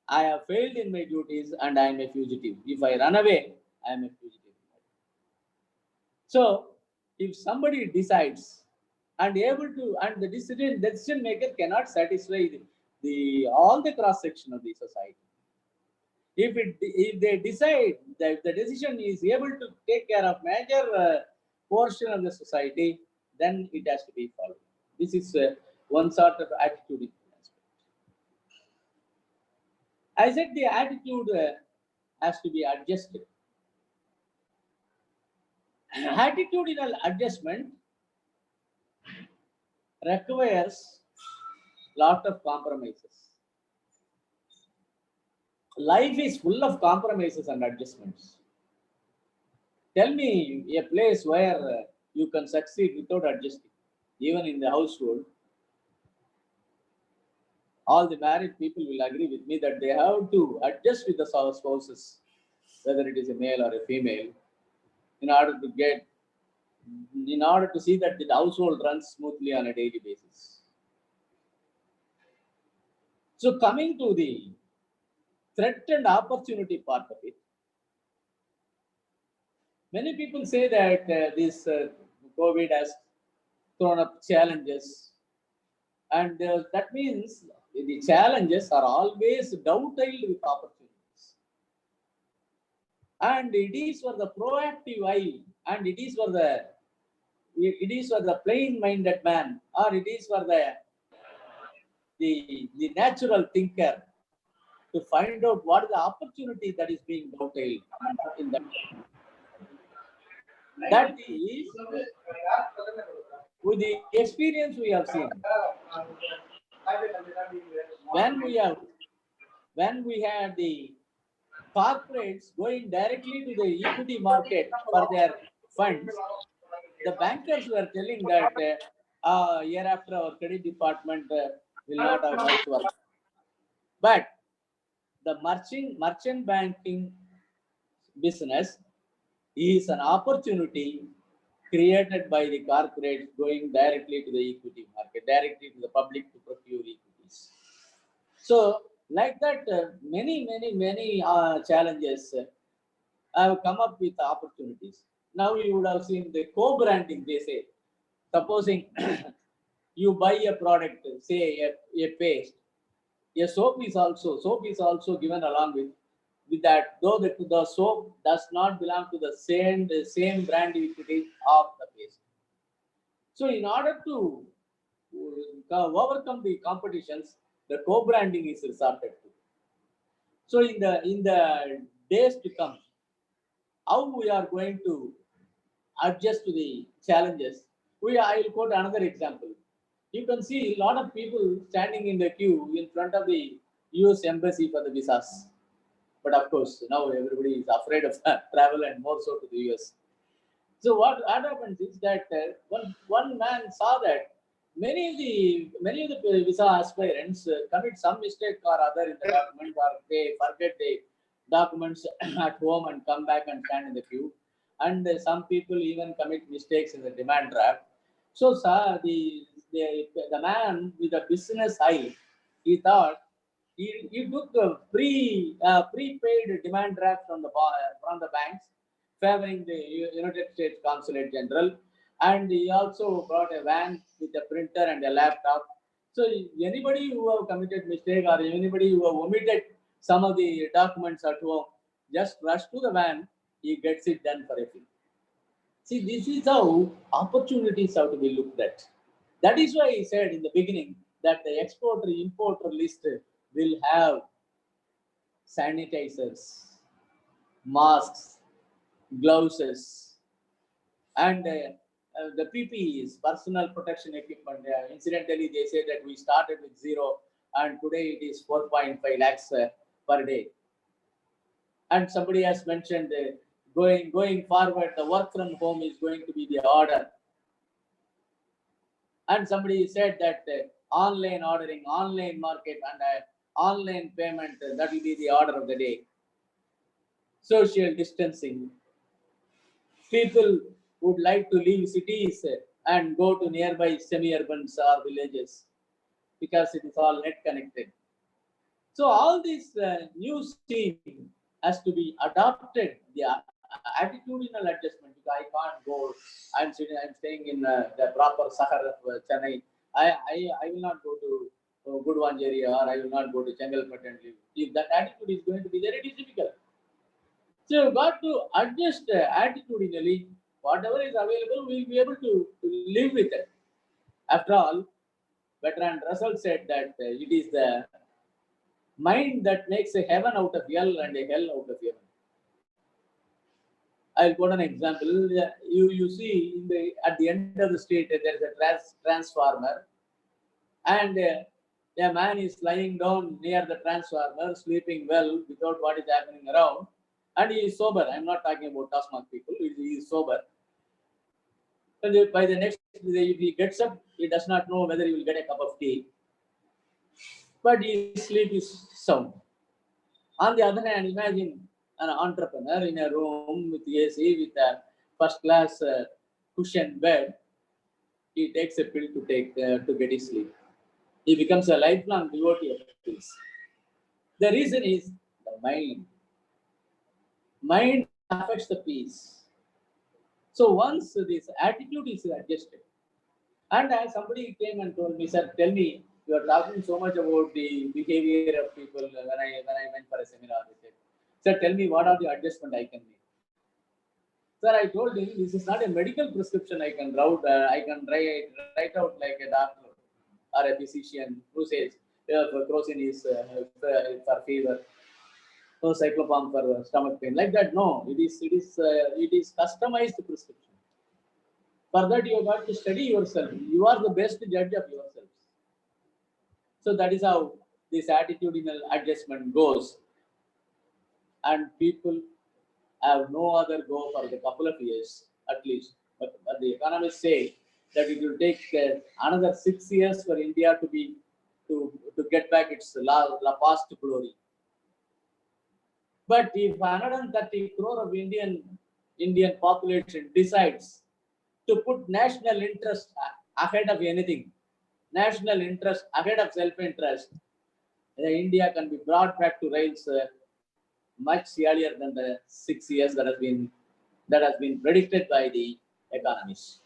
I have failed in my duties and I am a fugitive. If I run away, I am a fugitive. So, if somebody decides and the decision maker cannot satisfy all the cross section of the society. If they decide that the decision is able to take care of major portion of the society, then it has to be followed. This is one sort of attitude. I said the attitude has to be adjusted. Attitudinal adjustment requires lot of compromises. Life is full of compromises and adjustments. Tell me a place where you can succeed without adjusting, even in the household. All the married people will agree with me that they have to adjust with the spouses, whether it is a male or a female, in order to see that the household runs smoothly on a daily basis. So coming to the threat and opportunity part of it, many people say that this COVID has thrown up challenges, and that means the challenges are always dovetailed with opportunities. And it is for the proactive eye, and it is for the plain-minded man, or it is for the natural thinker to find out what is the opportunity that is being dovetailed in that. That is with the experience we have seen. When we had the corporates going directly to the equity market for their funds, the bankers were telling that year after our credit department will not have much work. But the merchant banking business is an opportunity created by the corporates going directly to the equity market, directly to the public to procure equities. So, like that, many challenges have come up with opportunities. Now you would have seen the co-branding, they say. Supposing you buy a product, say a paste, a soap is also given along with that, though the soap does not belong to the same brand equity of the paste. So in order to overcome the competitions, the co-branding is resorted to. So in the days to come, how we are going to adjust to the challenges? I will quote another example. You can see a lot of people standing in the queue in front of the US Embassy for the visas. But of course, now everybody is afraid of travel and more so to the US. So what happens is that one man saw that many of the visa aspirants commit some mistake or other in the document, or they forget the documents at home and come back and stand in the queue. And some people even commit mistakes in the demand draft. So the man with a business eye, he thought he took a prepaid demand draft from the banks, favoring the United States Consulate General, and he also brought a van with a printer and a laptop. So anybody who have committed mistake or anybody who have omitted some of the documents at home, just rush to the van, he gets it done for a fee. See, this is how opportunities have to be looked at. That is why I said in the beginning that the exporter-importer list will have sanitizers, masks, gloves, and the PPEs, personal protection equipment. Incidentally, they say that we started with 0 and today it is 4.5 lakhs per day. And somebody has mentioned going forward, the work from home is going to be the order. And somebody said that online ordering, online market, and online payment, that will be the order of the day. Social distancing. People would like to leave cities and go to nearby semi-urbans or villages because it is all net connected. So all this new scene has to be adopted. The attitudinal adjustment. I can't go. I'm staying in the proper Sahar of Chennai. I will not go to Gudvanjeri, or I will not go to Chengalpattu and live. If that attitude is going to be there, it is difficult. So you've got to adjust attitudinally. Whatever is available, we'll be able to live with it. After all, Bertrand Russell said that it is the mind that makes a heaven out of hell and a hell out of heaven. I'll quote an example. You see at the end of the street there is a transformer, and a man is lying down near the transformer, sleeping well without what is happening around, and he is sober. I'm not talking about Tasmak people. He is sober. And by the next day, if he gets up, he does not know whether he will get a cup of tea, but his sleep is sound. On the other hand, imagine an entrepreneur in a room with AC, with a first-class cushion bed. He takes a pill to get his sleep. He becomes a lifelong devotee of pills. The reason is the mind. Mind affects the peace. So once this attitude is adjusted, and as somebody came and told me, sir, tell me, you are talking so much about the behavior of people when I went for a seminar. They said, sir, tell me what are the adjustment I can make. Sir, I told him this is not a medical prescription I can write out like a doctor or a physician who says crocin is for fever, no cyclopam for stomach pain, like that. No, it is customized prescription. For that, you have got to study yourself. You are the best judge of yourself. So that is how this attitudinal adjustment goes. and people have no other go for the couple of years at least. But the economists say that it will take another 6 years for India to get back its past glory. But if 130 crore of Indian population decides to put national interest ahead of anything, national interest ahead of self-interest, India can be brought back to rails much earlier than the 6 years that has been predicted by the economists.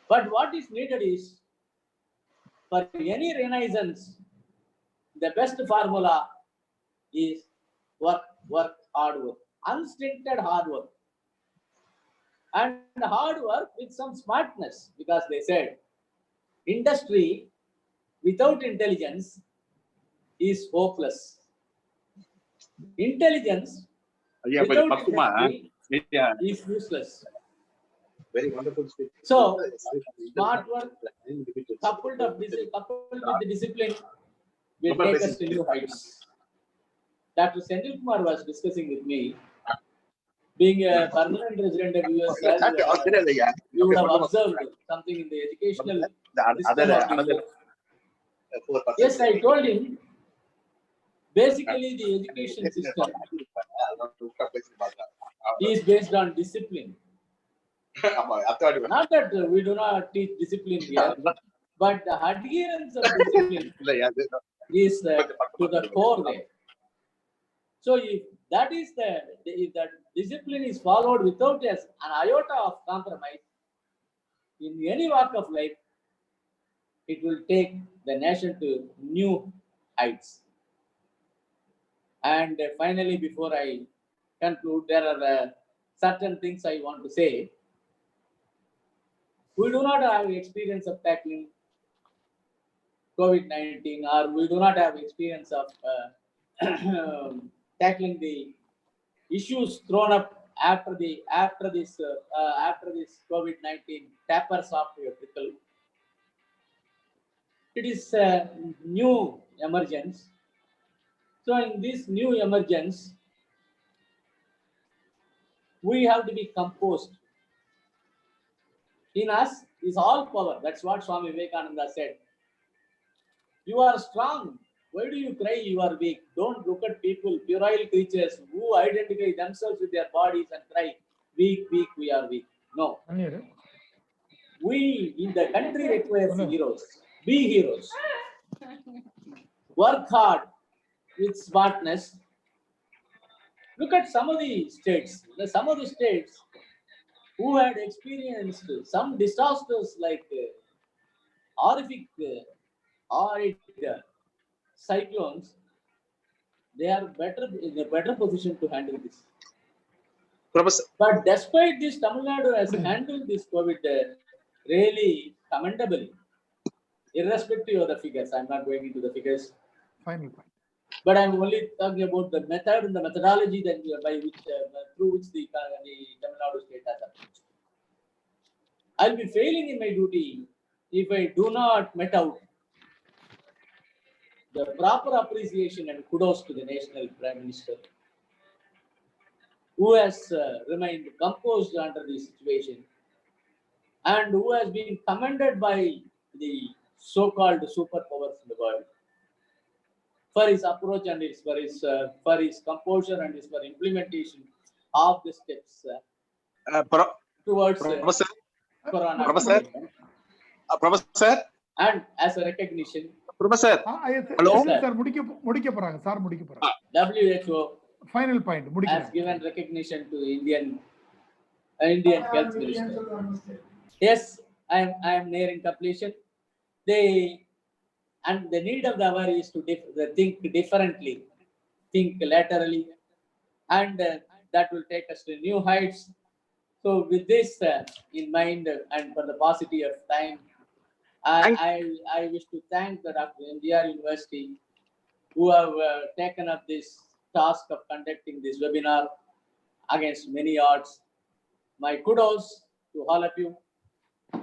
But what is needed is, for any renaissance, the best formula is hard work, unstinted hard work, and hard work with some smartness, because they said industry without intelligence is hopeless. Intelligence without industry is useless. Very wonderful speech. So, smart work coupled with the discipline will take us to new heights. Dr. Senthil Kumar was discussing with me, being a permanent resident of US, you would have observed something in the educational system of the US. Yes, I told him, basically the education system is based on discipline. Not that we do not teach discipline here, but the adherence of discipline is to the core there. So if that discipline is followed without an iota of compromise in any walk of life, it will take the nation to new heights. And finally, before I conclude, there are certain things I want to say. We do not have experience of tackling COVID-19, or we do not have experience of tackling the issues thrown up after this COVID-19 tapers off your trickle. It is a new emergence. So in this new emergence, we have to be composed. In us is all power. That's what Swami Vivekananda said. You are strong. Why do you cry you are weak? Don't look at people, puerile creatures who identify themselves with their bodies and cry, weak, weak, we are weak. No. We in the country requires heroes. Be heroes. Work hard with smartness. Look at some of the states. Some of the states who had experienced some disasters like horrific cyclones, they are in a better position to handle this. Professor. But despite this, Tamil Nadu has handled this COVID really commendably, irrespective of the figures. I'm not going into the figures. Final point. But I'm only talking about the method and the methodology that through which the Tamil Nadu state has approached. I'll be failing in my duty if I do not met out the proper appreciation and kudos to the National Prime Minister, who has remained composed under this situation and who has been commended by the so-called superpowers in the world for his approach and for his composure and for implementation of the steps towards Corona. Professor. And as a recognition. Professor. Hello. Sir, முடிக்க போறாங்க sir முடிக்க போறாங்க. WHO final point has given recognition to the Indian health minister. Yes, I am nearing completion. And the need of the hour is to think differently, think laterally, and that will take us to new heights. So with this in mind and for the paucity of time, I wish to thank the Dr. MGR University who have taken up this task of conducting this webinar against many odds. My kudos to all of you.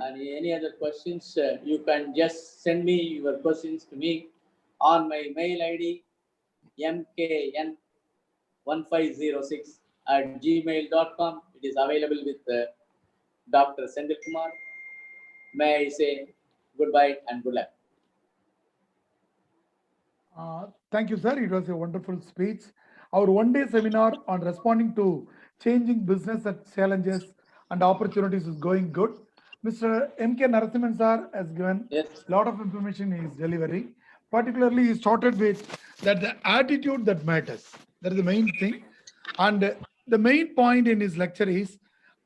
And any other questions, you can just send me your questions to me on my mail ID, 1506@gmail.com. It is available with Dr. Senthil Kumar. May I say goodbye and good luck. Thank you, sir. It was a wonderful speech. Our one-day seminar on responding to changing business challenges and opportunities is going good. Mr. M.K. Narasimhan sir has given a lot of information he is delivering. Particularly, he started with that the attitude that matters. That is the main thing. And the main point in his lecture is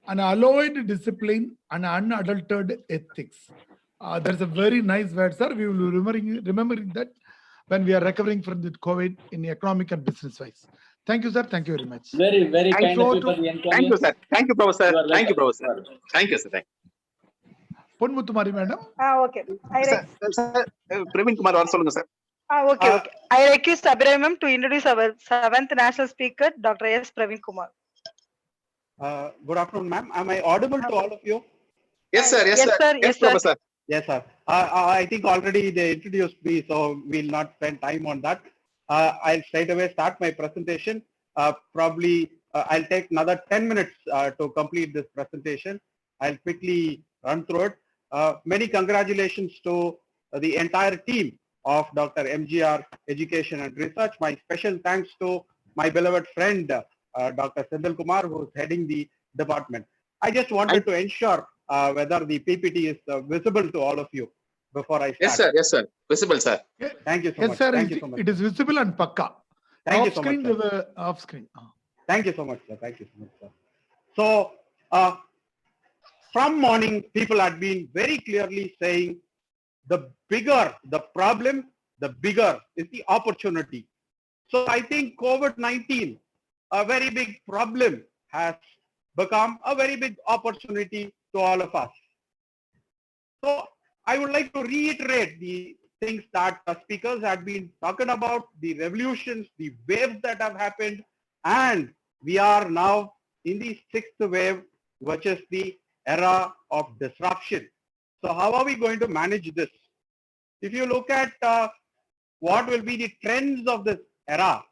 an alloyed discipline and unadulterated ethics. That's a very nice word, sir. We will be remembering that when we are recovering from the COVID in economic and business wise. Thank you, sir. Thank you very much. Very, very Thank kind you of all you for the to- encouragement. Thank you, sir. Thank you, Professor. You are Thank you, welcome. Professor. Thank you, sir. Thank Ponmuttumari madam. Okay. you. Sir, Praveen Kumar வர சொல்லுங்க sir. Okay, okay. I request Abhiramam to introduce our 7th national speaker, Dr. S. Praveen Kumar. Good afternoon, ma'am. Am I audible to all of you? Yes, sir. Yes, Yes, sir. sir. Yes, Yes, sir. Professor. Yes, sir. I think already they introduced me, so we'll not spend time on that. I'll straight away start my presentation. Probably I'll take another 10 minutes to complete this presentation. I'll quickly run through it. Many congratulations to the entire team of Dr. MGR Education and Research. My special thanks to my beloved friend, Dr. Senthil Kumar, who's heading the department. I just wanted to ensure whether the PPT is visible to all of you before I start. Yes, sir. Yes, sir. Visible, sir. Thank you so Yes, much. sir. Thank you so much. It is visible and pakka. Thank you Off so screen, much, sir. off screen. Thank you so much, sir. Thank you so much, sir. So, from morning, people had been very clearly saying the bigger the problem, the bigger is the opportunity. So I think COVID-19, a very big problem, has become a very big opportunity to all of us. So I would like to reiterate the things that the speakers had been talking about, the revolutions, the waves that have happened, and we are now in the 6th wave, which is the era of disruption. So how are we going to manage this? If you look at what will be the trends of this era,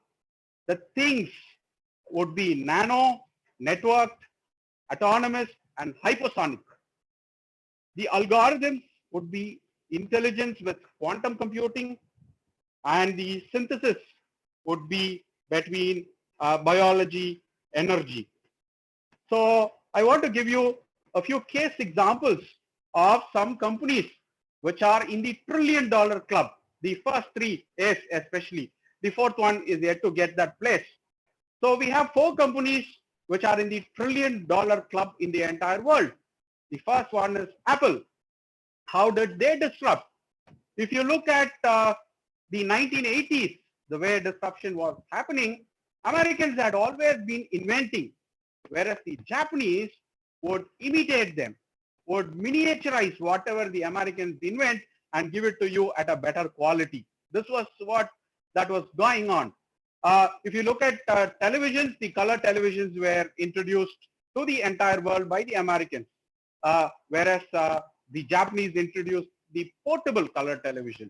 the things would be nano, networked, autonomous, and hypersonic. The algorithms would be intelligence with quantum computing, and the synthesis would be between biology, energy. So I want to give you a few case examples of some companies which are in the $1 trillion club. The first 3 is especially. The 4th one is yet to get that place. So we have 4 companies which are in the $1 trillion club in the entire world. The first one is Apple. How did they disrupt? If you look at the 1980s, the way disruption was happening, Americans had always been inventing, whereas the Japanese would imitate them, would miniaturize whatever the Americans invent and give it to you at a better quality. This was what that was going on. If you look at televisions, the color televisions were introduced to the entire world by the Americans, whereas the Japanese introduced the portable color television.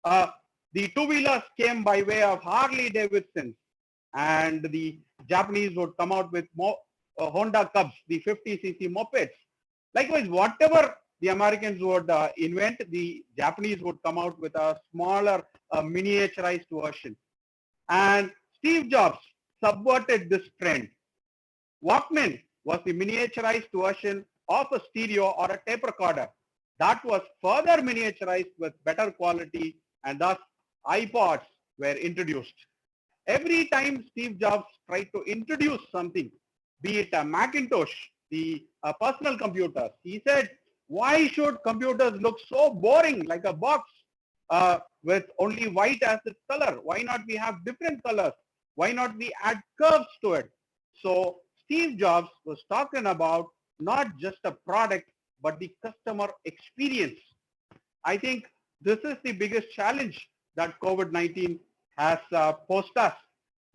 The two-wheelers came by way of Harley Davidson, and the Japanese would come out with more Honda Cubs, the 50cc mopeds. Likewise, whatever the Americans would invent, the Japanese would come out with a smaller, miniaturized version. And Steve Jobs subverted this trend. Walkman was the miniaturized version of a stereo or a tape recorder. That was further miniaturized with better quality, and thus iPods were introduced. Every time Steve Jobs tried to introduce something, be it a Macintosh, the personal computers, he said, why should computers look so boring like a box with only white as its color? Why not we have different colors? Why not we add curves to it? So Steve Jobs was talking about not just a product, but the customer experience. I think this is the biggest challenge that COVID-19 has posed us.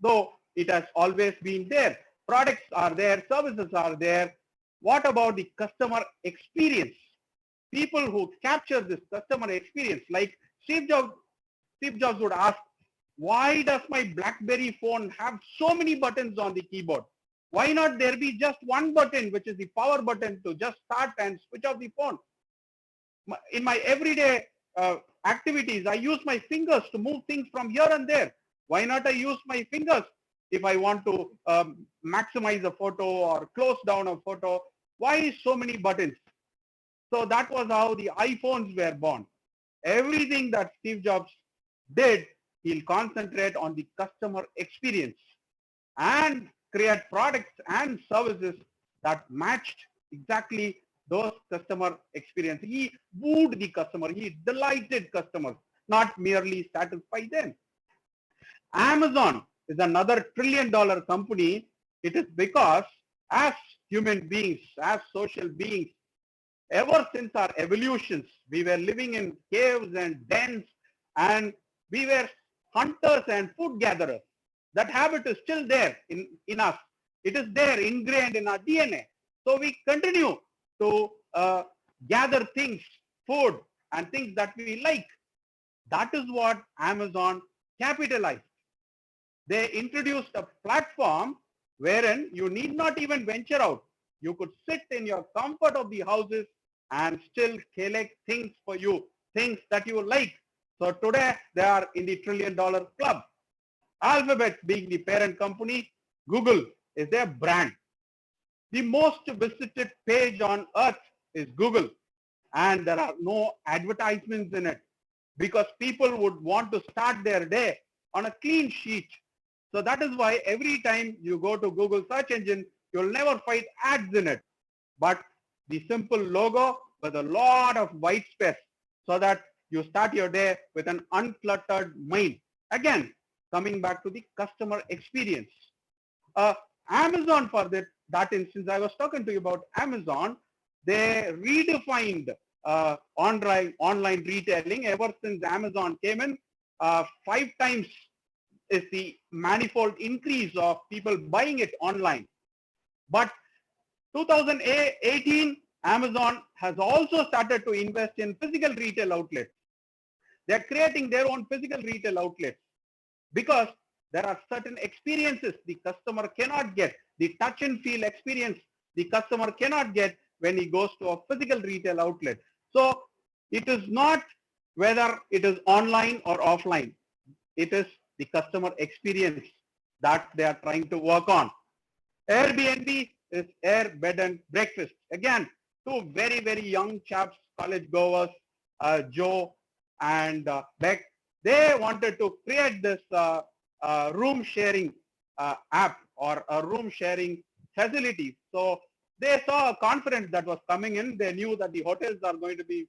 Though it has always been there. Products are there, services are there. What about the customer experience? People who capture this customer experience, like Steve Jobs would ask, why does my BlackBerry phone have so many buttons on the keyboard? Why not there be just one button, which is the power button to just start and switch off the phone? In my everyday activities, I use my fingers to move things from here and there. Why not I use my fingers if I want to maximize a photo or close down a photo? Why so many buttons? So that was how the iPhones were born. Everything that Steve Jobs did, he'll concentrate on the customer experience and create products and services that matched exactly those customer experience. He wooed the customer, he delighted customers, not merely satisfy them. Amazon is another trillion-dollar company. It is because as human beings, as social beings, ever since our evolutions, we were living in caves and dens, and we were hunters and food gatherers. That habit is still there in us. It is there ingrained in our DNA. So we continue to gather things, food, and things that we like. That is what Amazon capitalized. They introduced a platform wherein you need not even venture out. You could sit in your comfort of the houses and still collect things for you, things that you like. So today they are in the trillion-dollar club. Alphabet being the parent company, Google is their brand. The most visited page on earth is Google, and there are no advertisements in it because people would want to start their day on a clean sheet. So that is why every time you go to Google search engine, you'll never find ads in it, but the simple logo with a lot of white space so that you start your day with an uncluttered mind. Again, coming back to the customer experience. Amazon, for that instance, I was talking to you about Amazon. They redefined online retailing ever since Amazon came in. 5 times is the manifold increase of people buying it online. But 2018, Amazon has also started to invest in physical retail outlets. They're creating their own physical retail outlets because there are certain experiences the customer cannot get. The touch and feel experience the customer cannot get when he goes to a physical retail outlet. So it is not whether it is online or offline. It is the customer experience that they are trying to work on. Airbnb is air, bed and breakfast. Again, two very, very young chaps, college goers, Joe and Beck. They wanted to create this room sharing app or a room sharing facility. So they saw a conference that was coming in. They knew that the hotels are going to be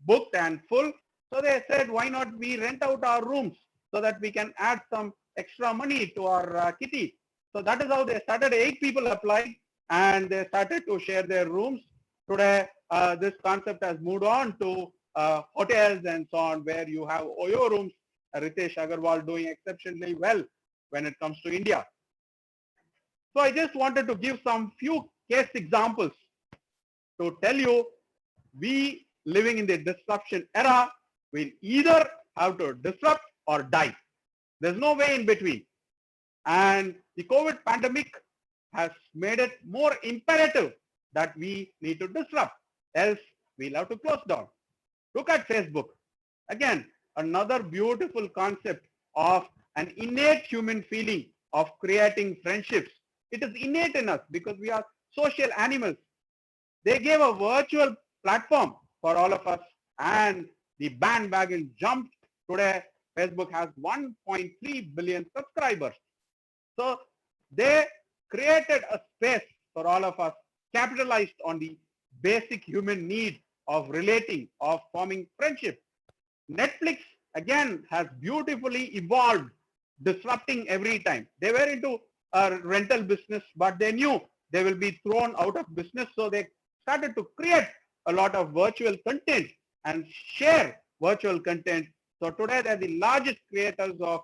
booked and full. So they said, why not we rent out our rooms so that we can add some extra money to our kitty. So that is how they started. 8 people applied and they started to share their rooms. Today, this concept has moved on to hotels and so on, where you have Oyo rooms. Ritesh Agarwal doing exceptionally well when it comes to India. So I just wanted to give some few case examples to tell you we living in the disruption era will either have to disrupt or die. There's no way in between. And the COVID pandemic has made it more imperative that we need to disrupt, else we'll have to close down. Look at Facebook. Again, another beautiful concept of an innate human feeling of creating friendships. It is innate in us because we are social animals. They gave a virtual platform for all of us and the bandwagon jumped. Today, Facebook has 1.3 billion subscribers. So they created a space for all of us, capitalized on the basic human need of relating, of forming friendship. Netflix, again, has beautifully evolved, disrupting every time. They were into a rental business, but they knew they will be thrown out of business. So they started to create a lot of virtual content and share virtual content. So today they're the largest creators of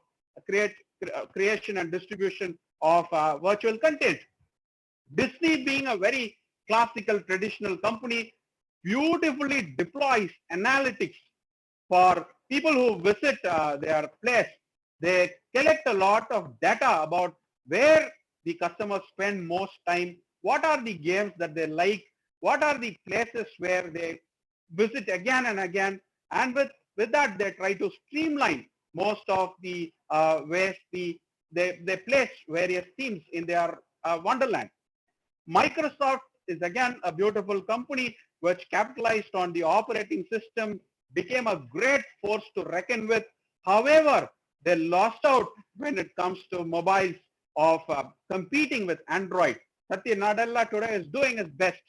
creation and distribution of virtual content. Disney, being a very classical, traditional company, beautifully deploys analytics for people who visit their place. They collect a lot of data about where the customers spend most time, what are the games that they like, what are the places where they visit again and again, and with that they try to streamline most of the ways they place various themes in their wonderland. Microsoft is again a beautiful company which capitalized on the operating system, became a great force to reckon with. However, they lost out when it comes to mobiles of competing with Android. Satya Nadella today is doing his best.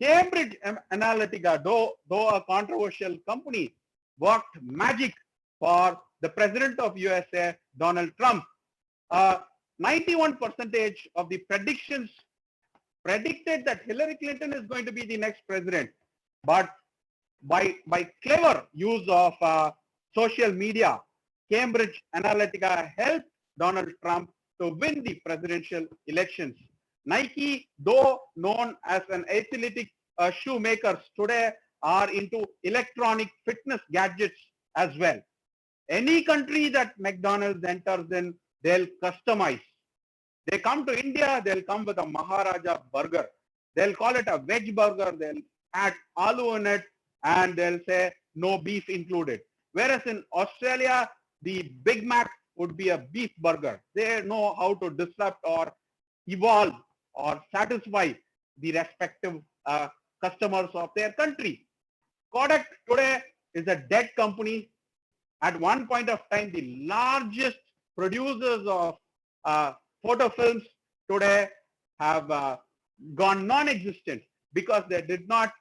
Cambridge Analytica, though a controversial company, worked magic for the president of USA, Donald Trump. 91% of the predictions predicted that Hillary Clinton is going to be the next president. But by clever use of social media, Cambridge Analytica helped Donald Trump to win the presidential elections. Nike, though known as an athletic shoemakers, today are into electronic fitness gadgets as well. Any country that McDonald's enters in, they'll customize. They come to India, they'll come with a Maharaja burger. They'll call it a veg burger, they'll add aloo in it, and they'll say no beef included. Whereas in Australia, the Big Mac would be a beef burger. They know how to disrupt or evolve or satisfy the respective customers of their country. Kodak today is a dead company. At one point of time, the largest producers of photo films today have gone non-existent because they did not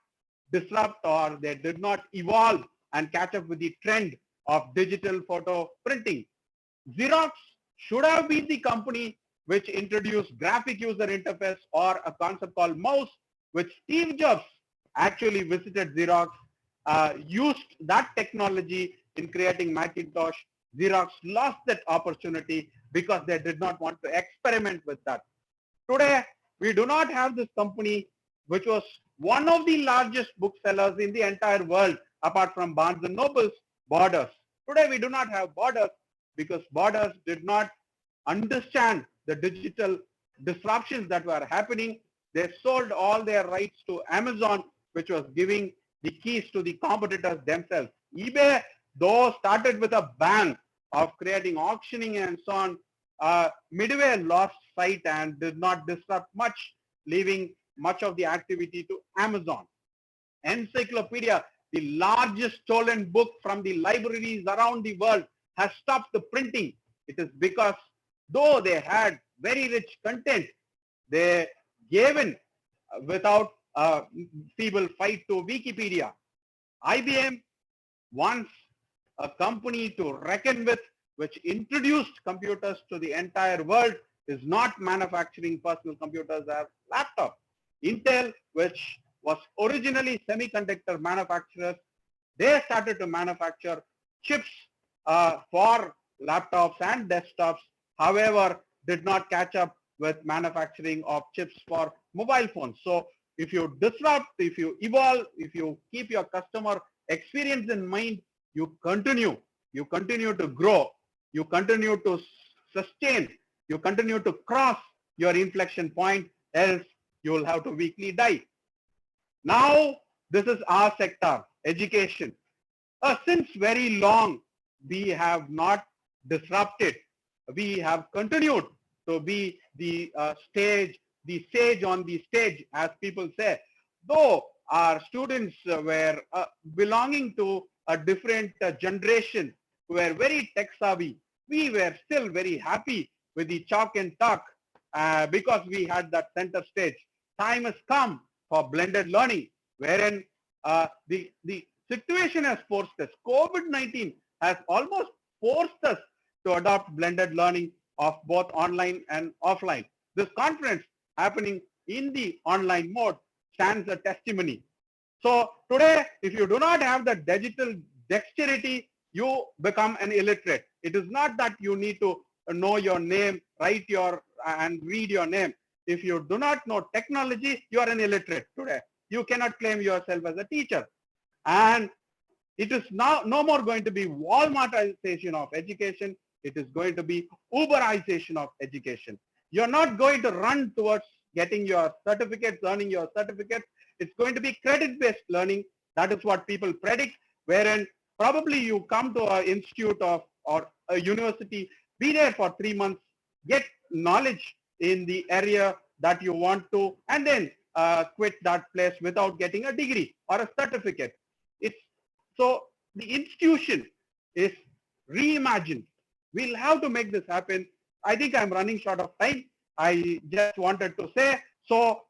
disrupt or they did not evolve and catch up with the trend of digital photo printing. Xerox should have been the company which introduced graphic user interface or a concept called mouse, which Steve Jobs actually visited Xerox, used that technology in creating Macintosh. Xerox lost that opportunity because they did not want to experiment with that. Today, we do not have this company, which was one of the largest booksellers in the entire world, apart from Barnes and Noble's, Borders. Today, we do not have Borders because Borders did not understand the digital disruptions that were happening. They sold all their rights to Amazon, which was giving the keys to the competitors themselves. eBay, though, started with a bang of creating auctioning and so on. Midway lost sight and did not disrupt much, leaving much of the activity to Amazon. Encyclopedia, the largest stolen book from the libraries around the world, has stopped the printing. It is because though they had very rich content, they gave in without a feeble fight to Wikipedia. IBM, once a company to reckon with, which introduced computers to the entire world, is not manufacturing personal computers as laptops. Intel, which was originally semiconductor manufacturers, they started to manufacture chips for laptops and desktops, however, did not catch up with manufacturing of chips for mobile phones. So if you disrupt, if you evolve, if you keep your customer experience in mind, you continue to grow, you continue to sustain, you continue to cross your inflection point, else you will have to weakly die. Now, this is our sector, education. Since very long, we have not disrupted. We have continued to be the sage on the stage, as people say. Though our students were belonging to a different generation, who were very tech savvy, we were still very happy with the chalk and talk because we had that center stage. Time has come for blended learning, wherein the situation has forced us. COVID-19 has almost forced us to adopt blended learning of both online and offline. This conference happening in the online mode stands a testimony. So today, if you do not have the digital dexterity, you become an illiterate. It is not that you need to know your name, write your and read your name. If you do not know technology, you are an illiterate today. You cannot claim yourself as a teacher. And it is now no more going to be Walmartization of education. It is going to be Uberization of education. You're not going to run towards getting your certificates, earning your certificates. It's going to be credit-based learning. That is what people predict, wherein probably you come to an institute or a university, be there for 3 months, get knowledge in the area that you want to, and then quit that place without getting a degree or a certificate. So the institution is reimagined. We'll have to make this happen. I think I'm running short of time. I just wanted to say, so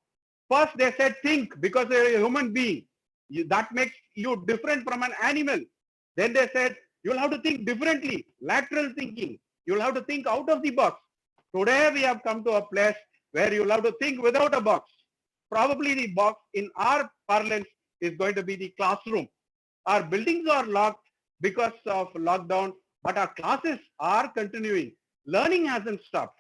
first they said think, because you're a human being. That makes you different from an animal. Then they said, you'll have to think differently, lateral thinking. You'll have to think out of the box. Today we have come to a place where you'll have to think without a box. Probably the box in our parlance is going to be the classroom. Our buildings are locked because of lockdown, but our classes are continuing. Learning hasn't stopped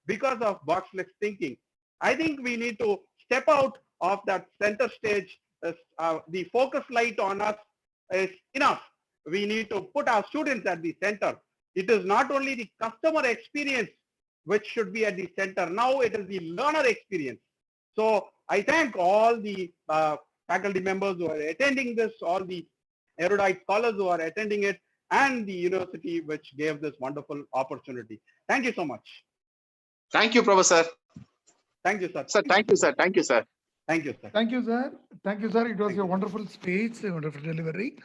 because of boxless thinking. I think we need to step out of that center stage. The focus light on us is enough. We need to put our students at the center. It is not only the customer experience which should be at the center. Now it is the learner experience. So I thank all the faculty members who are attending this, all the erudite scholars who are attending it, and the university which gave this wonderful opportunity. Thank you so much. Thank you, Professor. Thank you, sir. Sir, thank you, sir. Thank you, sir. Thank you, sir. Thank you, sir. Thank you, sir. It was a wonderful speech, a wonderful delivery.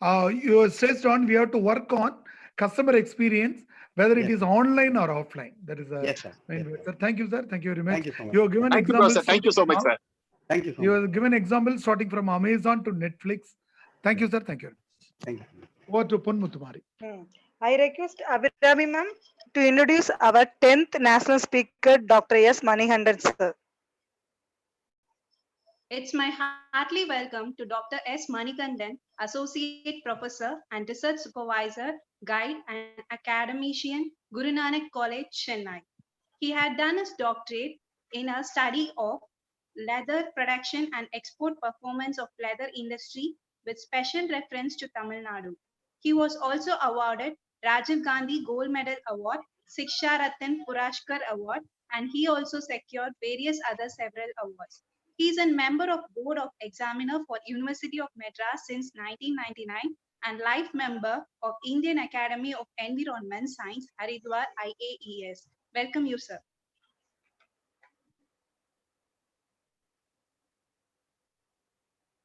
You stressed on we have to work on customer experience, whether it is online or offline. That is yes, sir. Main way. Sir, thank you, sir. Thank you very much. Thank you so much. You have given Thank you, examples. Professor. Thank you so much, sir. Thank you so much. You have given examples starting from Amazon to Netflix. Thank you, sir. Thank you. Thank you. Over to Ponmuthamari. I request Abhirami ma'am to introduce our 10th national speaker, Dr. S. Manikandan, sir. It's my heartily welcome to Dr. S. Manikandan, Associate Professor and Research Supervisor, Guide and Academician, Guru Nanak College, Chennai. He had done his doctorate in a study of leather production and export performance of leather industry with special reference to Tamil Nadu. He was also awarded Rajiv Gandhi Gold Medal Award, Siksha Ratan Purashkar Award, and he also secured various other several awards. He is a member of Board of Examiner for University of Madras since 1999 and life member of Indian Academy of Environment Science, Haridwar IAES. Welcome you, sir.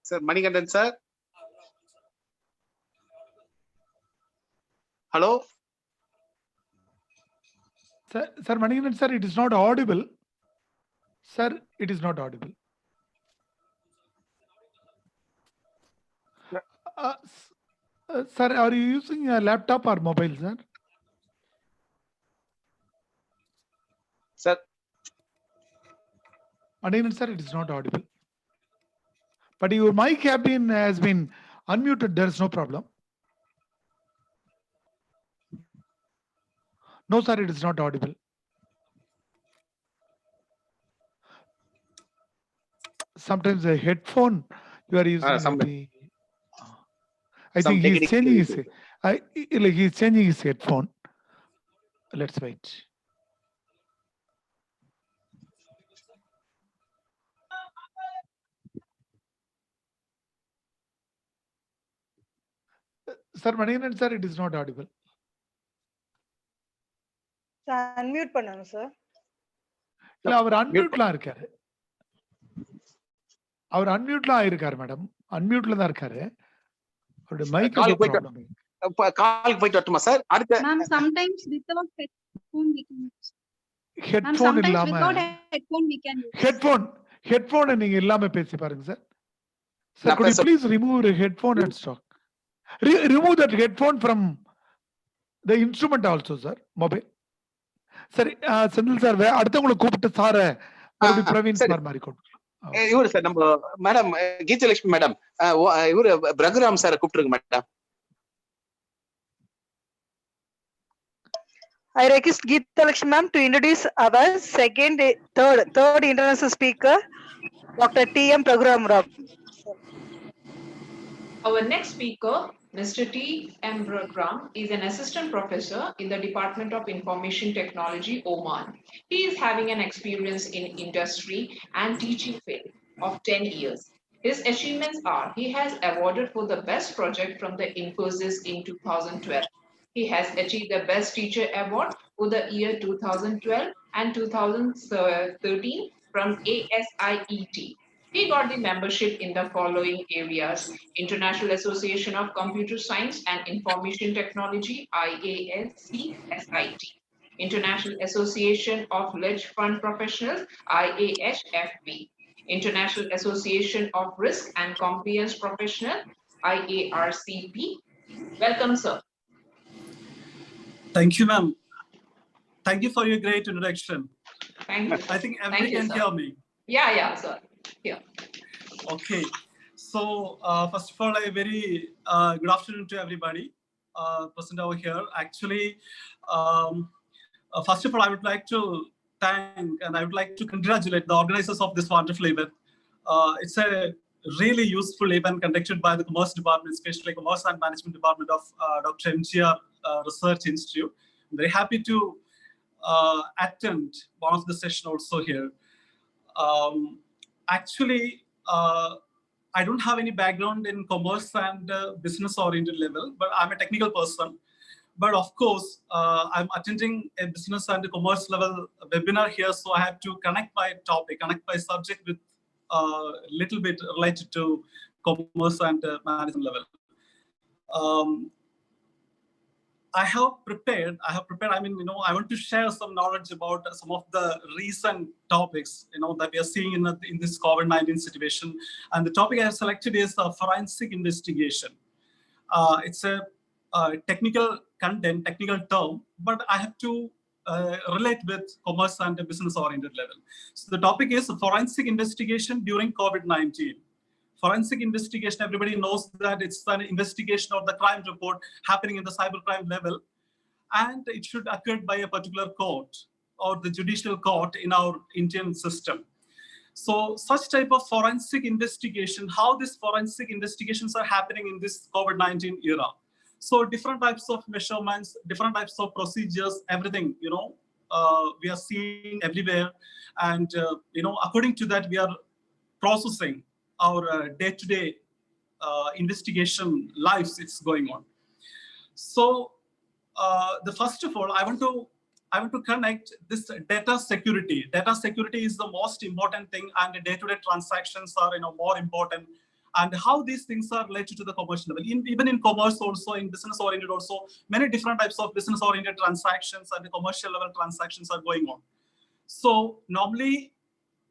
Sir, Manikandan, sir. Hello? Sir Manikandan, sir, it is not audible. Sir, it is not audible. Sir, are you using a laptop or mobile, sir? Sir. Manikandan, sir, it is not audible. But your mic has been unmuted. There is no problem. No, sir, it is not audible. Sometimes a headphone you are using. I think he is changing his headphone. Let's wait. Sir Manikandan, sir, it is not audible. Unmute பண்ணனும் sir. இல்ல அவர் அன்மியூட்ல இருக்காரு. அவர் அன்மியூட்ல இருக்காரு madam. அன்மியூட்ல தான் இருக்காரு. அவருடைய mic problem. கால் போயிட்டு வரட்டுமா sir? அடுத்து Ma'am, sometimes without headphone we can use. Headphone இல்லாம ஹெட்போன் நீங்க இல்லாம பேசி பாருங்க sir. Sir, could you please remove your headphone and stock? Remove that headphone from the instrument also, sir. Mobile. சரி Senthil sir அடுத்தவங்களை கூப்பிட்டு சார பிரவீன் சார் மாதிரி கூப்பிட்டு இவரு சார் நம்ம மேடம் கீதலட்சுமி மேடம் இவரு பிரகுராம் சார் கூப்பிட்டுருங்க madam. I request Geethalakshmi ma'am to introduce our third international speaker, Dr. T.M. Praghuram Rao. Our next speaker Mr. T. M. Bragram is an assistant professor in the Department of Information Technology, Oman. He is having an experience in industry and teaching field of 10 years. His achievements are, he has awarded for the best project from the Infosys in 2012. He has achieved the Best Teacher Award for the year 2012 and 2013 from ASIET. He got the membership in the following areas: International Association of Computer Science and Information Technology, IASC-SIT. International Association of Hedge Fund Professionals, IAHFP. International Association of Risk and Compliance Professionals, IARCP. Welcome, sir. Thank you, ma'am. Thank you for your great introduction. Thank you. I think everybody can hear me. Yeah, sir. Yeah. Okay. So first of all, a very good afternoon to everybody present over here. Actually, first of all, I would like to thank and I would like to congratulate the organizers of this wonderful event. It's a really useful event conducted by the Commerce Department, especially Commerce and Management Department of Dr. MGR Research Institute. I'm very happy to attend one of the sessions also here. Actually, I don't have any background in commerce and business-oriented level, but I'm a technical person. But of course, I'm attending a business and commerce level webinar here, so I have to connect my topic, connect my subject with a little bit related to commerce and management level. I have prepared, I mean, I want to share some knowledge about some of the recent topics, that we are seeing in this COVID-19 situation. And the topic I have selected is forensic investigation. It's a technical content, technical term, but I have to relate with commerce and business oriented level. So the topic is forensic investigation during COVID-19. Forensic investigation, everybody knows that it's an investigation of the crime report happening in the cybercrime level, and it should occur by a particular court or the judicial court in our Indian system. So such type of forensic investigation, how these forensic investigations are happening in this COVID-19 era. So different types of measurements, different types of procedures, everything, we are seeing everywhere. And, according to that, we are processing our day-to-day investigation lives it's going on. So the first of all, I want to connect this data security. Data security is the most important thing, and the day-to-day transactions are more important, and how these things are related to the commercial level. Even in commerce also, in business oriented also, many different types of business oriented transactions and the commercial level transactions are going on. So normally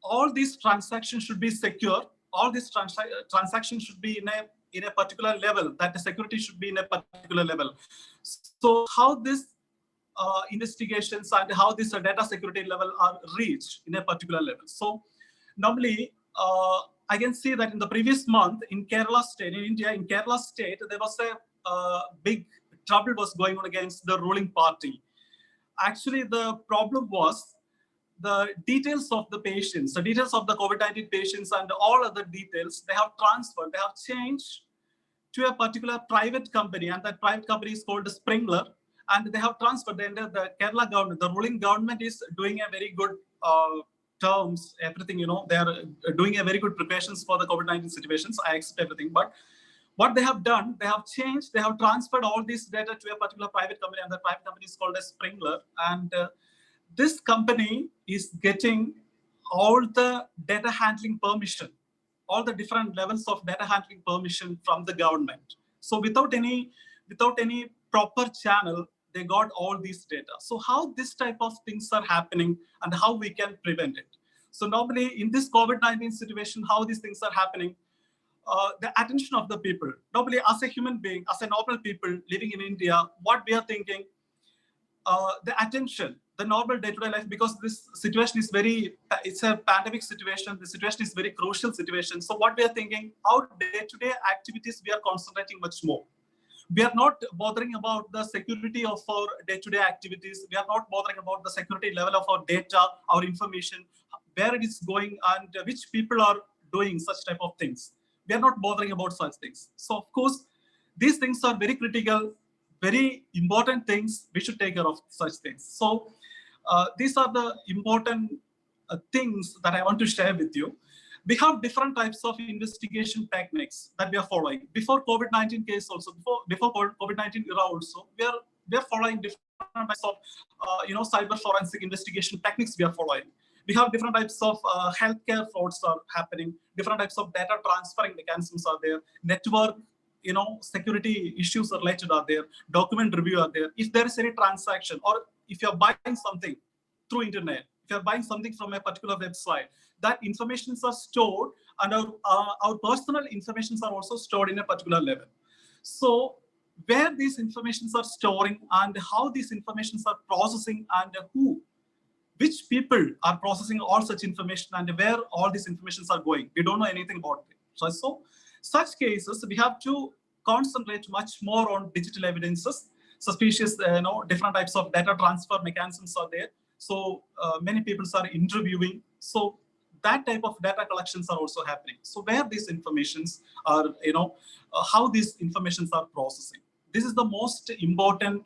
all these transactions should be secure. All these transactions should be in a particular level, that the security should be in a particular level. So how this investigations and how this data security level are reached in a particular level. So normally, I can see that in the previous month in Kerala state, in India, in Kerala state, there was a big trouble was going on against the ruling party. Actually, the problem was the details of the patients, the details of the COVID-19 patients and all other details, they have transferred, they have changed to a particular private company, and that private company is called Sprinklr, and they have transferred the Kerala government. The ruling government is doing a very good terms, everything, they are doing a very good preparations for the COVID-19 situations. I expect everything, but what they have done, they have changed, they have transferred all this data to a particular private company, and the private company is called as Sprinklr, and this company is getting all the data handling permission, all the different levels of data handling permission from the government. So without any proper channel, they got all these data. So how this type of things are happening and how we can prevent it. So normally in this COVID-19 situation, how these things are happening, the attention of the people, normally as a human being, as a normal people living in India, what we are thinking, the attention, the normal day-to-day life, because this situation is it's a pandemic situation. The situation is very crucial situation. So what we are thinking, our day-to-day activities, we are concentrating much more. We are not bothering about the security of our day-to-day activities. We are not bothering about the security level of our data, our information, where it is going, and which people are doing such type of things. We are not bothering about such things. So of course, these things are very critical, very important things. We should take care of such things. So these are the important things that I want to share with you. We have different types of investigation techniques that we are following. Before COVID-19 case also, before COVID-19 era also, we are following different types of cyber forensic investigation techniques we are following. We have different types of healthcare frauds are happening, different types of data transferring mechanisms are there, network security issues related are there, document review are there. If there is any transaction, or if you're buying something through internet, if you're buying something from a particular website, that informations are stored, and our personal informations are also stored in a particular level. So where these informations are storing and how these informations are processing and which people are processing all such information and where all these informations are going, we don't know anything about it. So such cases, we have to concentrate much more on digital evidences, suspicious, different types of data transfer mechanisms are there. So many people are interviewing. So that type of data collections are also happening. So where these informations are, how these informations are processing. This is the most important,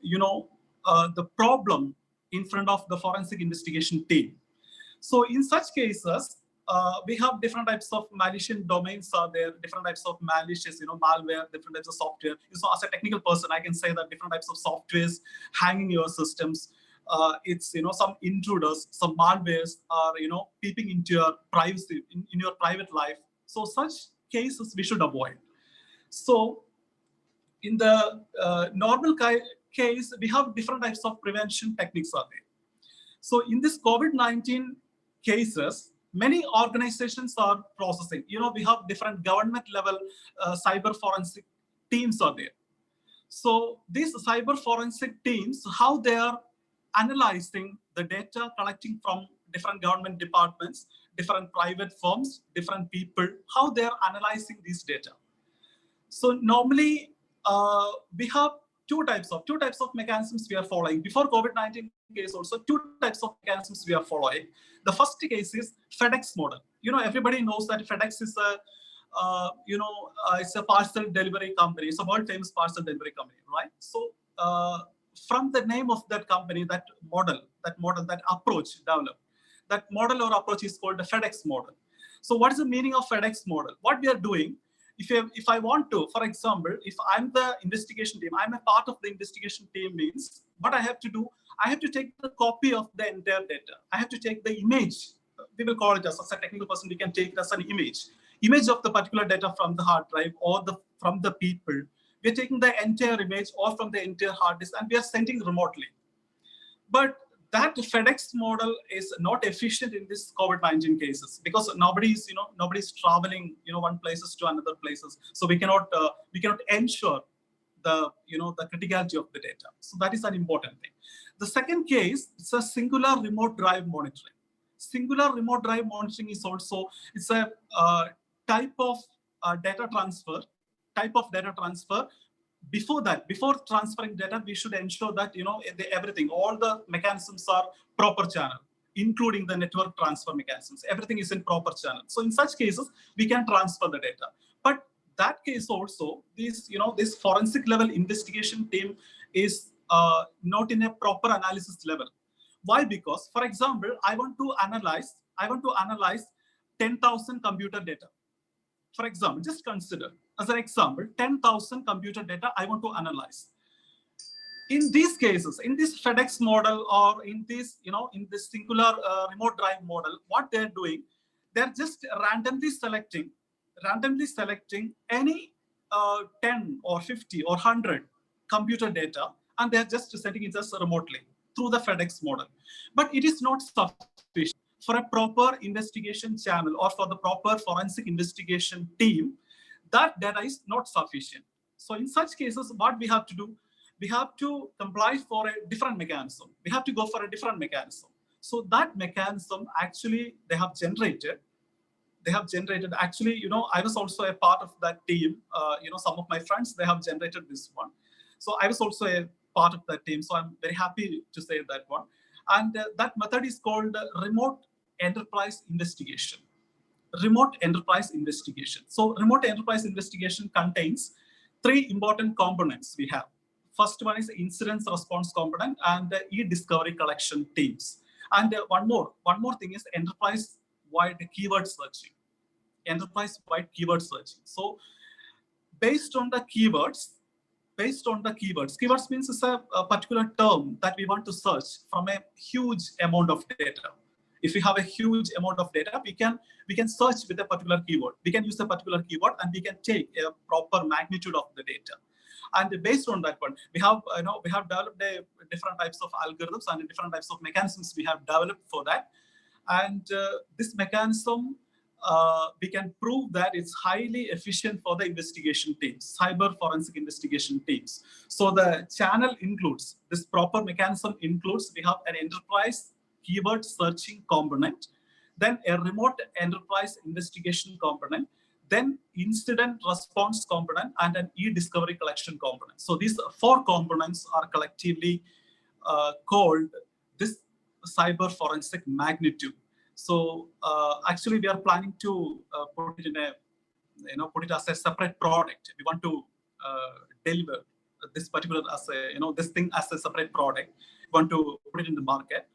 the problem in front of the forensic investigation team. So in such cases, we have different types of malicious domains are there, different types of malicious, malware, different types of software. So as a technical person, I can say that different types of softwares hanging your systems. It's, some intruders, some malwares are, peeping into your privacy, in your private life. So such cases we should avoid. So in the normal case, we have different types of prevention techniques are there. So in this COVID-19 cases, many organizations are processing. We have different government level cyber forensic teams are there. So these cyber forensic teams, how they are analyzing the data collecting from different government departments, different private firms, different people, how they are analyzing these data. So normally we have two types of mechanisms we are following. Before COVID-19 case also, two types of mechanisms we are following. The first case is FedEx model. Everybody knows that FedEx is it's a parcel delivery company. It's a world famous parcel delivery company, right? So from the name of that company, that approach developed, that model or approach is called the FedEx model. So what is the meaning of FedEx model? What we are doing, if I want to, for example, if I'm the investigation team, I'm a part of the investigation team means, what I have to do, I have to take the copy of the entire data. I have to take the image. We will call it as a technical person, we can take it as an image of the particular data from the hard drive or from the people. We're taking the entire image or from the entire hard disk and we are sending remotely. But that FedEx model is not efficient in this COVID-19 cases because nobody's traveling, one places to another places. So we cannot ensure the criticality of the data. So that is an important thing. The second case, it's a singular remote drive monitoring. Singular remote drive monitoring is also, it's a type of data transfer. Before that, before transferring data, we should ensure that everything, all the mechanisms are proper channel, including the network transfer mechanisms. Everything is in proper channel. So in such cases, we can transfer the data. But that case also, this forensic level investigation team is not in a proper analysis level. Why? Because, for example, I want to analyze 10,000 computer data. For example, just consider as an example, 10,000 computer data I want to analyze. In these cases, in this FedEx model or in this, in this singular remote drive model, what they're doing, they're just randomly selecting any 10 or 50 or 100 computer data, and they're just sending it just remotely through the FedEx model. But it is not sufficient. For a proper investigation channel or for the proper forensic investigation team, that data is not sufficient. So in such cases, what we have to do, we have to comply for a different mechanism. We have to go for a different mechanism. So that mechanism actually they have generated. Actually, I was also a part of that team. Some of my friends, they have generated this one. So I was also a part of that team. So I'm very happy to say that one. And that method is called remote enterprise investigation. Remote enterprise investigation. So remote enterprise investigation contains three important components we have. First one is incident response component and the e-discovery collection teams. And one more thing is enterprise-wide keyword searching. Enterprise-wide keyword searching. So based on the keywords, keywords means it's a particular term that we want to search from a huge amount of data. If we have a huge amount of data, we can search with a particular keyword. We can use a particular keyword and we can take a proper magnitude of the data. And based on that one, we have developed different types of algorithms and different types of mechanisms we have developed for that. And this mechanism, we can prove that it's highly efficient for the investigation teams, cyber forensic investigation teams. So the channel includes, this proper mechanism includes, we have an enterprise keyword searching component, then a remote enterprise investigation component, then incident response component, and an e-discovery collection component. So these four components are collectively called this cyber forensic magnitude. So actually, we are planning to put it in a, put it as a separate product. We want to deliver this particular as a, this thing as a separate product. We want to put it in the market.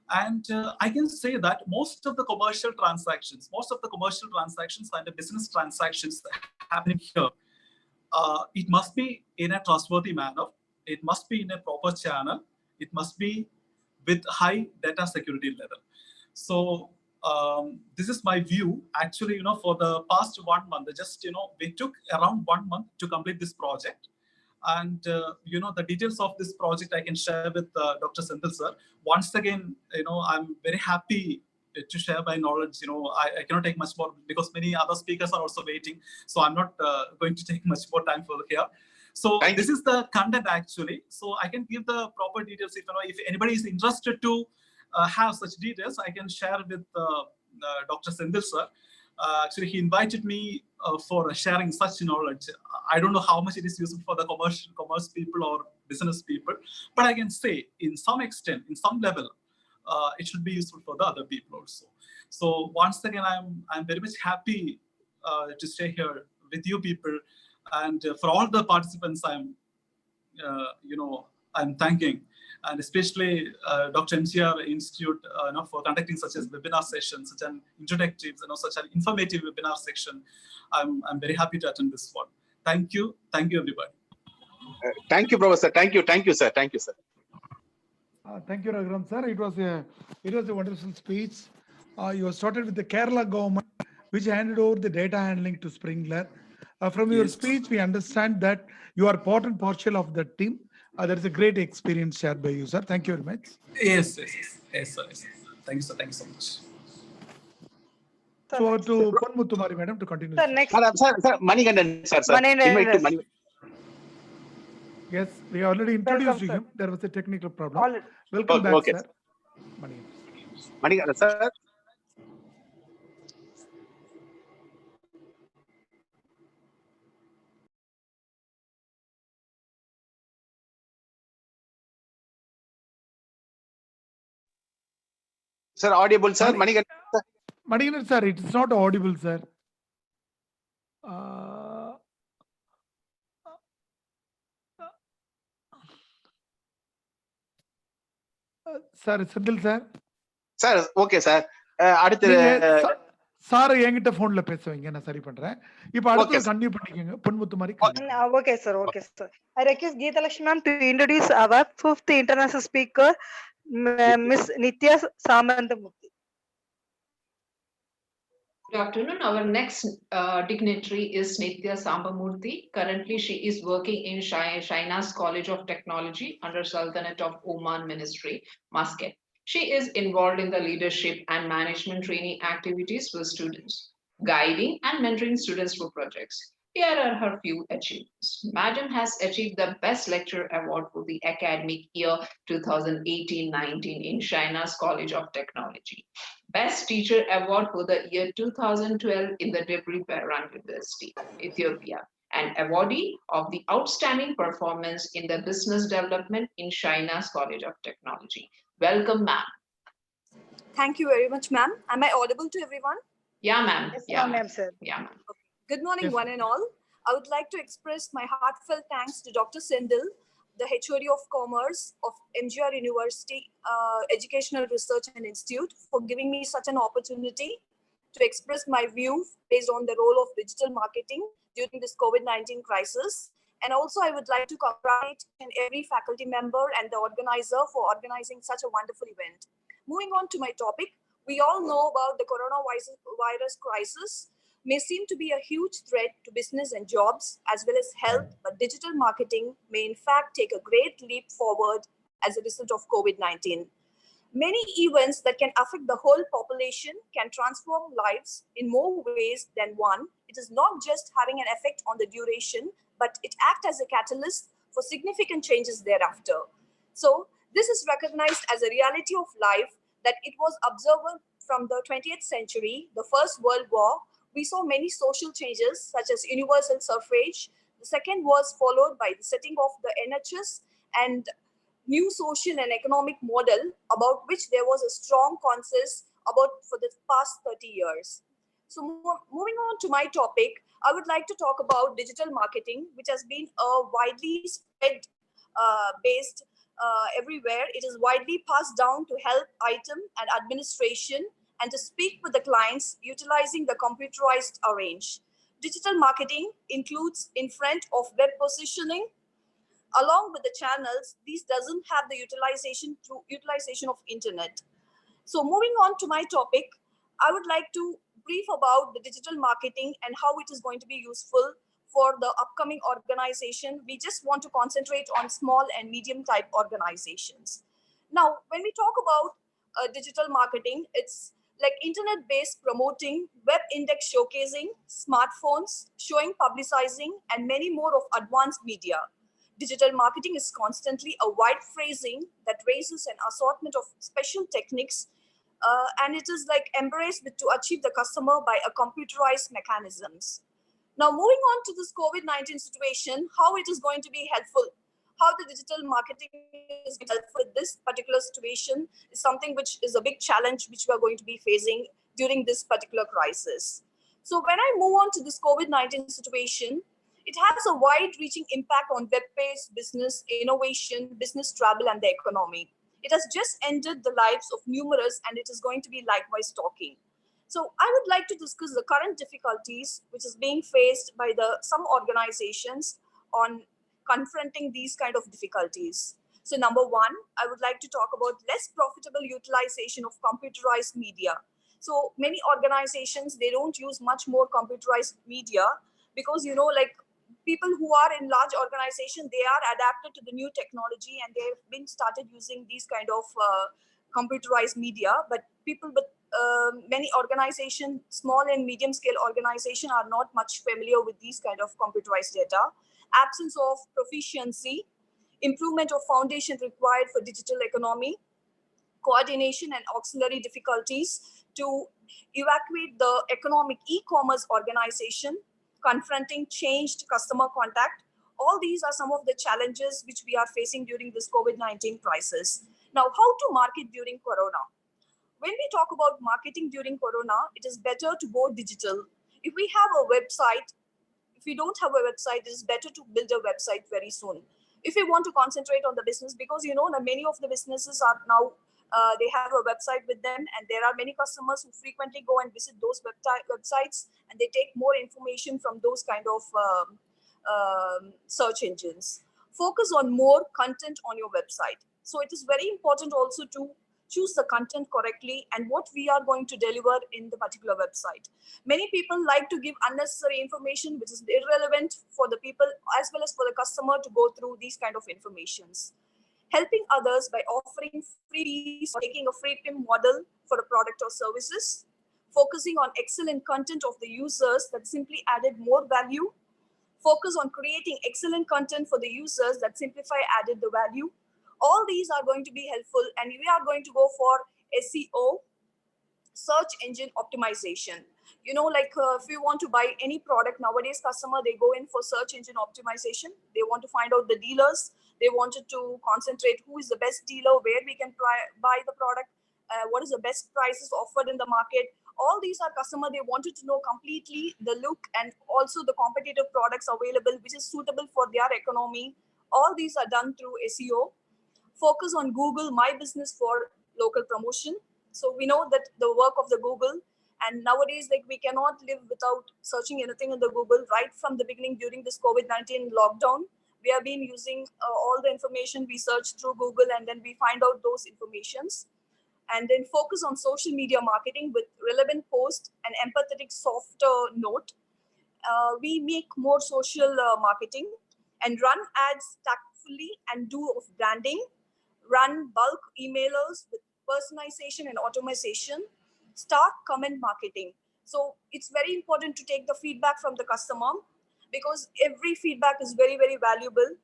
And I can say that most of the commercial transactions and the business transactions happening here, it must be in a trustworthy manner. It must be in a proper channel. It must be with high data security level. So this is my view. Actually, for the past 1 month, we took around 1 month to complete this project. And the details of this project I can share with Dr. Senthil sir. Once again, I'm very happy to share my knowledge. I cannot take much more because many other speakers are also waiting. So I'm not going to take much more time for here. So this is the content actually. So I can give the proper details. If anybody is interested to have such details, I can share with Dr. Senthil sir. Actually, he invited me for sharing such knowledge. I don't know how much it is useful for the commerce people or business people, but I can say in some extent, in some level, it should be useful for the other people also. So once again, I'm very much happy to stay here with you people, and for all the participants, I'm thanking. And especially Dr. MGR Institute for conducting such as webinar sessions, such an introductory, such an informative webinar section. I'm very happy to attend this one. Thank you everybody. Thank you, Professor. Thank you, sir. Thank you, sir. Thank you, Raghuram sir. It was a wonderful speech. You started with the Kerala government, which handed over the data handling to Sprinklr. From your speech, we understand that you are part and parcel of the team. There is a great experience shared by you, sir. Thank you very much. Yes, sir. Thank you, sir. Thank you so much. So to Ponmuttumari madam to continue. Sir, next. Sir, Manikandan, sir. Manikandan. Yes, we already introduced him. There was a technical problem. Welcome back, okay. Sir. Manikandan, sir. Sir, audible, sir. Manikandan, sir, it is not audible, sir. Sir, Senthil, sir. Sir, okay, sir. Sir என்கிட்ட போன்ல பேசுவீங்க, நான் சரி பண்றேன். இப்போ அடுத்து continue பண்ணிக்கங்க. பொன்முத்துமாரி. Okay, sir. Okay, sir. I request Geeta Lakshmi ma'am to introduce our 5th international speaker, Miss Nithya Samanthamurthy. Good afternoon. Our next dignitary is Nithya Sambamurthy. Currently, she is working in Shainas College of Technology under Sultanate of Oman Ministry, Muscat. She is involved in the leadership and management training activities for students, guiding and mentoring students for projects. Here are her few achievements. Madam has achieved the Best Lecturer Award for the academic year 2018-19 in Shainas College of Technology. Best Teacher Award for the year 2012 in the Debri Behran University, Ethiopia, and awardee of the Outstanding Performance in the Business Development in Shainas College of Technology. Welcome, ma'am. Thank you very much, ma'am. Am I audible to everyone? Yeah, ma'am. Yes, yeah, ma'am, sir. Yeah, ma'am. Good morning, Yes. one and all. I would like to express my heartfelt thanks to Dr. Sendil, the HOD of Commerce of MGR University Educational Research and Institute, for giving me such an opportunity to express my view based on the role of digital marketing during this COVID-19 crisis. And also, I would like to congratulate every faculty member and the organizer for organizing such a wonderful event. Moving on to my topic, we all know about the coronavirus crisis may seem to be a huge threat to business and jobs as well as health, but digital marketing may in fact take a great leap forward as a result of COVID-19. Many events that can affect the whole population can transform lives in more ways than one. It is not just having an effect on the duration, but it acts as a catalyst for significant changes thereafter. So this is recognized as a reality of life that it was observed from the 20th century, the First World War. We saw many social changes such as universal suffrage. The second was followed by the setting of the NHS and new social and economic model about which there was a strong consensus about for the past 30 years. So moving on to my topic, I would like to talk about digital marketing, which has been a widely spread based everywhere. It is widely passed down to health, item, and administration, and to speak with the clients utilizing the computerized arrange. Digital marketing includes in front of web positioning, along with the channels. These doesn't have the utilization through utilization of internet. So moving on to my topic, I would like to brief about the digital marketing and how it is going to be useful for the upcoming organization. We just want to concentrate on small and medium type organizations. Now, when we talk about digital marketing, it's like internet-based promoting, web index showcasing, smartphones, showing, publicizing, and many more of advanced media. Digital marketing is constantly a wide phrasing that raises an assortment of special techniques, and it is like embraced to achieve the customer by a computerized mechanisms. Now, moving on to this COVID-19 situation, how it is going to be helpful, how the digital marketing is helpful with this particular situation is something which is a big challenge which we are going to be facing during this particular crisis. So when I move on to this COVID-19 situation, it has a wide-reaching impact on web-based business, innovation, business travel, and the economy. It has just ended the lives of numerous, and it is going to be likewise talking. So I would like to discuss the current difficulties which is being faced by some organizations on confronting these kind of difficulties. So number one, I would like to talk about less profitable utilization of computerized media. So many organizations, they don't use much more computerized media because, you know, like people who are in large organizations, they are adapted to the new technology and they've been started using these kind of computerized media. But people with many organizations, small and medium scale organizations, are not much familiar with these kind of computerized data. Absence of proficiency, improvement of foundation required for digital economy, coordination and auxiliary difficulties to evacuate the economic e-commerce organization, confronting changed customer contact. All these are some of the challenges which we are facing during this COVID-19 crisis. Now, how to market during Corona? When we talk about marketing during Corona, it is better to go digital. If we have a website, if we don't have a website, it is better to build a website very soon. If we want to concentrate on the business, because you know many of the businesses are now, they have a website with them, and there are many customers who frequently go and visit those websites, and they take more information from those kind of search engines. Focus on more content on your website. So it is very important also to choose the content correctly and what we are going to deliver in the particular website. Many people like to give unnecessary information which is irrelevant for the people as well as for the customer to go through these kind of informations. Helping others by offering freebies or taking a free PIM model for a product or services. Focusing on excellent content of the users that simply added more value. Focus on creating excellent content for the users that simplify added the value. All these are going to be helpful, and we are going to go for SEO, search engine optimization. You know, like if you want to buy any product nowadays, customer, they go in for search engine optimization. They want to find out the dealers. They wanted to concentrate who is the best dealer, where we can buy the product, what is the best prices offered in the market. All these are customer, they wanted to know completely the look and also the competitive products available, which is suitable for their economy. All these are done through SEO. Focus on Google My Business for local promotion. So we know that the work of the Google, and nowadays, like, we cannot live without searching anything in the Google. Right from the beginning during this COVID-19 lockdown, we have been using all the information we search through Google, and then we find out those informations. And then focus on social media marketing with relevant posts and empathetic soft note. We make more social marketing and run ads tactfully and do of branding. Run bulk emailers with personalization and automation. Start comment marketing. So it's very important to take the feedback from the customer, because every feedback is very, very valuable.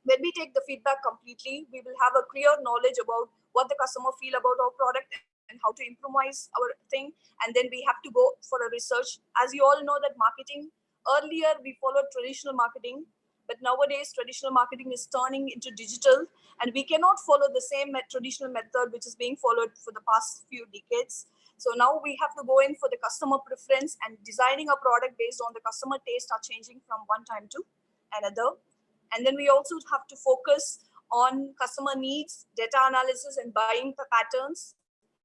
When we take the feedback completely, we will have a clear knowledge about what the customer feel about our product and how to improvise our thing. And then we have to go for a research. As you all know that marketing, earlier we followed traditional marketing, but nowadays traditional marketing is turning into digital, and we cannot follow the same traditional method which is being followed for the past few decades. So now we have to go in for the customer preference, and designing a product based on the customer taste are changing from one time to another. And then we also have to focus on customer needs, data analysis, and buying patterns.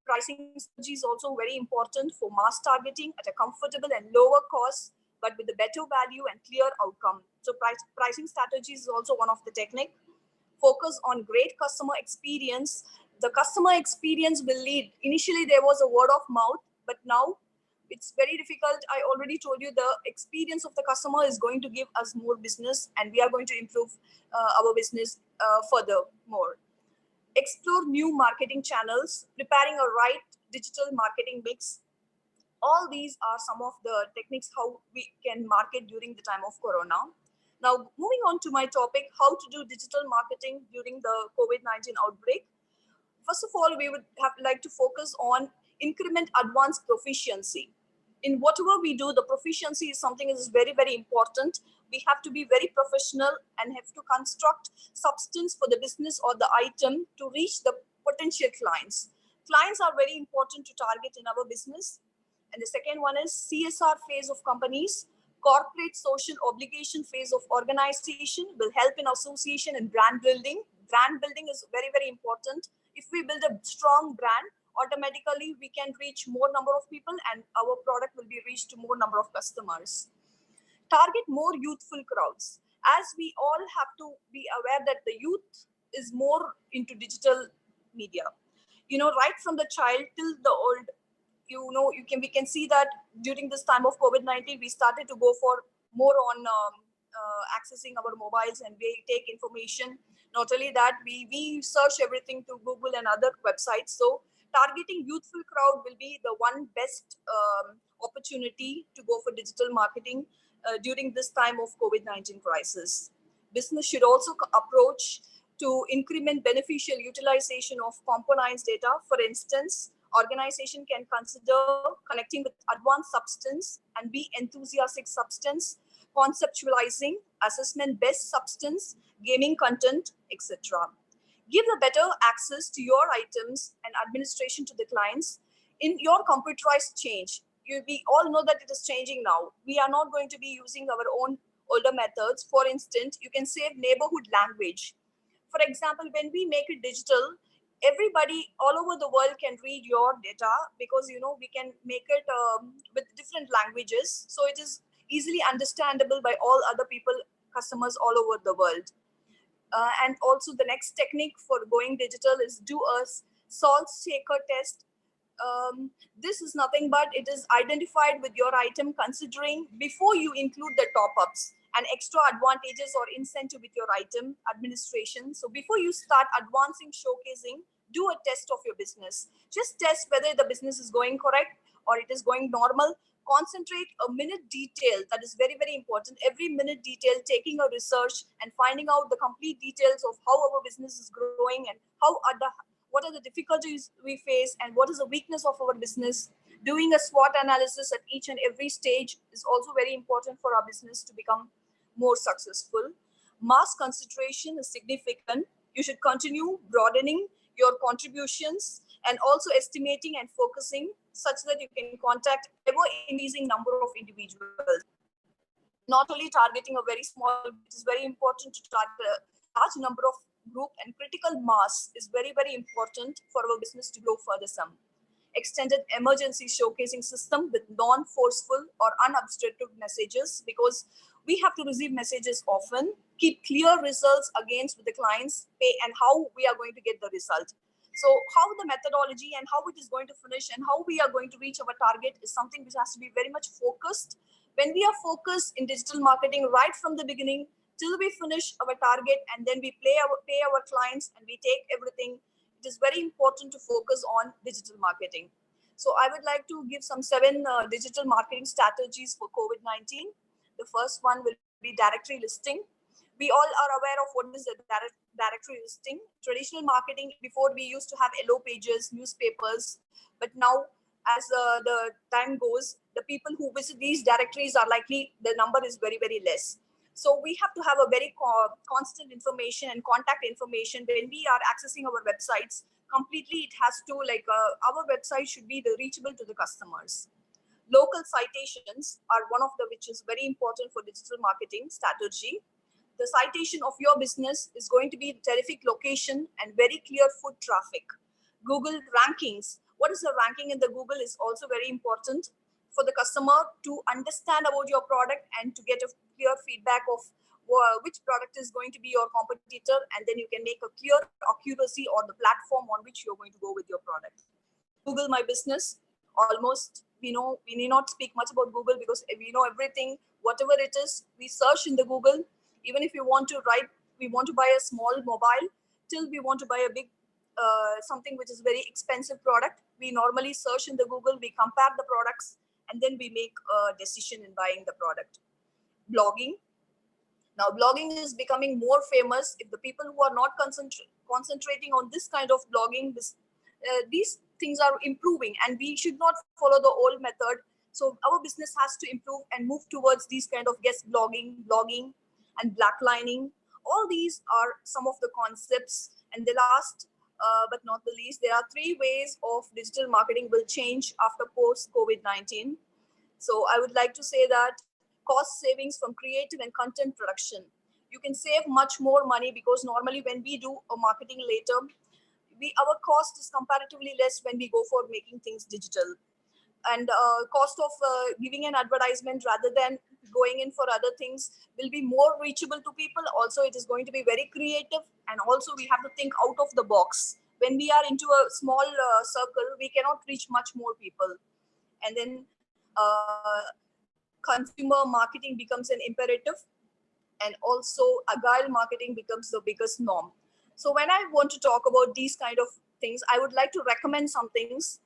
Pricing strategy is also very important for mass targeting at a comfortable and lower cost, but with a better value and clear outcome. So pricing strategies is also one of the technique. Focus on great customer experience. The customer experience will lead. Initially, there was a word of mouth, but now it's very difficult. I already told you the experience of the customer is going to give us more business, and we are going to improve our business furthermore. Explore new marketing channels, preparing a right digital marketing mix. All these are some of the techniques how we can market during the time of Corona. Now, moving on to my topic, how to do digital marketing during the COVID-19 outbreak. First of all, we would like to focus on increment advanced proficiency. In whatever we do, the proficiency is something that is very, very important. We have to be very professional and have to construct substance for the business or the item to reach the potential clients. Clients are very important to target in our business. And the second one is CSR phase of companies. Corporate social obligation phase of organization will help in association and brand building. Brand building is very, very important. If we build a strong brand, automatically we can reach more number of people, and our product will be reached to more number of customers. Target more youthful crowds. As we all have to be aware that the youth is more into digital media. You know, right from the child till the old, we can see that during this time of COVID-19, we started to go for more on accessing our mobiles, and we take information. Not only that, we search everything through Google and other websites. So targeting youthful crowd will be the one best opportunity to go for digital marketing during this time of COVID-19 crisis. Business should also approach to increment beneficial utilization of components data. For instance, organization can consider connecting with advanced substance and be enthusiastic substance, conceptualizing, assessment best substance, gaming content, etc. Give the better access to your items and administration to the clients. In your computerized change, we all know that it is changing now. We are not going to be using our own older methods. For instance, you can save neighborhood language. For example, when we make it digital, everybody all over the world can read your data, because we can make it with different languages, so it is easily understandable by all other people, customers all over the world. And also the next technique for going digital is do a salt shaker test. This is nothing but it is identified with your item, considering before you include the top-ups and extra advantages or incentive with your item administration. So before you start advancing showcasing, do a test of your business. Just test whether the business is going correct or it is going normal. Concentrate a minute detail. That is very, very important. Every minute detail, taking a research and finding out the complete details of how our business is growing and what are the difficulties we face and what is the weakness of our business. Doing a SWOT analysis at each and every stage is also very important for our business to become more successful. Mass concentration is significant. You should continue broadening your contributions and also estimating and focusing such that you can contact ever increasing number of individuals. Not only targeting a very small, it is very important to target a large number of group, and critical mass is very, very important for our business to grow further some. Extended emergency showcasing system with non-forceful or unobstructed messages, because we have to receive messages often, keep clear results against with the clients, pay, and how we are going to get the result. So how the methodology and how it is going to finish and how we are going to reach our target is something which has to be very much focused. When we are focused in digital marketing right from the beginning till we finish our target, and then we pay our clients and we take everything, it is very important to focus on digital marketing. So I would like to give some 7 digital marketing strategies for COVID-19. The first one will be directory listing. We all are aware of what is a directory listing. Traditional marketing, before we used to have yellow pages, newspapers, but now as the time goes, the people who visit these directories are likely, the number is very, very less. So we have to have a very constant information and contact information when we are accessing our websites. Completely, it has to, like, our website should be reachable to the customers. Local citations are one of the, which is very important for digital marketing strategy. The citation of your business is going to be terrific location and very clear foot traffic. Google rankings. What is the ranking in the Google is also very important for the customer to understand about your product and to get a clear feedback of which product is going to be your competitor, and then you can make a clear accuracy on the platform on which you're going to go with your product. Google My Business. Almost, we know, we need not speak much about Google because we know everything, whatever it is, we search in the Google. Even if you want to write, we want to buy a small mobile, till we want to buy a big, something which is very expensive product, we normally search in the Google, we compare the products, and then we make a decision in buying the product. Blogging. Now, blogging is becoming more famous. If the people who are not concentrating on this kind of blogging, these things are improving, and we should not follow the old method. So our business has to improve and move towards these kind of guest blogging, and blacklining. All these are some of the concepts. And the last but not the least, there are 3 ways of digital marketing will change after post-COVID-19. So I would like to say that cost savings from creative and content production. You can save much more money because normally when we do a marketing later, our cost is comparatively less when we go for making things digital. And cost of giving an advertisement rather than going in for other things will be more reachable to people. Also, it is going to be very creative, and also we have to think out of the box. When we are into a small circle, we cannot reach much more people. And then consumer marketing becomes an imperative, and also agile marketing becomes the biggest norm. So when I want to talk about these kind of things, I would like to recommend some things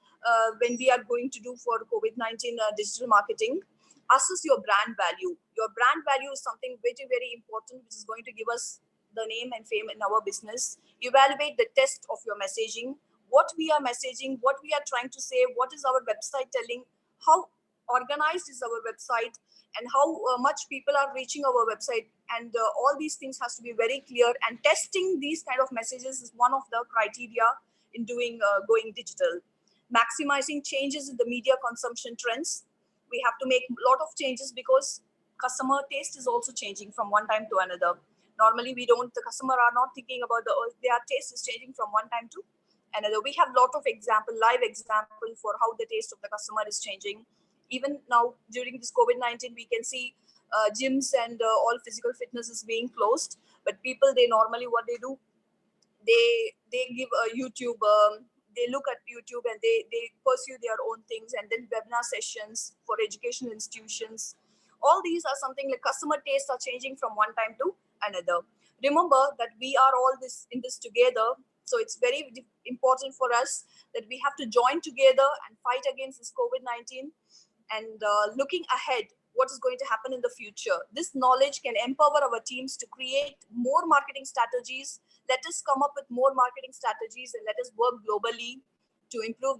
when we are going to do for COVID-19 digital marketing. Assess your brand value. Your brand value is something very, very important, which is going to give us the name and fame in our business. Evaluate the test of your messaging, what we are messaging, what we are trying to say, what is our website telling, how organized is our website, and how much people are reaching our website. And all these things has to be very clear, and testing these kind of messages is one of the criteria in doing going digital. Maximizing changes in the media consumption trends. We have to make a lot of changes because customer taste is also changing from one time to another. Normally the customer are not thinking about their taste is changing from one time to another. We have a lot of live example for how the taste of the customer is changing. Even now during this COVID-19, we can see gyms and all physical fitness is being closed, but people, they normally what they do, they give YouTube, they look at YouTube and they pursue their own things, and then webinar sessions for educational institutions. All these are something like customer tastes are changing from one time to another. Remember that we are all in this together. So it's very important for us that we have to join together and fight against this COVID-19, and looking ahead, what is going to happen in the future. This knowledge can empower our teams to create more marketing strategies. Let us come up with more marketing strategies, and let us work globally to improve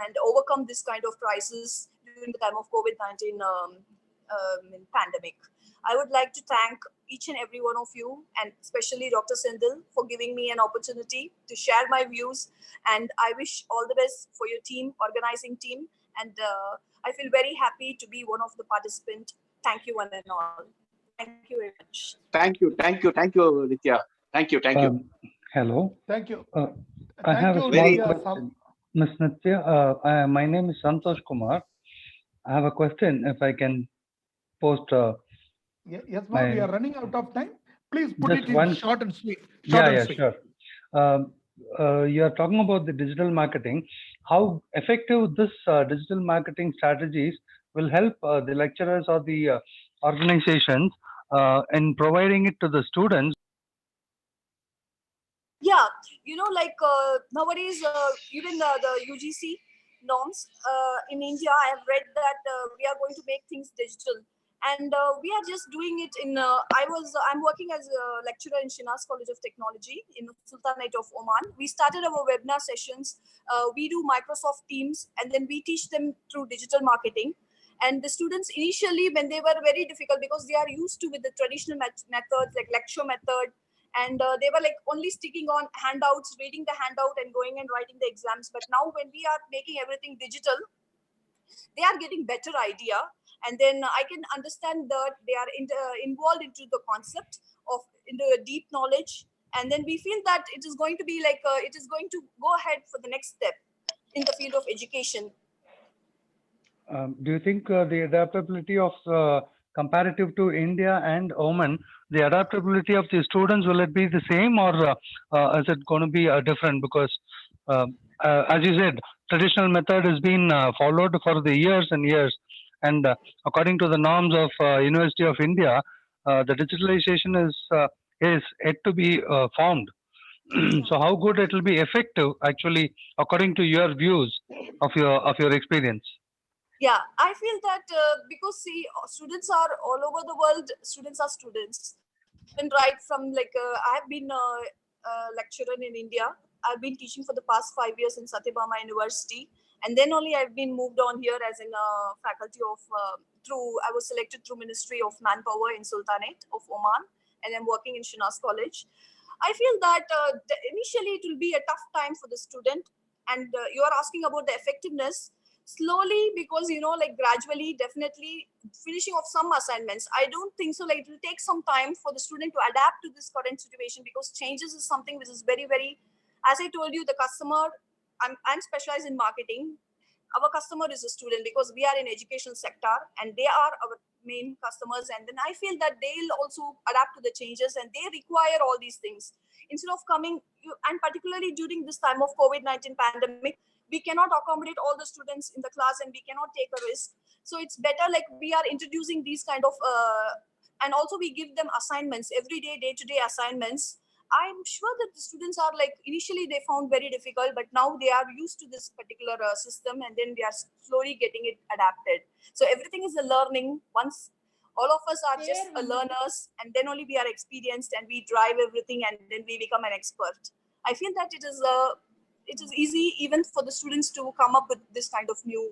and overcome this kind of crisis during the time of COVID-19 pandemic. I would like to thank each and every one of you, and especially Dr. Sendil, for giving me an opportunity to share my views. And I wish all the best for your team, organizing team. And I feel very happy to be one of the participants. Thank you, one and all. Thank you very much. Thank you, Nitya. Thank you. Hello. Thank you. I have a you, small Nitya. question. Ms. Nitya, my name is Santosh Kumar. I have a question if I can post. Yes, ma'am, we are running out of time. Please put Just it in one- short and sweet. Sure. You are talking about the digital marketing. How effective this digital marketing strategies will help the lecturers or the organizations in providing it to the students? Yeah, like nowadays, even the UGC norms in India, I have read that we are going to make things digital, and we are just doing it in. I'm working as a lecturer in Shinas College of Technology in Sultanate of Oman. We started our webinar sessions. We do Microsoft Teams, and then we teach them through digital marketing. And the students initially, when they were very difficult because they are used to with the traditional methods like lecture method. And they were like only sticking on handouts, reading the handout and going and writing the exams. But now when we are making everything digital, they are getting better idea. And then I can understand that they are involved into the concept of into a deep knowledge. And then we feel that it is going to be like, it is going to go ahead for the next step in the field of education. Do you think the adaptability of comparative to India and Oman, the adaptability of the students, will it be the same, or is it going to be different? Because as you said, traditional method has been followed for the years and years, and according to the norms of University of India, the digitalization is yet to be formed. So how good it will be effective, actually, according to your views of your experience? Yeah, I feel that because see, students are all over the world. Students are students. And right from like, I have been a lecturer in India. I've been teaching for the past 5 years in Satyabama University. And then only I've been moved on here as in faculty of, I was selected through Ministry of Manpower in Sultanate of Oman. And I'm working in Shinas College. I feel that initially it will be a tough time for the student. And you are asking about the effectiveness. Slowly, because like gradually, definitely finishing off some assignments. I don't think so. Like it will take some time for the student to adapt to this current situation, because changes is something which is very, very. As I told you, the customer. I'm specialized in marketing. Our customer is a student because we are in education sector and they are our main customers. And then I feel that they'll also adapt to the changes and they require all these things instead of coming. And particularly during this time of COVID-19 pandemic, we cannot accommodate all the students in the class and we cannot take a risk. So it's better like we are introducing these kind of, and also we give them assignments, every day, day-to-day assignments. I'm sure that the students are like, initially they found very difficult, but now they are used to this particular system and then we are slowly getting it adapted. So everything is a learning. Once all of us are just learners and then only we are experienced and we drive everything and then we become an expert. I feel that it is easy even for the students to come up with this kind of new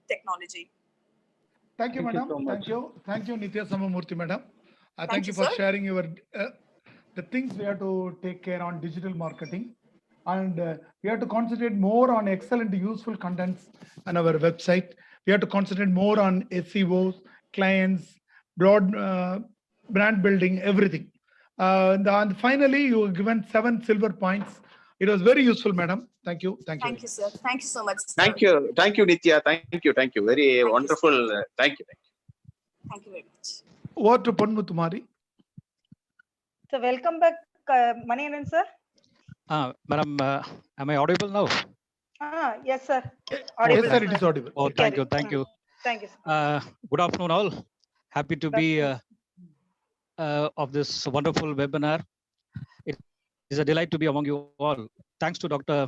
technology. Thank you, madam. So Thank you. Thank you, Nitya Samamurthy, madam. Thank you you, for sir. sharing your the things we have to take care on digital marketing. And we have to concentrate more on excellent, useful contents on our website. We have to concentrate more on SEOs, clients, broad brand building, everything. And finally, you were given 7 silver points. It was very useful, madam. Thank you. Thank you. Thank you, sir. Thank you so much. Sir. Thank you, Nitya. Thank you. Very wonderful. Thank you. Thank you very much. Over to Ponmuthamari. So welcome back, Maniannan sir. Madam, am I audible now? Yes, sir. Audible, yes, sir, it is audible. Oh, thank you. Thank you. Thank you, sir. Good afternoon, all. Happy to be of this wonderful webinar. It is a delight to be among you all. Thanks to Dr.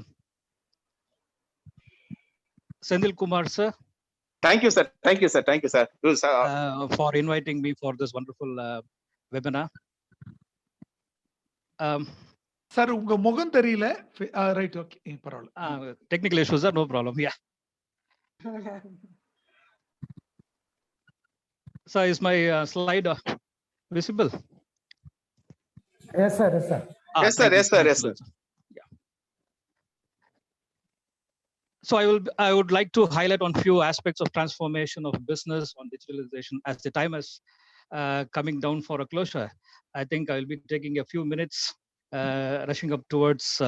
Sendil Kumar, sir. Thank you, sir. Thank you, sir. Thank you, sir. For inviting me for this wonderful webinar. Sir, unga mugam theriyala. Right, okay. Paravailla. Technical issues are no problem. Yeah. So is my slide Visible? Yes, sir. Yes, sir. Yes, sir. Yes, sir. Yes, sir. So I would like to highlight on few aspects of transformation of business on digitalization as the time is coming down for a closure. I think I will be taking a few minutes rushing up towards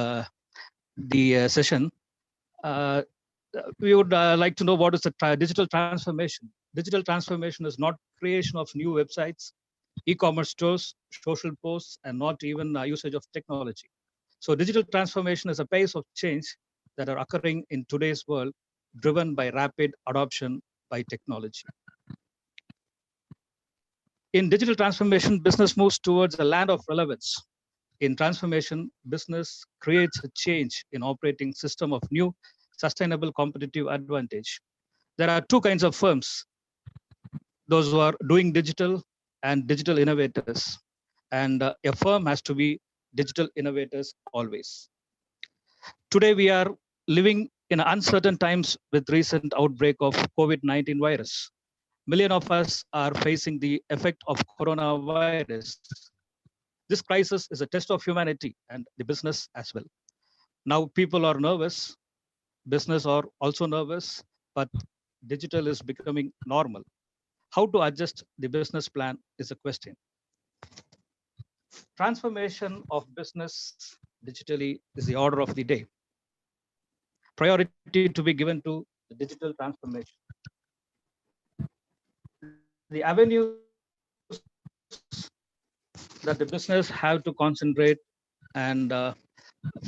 the session. We would like to know what is the digital transformation. Digital transformation is not creation of new websites, e-commerce stores, social posts, and not even usage of technology. So digital transformation is a pace of change that are occurring in today's world, driven by rapid adoption by technology. In digital transformation, business moves towards a land of relevance. In transformation, business creates a change in operating system of new sustainable competitive advantage. There are two kinds of firms, those who are doing digital and digital innovators. And a firm has to be digital innovators always. Today, we are living in uncertain times with recent outbreak of COVID-19 virus. Millions of us are facing the effect of coronavirus. This crisis is a test of humanity and the business as well. Now people are nervous, business are also nervous, but digital is becoming normal. How to adjust the business plan is a question. Transformation of business digitally is the order of the day. Priority to be given to the digital transformation. The avenues that the business have to concentrate and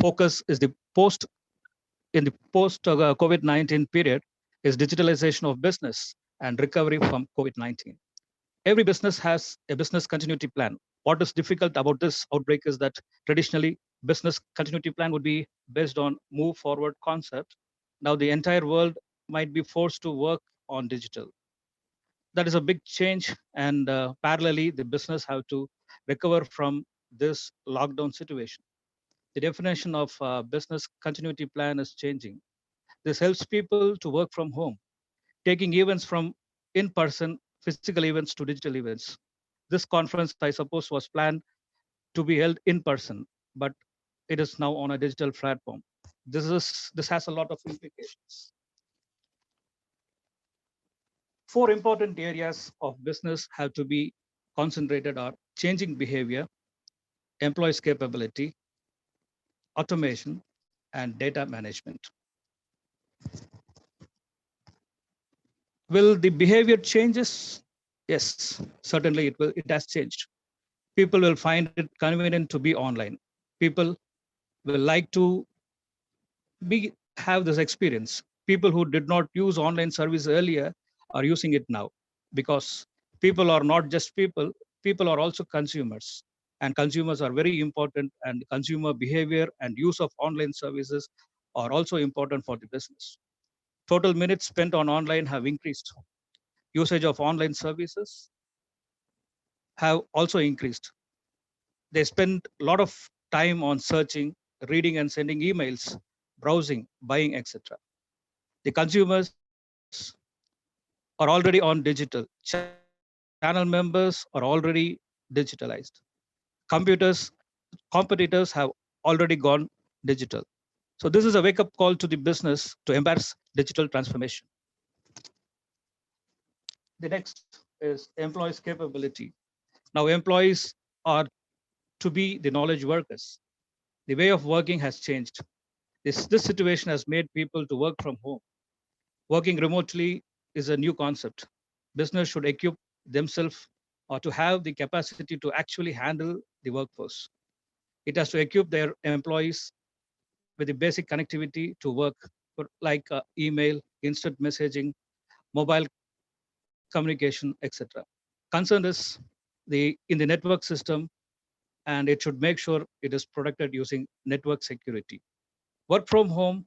focus is the post COVID-19 period is digitalization of business and recovery from COVID-19. Every business has a business continuity plan. What is difficult about this outbreak is that traditionally business continuity plan would be based on move forward concept. Now the entire world might be forced to work on digital. That is a big change, and parallelly the business have to recover from this lockdown situation. The definition of business continuity plan is changing. This helps people to work from home, taking events from in-person physical events to digital events. This conference, I suppose, was planned to be held in person, but it is now on a digital platform. This has a lot of implications. 4 important areas of business have to be concentrated are changing behavior, employees' capability, automation, and data management. Will the behavior changes? Yes, certainly it will. It has changed. People will find it convenient to be online. People will like to have this experience. People who did not use online service earlier are using it now, because people are not just people are also consumers, and consumers are very important, and consumer behavior and use of online services are also important for the business. Total minutes spent on online have increased. Usage of online services have also increased. They spend a lot of time on searching, reading and sending emails, browsing, buying, etc. The consumers are already on digital. Channel members are already digitalized. Competitors have already gone digital. So this is a wake-up call to the business to embrace digital transformation. The next is employees' capability. Now employees are to be the knowledge workers. The way of working has changed. This situation has made people to work from home. Working remotely is a new concept. Business should equip themselves or to have the capacity to actually handle the workforce. It has to equip their employees with the basic connectivity to work, like email, instant messaging, mobile communication, etc. Concern is in the network system, and it should make sure it is protected using network security. Work from home,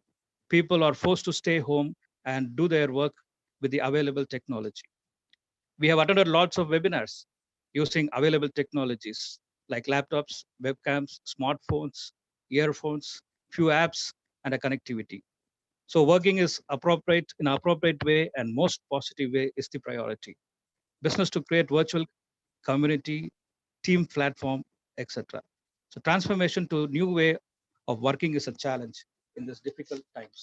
people are forced to stay home and do their work with the available technology. We have attended lots of webinars using available technologies like laptops, webcams, smartphones, earphones, few apps, and a connectivity. So working is appropriate in an appropriate way, and most positive way is the priority. Business to create virtual community team platform, etc. So transformation to new way of working is a challenge in these difficult times.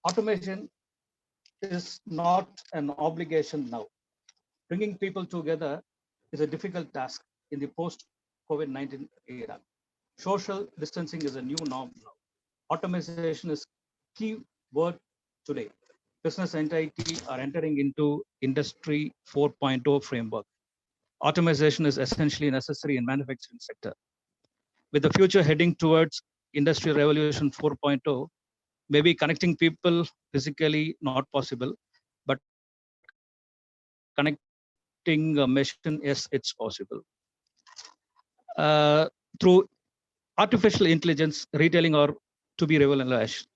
Automation is not an obligation now. Bringing people together is a difficult task in the post-COVID-19 era. Social distancing is a new norm now. Automation is key word today. Business entities are entering into Industry 4.0 framework. Automation is essentially necessary in manufacturing sector. With the future heading towards Industry Revolution 4.0, maybe connecting people physically not possible, but connecting a machine, yes, it's possible. Through artificial intelligence, retailing or to be revolutionized.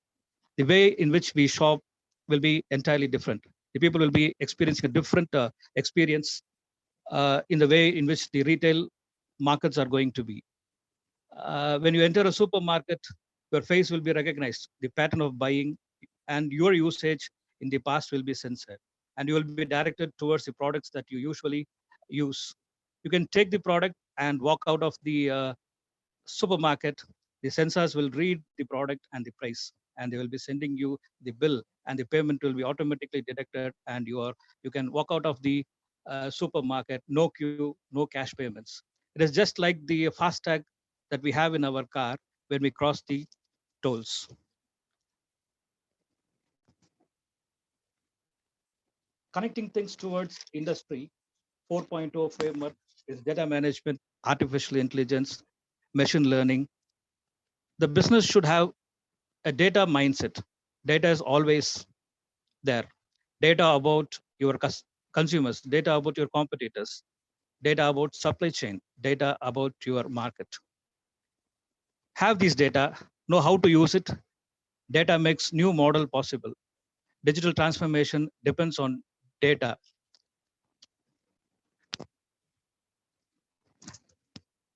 The way in which we shop will be entirely different. The people will be experiencing a different experience in the way in which the retail markets are going to be. When you enter a supermarket, your face will be recognized, the pattern of buying and your usage in the past will be censored, and you will be directed towards the products that you usually use. You can take the product and walk out of the supermarket. The sensors will read the product and the price, and they will be sending you the bill, and the payment will be automatically deducted, and you can walk out of the supermarket, no queue, no cash payments. It is just like the FASTag that we have in our car when we cross the tolls. Connecting things towards Industry 4.0 framework is data management, artificial intelligence, machine learning. The business should have a data mindset. Data is always there. Data about your consumers, data about your competitors, data about supply chain, data about your market. Have these data, know how to use it. Data makes new model possible. Digital transformation depends on data.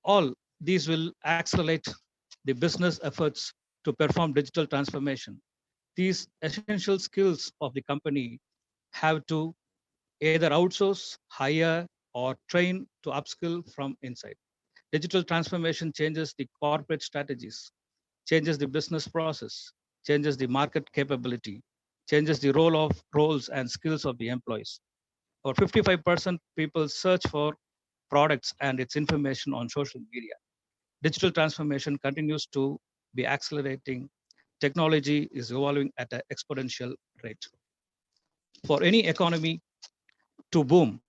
All these will accelerate the business efforts to perform digital transformation. These essential skills of the company have to either outsource, hire, or train to upskill from inside. Digital transformation changes the corporate strategies, changes the business process, changes the market capability, changes the roles and skills of the employees. Or 55% people search for products and its information on social media. Digital transformation continues to be accelerating. Technology is evolving at an exponential rate. For any economy to boom,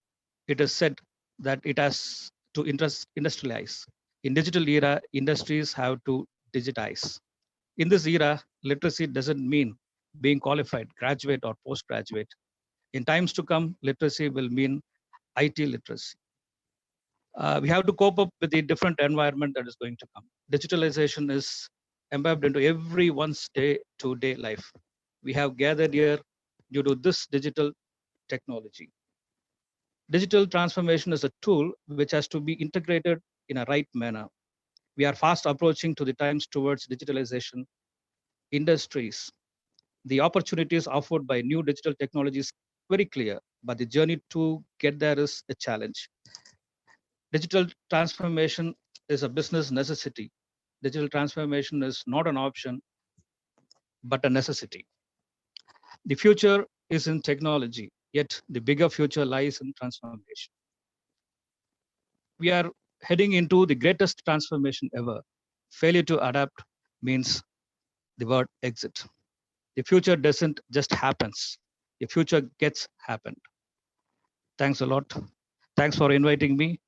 it is said that it has to industrialize. In digital era, industries have to digitize. In this era, literacy doesn't mean being qualified, graduate or postgraduate. In times to come, literacy will mean IT literacy. We have to cope up with the different environment that is going to come. Digitalization is embedded into everyone's day-to-day life. We have gathered here due to this digital technology. Digital transformation is a tool which has to be integrated in a right manner. We are fast approaching to the times towards digitalization. Industries, the opportunities offered by new digital technologies very clear, but the journey to get there is a challenge. Digital transformation is a business necessity. Digital transformation is not an option, but a necessity. The future is in technology, yet the bigger future lies in transformation. We are heading into the greatest transformation ever. Failure to adapt means the word exit. The future doesn't just happens. The future gets happened. Thanks a lot. Thanks for inviting me.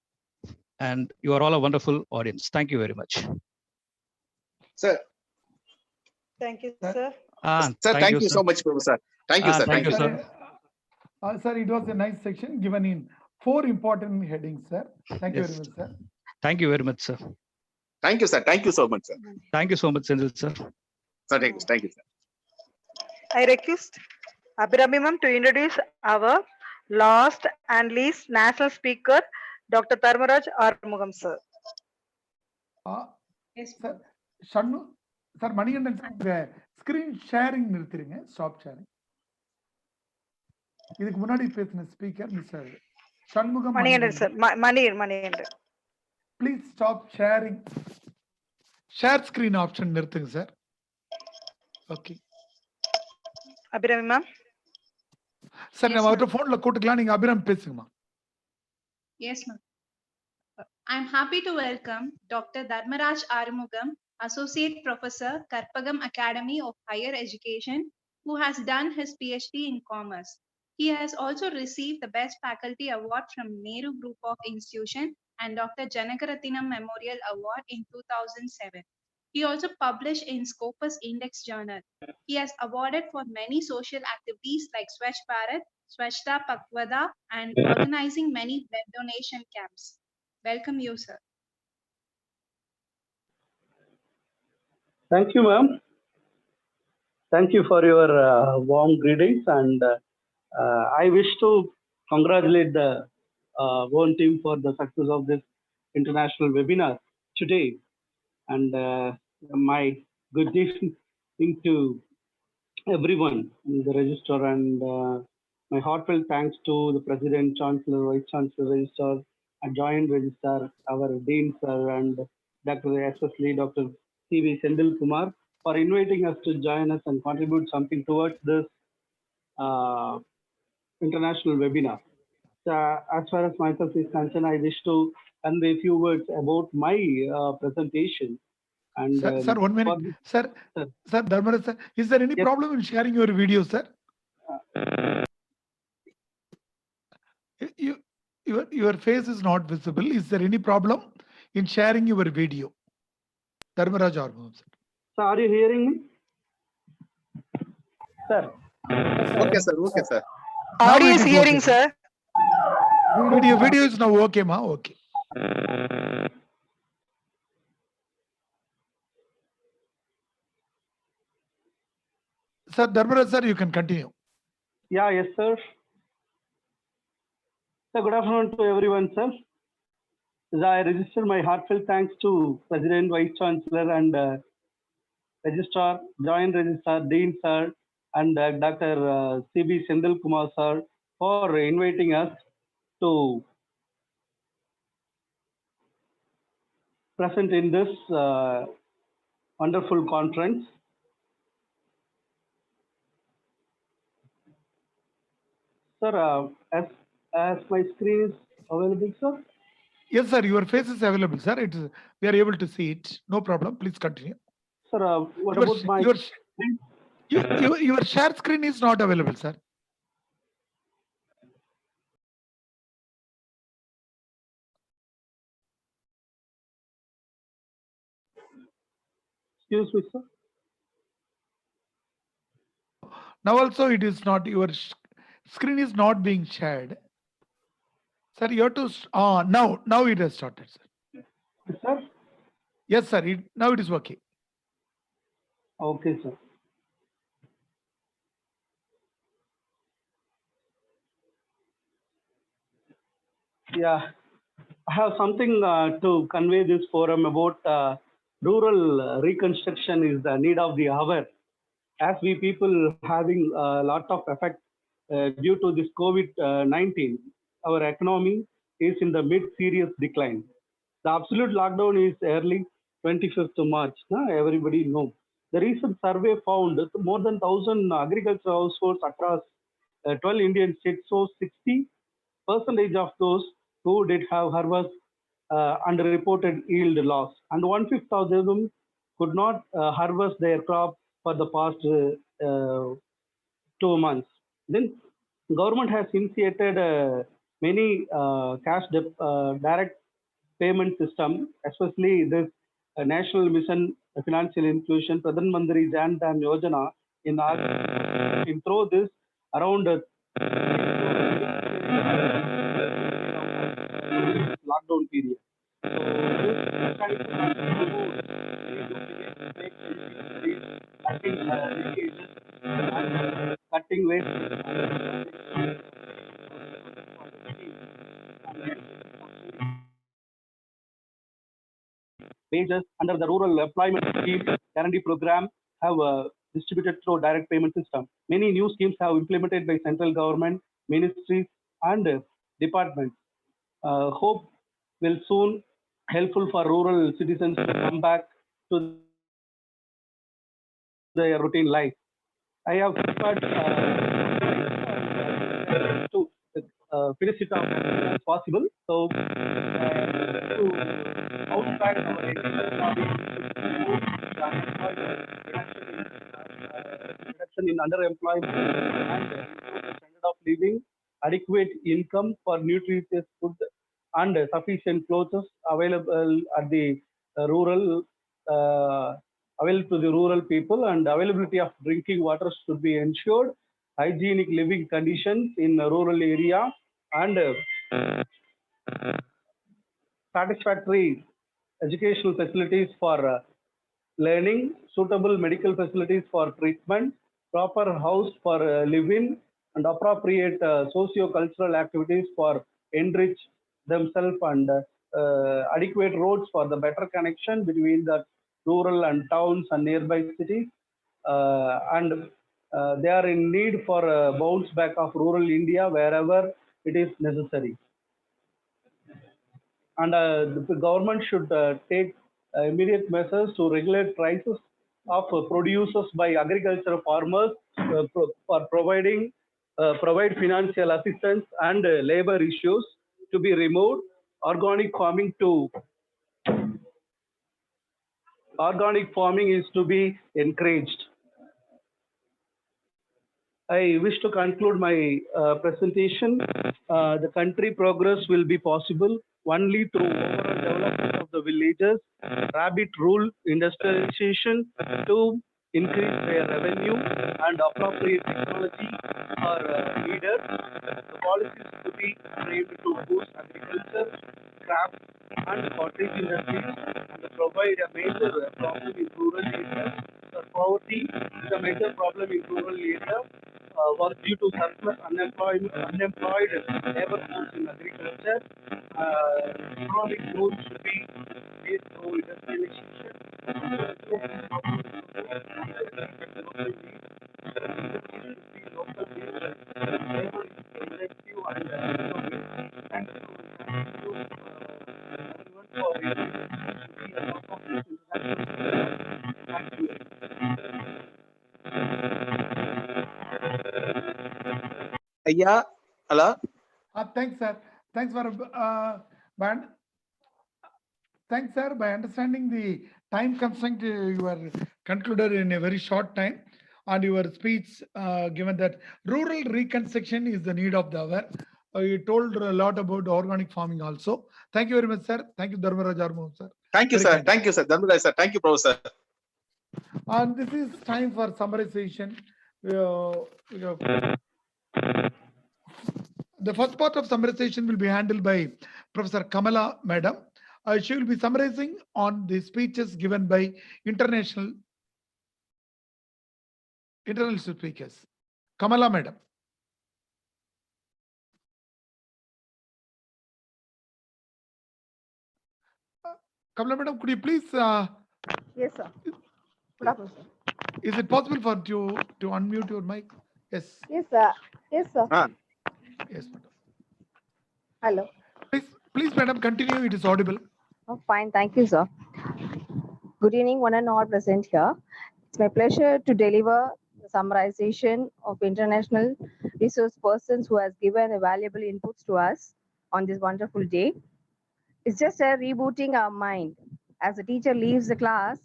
And you are all a wonderful audience. Thank you very much. Sir. Thank you, sir. Sir, thank you so much, Professor. Thank you, sir. Thank you, sir. Sir, it was a nice section given in 4 important headings, sir. Thank you very much, sir. Thank you very much, sir. Thank you, sir. Thank you so much, sir. Thank you so much, Sendil, sir. Sir, thank you, sir. I request Abhiramimam to introduce our last and least national speaker, Dr. Tharmaraj Arumugam, sir. Sir, Shannu, sir, Manikandan sir, screen sharing நிறுத்திருங்க, stop sharing. இதுக்கு முன்னாடி பேசின speaker miss ஆகுது. Shanmugam Maniyandan, sir. Maniyandan. Please stop sharing. Share screen option நிறுத்துங்க sir. Okay. Abirami ma'am. Sir நம்ம அவர்ட்ட போன்ல கூட்டுக்கலாம், நீங்க Abirami பேசுங்கம்மா. Yes, ma'am. I'm happy to welcome Dr. Dharmaraj Arumugam, Associate Professor, Karpagam Academy of Higher Education, who has done his PhD in Commerce. He has also received the Best Faculty Award from Nehru Group of Institution and Dr. Janakaratinam Memorial Award in 2007. He also published in Scopus Index Journal. He has awarded for many social activities like Swachh Bharat, Swachhta Pakhwada, and organizing many blood donation camps. Welcome you, sir. Thank you, ma'am. Thank you for your warm greetings, and I wish to congratulate the whole team for the success of this international webinar today. And my good evening to everyone in the register, and my heartfelt thanks to the President, Chancellor, Vice Chancellor, Registrar, Joint Registrar, our Dean Sir, and especially Dr. C.V. Sendil Kumar for inviting us to join us and contribute something towards this international webinar. As far as myself is concerned, I wish to convey a few words about my presentation. And sir, 1 minute. Sir, Dharmaraj sir, is there any problem in sharing your video, sir? Your face is not visible. Is there any problem in sharing your video? Dharmaraj Arumugam, sir. So are you hearing me? Sir. Okay, sir. Okay, sir. Audio is hearing, sir. Video is now okay, ma. Okay. Sir, Dharmaraj sir, you can continue. Yeah, yes, sir. So good afternoon to everyone, sir. I register my heartfelt thanks to President, Vice Chancellor, and Registrar, Joint Registrar, Dean Sir, and Dr. C.B. Sendil Kumar Sir for inviting us to present in this wonderful conference. Sir, as my screen is available, sir? Yes, sir. Your face is available, sir. We are able to see it. No problem. Please continue. Sir, what about my... Your share screen is not available, sir. Excuse me, sir. Now also it is not, your screen is not being shared. Sir, you have to, now it has started, sir. Sir? Yes, sir. Now it is working. Okay, sir. Yeah, I have something to convey this forum about rural reconstruction is the need of the hour. As we people having a lot of effect due to this COVID-19, our economy is in the mid-serious decline. The absolute lockdown is early 25th of March. Everybody knows. The recent survey found that more than 1,000 agricultural households across 12 Indian states, so 60% of those who did have harvest underreported yield loss, and 1/5 of them could not harvest their crop for the past 2 months. Then government has initiated many cash direct payment system, especially this National Mission Financial Inclusion, Pradhan Mantri Jan Dhan Yojana. In through this around lockdown period. Cutting waste. Wages under the Rural Employment Scheme Guarantee Program have distributed through direct payment system. Many new schemes have implemented by central government, ministries, and departments. Hope will soon helpful for rural citizens to come back to their routine life. I have prepared to finish it off as soon as possible. So, to outback our reduction in underemployment and standard of living, adequate income for nutritious food, and sufficient clothes available at the rural available to the rural people, and availability of drinking water should be ensured, hygienic living conditions in a rural area, and satisfactory educational facilities for learning, suitable medical facilities for treatment, proper house for living, and appropriate socio-cultural activities for enrich themselves, and adequate roads for the better connection between the rural and towns and nearby cities, and they are in need for a bounce back of rural India wherever it is necessary. And the government should take immediate measures to regulate prices of producers by agricultural farmers for provide financial assistance, and labor issues to be removed. Organic farming is to be encouraged. I wish to conclude my presentation. The country progress will be possible only through overall development of the villages, rapid rural industrialization to increase their revenue, and appropriate technology are needed. The policies to be aimed to boost agriculture, craft, and cottage industries, and provide a major problem in rural areas. Poverty is a major problem in rural areas. Was due to surplus unemployed labor force in agriculture. Economic growth should be based through industrialization. Yeah, hello. Thanks, sir. Thanks for thanks, sir. By understanding the time constraint, you were concluded in a very short time, and your speech given that rural reconstruction is the need of the hour. You told a lot about organic farming also. Thank you very much, sir. Thank you, Dharmaraj Armugam, sir. Thank you, sir. Thank you, sir. Dharmaraj, sir. Thank you, Professor. And this is time for summarization. The first part of summarization will be handled by Professor Kamala Madam. She will be summarizing on the speeches given by international speakers. Kamala Madam. Kamala Madam, could you please? Yes, sir. Good afternoon, sir. Is it possible for you to unmute your mic? Yes. Yes, sir. Yes, sir. Yes, madam. Hello. Please, madam, continue. It is audible. Oh, fine. Thank you, sir. Good evening, one and all present here. It's my pleasure to deliver the summarization of international resource persons who has given a valuable inputs to us on this wonderful day. It's just a rebooting our mind. As the teacher leaves the class,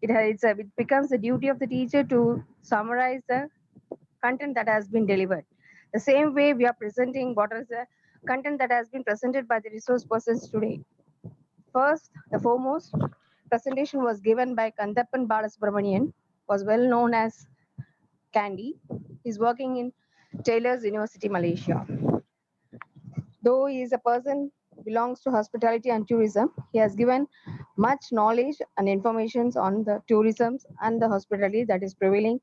it becomes the duty of the teacher to summarize the content that has been delivered. The same way we are presenting what is the content that has been presented by the resource persons today. First, the foremost presentation was given by Kandappan Balasubramanian, was well known as Candy. He's working in Taylor's University, Malaysia. Though he is a person belongs to hospitality and tourism, he has given much knowledge and information on the tourism and the hospitality that is prevailing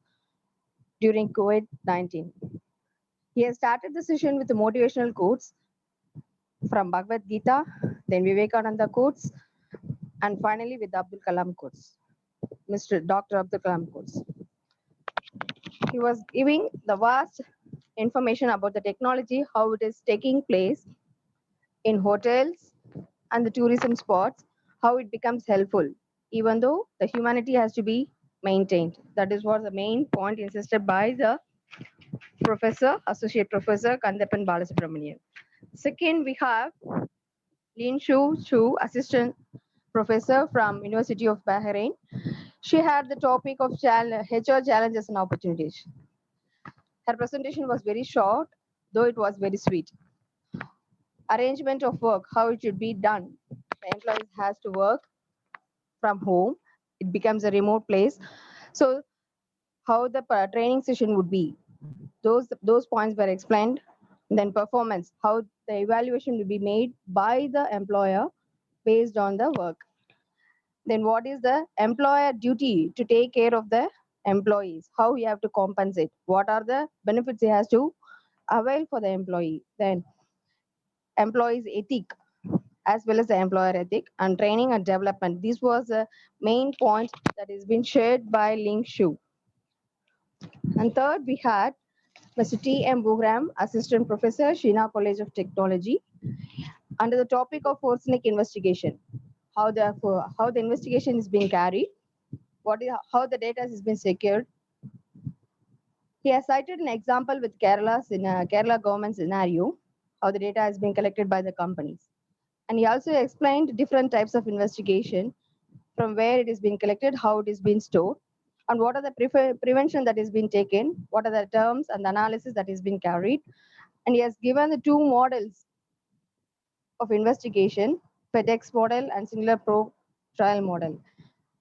during COVID-19. He has started the session with the motivational quotes from Bhagavad Gita, then Vivekananda quotes, and finally with Abdul Kalam quotes, Dr. Abdul Kalam quotes. He was giving the vast information about the technology, how it is taking place in hotels and the tourism spots, how it becomes helpful, even though the humanity has to be maintained. That is what the main point insisted by the professor, Associate Professor Kandapan Balasubramanian. Second, we have Lin Shu Chu, Assistant Professor from University of Bahrain. She had the topic of HR challenges and opportunities. Her presentation was very short, though it was very sweet. Arrangement of work, how it should be done. The employees has to work from home. It becomes a remote place. So how the training session would be. Those points were explained. Then performance, how the evaluation will be made by the employer based on the work. Then what is the employer duty to take care of the employees? How you have to compensate? What are the benefits he has to avail for the employee? Then employees ethic as well as the employer ethic and training and development. This was the main point that is been shared by Ling Shu. And third, we had Mr. T.M. Bugram, Assistant Professor, Sheena College of Technology, under the topic of Forsnick investigation, how the investigation is being carried, how the data has been secured. He has cited an example with Kerala government scenario, how the data has been collected by the companies. And he also explained different types of investigation, from where it is being collected, how it is being stored, and what are the prevention that is being taken, what are the terms and the analysis that is being carried. And he has given the two models of investigation, FedEx model and Singular Probe trial model.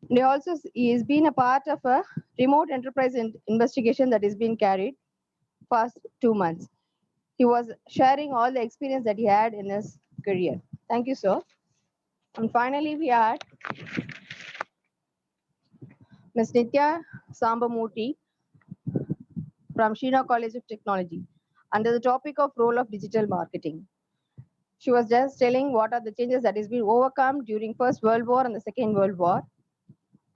And he has been a part of a remote enterprise investigation that is being carried past 2 months. He was sharing all the experience that he had in his career. Thank you, sir. And finally, we had Ms. Nitya Sambamurthy from Sheena College of Technology under the topic of role of digital marketing. She was just telling what are the changes that is being overcome during First World War and the Second World War,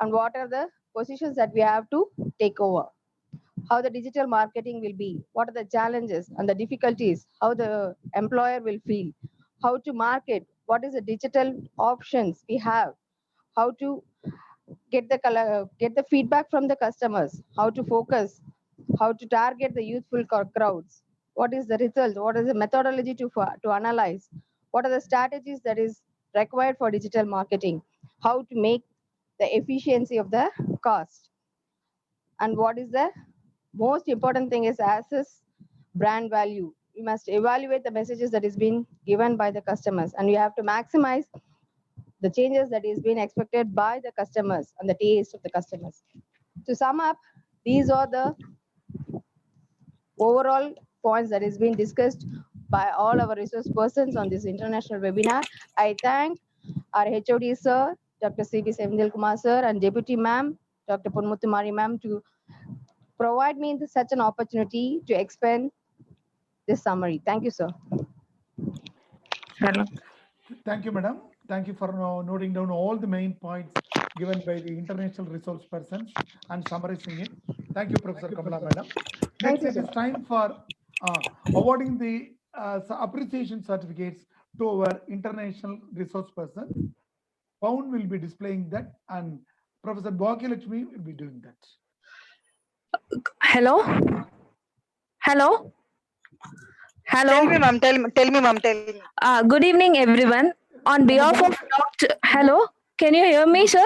and what are the positions that we have to take over, how the digital marketing will be, what are the challenges and the difficulties, how the employer will feel, how to market, what is the digital options we have, how to get the feedback from the customers, how to focus, how to target the youthful crowds, what is the result, what is the methodology to analyze, what are the strategies that is required for digital marketing, how to make the efficiency of the cost, and what is the most important thing is assess brand value. You must evaluate the messages that is being given by the customers, and you have to maximize the changes that is being expected by the customers and the taste of the customers. To sum up, these are the overall points that is being discussed by all our resource persons on this international webinar. I thank our HOD sir, Dr. C.V. Sevindel Kumar sir, and Deputy Ma'am, Dr. Ponmuthu Ma'am, to provide me such an opportunity to expand this summary. Thank you, sir. Thank you, madam. Thank you for noting down all the main points given by the international resource persons and summarizing it. Thank you, Professor Kamala, madam. Next, it is time for awarding the appreciation certificates to our international resource person. Pound will be displaying that, and Professor Bhagiyalakshmi will be doing that. Hello? Hello? Hello? Tell me, ma'am. Tell me, ma'am. Tell me. Good evening, everyone. On behalf of Dr. Hello? Can you hear me, sir?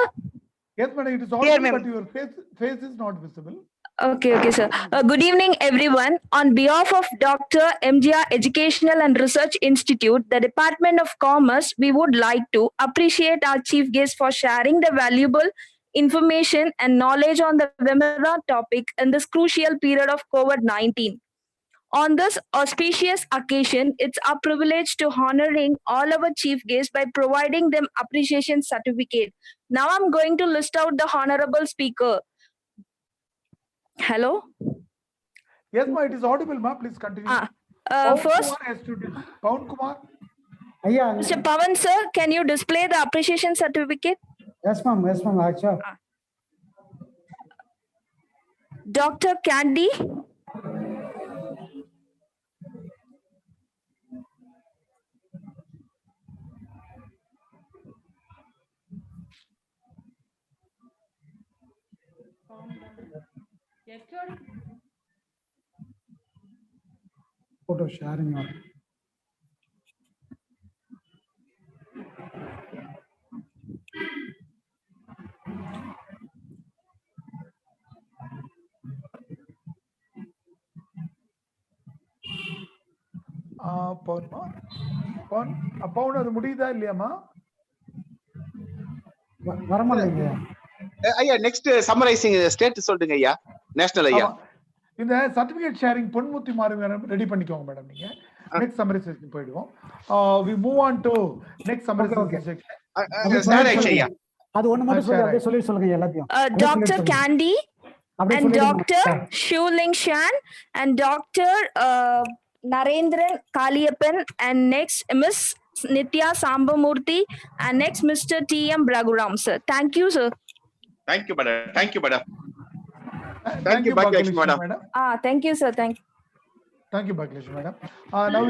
Yes, madam. It is audible, but your face is not visible. Okay, sir. Good evening, everyone. On behalf of Dr. MGR Educational and Research Institute, the Department of Commerce, we would like to appreciate our chief guest for sharing the valuable information and knowledge on the webinar topic in this crucial period of COVID-19. On this auspicious occasion, it's our privilege to honoring all our chief guests by providing them appreciation certificate. Now I'm going to list out the honorable speaker. Hello? Yes, ma, it is audible, ma. Please continue. First, Pawan Kumar. Mr. Pawan, sir, can you display the appreciation certificate? Yes, ma'am. Yes, ma'am. Acha. Dr. Candy. Photo sharing. பவுன்மா பவுன் அது முடியுதா இல்லையாமா? வரமாட்டேங்க ஐயா next summarising state சொல்லுங்க ஐயா. National ஐயா. இந்த certificate sharing பொன்முத்தி மாறும் ரெடி பண்ணிக்கோங்க மேடம். நீங்க நெக்ஸ்ட் சம்மரைசேஷன் போய்டுவோம். we move on to next summarization section. அது ஒண்ணு மட்டும் சொல்லி அப்படியே சொல்லுங்க எல்லாத்தையும். Dr. Candy and Dr. Shuling Shan and Dr. Narendran Kaliyappan and next Miss Nitya Sambamurthy and next Mr. T.M. Raghuram sir. Thank you sir. Thank you madam. Thank you madam. Thank you Bhagyalakshmi madam. Thank you sir. Thank you Bhagyalakshmi madam. Now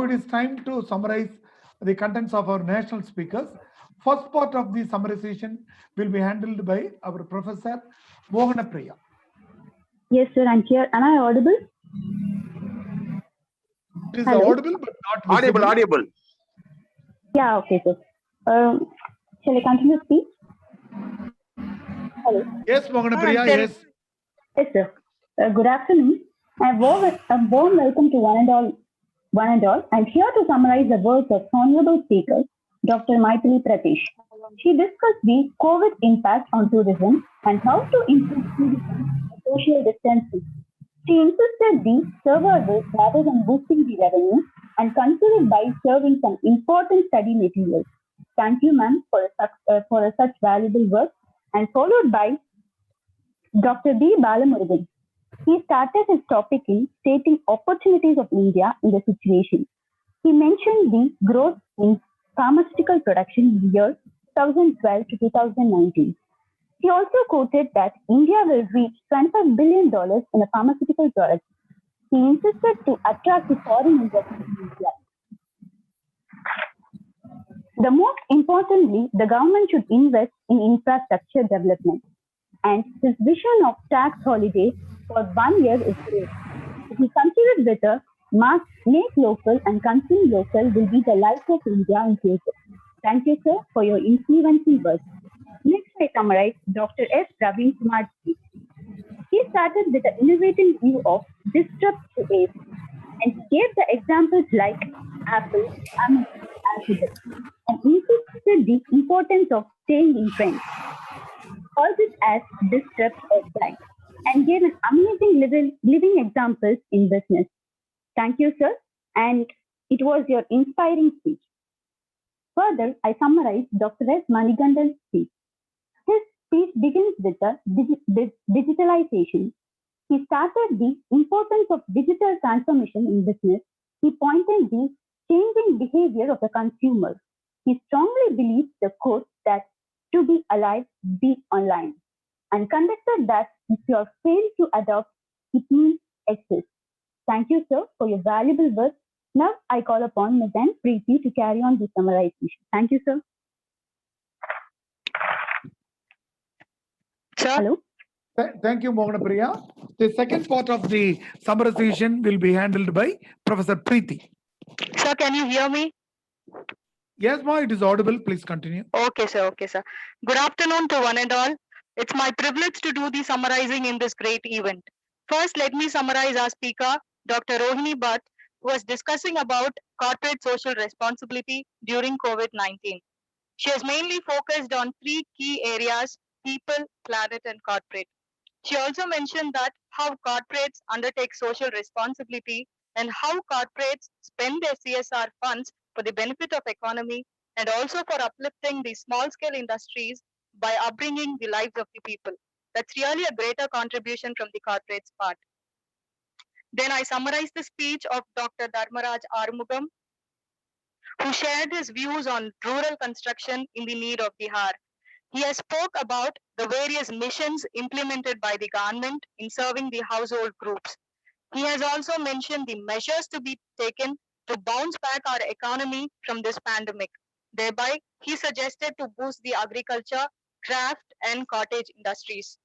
it is time to summarize the contents of our national speakers. First part of the summarization will be handled by our Professor Mohana Priya. Yes, sir. I'm here. Am I audible? It is Hello? audible but not visible. Audible. Yeah, okay, sir. Shall I continue to speak? Hello. Yes, Mohana Priya, yes. Yes, sir. Good afternoon. A warm welcome to one and all. I'm here to summarize the words of honorable speaker, Dr. Maithili Pratish. She discussed the COVID impact on tourism and how to improve tourism and social distancing. She insisted the survival rather than boosting the revenue and considered by serving some important study materials. Thank you, ma'am, for such valuable work. And followed by Dr. B. Balamurugan. He started his topic in stating opportunities of India in the situation. He mentioned the growth in pharmaceutical production in the year 2012 to 2019. He also quoted that India will reach $25 billion in the pharmaceutical products. He insisted to attract the foreign investment in India. The most importantly, the government should invest in infrastructure development. And his vision of tax holiday for 1 year is great. He considered better make local and consume local will be the life of India in future. Thank you, sir, for your influencing words. Next, I summarize Dr. S. Ravin Kumar's speech. He started with the innovative view of disrupt to aid, and he gave the examples like Apple, Amazon, Alphabet, and insisted the importance of staying in trend. All this as disrupt or blind, and gave an amazing living examples in business. Thank you, sir, and it was your inspiring speech. Further, I summarize Dr. S. Manigandan's speech. His speech begins with the digitalization. He started the importance of digital transformation in business. He pointed the changing behavior of the consumer. He strongly believes the quote that to be alive, be online, and conducted that if you are failed to adopt, it means exist. Thank you, sir, for your valuable work. Now I call upon Ms. N. Preeti to carry on the summarization. Thank you, sir. Hello. Thank you, Mohana Priya. The second part of the summarization will be handled by Professor Preeti. Sir, can you hear me? Yes, ma, it is audible. Please continue. Okay, sir. Okay, sir. Good afternoon to one and all. It's my privilege to do the summarizing in this great event. First, let me summarize our speaker, Dr. Rohini Bhatt, who was discussing about corporate social responsibility during COVID-19. She has mainly focused on 3 key areas: people, planet, and corporate. She also mentioned that how corporates undertake social responsibility and how corporates spend their CSR funds for the benefit of economy and also for uplifting the small-scale industries by upbringing the lives of the people. That's really a greater contribution from the corporate's part. Then I summarize the speech of Dr. Dharmaraj Arumugam, who shared his views on rural construction in the need of the hour. He has spoke about the various missions implemented by the government in serving the household groups. He has also mentioned the measures to be taken to bounce back our economy from this pandemic. Thereby, he suggested to boost the agriculture craft, and cottage industries.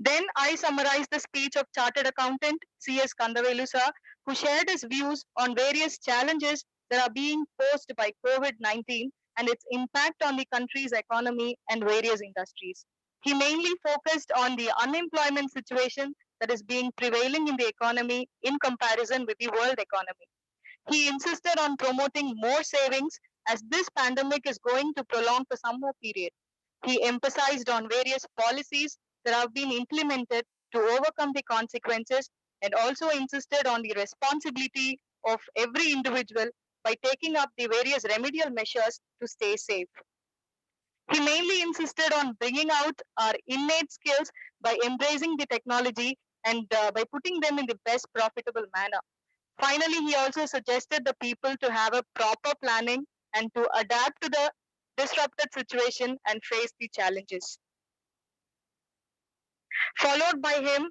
Then I summarize the speech of Chartered Accountant C.S. Kandavelu sir, who shared his views on various challenges that are being posed by COVID-19 and its impact on the country's economy and various industries. He mainly focused on the unemployment situation that is being prevailing in the economy in comparison with the world economy. He insisted on promoting more savings as this pandemic is going to prolong for some more period. He emphasized on various policies that have been implemented to overcome the consequences and also insisted on the responsibility of every individual by taking up the various remedial measures to stay safe. He mainly insisted on bringing out our innate skills by embracing the technology and by putting them in the best profitable manner. Finally, he also suggested the people to have a proper planning and to adapt to the disrupted situation and face the challenges. Followed by him,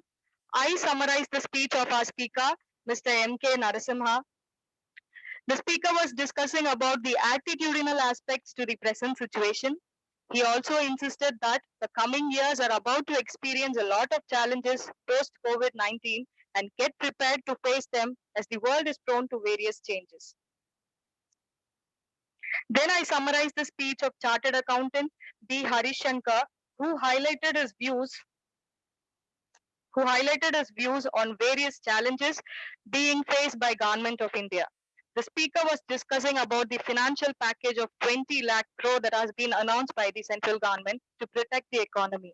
I summarize the speech of our speaker, Mr. M.K. Narasimha. The speaker was discussing about the attitudinal aspects to the present situation. He also insisted that the coming years are about to experience a lot of challenges post-COVID-19 and get prepared to face them as the world is prone to various changes. Then I summarize the speech of Chartered Accountant B. Harish Shankar, who highlighted his views on various challenges being faced by Government of India. The speaker was discussing about the financial package of 20 lakh crore that has been announced by the central government to protect the economy.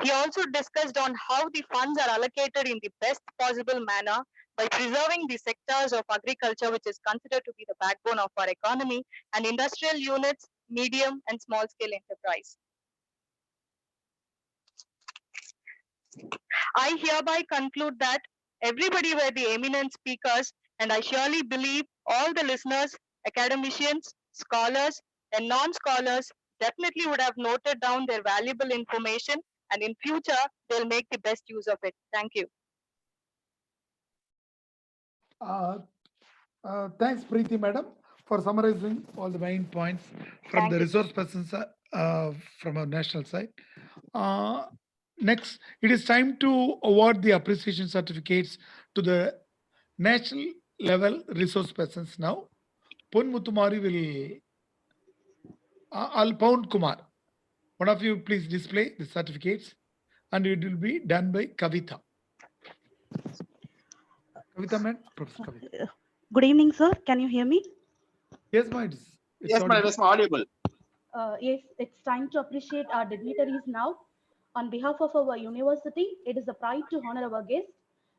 He also discussed on how the funds are allocated in the best possible manner by preserving the sectors of agriculture, which is considered to be the backbone of our economy, and industrial units, medium and small scale enterprise. I hereby conclude that everybody were the eminent speakers, and I surely believe all the listeners, academicians, scholars, and non-scholars definitely would have noted down their valuable information, and in future, they'll make the best use of it. Thank you. Thanks, Preeti Madam, for summarizing all the main points from Thank the you, resource persons from our national side. Next, it is time to award the appreciation certificates to the national level resource persons now. Pon Muttumari will, Pound Kumar. One of you please display the certificates and it will be done by Kavita. Kavita, man, Professor Kavita. Good evening, sir. Can you hear me? Yes, ma'am. Yes, madam. Yes, audible. Yes, it's time to appreciate our dignitaries now. On behalf of our university, it is a pride to honor our guests.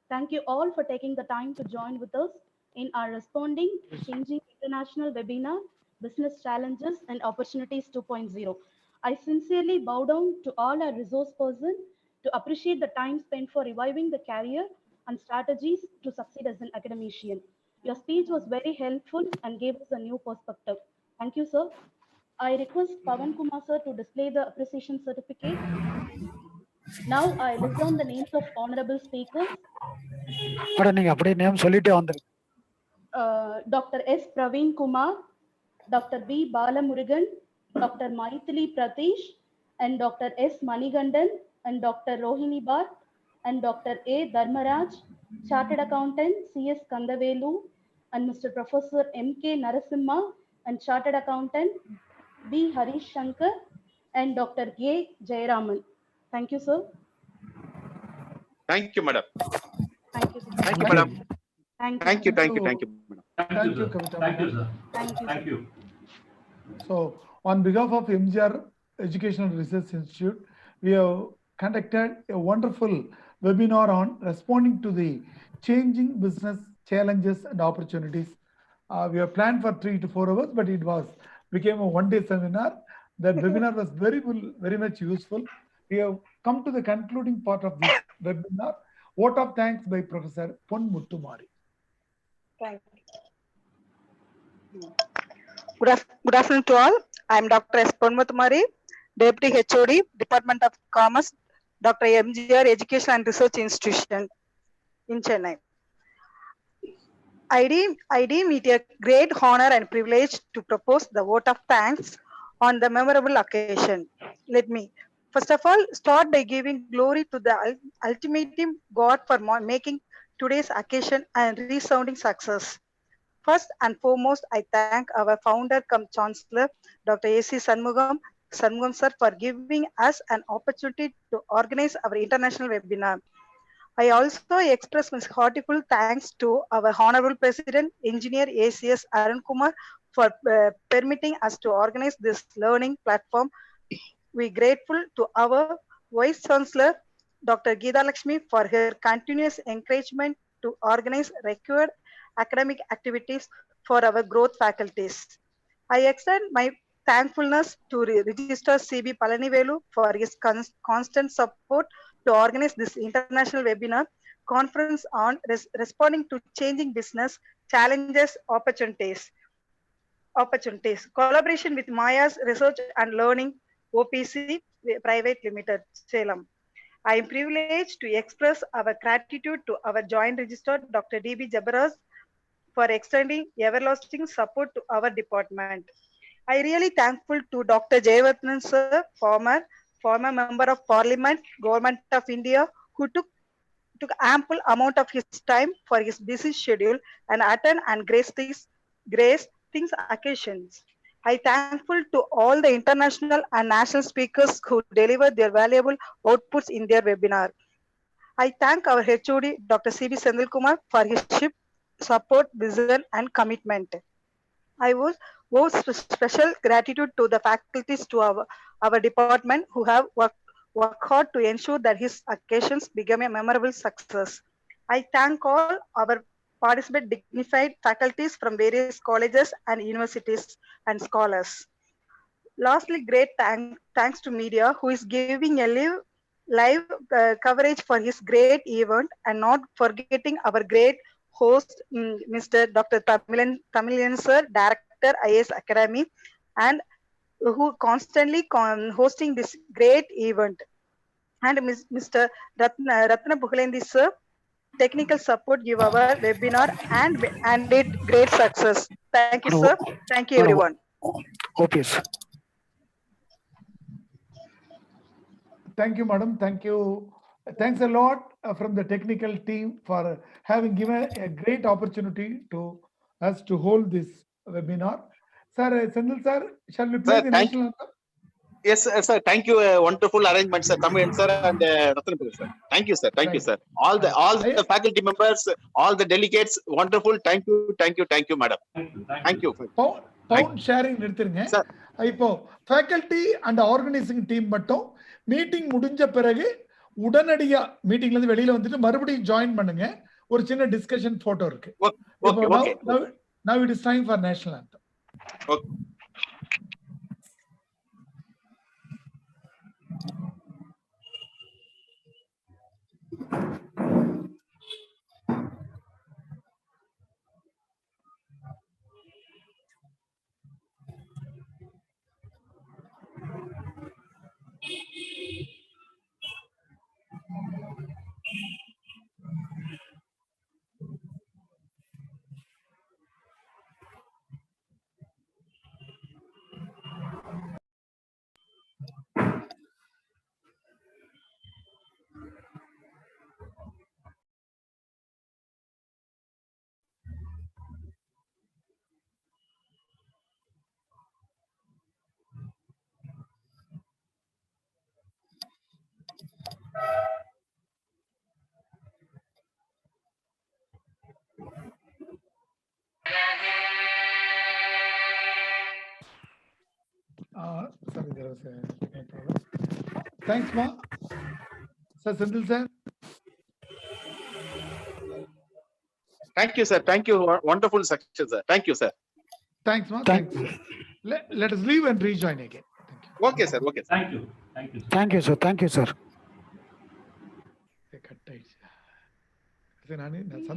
Thank you all for taking the time to join with us in our Responding Changing International webinar, Business Challenges and Opportunities 2.0. I sincerely bow down to all our resource persons to appreciate the time spent for reviving the career and strategies to succeed as an academician. Your speech was very helpful and gave us a new perspective. Thank you, sir. I request Pavan Kumar sir to display the appreciation certificate. Now I list down the names of honorable speakers. நீங்க அப்படியே name சொல்லிட்டே வந்துருங்க. Dr. S. Praveen Kumar, Dr. B. Balamurugan, Dr. Maithili Pratish, and Dr. S. Manigandan, and Dr. Rohini Bhatt, and Dr. A. Dharmaraj, Chartered Accountant C.S. Kandavelu, and Mr. Professor M.K. Narasimha, and Chartered Accountant B. Harish Shankar, and Dr. A. Jayaraman. Thank you, sir. Thank you, madam. Thank you, sir. Thank you, madam. Thank you. Thank you, madam. Thank you, Kavita. Thank you, sir. Thank you. Thank you. So, on behalf of MGR Educational Research Institute, we have conducted a wonderful webinar on responding to the changing business challenges and opportunities. We have planned for 3 to 4 hours, but it became a one-day seminar. The webinar was very much useful. We have come to the concluding part of this webinar. Vote of thanks by Professor Pon Muttumari. Thank you. Good afternoon to all. I am Dr. S. Pon Muttumari, Deputy HOD, Department of Commerce, Dr. MGR Education and Research Institution in Chennai. I deem it a great honor and privilege to propose the vote of thanks on the memorable occasion. Let me, first of all, start by giving glory to the ultimate God for making today's occasion a resounding success. First and foremost, I thank our founder cum chancellor, Dr. A.C. Shanmugam sir, for giving us an opportunity to organize our international webinar. I also express my heartfelt thanks to our Honorable President, Engineer ACS Arun Kumar, for permitting us to organize this learning platform. We are grateful to our Vice Chancellor, Dr. Geeta Lakshmi, for her continuous encouragement to organize required academic activities for our growth faculties. I extend my thankfulness to Registrar C.B. Palanivelu for his constant support to organize this international webinar conference on responding to changing business challenges, opportunities. Collaboration with Maya's Research and Learning OPC Private Limited, Salem. I am privileged to express our gratitude to our Joint Registrar, Dr. D.B. Jabaraz, for extending everlasting support to our department. I really thankful to Dr. Jayavardhan sir, former member of Parliament, Government of India, who took ample amount of his time for his busy schedule and attend and grace these occasions. I thankful to all the international and national speakers who delivered their valuable outputs in their webinar. I thank our HOD, Dr. C.B. Sendil Kumar, for his support, vision, and commitment. I owe special gratitude to the faculties to our department who have worked hard to ensure that his occasions become a memorable success. I thank all our participant dignified faculties from various colleges and universities and scholars. Lastly, great thanks to media who is giving a live coverage for his great event and not forgetting our great host, Mr. Dr. Tamilan sir, Director IAS Academy, and who constantly hosting this great event. And Mr. Ratna Bukalendi sir, technical support give our webinar and it great success. Thank you, sir. Thank you, everyone. Thank you, madam. Thank you. Thanks a lot from the technical team for having given a great opportunity to us to hold this webinar. Sir, Sendil sir, shall we play the national anthem? Yes, sir. Thank you. Wonderful arrangement, sir. Tamilan sir and Ratnapur sir. Thank you, sir. Thank you, sir. All the faculty members, all the delegates, wonderful. Thank you, madam. Thank you. Pound sharing நிறுத்துங்க. இப்போ faculty and organizing team மட்டும் meeting முடிஞ்ச பிறகு உடனடியா மீட்டிங்ல இருந்து வெளியில வந்துட்டு மறுபடியும் ஜாயின் பண்ணுங்க. ஒரு சின்ன டிஸ்கஷன் போட்டோ இருக்கு. Now it is time for national anthem. Okay. Sorry, there was a problem. Thanks, ma. Sir, Sendil sir. Thank you, sir. Thank you. Wonderful success, sir. Thank you, sir. Thanks, ma. Thanks. Let us leave and rejoin again. Thank you. Okay, sir. Okay. Thank you. Thank you. Thank you, sir. Thank you, sir. Cut.